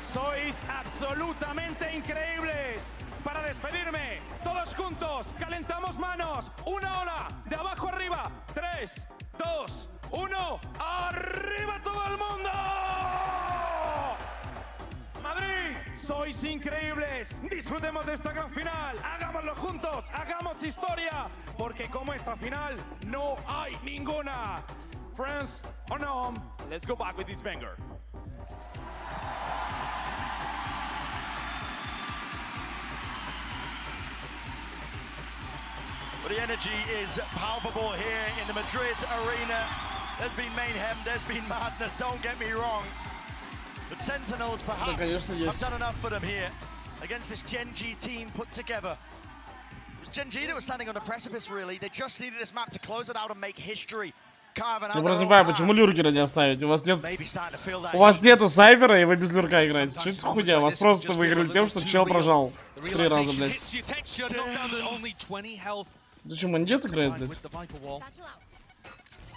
Sois absolutamente increíbles. Para despedirme, todos juntos, calentamos manos. Una ola, de abajo arriba. 3, 2, 1, ¡arriba todo el mundo! Madrid, sois increíbles. Disfrutemos de esta gran final. Hagámoslo juntos, hagamos historia. Porque como esta final, no hay ninguna. Friends, on home, let's go back with this banger. But the energy is palpable here in the Madrid arena. There's been mayhem, there's been madness, don't get me wrong. But Sentinels perhaps have done enough for them here against this Gen.G team put together. It was Gen.G that was standing on the precipice, really. They just needed this map to close it out and make history. Я просто не понимаю, почему люркера не оставить? У вас нету сайвера, и вы без люрка играете. Что это хуйня? Вас просто выиграли тем, что чел прожал 3 раза, блядь. Зачем он нет играет, блядь?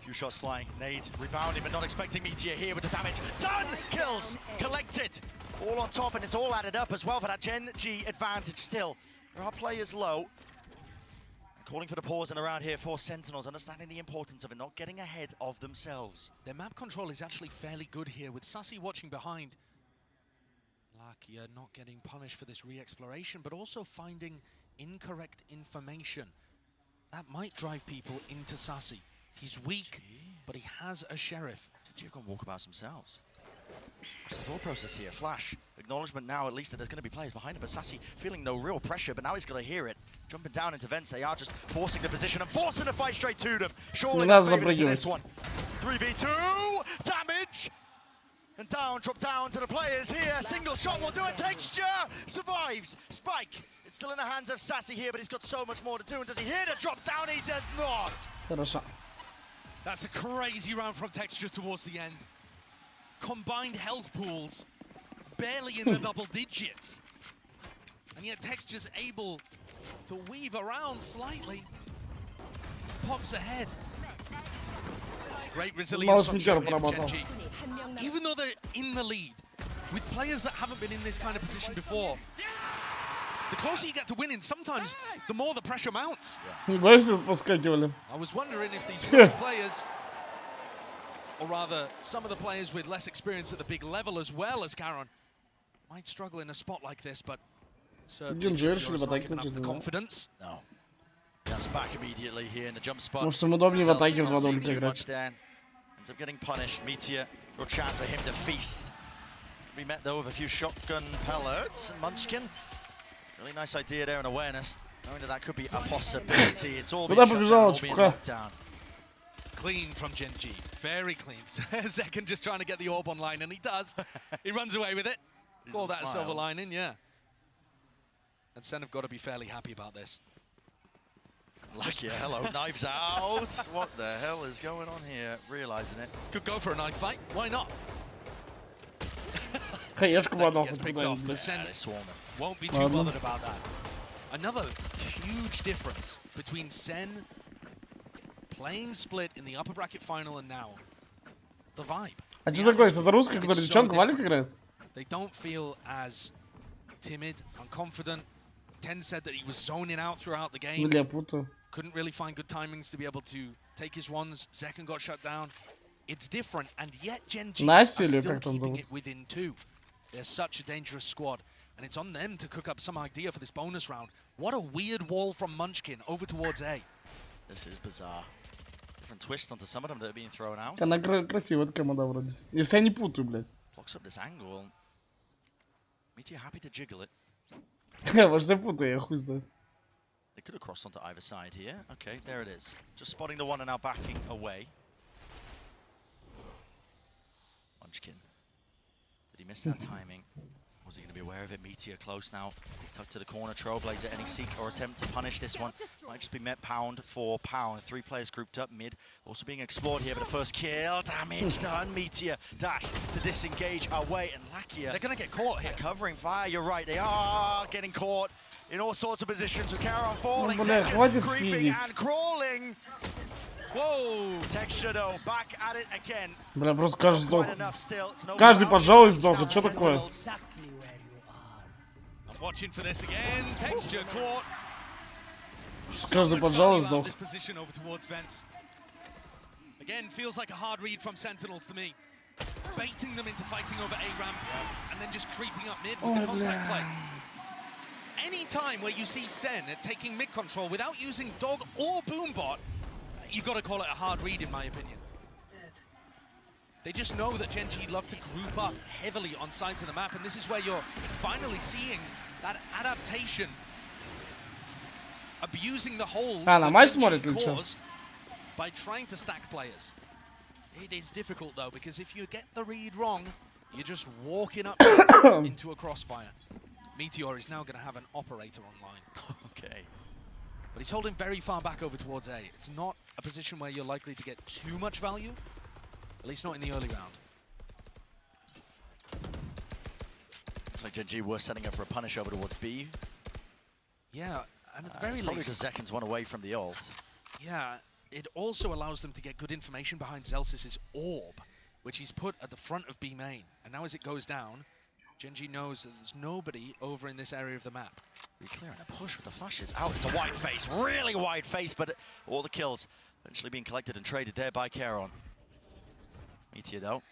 Few shots flying, nade rebounding, but not expecting Meteor here with the damage. Done! Kills collected. All on top, and it's all added up as well for that Gen.G advantage still. There are players low. Calling for the pause and around here for Sentinels, understanding the importance of it, not getting ahead of themselves. Their map control is actually fairly good here, with Sassy watching behind. Lakia not getting punished for this re-exploration, but also finding incorrect information. That might drive people into Sassy. He's weak, but he has a sheriff. Gen.G have gone walkabouts themselves. What's the thought process here? Flash, acknowledgement now at least that there's going to be players behind him, but Sassy feeling no real pressure, but now he's got to hear it. Jumping down into vents, they are just forcing the position and forcing the fight straight to them. Surely not favored into this one. 3v2, damage! And down, drop down to the players here. Single shot will do it. Texture survives. Spike. It's still in the hands of Sassy here, but he's got so much more to do. And does he hear the drop down? He does not. That's a crazy round from Texture towards the end. Combined health pools, barely in the double digits. And yet Texture's able to weave around slightly. Pops ahead. Great resilience from Gen.G. Even though they're in the lead, with players that haven't been in this kind of position before, the closer you get to winning, sometimes the more the pressure mounts. I was wondering if these players, or rather some of the players with less experience at the big level as well as Garon, might struggle in a spot like this, but certainly not giving up the confidence. No. That's back immediately here in the jump spot. Может, им удобнее в атаке в 2 играть. Ends up getting punished. Meteor, real chance for him to feast. It's going to be met though with a few shotgun pellets. Munchkin, really nice idea there and awareness, knowing that that could be a possibility. It's all being shut down, all being locked down. Clean from Gen.G, very clean. Second just trying to get the orb online, and he does. He runs away with it. Call that a silver lining, yeah. And Sen have got to be fairly happy about this. Lucky, hello, knives out. What the hell is going on here? Realizing it. Could go for a knife fight. Why not? Хаешку банал. Sen won't be too bothered about that. Another huge difference between Sen playing split in the upper bracket final and now. The vibe. А что такое? Это русская, которая девчонка Валик играет? They don't feel as timid and confident. Ten said that he was zoning out throughout the game. Couldn't really find good timings to be able to take his ones. Second got shut down. It's different, and yet Gen.G are still keeping it within 2. They're such a dangerous squad, and it's on them to cook up some idea for this bonus round. What a weird wall from Munchkin over towards A. This is bizarre. Different twist onto some of them that are being thrown out. Она красивая такая мода вроде. Если я не путаю, блядь. Blocks up this angle. Meteor happy to jiggle it. Может, я путаю, я хуй знает. They could have crossed onto either side here. Okay, there it is. Just spotting the one and now backing away. Munchkin. Did he miss that timing? Was he going to be aware of it? Meteor close now. Tucked to the corner. Trailblazer, any seek or attempt to punish this one. Might just be met pound for pound. 3 players grouped up mid. Also being explored here, but the first kill. Damage done. Meteor dash to disengage away. And Lakia. They're going to get caught here. Covering fire. You're right. They are getting caught in all sorts of positions with Caron falling. Creeping and crawling. Whoa. Texture though. Back at it again. Бля, просто каждый сдох. Каждый, пожалуй, сдох. А что такое? Watching for this again. Texture caught. Каждый, пожалуй, сдох. This position over towards Vents. Again, feels like a hard read from Sentinels to me. Baiting them into fighting over A ramp and then just creeping up mid with the contact play. Any time where you see Sen taking mid control without using Dog or Boombot, you've got to call it a hard read in my opinion. They just know that Gen.G love to group up heavily on sides of the map, and this is where you're finally seeing that adaptation, abusing the holes that Gen.G cause by trying to stack players. It is difficult though, because if you get the read wrong, you're just walking up into a crossfire. Meteor is now going to have an operator online. Okay. But he's holding very far back over towards A. It's not a position where you're likely to get too much value, at least not in the early round. Looks like Gen.G were setting up for a punish over towards B. Yeah, and at the very probably least... because Zekin's one away from the ult. Yeah, it also allows them to get good information behind Zelsis's orb, which he's put at the front of B main. And now as it goes down, Gen.G knows that there's nobody over in this area of the map. Clearing a push with the flashes out into wide face, really wide face, but all the kills eventually being collected and traded there by Caron. Meteor though,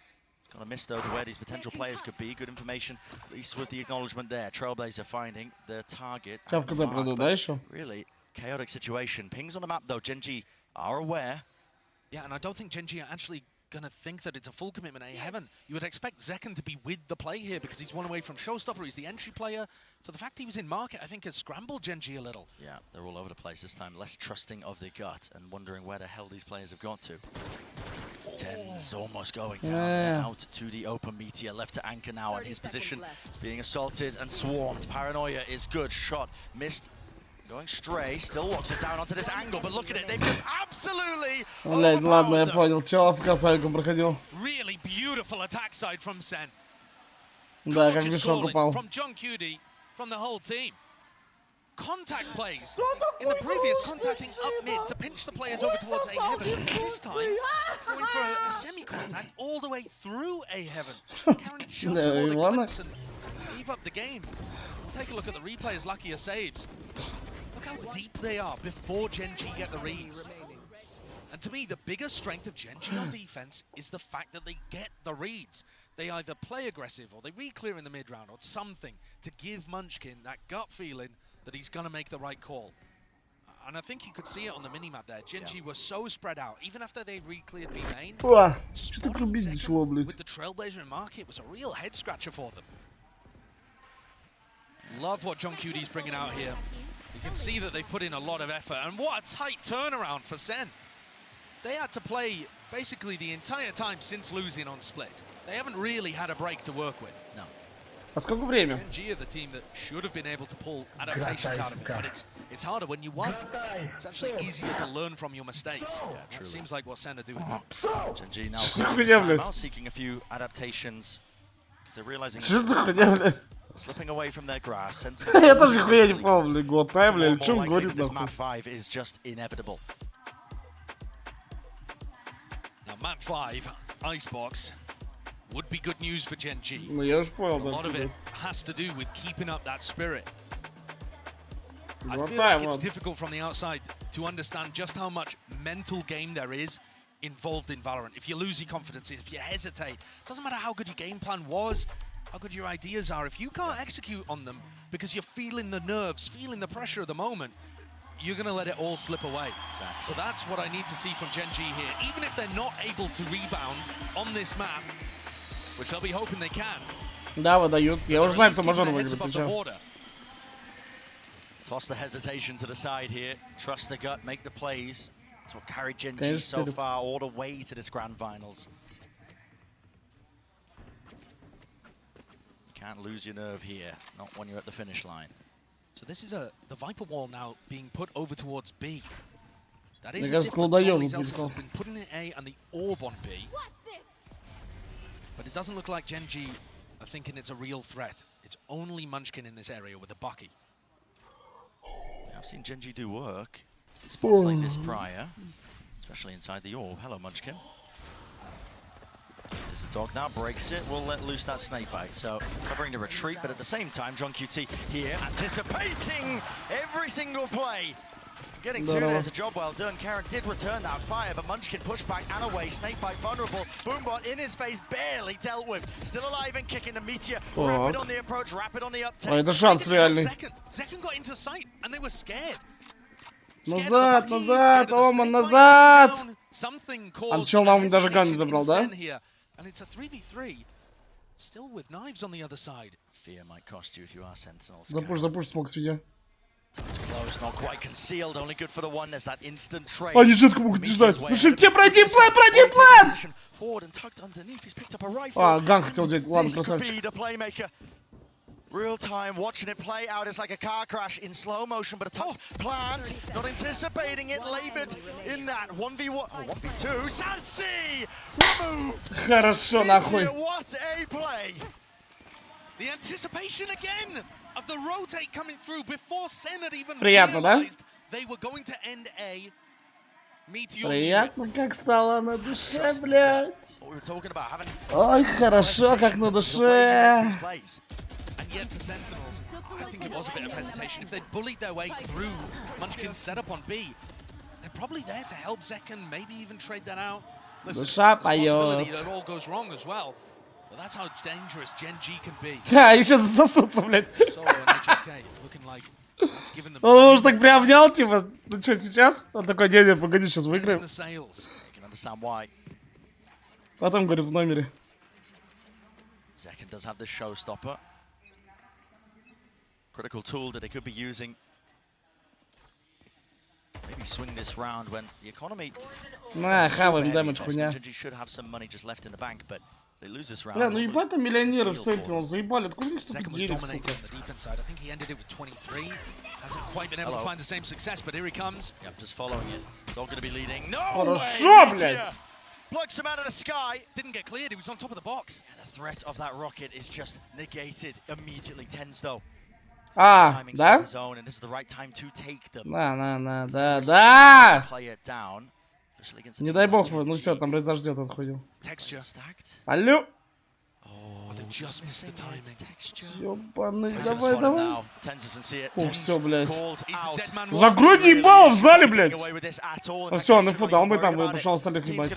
got a miss though to where these potential players could be. Good information, at least with the acknowledgement there. Trailblazer finding the target. Really chaotic situation. Pings on the map though, Gen.G are aware. Yeah, and I don't think Gen.G are actually going to think that it's a full commitment A heaven. You would expect Zekin to be with the play here because he's one away from Showstopper, he's the entry player. So the fact he was in market, I think, has scrambled Gen.G a little. Yeah, they're all over the place this time, less trusting of their gut and wondering where the hell these players have got to. Tens almost going down, out to the open. Meteor left to anchor now, and his position is being assaulted and swarmed. Paranoia is good, shot, missed. Going stray, still walks it down onto this angle, but look at it, they've just absolutely Ладно, я понял, чел в косарку проходил. Really beautiful attack side from Sen. Да, как мешок упал. From Gen.G, from the whole team. Contact plays. In the previous, contacting up mid to pinch the players over towards A heaven. This time, going for a semi-contact all the way through A heaven. Caron just scored a glimpse and gave up the game. Take a look at the replay as Lakia saves. Look how deep they are before Gen.G get the reads. And to me, the biggest strength of Gen.G on defense is the fact that they get the reads. They either play aggressive or they re-clear in the mid-round or something to give Munchkin that gut feeling that he's going to make the right call. And I think you could see it on the minimap there. Gen.G were so spread out, even after they re-cleared B main. With the Trailblazer in market was a real head-scratcher for them. Love what Gen.G's bringing out here. You can see that they've put in a lot of effort, and what a tight turnaround for Sen. They had to play basically the entire time since losing on Split. They haven't really had a break to work with. No. А сколько время? Gen.G are the team that should have been able to pull adaptations out of it, but it's harder when you won. It's actually easier to learn from your mistakes. Yeah, it seems like what Sen are doing. Gen.G now seeking a few adaptations because they're realizing slipping away from their grass. Я тоже хуя не помню, глотая, бля, что он говорит нахуй. Map 5 is just inevitable. Now map 5, Icebox, would be good news for Gen.G. Ну я уж понял, A lot of it has to do with keeping up that spirit. I feel Глотаем, like it's difficult from the outside to understand just how much mental game there is involved in Valorant. If you lose your confidence, if you hesitate, it doesn't matter how good your game plan was, how good your ideas are. If you can't execute on them because you're feeling the nerves, feeling the pressure of the moment, you're going to let it all slip away. Exactly. So that's what I need to see from Gen.G here. Even if they're not able to rebound on this map, which they'll be hoping they can. Да, выдают. Я уже знаю, кто мажор выиграет. Toss the hesitation to the side here. Trust the gut, make the plays. That's what carried Gen.G so far all the way to this grand finals. can't lose your nerve here, not when you're at the finish line. So this is the Viper wall now being put over towards B. That is Мне the кажется, difference. колдоём Normally Zelsis Витьков. has been putting in A and the orb on B. But it doesn't look like Gen.G are thinking it's a real threat. It's only Munchkin in this area with a Bucky. I've seen Gen.G do work in spots like this prior, especially inside the orb. Hello, Munchkin. There's the dog now, breaks it, will let loose that snake bite. So covering the retreat, but at the same time, John QT here anticipating every single play. Getting two, there's a job well done. Karen did return that fire, but Munchkin pushed back and away. Snakebite vulnerable. Boombot in his face, barely dealt with. Still alive and kicking the Meteor. Rapid on the approach, rapid on the uptake. Это шанс реальный. Zekken got into sight, and they were scared. Назад, назад, Оман, назад! А чел нам даже ган не забрал, да? And it's a 3v3, still with knives on the other side. Fear might cost you if you are Sentinels. Запуш, смог с видео. Close, not quite concealed, only good for the one. There's that instant trade. Они четко могут держать. На шифте пройди план! Forward and tucked underneath. He's picked up a rifle. А, ган хотел делать. Ладно, красавчик. Real time, watching it play out. It's like a car crash in slow motion, but a tough plant. Not anticipating it, labored in that 1v1, or 1v2. Sassy removed. Хорошо, нахуй. What a play! The anticipation again of the rotate coming through before Sen had even realized they were going to end A. Приятно, как стало на душе, блядь. Ой, хорошо, как на душе. And yet for Sentinels, I think it was a bit of hesitation. If they'd bullied their way through Munchkin's setup on B, they're probably there to help Zekken, maybe even trade that out. Listen, there's a possibility that it all goes wrong as well. But that's how dangerous Gen.G can be. Да, и сейчас засосутся, блядь. Solo and HSK looking like that's given them. Он уже так приобнял, типа, ну что, сейчас? Он такой, не, погоди, сейчас выиграем. Потом, говорит, в номере. Zekken does have this showstopper. Critical tool that they could be using. Maybe swing this round when the economy. На, хаваем дэмэдж, хуйня. Gen.G should have some money just left in the bank, but they lose this round. Бля, ну ебать там миллионеров Sentinels, заебали. Откуда у них столько денег, сука? I think he ended it with 23. Hasn't quite been able to find the same success, but here he comes. Yep, just following it. Not going to be leading. No Хорошо, way! блядь. Plucks him out of the sky. Didn't get cleared, he was on top of the box. Yeah, the threat of that rocket is just negated immediately. Tens though. А, да? And this is the right time to take them. Да. Play it down. Не дай бог, ну все, там Рейза ждет, отходил. Texture. Алло. Oh, they just missed the timing. Ёбаный, давай, давай. О, все, блядь. Закрой мне ебало в зале, блядь. Ну все, он инфу дал, мы там, пошел остальных ебать.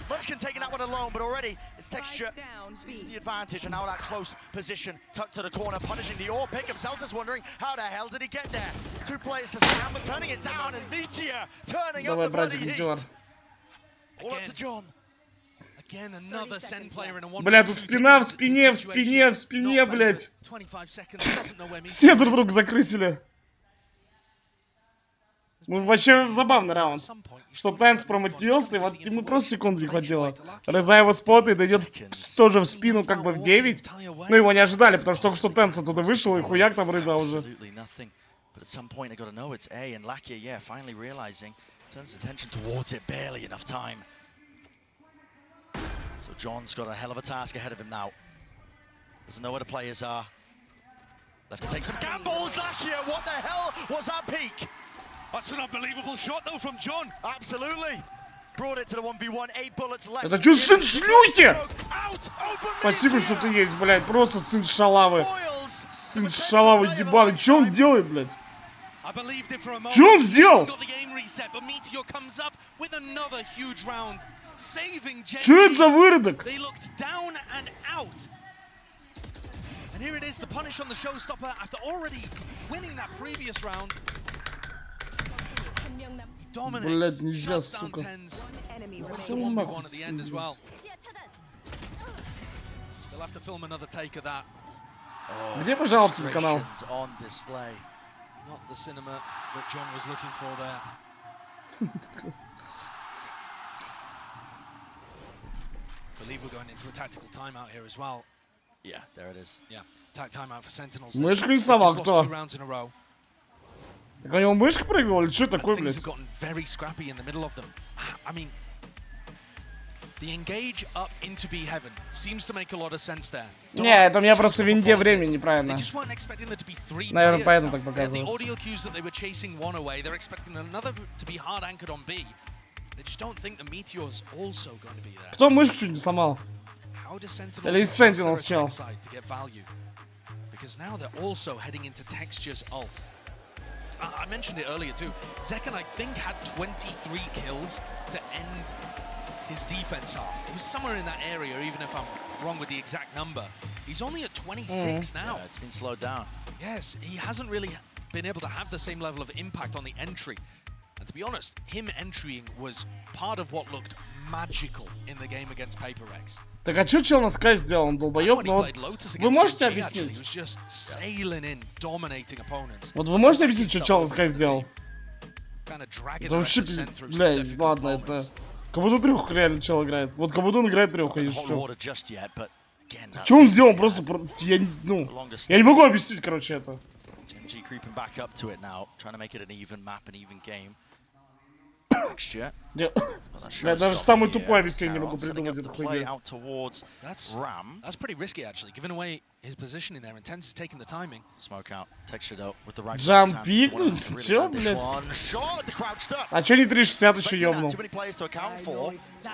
Munchkin taking that one alone, but already it's Texture sees the advantage, and now that close position, tucked to the corner, punishing the orb pick. Celsius wondering how the hell did he get there? Two players to stand, but turning it down, and Meteor turning up the bloody heat. All up to John. Again, another Sen player in a one. Бля, тут спина в спине, блядь. Все друг друга закрысили. Ну, вообще забавный раунд. Что Тенс промотился, и вот ему просто секунды не хватило. Реза его спотает, идет тоже в спину, как бы в 9. Ну, его не ожидали, потому что только что Тенс оттуда вышел, и хуяк там Реза уже. So John's got a hell of a task ahead of him now. Doesn't know where the players are. Left to take some gambles. Lakia, what the hell was that peak? That's an unbelievable shot though from John. Absolutely. Brought it to the 1v1. 8 bullets left. Это что, сын шлюхи? Спасибо, что ты есть, блядь. Просто сын шалавы. Сын шалавы ебаный. Что он делает, блядь? Что он сделал? Что это за выродок? They looked down and out. And here it is, the punish on the showstopper after already winning that previous round. Блядь, нельзя, сука. Что не могу at the end as well. They'll have to film another take of that. Где пожалуйста на канал? On display. Not the cinema that John was looking for there. I believe we're going into a tactical timeout here as well. Yeah, there it is. Yeah, timeout for Sentinels. Мышку рисовал кто? Так у него мышка прыгнула или что такое, блядь? Very scrappy in the middle of them. I mean, the engage up into B heaven seems to make a lot of sense there. Не, это у меня просто в винде времени неправильно. Наверное, поэтому так показывают. The audio cues that they were chasing one away, they're expecting another to be hard anchored on B. They just don't think the meteor's also going to be there. Кто мышку чуть не сломал? Или из Sentinels чел? Because now they're also heading into Texture's ult. I mentioned it earlier too. Zekken, I think, had 23 kills to end his defense half. He was somewhere in that area, even if I'm wrong with the exact number. He's only at 26 now. Yeah, it's been slowed down. Yes, he hasn't really been able to have the same level of impact on the entry. And to be honest, him entering was part of what looked magical in the game against Paper Rex. Так а что чел на Sky сделал, он долбоёб? Ну вот, вы можете объяснить? Вот вы можете объяснить, что чел на Sky сделал? Это вообще, блядь, ладно, это... Как будто трёху реально чел играет. Вот как будто он играет трёху, если что. Что он сделал? Просто... Я не могу объяснить, короче, это. Gen.G creeping back up to it now, trying to make it an even map, an even game. Я даже самый тупой объяснение не могу придумать эту хуйню. That's pretty risky actually, giving away his positioning there. Intense is taking the timing. Smoke out, textured out with the right. Джамп пикнуть? Чё, блядь? А чё не 360 еще ёбнул?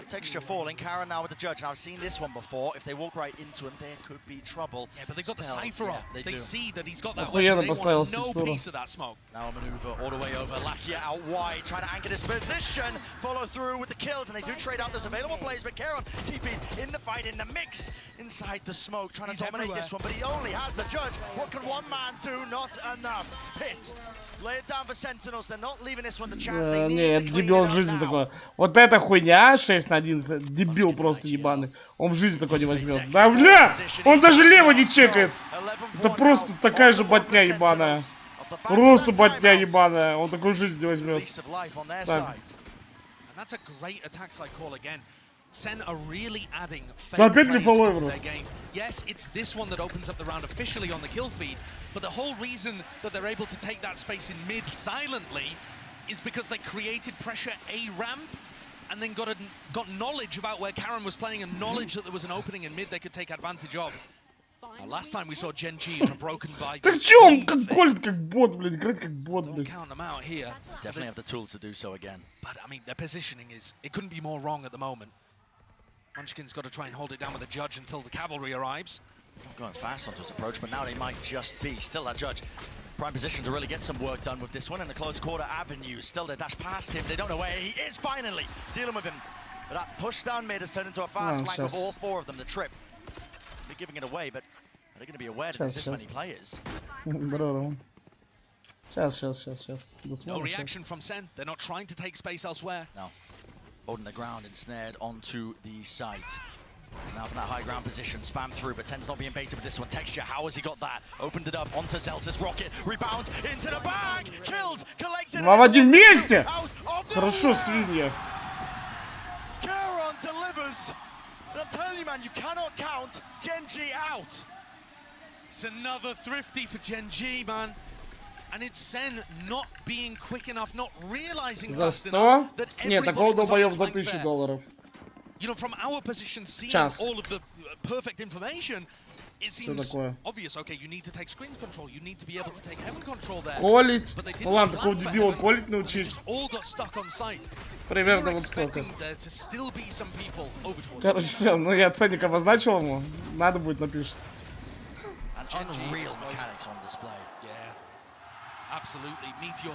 Texture falling, Karen now with the judge. Now I've seen this one before. If they walk right into him, there could be trouble. Yeah, but they got the cipher on. They see that he's got that weapon. They want no piece of that smoke. Now a maneuver all the way over. Lakia out wide, trying to anchor this position. Follow through with the kills, and they do trade out those available plays. But Karen TP in the fight, in the mix, inside the smoke, trying to dominate this one. But he only has the judge. What can one man do? Not enough. Pit. Lay it down for Sentinels. They're not leaving this one the chance. They need to clean дебил it в up жизни now. такое. Вот эта хуйня 6 на 11, дебил просто ебаный. Он в жизни такой не возьмет. Да бля! Он даже лево не чекает. Это просто такая же ботня ебаная. Просто ботня ебаная. Он такой в жизни не возьмет. Так. Sen are really adding Опять не фолловер. their game. Yes, it's this one that opens up the round officially on the kill feed, but the whole reason that they're able to take that space in mid silently is because they created pressure A ramp and then got knowledge about where Karen was playing and knowledge that there was an opening in mid they could take advantage of. Now, last time we saw Gen.G on a broken bike. Так чё он как колет, как бот, блядь, играть как бот, блядь. Count them out here. Definitely have the tools to do so again. But I mean, their positioning is, it couldn't be more wrong at the moment. Munchkin's got to try and hold it down with the judge until the cavalry arrives. Going fast onto his approach, but now they might just be. Still that judge. Prime position to really get some work done with this one in the close quarter avenue. Still they dash past him. They don't know where he is finally. Dealing with him. But that push down mid has turned into a fast flank of all four of them. The trip. They're giving it away, but are they going to be aware that there's this many players? Сейчас. No reaction from Sen. They're not trying to take space elsewhere. No. Holding the ground, ensnared onto the site. Now from that high ground position, spam through, but Ten's not being baited with this one. Texture, how has he got that? Opened it up onto Zeltis, rocket, rebound into the bag, kills, collected. Два в один месте! Хорошо, свинья. Karen delivers. I'm telling you, man, you cannot count Gen.G out. It's another thrifty for Gen.G, man. And it's Sen not being quick enough, not realizing За fast 100? enough that Нет, такого долбоёб за $1000. You know, from our position, seeing all of the perfect information, it seems obvious. Okay, you need to take screens control. You need to be able to take heaven control there. Колить. Ну ладно, такого дебила колить научить. All got stuck on site. Примерно вот столько. There to still be some people over towards. Короче, все, ну я ценник обозначил ему. Надо будет напишет. Unreal mechanics on display.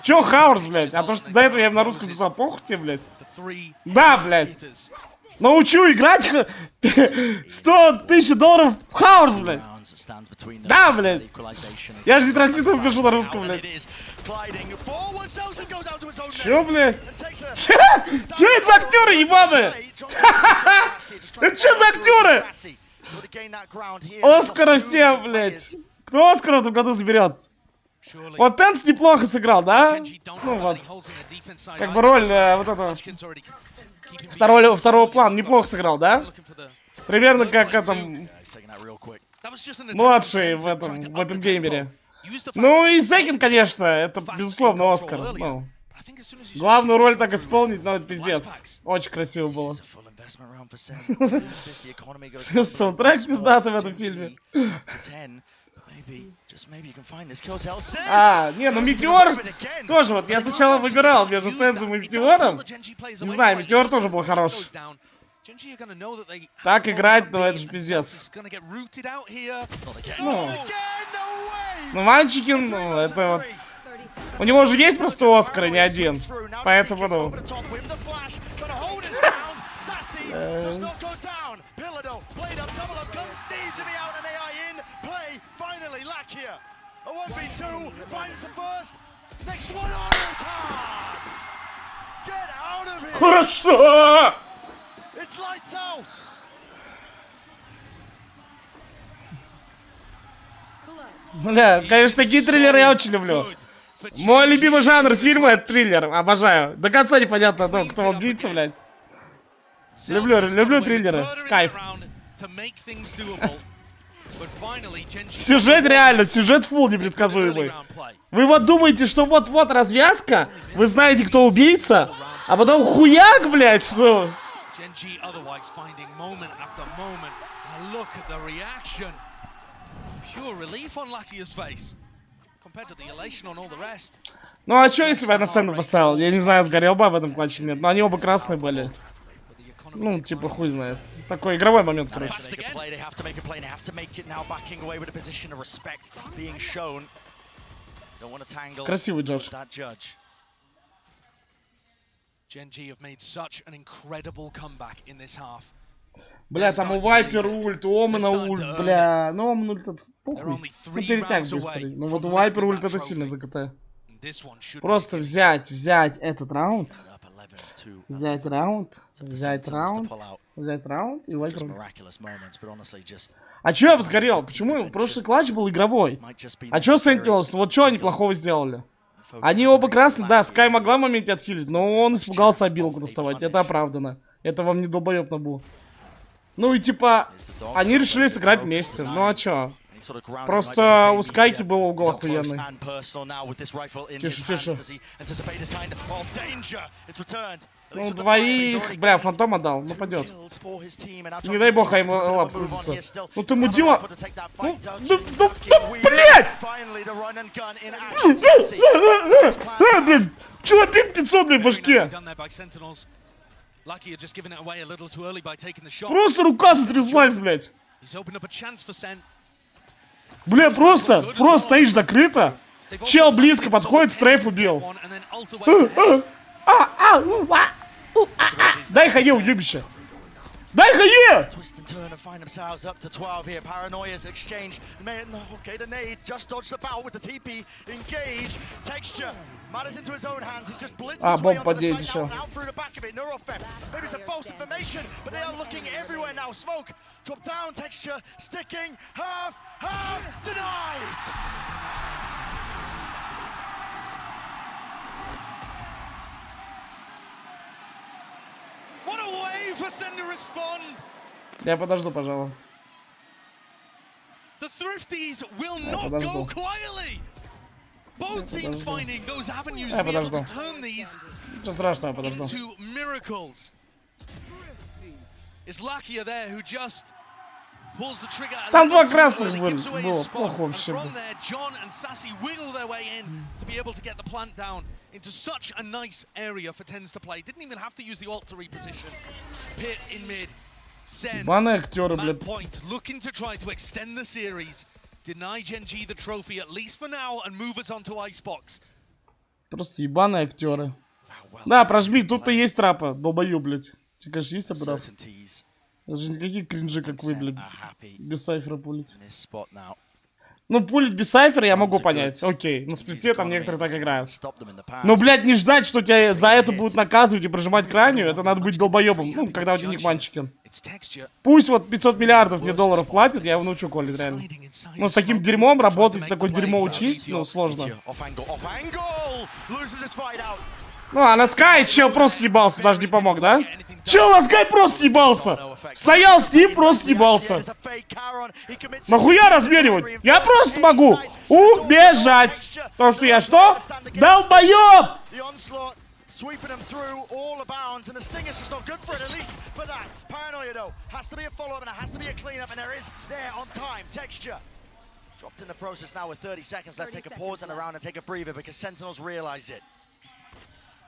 Чё Хаурс, блядь? А то, что до этого я на русском писал, похуй тебе, блядь. Да, блядь. Научу играть $100 000 Хаурс, блядь. Да, блядь. Я же не транслирую, пишу на русском, блядь. Чё, блядь? Чё это за актеры ебаные? Это чё за актеры? Оскара все, блядь. Кто Оскара в этом году заберет? Вот Тенс неплохо сыграл, да? Ну вот. Как бы роль вот этого второго плана неплохо сыграл, да? Примерно как этом... Младший в этом, в опенгеймере. Ну и Зекин, конечно, это безусловно Оскар. Ну, главную роль так исполнить, но это пиздец. Очень красиво было. Саундтрек пиздатый в этом фильме. Не, ну Метеор тоже вот, я сначала выбирал между Тензом и Метеором. Не знаю, Метеор тоже был хороший. Так играть, ну это же пиздец. Ну Манчикин, ну это вот... У него же есть просто Оскар, не один. Поэтому, ну... Хорошо! Бля, конечно, такие триллеры я очень люблю. Мой любимый жанр фильма — это триллер. Обожаю. До конца непонятно, ну, кто убийца, блядь. Люблю триллеры. Кайф. Сюжет реально, сюжет фулл непредсказуемый. Вы вот думаете, что вот-вот развязка, вы знаете, кто убийца, а потом хуяк, блядь, ну... Gen.G otherwise finding moment after moment. And look at the reaction. Pure relief on Lucky's face. Compared to the elation on all the rest. Ну а чё, если бы я на сцену поставил? Я не знаю, сгорел бы в этом матче, нет. Но они оба красные были. Ну, типа, хуй знает. Такой игровой момент, короче. Красивый джадж. Gen.G have made such an incredible comeback in this half. Бля, там у Вайпер ульт, у Омена ульт, бля. Ну, Омен ульт это похуй. Ну, перетяг быстрый. Но вот у Вайпер ульт это сильно за КТ. Просто взять этот раунд. Взять раунд и Вайпер ульт. А чё я бы сгорел? Почему? Прошлый клатч был игровой. А чё Sentinels? Вот чё они плохого сделали? Они оба красные, да, Скай могла в моменте отхилить, но он испугался обилку доставать, это оправдано. Это вам не долбоёб на бу. Ну и типа, они решили сыграть вместе, ну а чё? Просто у Скайки был угол охуенный. Тише. Ну, двоих, бля, фантом отдал, ну пойдет. Не дай бог, ему лап крутится. Ну ты мудила. Ну, блядь! Блин, человек 500, блин, в башке. Просто рука затряслась, блядь. Бля, просто стоишь закрыто. Чел близко подходит, стрейф убил. Дай хае, уебище. Дай хае! А, бомб подеть еще. What a way for Sen to respond. Я подожду, пожалуй. The Thrifties will not go quietly. Both teams finding those avenues to be able to turn these into miracles. It's Lakia there who just pulls the trigger. Там два красных было, плохо вообще. From there, John and Sassy wiggle their way in to be able to get the plant down into such a nice area for Tens to play. Didn't even have to use the ult to reposition. Pit in mid. Sen, map point, looking to try to extend the series. Deny Gen.G the trophy, at least for now, and move us on to Icebox. Просто ебаные актеры. Да, прожми, тут-то есть трапа, долбою, блядь. Тебе, конечно, есть обрав. Даже никакие кринжи, как вы, блядь, без сайфера пулить. Ну, пулить без сайфера я могу понять. Окей, на сплите там некоторые так играют. Но, блядь, не ждать, что тебя за это будут наказывать и прожимать крайнюю, это надо быть долбоебом. Ну, когда у тебя ник Манчикин. Пусть вот 500 миллиардов мне долларов платят, я его научу колить, реально. Но с таким дерьмом работать, такое дерьмо учить, ну, сложно. Ну, а на Скай чел просто съебался, даже не помог, да? Чел на Скай просто съебался. Стоял с ним, просто съебался. Нахуя разменивать? Я просто могу убежать. Потому что я что? Долбоёб! Sweeping them through all the bounds, and the Stinger's just not good for it, at least for that. Paranoia, though, has to be a follow-up, and it has to be a clean-up, and there is there on time. Texture dropped in the process now with 30 seconds left. Take a pause in the round and take a breather, because Sentinels realize it.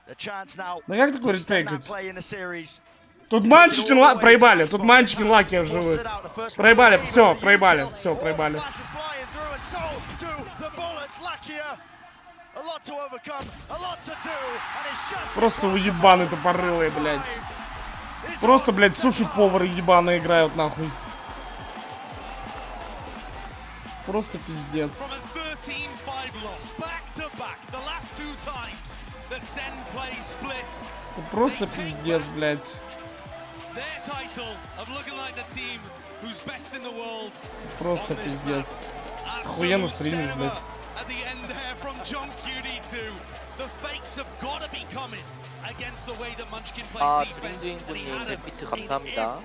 The chance now to extend that play in the series. Тут мальчики проебали, тут мальчики лаки живут. Проебали, все, проебали, все, проебали. Просто уебаны тупорылые, блядь. Просто, блядь, суши-повары ебаные играют, нахуй. Просто пиздец. Это просто пиздец, блядь. Просто пиздец. Охуенно стримишь, блядь. 딩딩구님 팬비트 감사합니다.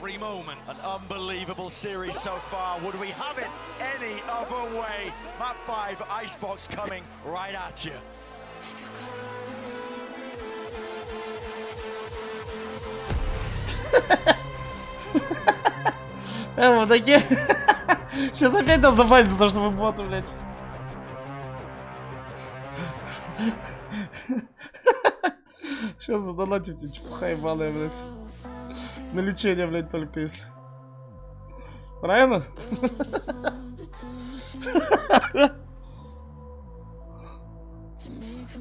An unbelievable series so far. Would we have it any other way? Map 5 Icebox coming right at you. Вот такие. Сейчас опять нас забанят за то, что мы боты, блядь. Сейчас задонатите, чепуха ебаная, блядь. На лечение, блядь, только если. Правильно?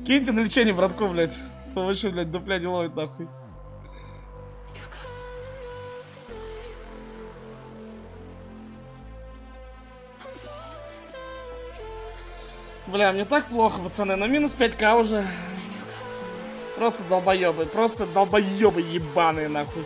Киньте на лечение, братку, блядь. Вообще, блядь, дупля не ловит, нахуй. Бля, мне так плохо, пацаны. На минус 5к уже. Просто долбоёбы ебаные, нахуй.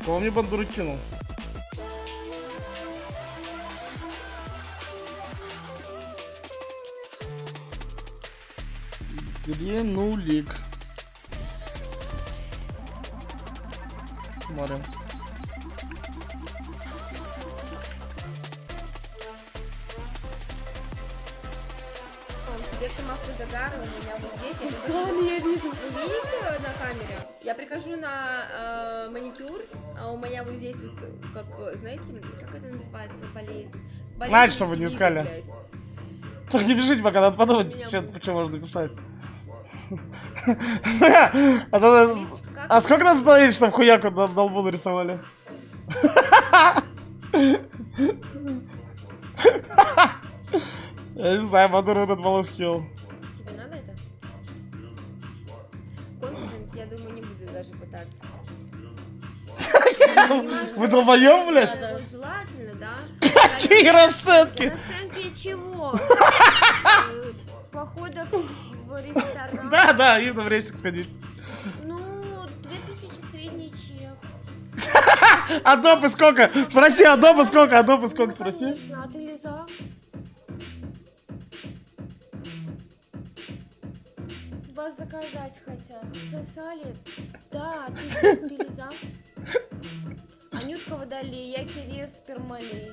Кого мне бандуру кинул? Где нулик? Смотрим. Субъектом автозагара у меня вот здесь. Я вижу. Вы видите на камере? Я прихожу на маникюр, а у меня вот здесь вот, как, знаете, как это называется, болезнь? Знаете, что вы не искали? Так не бежите, пока надо подумать, что можно писать. А сколько нас остановить, чтобы хуяку на долбу нарисовали? Я не знаю, Мадуру этот малых хил. Тебе надо это? Конфидент, я думаю, не буду даже пытаться. Вы долбоёб, блядь? Желательно, да? Какие расценки? Расценки чего? Походов в ресторан? Да, именно в рейсик сходить. Ну, 2000 средний чек. А допы сколько? Спроси, а допы сколько? А допы сколько, спроси? А ты лиза? Вас заказать хотят. Сосали? Да, ты лиза? Анютка Водолей, я Кирилл Спермалей.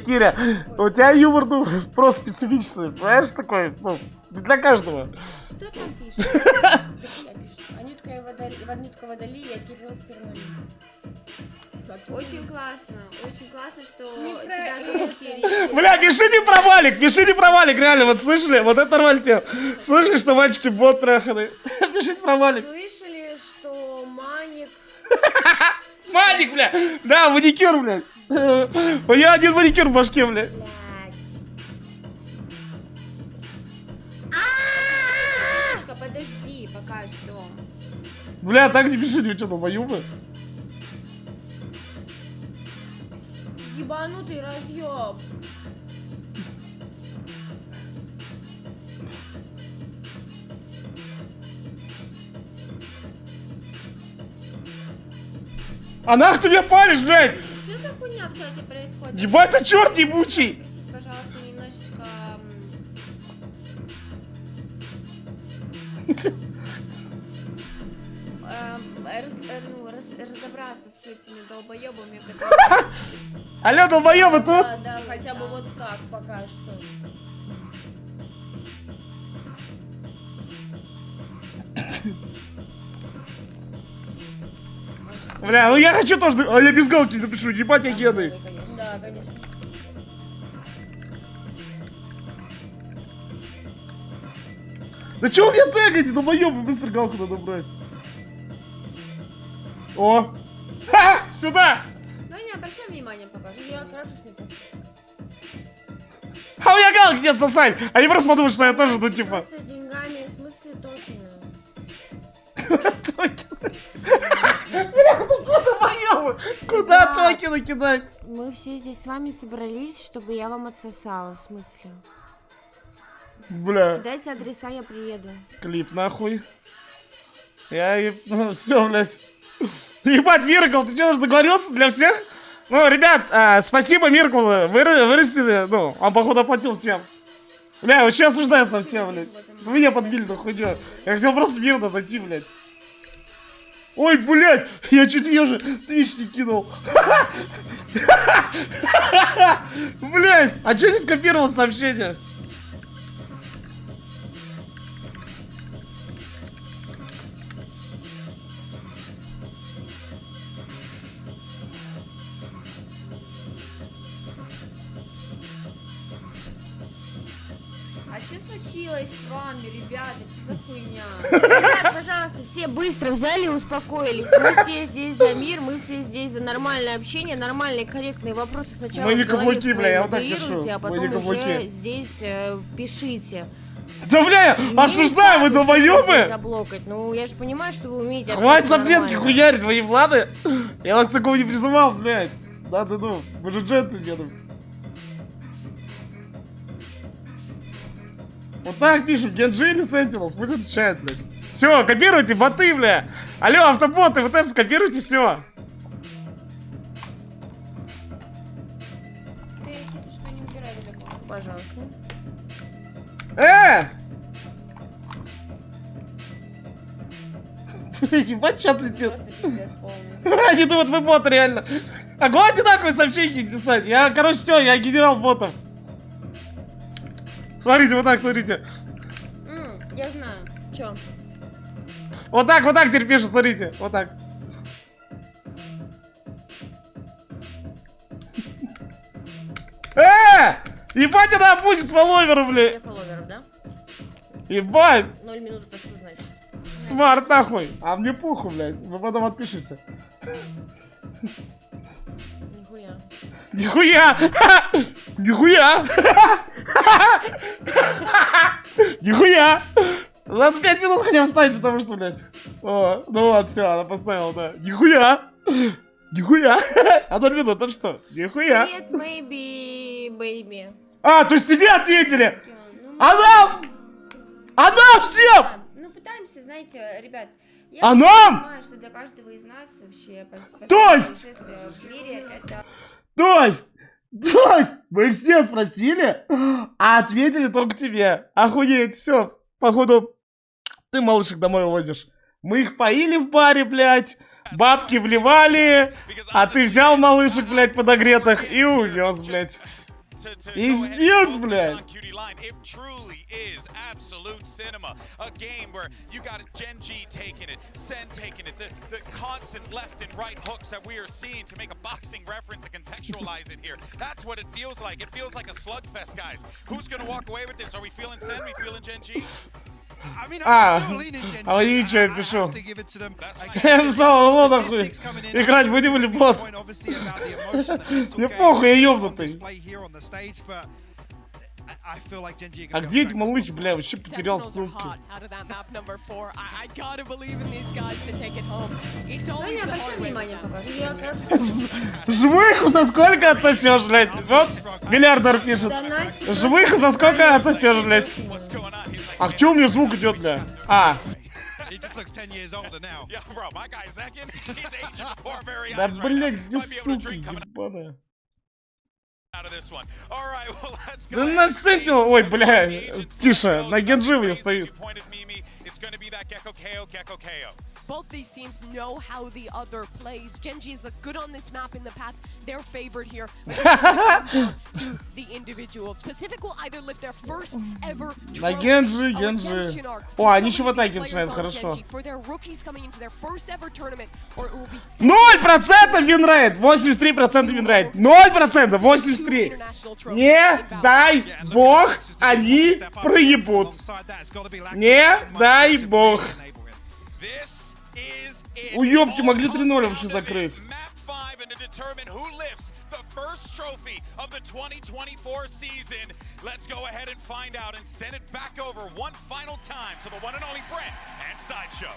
Киря, у тебя юмор, ну, просто специфический, понимаешь, такой, ну, не для каждого. Что там пишет? Анютка Водолей, я Кирилл Спермалей. Очень классно, что тебя зовут Кирилл. Бля, пишите про валик, реально, вот слышали? Вот это нормально тема. Слышали, что мальчики бот траханы? Пишите про валик. Слышали, что Маник... Маник, бля! Да, маникюр, блядь. У меня один маникюр в башке, блядь. Подожди, пока что. Бля, так не пишите, вы что, долбоёбы? Ебанутый разъеб. А нах ты меня палишь, блядь? Что за хуйня в чате происходит? Ебать, ты черт ебучий! Простите, пожалуйста, немножечко... разобраться с этими долбоебами, которые... Алло, долбоебы тут? Да, хотя бы вот так пока что. Бля, ну я хочу тоже... А я без галки напишу, ебать я гены. Да, конечно. Да чё вы меня тэгаете, долбоёбы? Быстро галку надо брать. О! Ха! Сюда! Ну не обращай внимания пока что. Я крашусь не так. А у меня галки нет сосать! Они просто подумают, что я тоже, ну типа... Просто деньгами, в смысле токены. Бля, ну куда моё? Куда токены кидать? Мы все здесь с вами собрались, чтобы я вам отсосала, в смысле. Бля. Дайте адреса, я приеду. Клип нахуй. Я... Ну, все, блядь. Ебать, Миркл, ты что, уже договорился для всех? Ну, ребят, спасибо, Миркл, вырастили, ну, он, походу, оплатил всем. Бля, я вообще осуждаю совсем, блядь. Вы меня подбили на хуйню. Я хотел просто мирно зайти, блядь. Ой, блядь, я чуть ее же твич не кинул. Блядь, а что не скопировал сообщение? А что случилось с вами, ребята? Что за хуйня? Ребят, пожалуйста, все быстро взяли и успокоились. Мы все здесь за мир, мы все здесь за нормальное общение, нормальные, корректные вопросы. Сначала мы не в голове каблуки, бля, я вот так пишу. а потом уже здесь пишите. Да, бля, осуждаю, вы долбоёбы! Заблокать. Ну, я же понимаю, что вы умеете. Хватит соплетки хуярить, твои влады. Я вас к такому не призывал, блядь. Да, ну, вы же джентльмены. Вот так пишем, Gen.G или Sentinels, пусть отвечает, блядь. Все, копируйте, боты, бля. Алло, автоботы, вот это скопируйте, все. Ты кисточку не убирай далеко, пожалуйста. Ебать, чат летит. Они думают, вы бот, реально. А го одинаковые сообщения писать. Я, короче, все, я генерал ботов. Смотрите, вот так, смотрите. Я знаю. Чё? Вот так теперь пишут, смотрите. Вот так. Ебать, она опустит фолловеры, блядь. Я фолловеров, да? Ебать. 0 минут, это что значит? Смарт, нахуй. А мне похуй, блядь. Мы потом отпишемся. Нихуя. Нихуя! Нихуя! Нихуя! Надо 5 минут хотя бы вставить, потому что, блядь. О, ну вот, все, она поставила, да. Нихуя! Нихуя! А 0 минут, это что? Нихуя! Привет, maybe, baby. А, то есть тебе ответили! А нам! А нам всем! Ну, пытаемся, знаете, ребят. Я понимаю, что для каждого из нас вообще путешествие в мире это... То есть, мы все спросили, а ответили только тебе. Охуеть, все, походу, ты малышек домой увозишь. Мы их поили в баре, блядь, бабки вливали, а ты взял малышек, блядь, подогретых и увез, блядь. Пиздец, блядь. It truly is absolute cinema. A game where you got Gen.G taking it, Sen taking it, the constant left and right hooks that we are seeing to make a boxing reference and contextualize it here. That's what it feels like. It feels like a slugfest, guys. Who's going to walk away with this? Are we feeling Sen? Are we feeling Gen.G? I mean, I'm still leaning Gen.G. А они что, я пишу? To give it to them. Я снова, ну нахуй. Играть будем или бот? Мне похуй, я ёбнутый. I feel like Gen.G. А где эти малыш, бля, вообще потерял ссылки. Out of that map number 4. I gotta believe in these guys to take it home. It's Ну, always не the обращай hard way. внимания пока. Я тоже... Жвыху за сколько отсосешь, блядь? Вот, миллиардер пишет. Жвыху за сколько отсосешь, блядь? А к чему у меня звук идет, бля? А. Да, блядь, где сука ебаная? Да на Sentinel, ой, бля, тише, на Gen.G стоит. Both these teams know how the other plays. Gen.G is good on this map in the past. They're favored here. To the individuals. Pacific will either lift their first ever На Gen.G. О, они еще в атаке начинают, хорошо. 0% винрейт, 83% винрейт, 0%, 83. Не дай бог, они проебут. Не дай бог. Уёбки, могли 3-0 вообще закрыть. First trophy of the 2024 season. Let's go ahead and find out and send it back over one final time to the one and only Brent and Sideshow.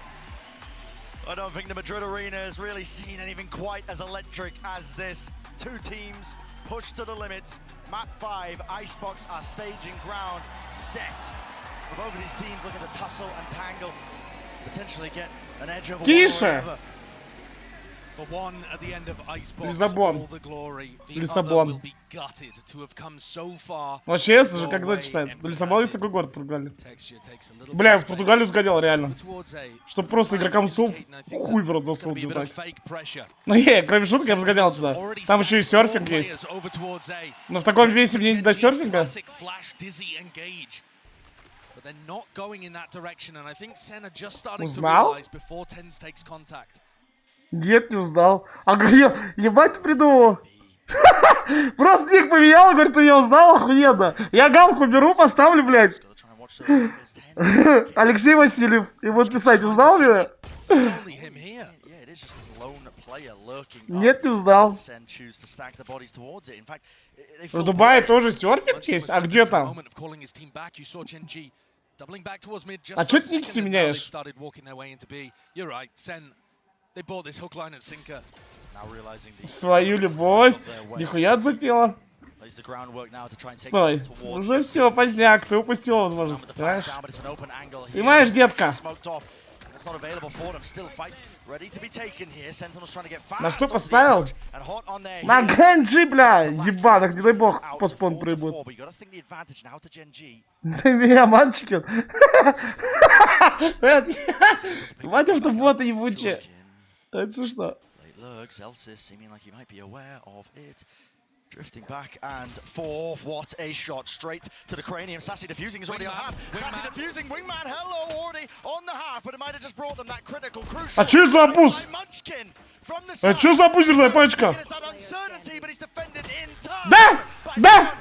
I don't think the Madrid arena has really seen anything quite as electric as this. Two teams pushed to the limits. Map 5, Icebox are staging ground set. For both of these teams looking to tussle and tangle, potentially get an edge over one or another. For one at the end of Icebox, Лиссабон. all the glory. The Лиссабон. other will be gutted to have come so far. Вообще, если же как зачитается? До Лиссабона есть такой город в Португалии. Бля, в Португалию сгонял реально. Чтоб просто игрокам сов хуй в рот засунуть так. Ну кроме шуток, я бы сгонял туда. Там еще и серфинг есть. Но в таком весе мне не до серфинга. Узнал? Нет, не узнал. А я, ебать ты придумал. Просто ник поменял, говорит, что я узнал, охуенно. Я галку беру, поставлю, блядь. Алексей Васильев. И вот писать, узнал меня? Нет, не узнал. В Дубае тоже серфинг есть? А где там? А чё ты ники меняешь? Свою любовь. Нихуя запела. Стой. Уже все, поздняк. Ты упустила возможность, понимаешь? Понимаешь, детка? На что поставил? На Gen.G, бля! Ебаных, не дай бог, постпон прибудет. Меня мальчики. Мать автобота ебучие. Это смешно. Drifting back and forth, what a shot, straight to the cranium. Sassy defusing is already on half. Sassy defusing, Wingman, hello, already on the half, but it might have just brought them that critical, crucial. А чё это за буст? А чё за бузерная пачка? Да! Да!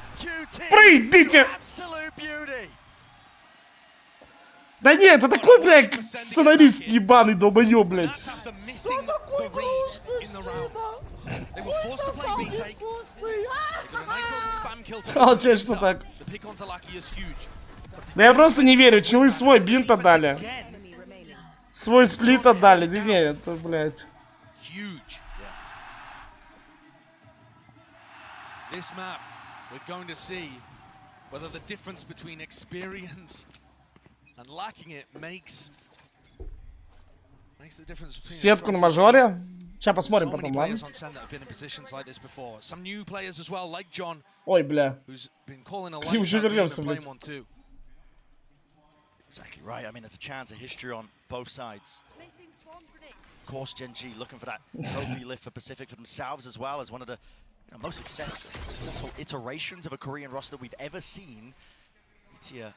Проебите! Да нет, это такой, блядь, сценарист ебаный, долбоёб, блядь. Что такой грустный, Молчать, что так? Да я просто не верю, челы свой бинт отдали. Свой сплит отдали, да не, это, блядь. Сетку на мажоре? Сейчас посмотрим потом, ладно? Ой, бля. К уже вернемся, блядь. Exactly right. I mean, there's a chance of history on both sides. Of course, Gen.G looking for that trophy lift for Pacific for themselves as well as one of the most successful iterations of a Korean roster we've ever seen. Here.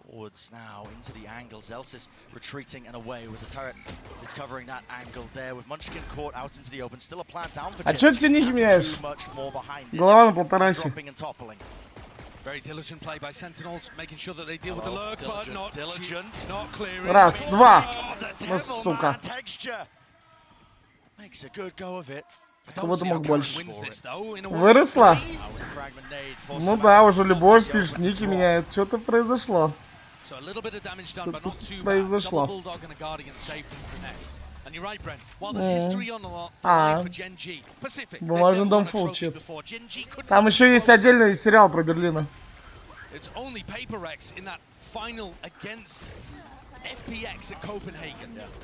Forwards now into the angle. Zelsis retreating and away with the turret is covering that angle there with Munchkin caught out into the open. Still a plan down for Gen.G. Too much more behind this. Dropping and toppling. Very diligent play by Sentinels, making sure that they deal with the lurk, but not clearing. Раз, два. Ну, сука. Makes a good go of it. Кого-то мог больше. Выросла? Ну да, уже любовь пишет, ники меняет. Что-то произошло. Что-то произошло. Бумажный дом фулчит. Там еще есть отдельный сериал про Берлина.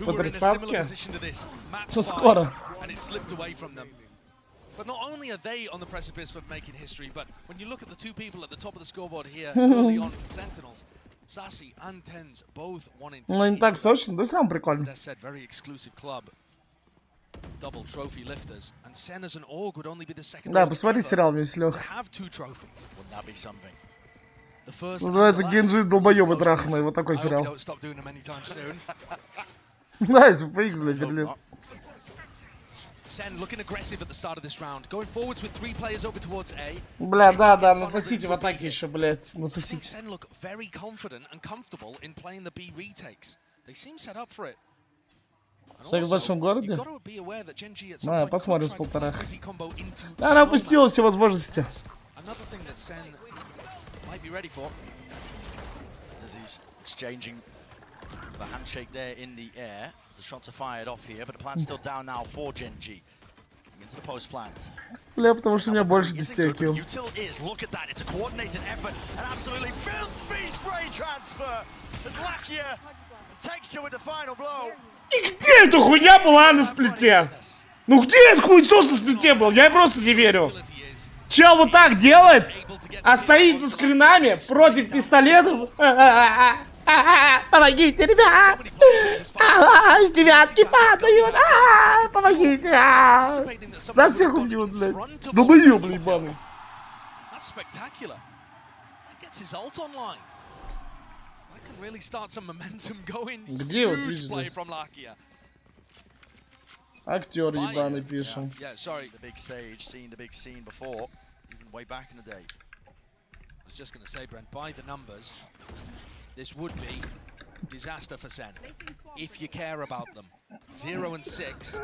По тридцатке? Что скоро? But not only are they on the precipice of making history, but when you look at the two people at the top of the scoreboard here early on for Sentinels, Sassy and Tens both wanting to. Ну не так сочно, да сам прикольно. Very exclusive club. Double trophy lifters, and Sen as an org would only be the second. Да, посмотри сериал весь лёг. Называется Gen.G долбоёбы траханные, вот такой сериал. Nice, FX, бля, Берлин. Sen looking aggressive at the start of this round, going forwards with 3 players over towards A. Бля, да, насосите в атаке еще, блядь, насосите. Sen look very confident and comfortable in playing the B retakes. They seem set up for it. Секс в большом городе? Да, посмотрим с полторах. Она опустила все возможности. Another thing that Sen might be ready for. As he's exchanging the handshake there in the air. The shots are fired off here, but the plan's still down now for Gen.G. Into the post plant. Бля, потому что у меня больше 10 килл. Util is, look at that, it's a coordinated effort, an absolutely filthy spray transfer. As Lakia takes you with the final blow. И где эта хуйня была на сплите? Ну где этот хуйсос на сплите был? Я просто не верю. Чел вот так делает, а стоит за скринами против пистолетов. Помогите, ребят! С девятки падают! Помогите! Нас всех убьют, блядь. Долбоёб, ебаный. Где вот видишь? Актер ебаный пишем. Way back in the day. I was just going to say, Brent, by the numbers, this would be disaster for Sen, if you care about them. 0-6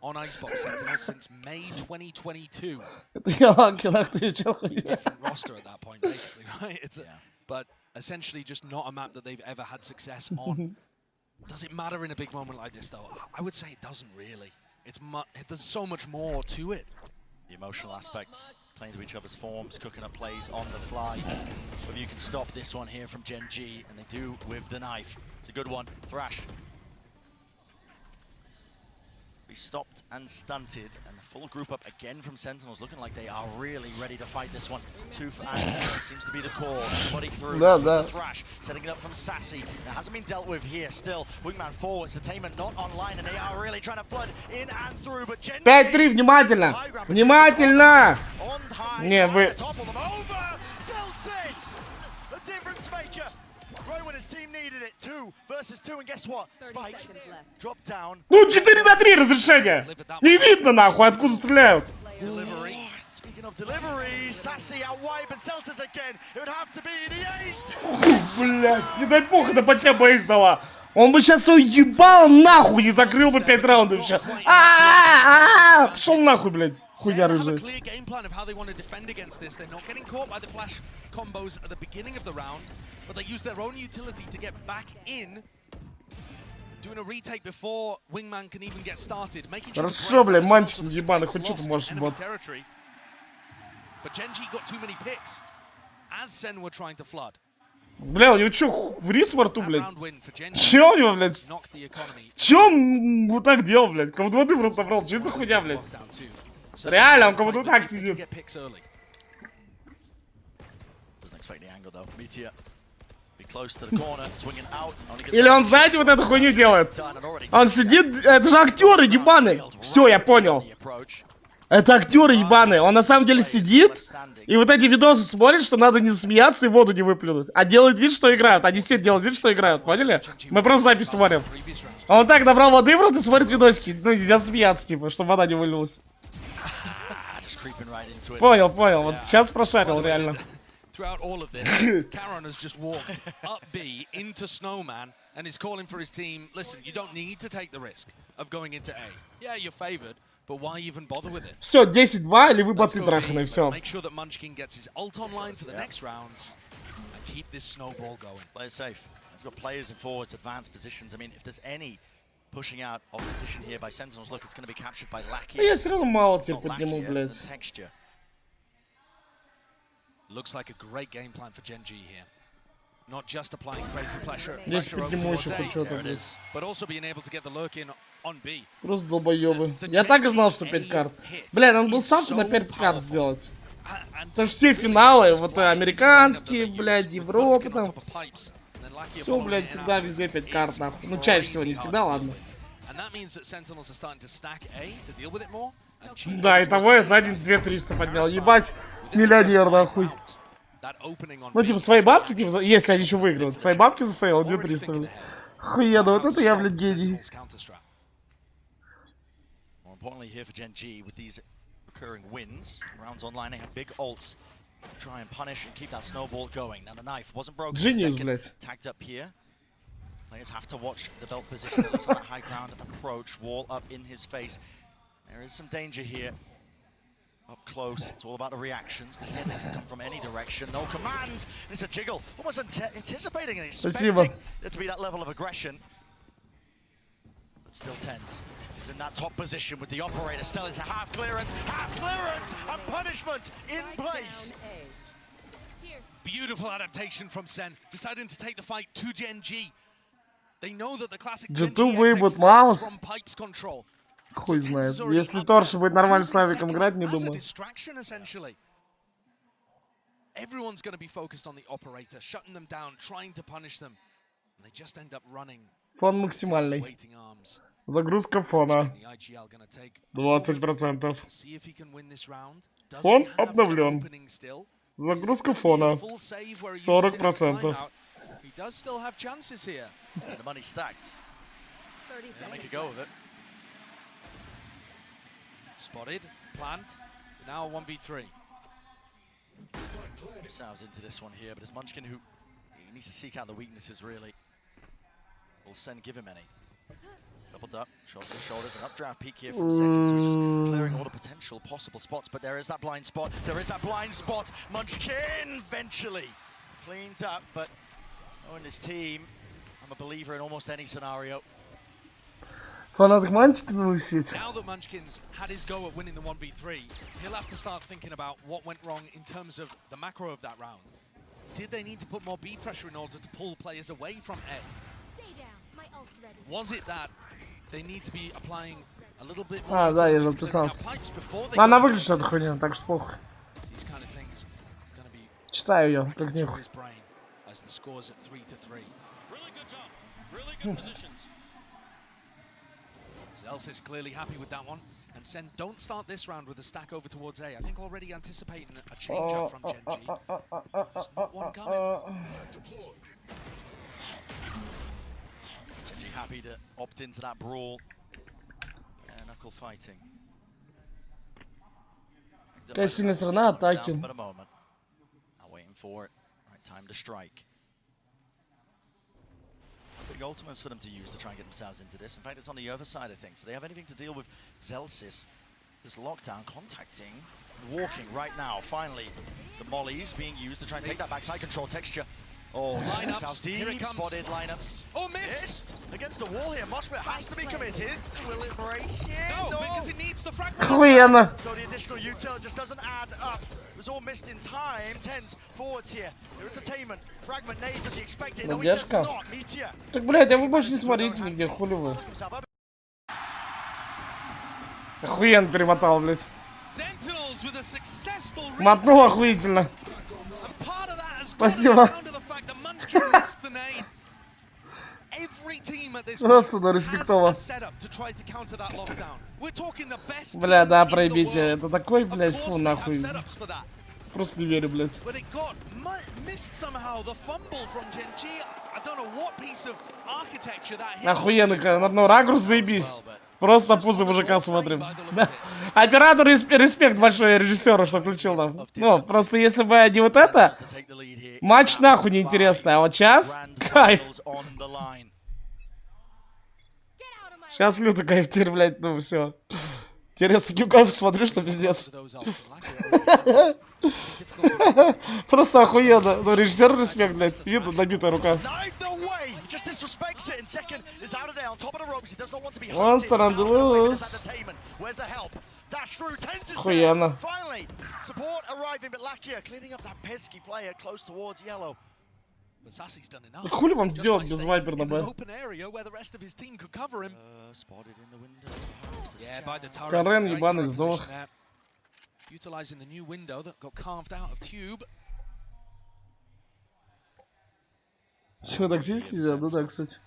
on Icebox Sentinels since May 2022. Different roster at that point, basically, right? It's but essentially just not a map that they've ever had success on. Does it matter in a big moment like this, though? I would say it doesn't really. There's so much more to it. The emotional aspect, playing to each other's forms, cooking up plays on the fly. But you can stop this one here from Gen.G, and they do with the knife. It's a good one. Thrash. Be stopped and stunted, and the full group up again from Sentinels, looking like they are really ready to fight this one. Tooth and seems to be the core. Body through. Thrash setting it up from Sassy. It hasn't been dealt with here still. Wingman forwards, Entertainment not online, and they are really trying to flood in and through. But Gen.G 5-3, внимательно! Внимательно! Не, вы... Ну, 4 на 3 разрешение! Не видно, нахуй, откуда стреляют! Блядь, не дай бог, это по тебе бейс дала! Он бы сейчас свой ебал нахуй и закрыл бы 5 раундов еще. Пошел нахуй, блядь, хуйня рыжая. Хорошо, блядь, мальчик ебаный, хоть что ты можешь, бот. Бля, у него чё, в рис во рту, блядь? Чё у него, блядь? Чё он вот так делал, блядь? Кого-то воды в рот набрал, чё это за хуйня, блядь? Реально, он кого-то вот так сидит. Или он, знаете, вот эту хуйню делает? Он сидит, это же актеры ебаные. Все, я понял. Это актеры ебаные. Он на самом деле сидит и вот эти видосы смотрит, что надо не смеяться и воду не выплюнуть. А делает вид, что играют. Они все делают вид, что играют. Поняли? Мы просто запись смотрим. А он так набрал воды в рот и смотрит видосики. Ну, нельзя смеяться, типа, чтобы вода не вылилась. Понял, понял. Вот сейчас прошарил, реально. Throughout all of this, Caron has just walked up B into Snowman and is calling for his team, listen, you don't need to take the risk of going into A. Yeah, you're favored, But why even bother with it? Все, 10-2, или вы боты траханы, все. Make sure that Munchkin gets his ult online for the next round and keep this snowball going. Play safe. We've got players in forwards, advanced positions. I mean, if there's any pushing out of position here by Sentinels, look, it's going to be captured by Lackey. Я все равно мало теперь подниму, блядь. Looks like a great game plan for Gen.G here. Not just applying crazy pressure over towards A, but also being able to get the lurk in on B. Просто долбоёбы. Я так и знал, что 5 карт. Бля, надо было ставку на 5 карт сделать. Потому что все финалы, вот американские, блядь, Европа там. Все, блядь, всегда везде 5 карт, нахуй. Ну, чаще всего, не всегда, ладно. Да, и того я за день 2300 поднял. Ебать, миллионер, нахуй. Ну, типа, свои бабки, типа, если они еще выиграют. Свои бабки засеял, 2300, блядь. Охуенно, вот это я, блядь, гений. Importantly here for Gen.G with these recurring wins. Rounds online, they have big ults to try and punish and keep that snowball going. Now the knife wasn't broken. Genius, блядь. Tagged up here. Players have to watch the belt position, at least on that high ground approach. Wall up in his face. There is some danger here. Up close, it's all about the reactions. But again, they can come from any direction. No command. It's a jiggle. Almost anticipating and expecting there to be that level of aggression. But still tense. He's in that top position with the operator still into half clearance, and punishment in place. Beautiful adaptation from Sen, deciding to take the fight to Gen.G. They know that the classic G2 выебут Маус. Хуй знает. Если Торш будет нормально с Лавиком играть, не думаю. Everyone's going to be focused on the operator, shutting them down, trying to punish them. And they just end up running. Фон максимальный. Загрузка фона 20%. Фон обновлен. Загрузка фона 40%. He does still have chances here. The money stacked. Yeah, make a go of it. Spotted, plant, now 1v3. Sounds into this one here, but it's Munchkin who he needs to seek out the weaknesses, really. Will Sen give him any? Doubled up, shoulder to shoulders, an updraft peak here from second, so he's just clearing all the potential possible spots, but there is that blind spot, Munchkin eventually cleaned up, but knowing his team, I'm a believer in almost any scenario. Фанатик Munchkin висит. Now that Munchkin's had his go at winning the 1v3, he'll have to start thinking about what went wrong in terms of the macro of that round. Did they need to put more B pressure in order to pull players away from A? Was it that they need to be applying a little bit more? Да, я записался. Она выключит эту хуйню, так что похуй. Читаю ее, как нихуй. Zelsis clearly happy with that one. And Sen don't start this round with a stack over towards A. I think already anticipating a change up from Gen.G. Just not one coming. Gen.G happy to opt into that brawl. And knuckle fighting. Какая сильная страна атаки. But a moment. Now waiting for it. Right time to strike. Big ultimates for them to use to try and get themselves into this. In fact, it's on the other side of things. Do they have anything to deal with Zelsis? This lockdown, contacting, walking right now. Finally, the mollies being used to try and take that backside control texture. Oh, lineups. Deep spotted lineups. Oh, missed! Against the wall here. Moshpit has to be committed. Will it break it? No, because it needs the fragment. Охуенно. So the additional util just doesn't add up. It was all missed in time. Tens forwards here. There is detainment. Fragment nade. Does he expect it? No, he does not. Meteor. Так, блядь, а вы больше не смотрите нигде, хули вы. Охуенно перемотал, блядь. Мотнул охуительно. Спасибо. Просто да, респектово. Бля, да, проебите. Это такой, блядь, фу, нахуй. Просто не верю, блядь. Охуенно, на одно ракурс заебись. Просто пузо мужика смотрим. Да. Оператору респект большой режиссеру, что включил нам. Ну, просто если бы не вот это, матч нахуй неинтересный. А вот сейчас, кайф. Сейчас лютый кайф теперь, блядь, ну все. Теперь я с таким кайфом смотрю, что пиздец. Просто охуенно. Ну, режиссер респект, блядь. Видно, набитая рука. Monster on the loose. Охуенно. Хули вам сделать без вайпер на Б? Карен ебаный сдох. Utilizing the new window that got carved out of tube. Чего так сиськи нельзя? Ну да, кстати.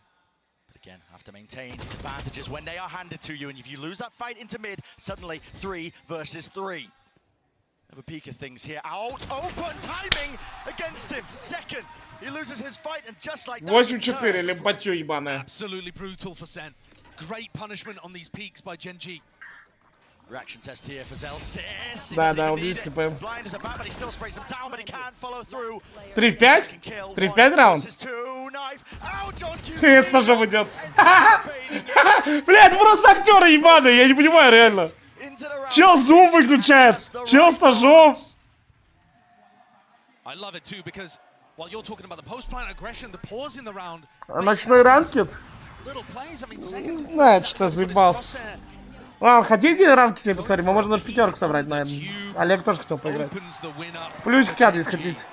Again, have to maintain these advantages when they are handed to you, and if you lose that fight into mid, suddenly 3 versus 3. Have a peek at things here. Out, open timing against him. Second, he loses his fight, and just like that, 8-4, лимпатю ебаная. Absolutely brutal for Sen. Great punishment on these peaks by Gen.G. Reaction test here for Zelsis. Да, убийство, ПМ. 3 в 5? 3 в 5 раунд? С ножом идет. Блядь, просто актеры ебаные, я не понимаю реально. Чел зум выключает. Чел с ножом. Ночной ранкет? Знает, что заебался. Ладно, хотите рамки себе посмотреть? Мы можем даже пятерку собрать, наверное. Олег тоже хотел поиграть. Плюсик чат, если хотите.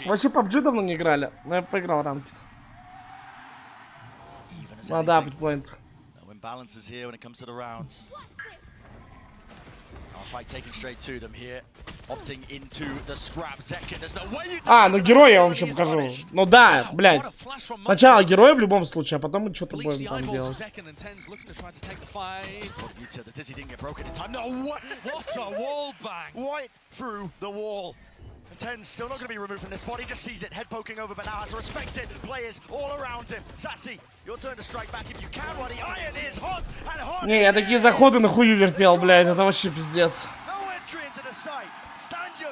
Вообще PUBG давно не играли. Но я поиграл рамки. Ну да, питпоинт. А, ну героя я вам еще покажу. Ну да, блядь. Сначала героя в любом случае, а потом мы что-то будем там делать. Ten's still not going to be removed from this spot. He just sees it, head poking over, but now has to respect it. Players all around him. Sassy, your turn to strike back if you can. While the iron is hot and hot. Не, я такие заходы на хую вертел, блядь. Это вообще пиздец.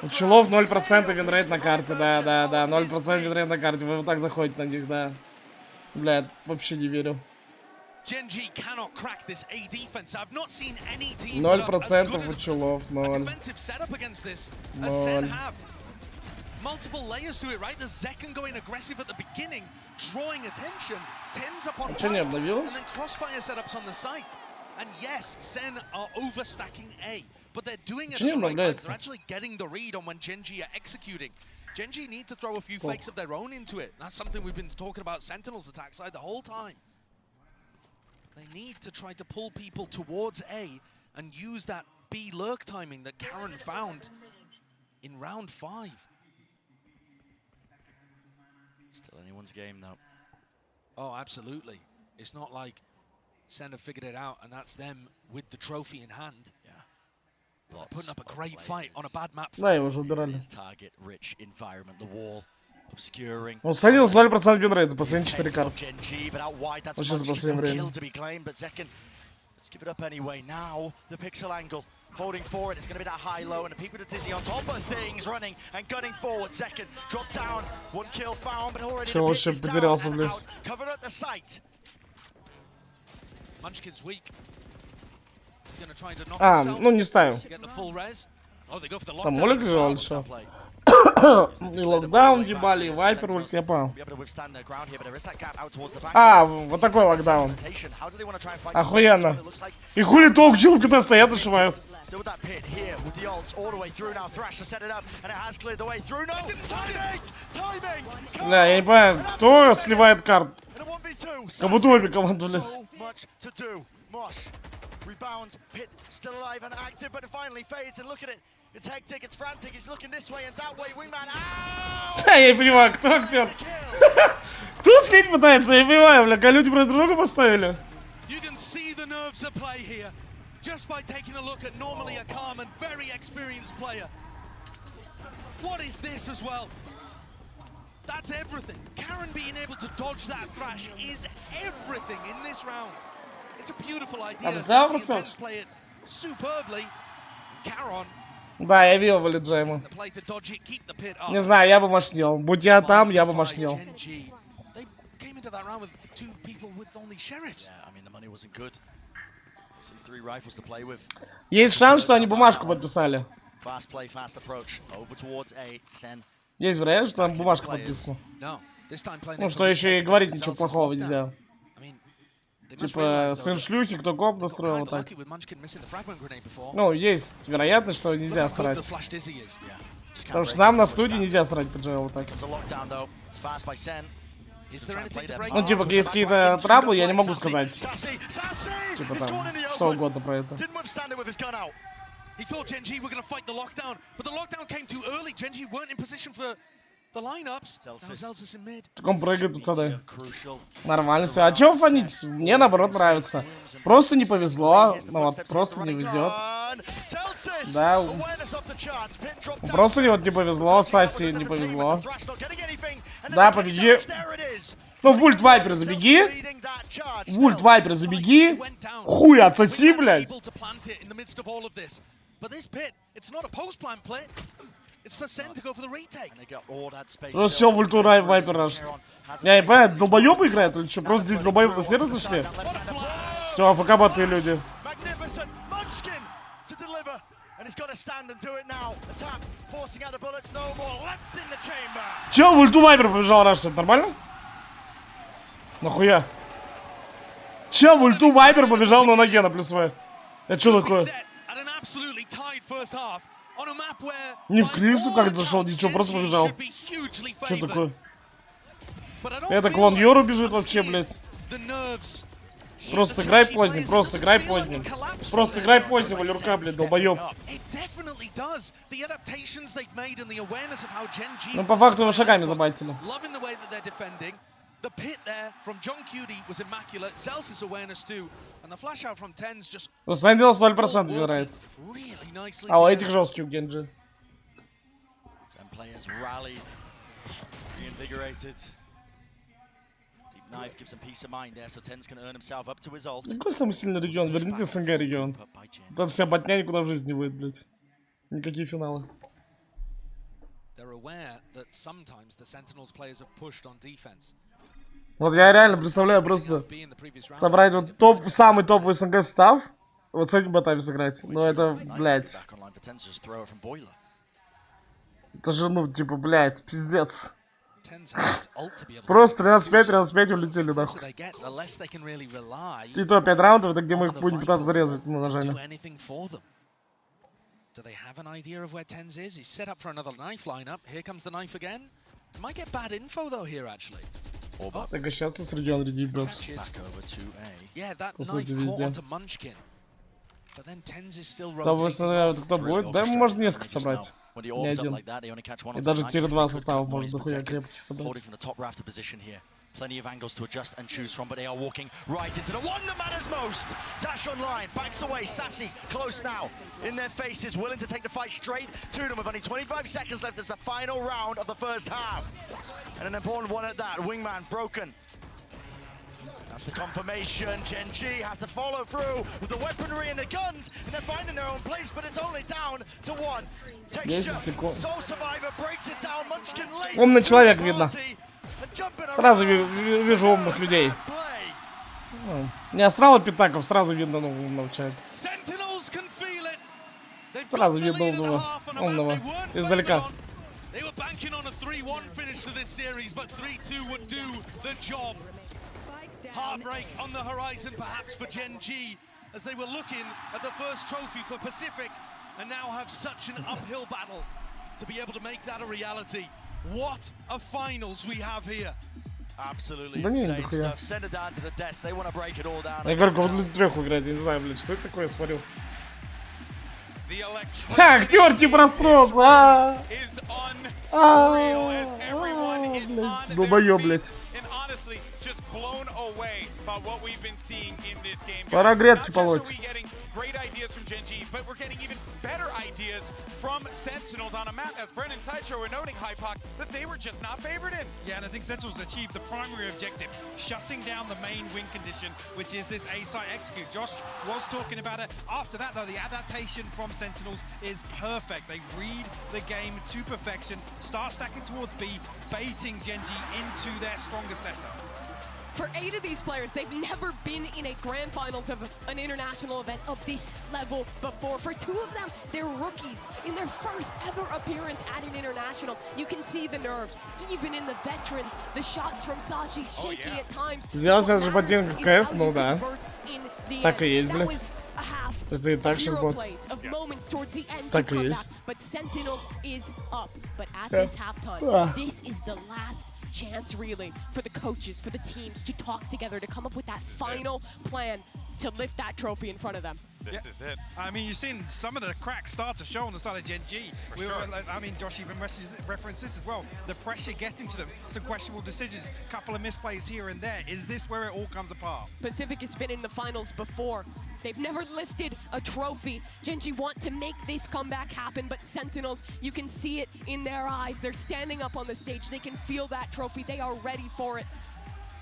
У челов 0% винрейт на карте, да. 0% винрейт на карте. Вы вот так заходите на них, да. Блядь, вообще не верю. 0% у челов, 0. Multiple layers to it, right? The Zekken going aggressive at the beginning, drawing attention, tens upon pipes, and then crossfire setups on the site. And yes, Sen are overstacking A, but they're doing it at the right time. They're actually getting the read on when Gen.G are executing. Gen.G need to throw a few fakes of their own into it. That's something we've been talking about Sentinels attack side the whole time. They need to try to pull people towards A and use that B lurk timing that Karen found in round 5. Still anyone's game, though. Oh, absolutely. It's not like Sen have figured it out, and that's them with the trophy in hand. Yeah. Putting up a great fight on a bad map. Да, его уже убирали. Target-rich environment, the wall obscuring. Он садил 0% винрейт за последние 4 карты. Вообще за последнее время. Let's give it up anyway. Now, the pixel angle. Holding forward, it's going to be that high-low, and a peek with the Dizzy on top of things, running and gunning forward. Second, drop down, 1 kill found, but already the pick is down and out, covered at the site. Munchkin's weak. He's going to try to knock А, himself. ну не ставим. Get the full res. Oh, they go for the Там lockdown. Олег же он все. И локдаун ебали, и вайпер ульт, я понял. А, вот такой локдаун. Охуенно. И хули толк чил в КТ стоят, дошивают. Бля, я не понимаю, кто сливает карт? Как будто обе команды, блядь. Rebounds, Pit still alive and active, but it finally fades, and look at it. It's hectic, it's frantic, he's looking this way and that way, Wingman, ow! Я не понимаю, кто актер? Кто слить пытается, я не понимаю, бля, люди про друга поставили. You can see the nerves at play here, just by taking a look at normally a calm and very experienced player. What is this as well? That's everything. Karen being able to dodge that thrash is everything in this round. It's a beautiful idea. Sentinels play it superbly. Karen. Да, я видел валиджейма. Не знаю, я бы машнил. Будь я там, я бы машнил. into that round with 2 people with only sheriffs. Yeah, I mean, the money wasn't good. 3 rifles to play with. Есть шанс, что они бумажку подписали. Fast play, fast approach. Over towards A. Sen. Есть вероятность, что там бумажка подписана. Ну, что еще и говорить ничего плохого нельзя. Типа, сын шлюхи, кто коп настроил вот так. Ну, есть вероятность, что нельзя срать. Потому что нам на студии нельзя срать по джейл вот так. Ну, типа, если какие-то траблы, я не могу сказать. Типа там, что угодно про это. He thought Gen.G were going to fight the lockdown, but the lockdown came too early. Gen.G weren't in position for the lineups. Now Zelsis in mid. Так он прыгает, пацаны. Нормально все. А чего фанить? Мне наоборот нравится. Просто не повезло. Ну вот, просто не везет. Да. Просто вот не повезло. Саси не повезло. Да, победи. Ну, Вульт Вайпер забеги. Вульт Вайпер забеги. Хуй отсоси, блядь. Ну все, Вульту Вайпер наш. Я не понимаю, долбоёбы играют или что? Просто здесь долбоёбы на сервер зашли? Все, АФК боты люди. Че, Вульту Вайпер побежал раш? Это нормально? Нахуя? Че, Вульту Вайпер побежал на ноге на плюс В? Это что такое? Не в клипсу как зашел, ничего, просто побежал. Что такое? Это клон Йору бежит вообще, блядь. Просто сыграй поздним, просто сыграй поздним. Просто сыграй поздним, Валюрка, блядь, долбоёб. Ну, по факту его шагами забайтили. The pit there from Gen.G was immaculate. Zelsis awareness too, and the flash out from Tens just. Ну, Sentinels 0% играет. А у этих жесткий у Gen.G. Some players rallied, reinvigorated. Deep knife gives some peace of mind there, so Tens can earn himself up to his ult. Какой самый сильный регион? Верните СНГ регион. Тут вся ботня никуда в жизни не выйдет, блядь. Никакие финалы. Вот я реально представляю просто собрать вот топ, самый топовый СНГ состав, вот с этим ботами сыграть. Ну это, блядь. Это же, ну, типа, блядь, пиздец. Просто 13-5 улетели, нахуй. И то 5 раундов, это где мы их будем пытаться зарезать на нажание. Do they have an idea of where Tens is? He's set up for another knife lineup. Here comes the knife again. Might get bad info though here actually. Так, а сейчас с регион реди бьется. Yeah, that knife caught onto Munchkin. But then Tens is still rotating. Кто будет? Да, можно несколько собрать. Не один. И даже тир 2 составов можно дохуя крепких собрать. Plenty of angles to adjust and choose from, but they are walking right into the one that matters most. Dash online, backs away, Sassy, close now. In their faces, willing to take the fight straight to them with only 25 seconds left as the final round of the first half. And an important one at that, Wingman broken. That's the confirmation. Gen.G have to follow through with the weaponry and the guns, and they're finding their own place, but it's only down to 1. Texture, Soul Survivor breaks it down, Munchkin late. Умный человек, видно. Сразу вижу умных людей. Не астрала Питаков, сразу видно умного человека. Сразу видно умного. Издалека. Heartbreak on the horizon perhaps for Gen.G as they were looking at the first trophy for Pacific and now have such an uphill battle to be able to make that a reality. What a finals we have here. Absolutely insane stuff. Send it down to the desk. They want to break it all down. Я говорю, вот для трех играть, я не знаю, блядь, что это такое, я смотрю. Ха, актер типа расстроился, долбоёб, блядь. Пора грядки полоть. Great ideas from Gen.G, but we're getting even better ideas from Sentinels on a map. As Brennan Sideshow were noting, Hypox, that they were just not favored in. Yeah, and I think Sentinels achieved the primary objective, shutting down the main win condition, which is this A-site execute. Josh was talking about it. After that, though, the adaptation from Sentinels is perfect. They read the game to perfection, start stacking towards B, baiting Gen.G into their stronger setup. For 8 of these players, they've never been in a grand finals of an international event of this level before. For 2 of them, they're rookies in their first ever appearance at an international. You can see the nerves, even in the veterans. The shots from Sashi shaky at times. Сделал себе же ботинок с КС, ну да. Так и есть, блядь. Это и так сейчас будет. Так и есть. But Sentinels is up. But at this halftime, this is the last chance really for the coaches, for the teams to talk together, to come up with that final plan to lift that trophy in front of them. This is it. I mean, you've seen some of the cracks start to show on the side of Gen.G. I mean, Josh even referenced this as well. The pressure getting to them, some questionable decisions, couple of misplays here and there. Is this where it all comes apart? Pacific has been in the finals before. They've never lifted a trophy. Gen.G want to make this comeback happen, but Sentinels, you can see it in their eyes. They're standing up on the stage. They can feel that trophy. They are ready for it.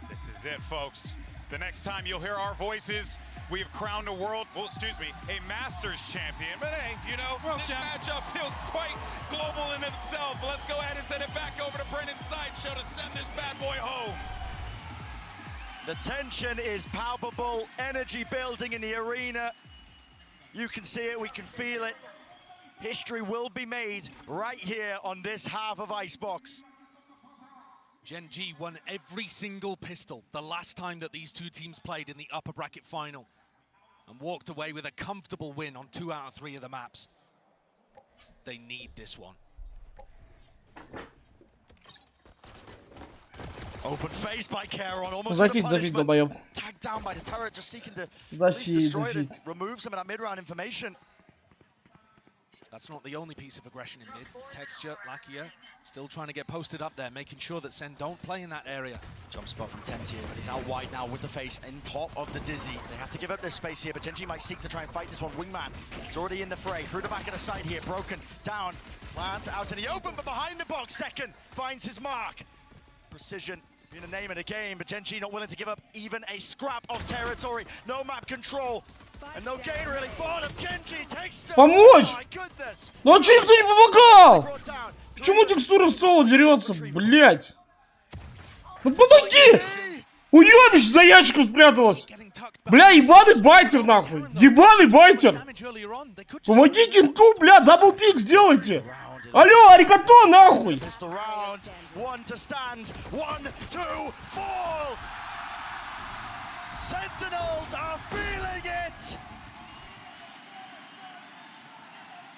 This is it, folks. The next time you'll hear our voices, we have crowned a a Masters champion. But hey, you know, this matchup feels quite global in itself. Let's go ahead and send it back over to Brennan Sideshow to send this bad boy home. The tension is palpable, energy building in the arena. You can see it, we can feel it. History will be made right here on this half of Icebox. Gen.G won every single pistol the last time that these 2 teams played in the upper bracket final and walked away with a comfortable win on 2 out of 3 of the maps. They need this one. Open face by Caron, almost Зафит, долбоёб. Tagged down by the turret, just seeking to at least destroy it and remove some of that mid-round information. That's not the only piece of aggression in mid. Texture, Lakia, still trying to get posted up there, making sure that Sen don't play in that area. Jump spot from Tentier, but he's out wide now with the face in top of the Dizzy. They have to give up this space here, but Gen.G might seek to try and fight this one. Wingman, he's already in the fray. Through the back of the side here, broken, down, plant out in the open, but behind the box, second, finds his mark. Precision being the name of the game, but Gen.G not willing to give up even a scrap of territory. No map control. And no gain really for them. Gen.G takes to... Помочь! Oh my goodness! Ну а чё никто не помогал? Почему текстура в соло дерется, блять? Ну помоги! Уёбищ за ящиком спряталась! Бля, ебаный байтер нахуй! Ебаный байтер! Помоги кенту, бля, даблпик сделайте! Алло, аригато нахуй! Sentinels are feeling it!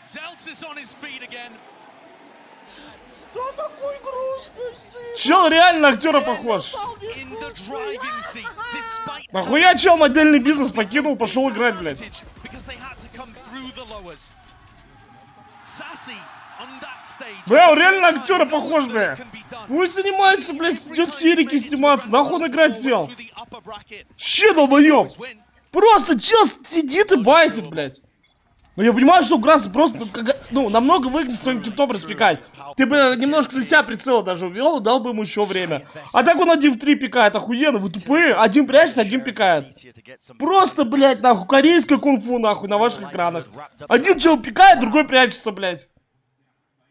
Zeltis on his feet again. Что такой грустный? Чел реально актера похож. Нахуя чел модельный бизнес покинул, пошел играть, блядь. Бля, он реально актера похож, бля. Пусть занимается, блядь, идет серики сниматься. Нахуй он играть сделал. Че, долбоёб? Просто чел сидит и байтит, блядь. Ну я понимаю, что Грасс просто, ну, намного выгоднее своим китом распекать. Ты бы немножко на себя прицела даже увел, дал бы ему еще время. А так он 1 в 3 пикает, охуенно, вы тупые. Один прячется, один пикает. Просто, блядь, нахуй, корейское кунг-фу, нахуй, на ваших экранах. Один чел пикает, другой прячется, блядь.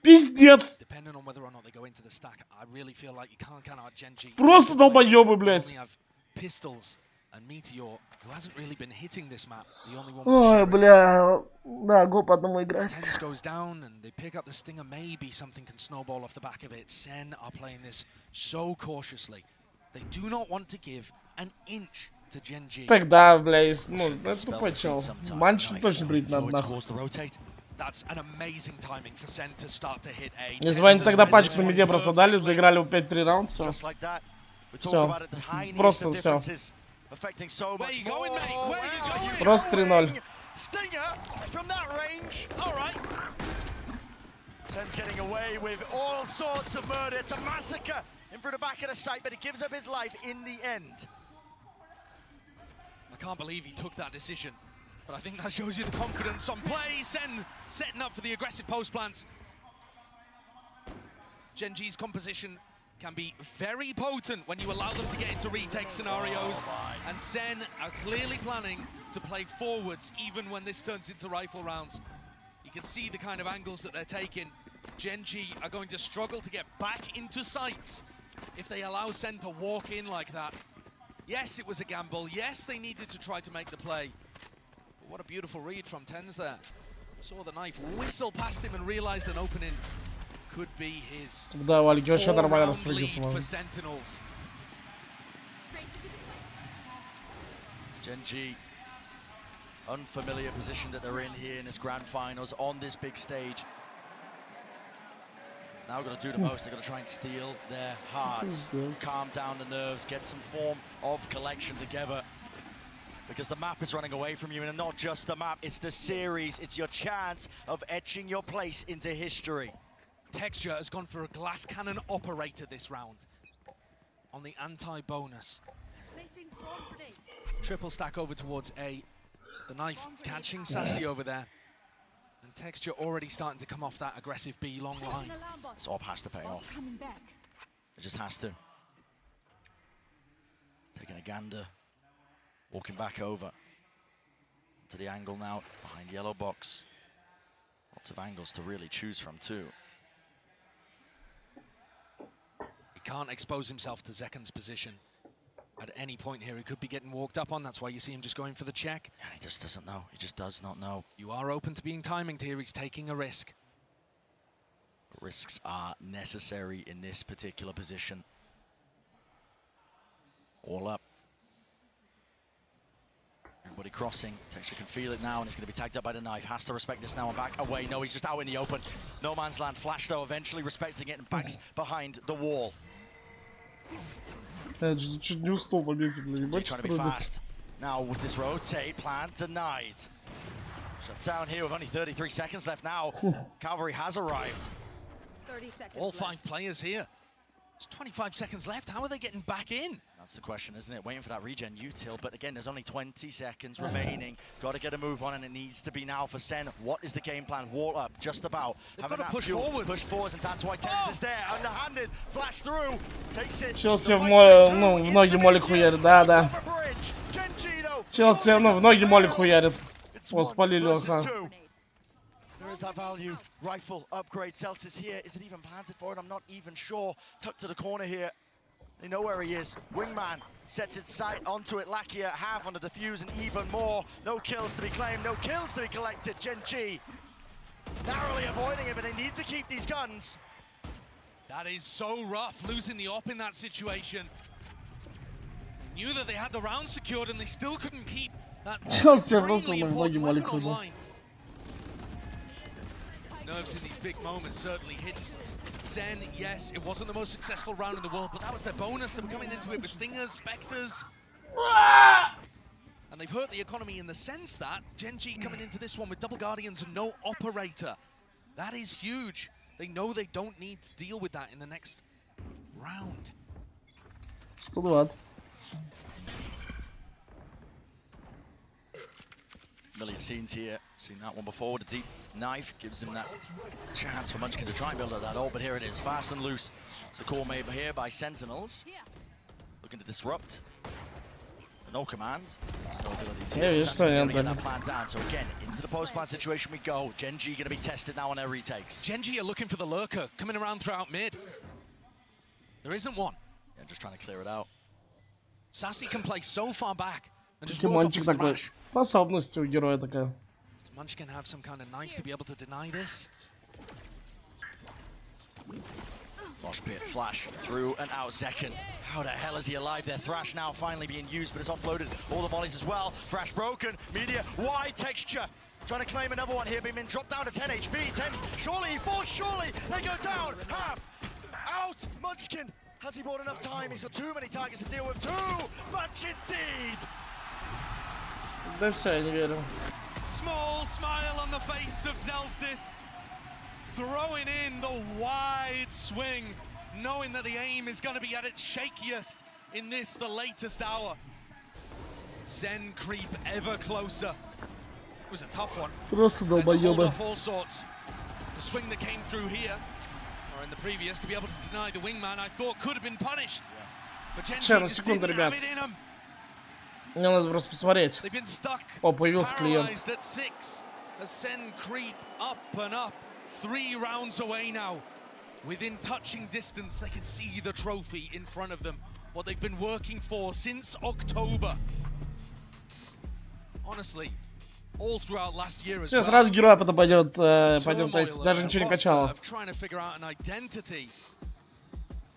Пиздец. Просто долбоёбы, блядь. Ой, бля, да, го по одному играть. Тогда, бля, ну, это тупой чел. Манчик точно брить надо, нахуй. Если бы они тогда пачку на миде просто дали, доиграли бы 5-3 раунда, все. Все. Просто все. Просто 3-0. Ten's getting away with all sorts of murder. It's a massacre in front of the back of the site, but he gives up his life in the end. I can't believe he took that decision, but I think that shows you the confidence on play. Sen setting up for the aggressive post plants. Gen.G's composition can be very potent when you allow them to get into retake scenarios. And Sen are clearly planning to play forwards even when this turns into rifle rounds. You can see the kind of angles that they're taking. Gen.G are going to struggle to get back into sight if they allow Sen to walk in like that. Yes, it was a gamble. Yes, they needed to try to make the play. But what a beautiful read from Tens there. Saw the knife whistle past him and realized an opening could be his. Да, Вальки вообще нормально Four-round lead распрыгивался. for Sentinels. Gen.G, unfamiliar position that they're in here in this grand finals on this big stage. Now got to do the most. They've got to try and steal their hearts, calm down the nerves, get some form of collection together. Because the map is running away from you, and not just the map, it's the series. It's your chance of etching your place into history. Texture has gone for a glass cannon operator this round on the anti-bonus. Triple stack over towards A. The knife catching Sassy over there. And Texture already starting to come off that aggressive B long line. This AWP has to pay off. It just has to. Taking a gander. Walking back over to the angle now, behind yellow box. Lots of angles to really choose from too. He can't expose himself to Zekan's position. At any point here, he could be getting walked up on. That's why you see him just going for the check. And he just doesn't know. He just does not know. You are open to being timinged here. He's taking a risk. Risks are necessary in this particular position. All up. Everybody crossing. Texture can feel it now, and he's going to be tagged up by the knife. Has to respect this now and back away. No, he's just out in the open. No man's land. Flash, though, eventually respecting it and backs behind the wall. Чуть не уснул в моменте, блин. Trying to be fast. Now with this rotate plan denied. Shut down here with only 33 seconds left now. Cavalry has arrived. 30 seconds All 5 players here. There's 25 seconds left. How are they getting back in? That's the question, isn't it? Waiting for that regen util, but again, there's only 20 seconds remaining. Got to get a move on, and it needs to be now for Sen. What is the game plan? Wall up, just about. They've got to push forwards. Push forwards, and that's why Tens is there. Underhanded, flash through, takes it. Челси в ноги молик хуярит, да. Челси в ноги молик хуярит. О, спалили охран. There is that value. Rifle upgrade. Celsius here. Is it even planted for it? I'm not even sure. Tucked to the corner here. They know where he is. Wingman sets its sight onto it. Lakia half on the defuse and even more. No kills to be claimed. No kills to be collected. Gen.G narrowly avoiding it, but they need to keep these guns. That is so rough, losing the op in that situation. They knew that they had the round secured, and they still couldn't keep that supremely important weapon online. Nerves in these big moments certainly hit Sen. Yes, it wasn't the most successful round in the world, but that was their bonus. They were coming into it with Stingers, Spectres. And they've hurt the economy in the sense that Gen.G coming into this one with double Guardians and no operator. That is huge. They know they don't need to deal with that in the next round. 120. Familiar scenes here. Seen that one before. The deep knife gives him that chance for Munchkin to try and build up that ult, but here it is, fast and loose. It's a call made here by Sentinels. Looking to disrupt. No command. There's no abilities here. Yeah, So Sentinels gonna get that plan down. So again, into the post-plan situation we go. Gen.G gonna be tested now on their retakes. Gen.G are looking for the lurker, coming around throughout mid. There isn't one. Yeah, just trying to clear it out. Sassy can play so far back and just walk up Munchkin to такой. smash. Способность у героя такая. Does Munchkin have some kind of knife to be able to deny this? Mosh pit, flash, through and out second. How the hell is he alive there? Thrash now finally being used, but it's offloaded. All the volleys as well. Thrash broken. Media, wide texture. Trying to claim another one here. Being dropped down to 10 HP. 10, surely he falls, surely. They go down. Half. Out. Munchkin. Has he bought enough time? He's got too many targets to deal with. Too much indeed. Да все, я не верю. Small smile on the face of Zelsis. Throwing in the wide swing, knowing that the aim is going to be at its shakiest in this, the latest hour. Zen creep ever closer. It was a tough one. Просто долбоёбы. Off all sorts. The swing that came through here, or in the previous, to be able to deny the wingman, I thought could have been punished. But Gen.G just didn't have it in him. Мне надо просто посмотреть. They've been stuck. О, появился клиент. Paralyzed at 6. As Sen creep up and up. 3 rounds away now. Within touching distance, they can see the trophy in front of them. what they've been working for since October. Honestly, all throughout last year as Сейчас well. сразу героя потом пойдет, то есть даже ничего не качало. Trying to figure out an identity.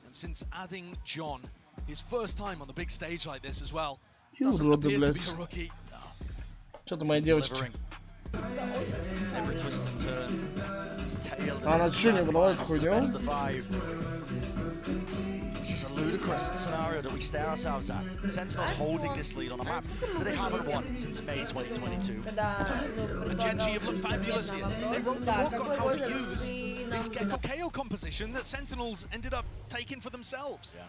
And since adding John, his first time on the big stage like this as well, doesn't appear to be a rookie. Что-то моя девочка. Every twist and turn. His tail and Она his что, не back выдавает finds хуйню? the best of 5. It's just a ludicrous scenario that we stare ourselves at. Sentinels holding this lead on a map that they haven't won since May 2022. And Gen.G have looked fabulous here. They wrote the book on how to use this Gecko KO composition that Sentinels ended up taking for themselves. Yeah.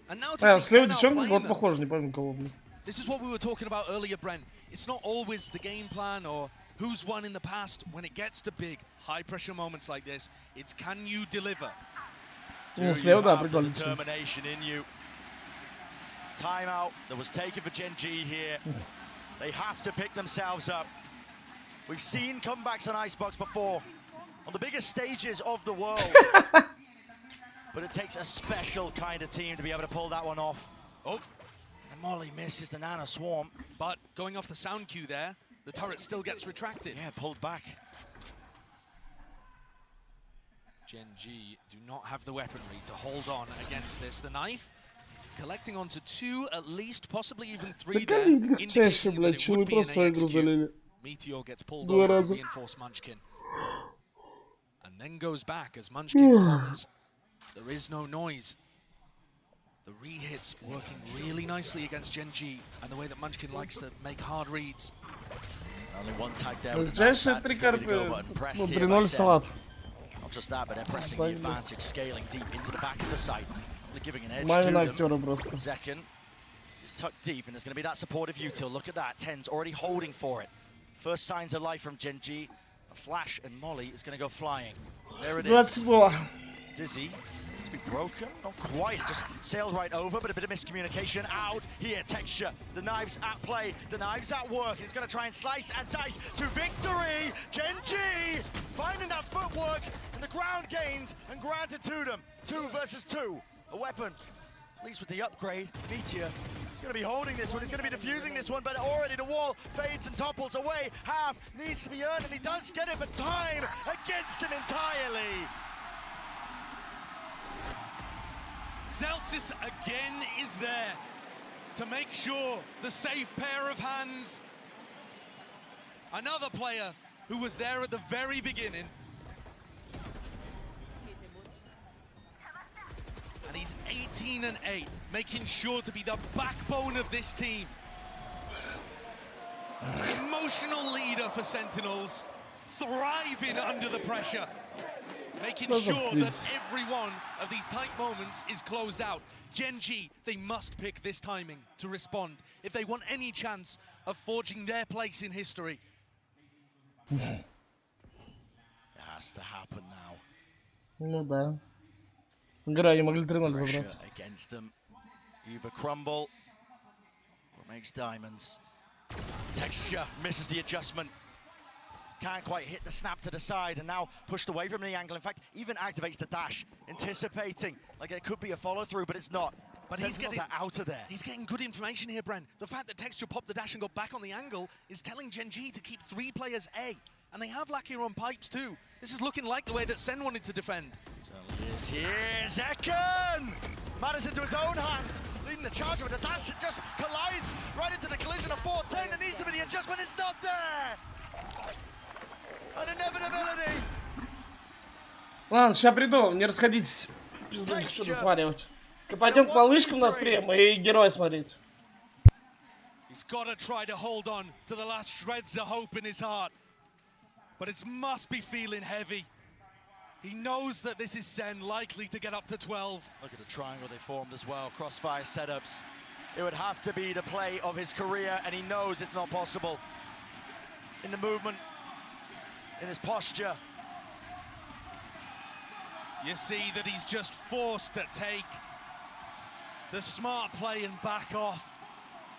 And now to see Слева Sen девчонка, outplaying вот them. похоже, не помню кого, блин. This is what we were talking about earlier, Bren. It's not always the game plan or who's won in the past. When it gets to big, high-pressure moments like this, it's can you deliver? Ну, слева, да, The прикольно. determination in you. Timeout that was taken for Gen.G here. They have to pick themselves up. We've seen comebacks on Icebox before, on the biggest stages of the world. But it takes a special kind of team to be able to pull that one off. Oh, and Molly misses the Nano Swarm. But going off the sound cue there, the turret still gets retracted. Yeah, pulled back. Gen.G do not have the weaponry to hold on against this. The knife collecting onto 2, at least, possibly even 3 there, indicating that it would be an AXQ. Meteor gets pulled over to reinforce Munchkin. And then goes back as Munchkin comes. There is no noise. The re-hits working really nicely against Gen.G and the way that Munchkin likes to make hard reads. Only one tag there with the Дальше 3 карты, ну, 3-0 салат. Not just that, but they're pressing the advantage, scaling deep into the back of the site. Really giving an edge Мамина to актера them. просто. Zekken is tucked deep, and there's going to be that supportive util. Look at that, 10's already holding for it. First signs of life from Gen.G. A flash, and Molly is going to go flying. There it is. 22. Dizzy. It's been broken, not quite, just sailed right over, but a bit of miscommunication out here. Texture, the knives at play, the knives at work. He's going to try and slice and dice to victory. Gen.G finding that footwork and the ground gained and granted to them. 2 versus 2, a weapon, at least with the upgrade. Meteor is going to be holding this one, he's going to be defusing this one, but already the wall fades and topples away. Half needs to be earned, and he does get it, but time against him entirely. Celsius again is there to make sure the safe pair of hands. Another player who was there at the very beginning. And he's 18-8, making sure to be the backbone of this team. Emotional leader for Sentinels, thriving under the pressure. Making sure that every one of these tight moments is closed out. Gen.G, they must pick this timing to respond if they want any chance of forging their place in history. It has to happen now. Ну да. Игра, они могли 3-0 забраться. Against them. Either crumble or makes diamonds. Texture misses the adjustment. Can't quite hit the snap to the side, and now pushed away from the angle. In fact, even activates the dash, anticipating like it could be a follow-through, but it's not. But he's getting out of there. He's getting good information here, Bren. The fact that Texture popped the dash and got back on the angle is telling Gen.G to keep 3 players A. And they have Lakia on pipes too. This is looking like the way that Sen wanted to defend. Certainly is here. Zekken matters into his own hands, leading the charge with the dash. It just collides right into the collision of 410. There needs to be the adjustment. It's not there. An inevitability. Ладно, сейчас приду, не расходитесь. Пизду, что досматривать. Пойдем к малышкам на стрим и героя смотреть. He's got to try to hold on to the last shreds of hope in his heart. But it must be feeling heavy. He knows that this is Sen likely to get up to 12. Look at the triangle they formed as well. Crossfire setups. It would have to be the play of his career, and he knows it's not possible. In the movement, in his posture. You see that he's just forced to take the smart play and back off.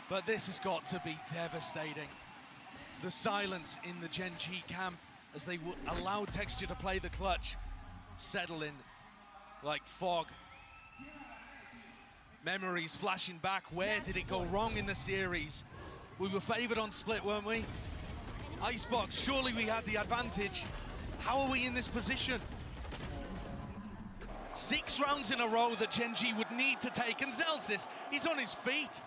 But this has got to be devastating. The silence in the Gen.G camp as they allowed Texture to play the clutch, settling like fog. Memories flashing back. Where did it go wrong in the series? We were favored on split, weren't we? Icebox, surely we had the advantage. How are we in this position? 6 rounds in a row that Gen.G would need to take, and Zelsis, he's on his feet.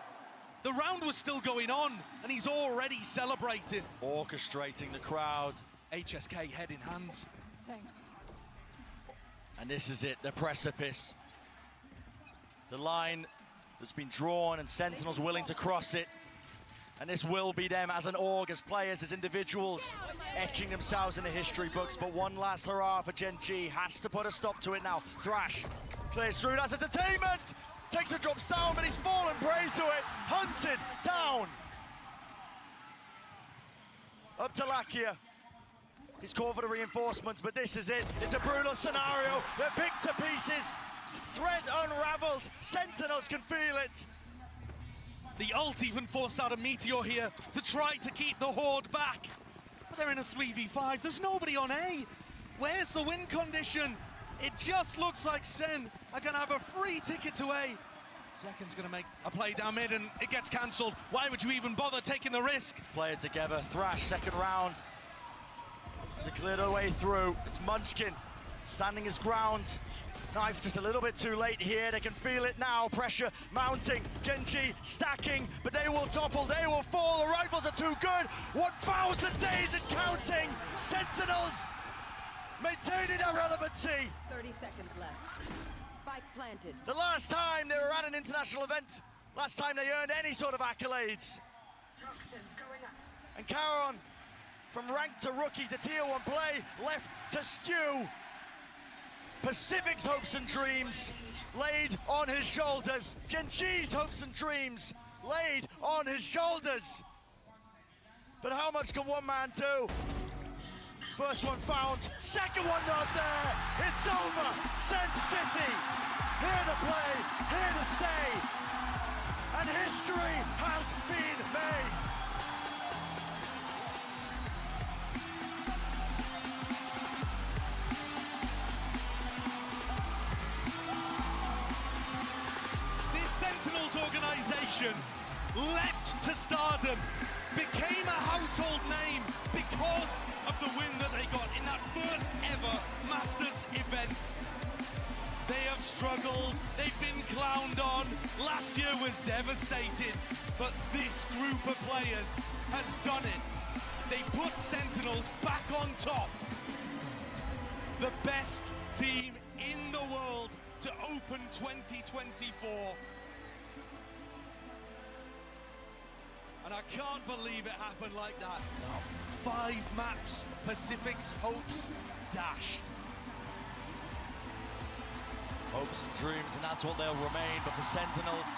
The round was still going on, and he's already celebrating. Orchestrating the crowd. HSK head in hands. Thanks. And this is it, the precipice. The line that's been drawn, and Sentinels willing to cross it. And this will be them as an org, as players, as individuals, etching themselves in the history books. But one last hurrah for Gen.G. Has to put a stop to it now. Thrash clears through, that's a detainment! Takes a drops down, but he's fallen prey to it. Hunted down. Up to Lakia. He's called for the reinforcements, but this is it. It's a brutal scenario. They're picked to pieces. Thread unraveled. Sentinels can feel it. The ult even forced out a meteor here to try to keep the Horde back. But they're in a 3v5. There's nobody on A. Where's the win condition? It just looks like Sen are going to have a free ticket to A. Zeken's going to make a play down mid, and it gets cancelled. Why would you even bother taking the risk? Play it together. Thrash, second round. To clear the way through. It's Munchkin standing his ground. Knife just a little bit too late here. They can feel it now. Pressure mounting. Gen.G stacking, but they will topple. They will fall. The rifles are too good. 1,000 days and counting. Sentinels maintaining their relevancy. 30 seconds left. Spike planted. The last time they were at an international event, last time they earned any sort of accolades. Toxins going up. And Caron, from rank to rookie to tier 1 play, left to stew. Pacific's hopes and dreams laid on his shoulders. Gen.G's hopes and dreams laid on his shoulders. But how much can one man do? First one found, second one not there. It's over. Sen City, here to play, here to stay. And history has been made. This Sentinels organization leapt to stardom, became a household name because of the win that they got in that first ever Masters event. They have struggled, they've been clowned on. Last year was devastating, but this group of players has done it. They put Sentinels back on top. The best team in the world to open 2024. And I can't believe it happened like that. 5 maps, Pacific's hopes dashed. Hopes and dreams, and that's what they'll remain. But for Sentinels,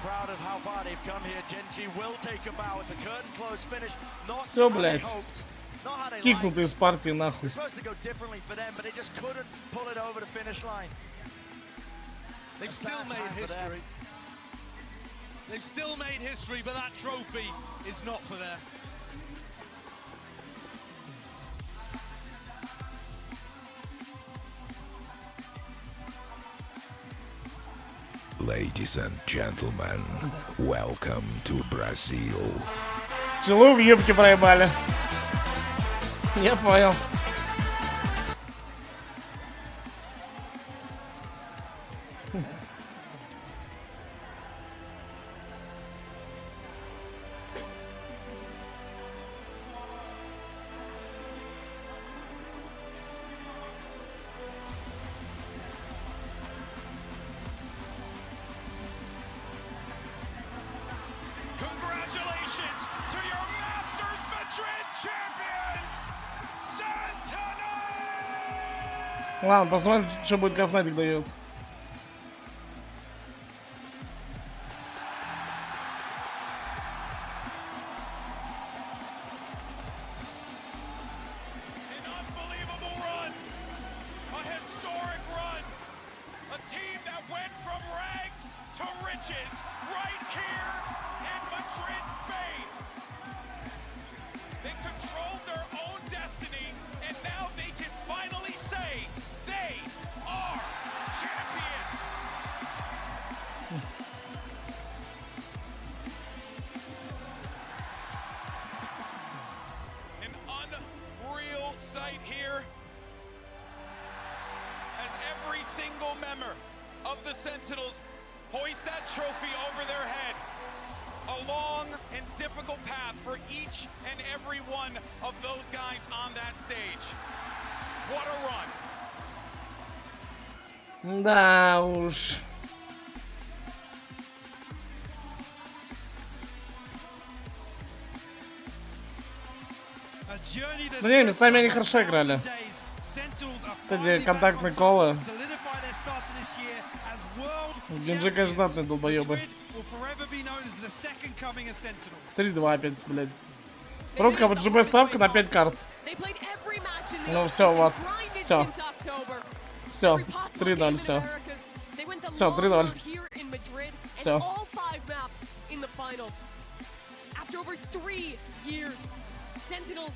proud of how far they've come here. Gen.G will take a bow. It's a curtain close finish. Not Все, how they блядь. hoped, not how they Кикнуты из партии liked. нахуй. It's supposed to go differently for them, but they just couldn't pull it over the finish line. They've still made history. They've still made history, but that trophy is not for them. Ladies and gentlemen, welcome to Brazil. Челу в юбке проебали. Я понял. Congratulations to your Masters Madrid champions, Sentinels! Ладно, посмотрим, что будет, как Fnatic дает. An unbelievable run, a historic run, a team that went from rags to riches right here in Madrid, Spain. They controlled their own destiny, and now they can finally say they are champions. single member of the Sentinels hoist that trophy over their head. A long and difficult path for each and every one of those guys on that stage. What a run. Да уж. Ну не, местами они хорошо играли. Кстати, контактные колы. Gen.G, конечно, знатные долбоебы. 3-2 опять, блядь. Просто как бы G.2 ставка на 5 карт. Ну все, вот. Все. Все. 3-0, все. Все, 3-0. Все. After over 3 years, Sentinels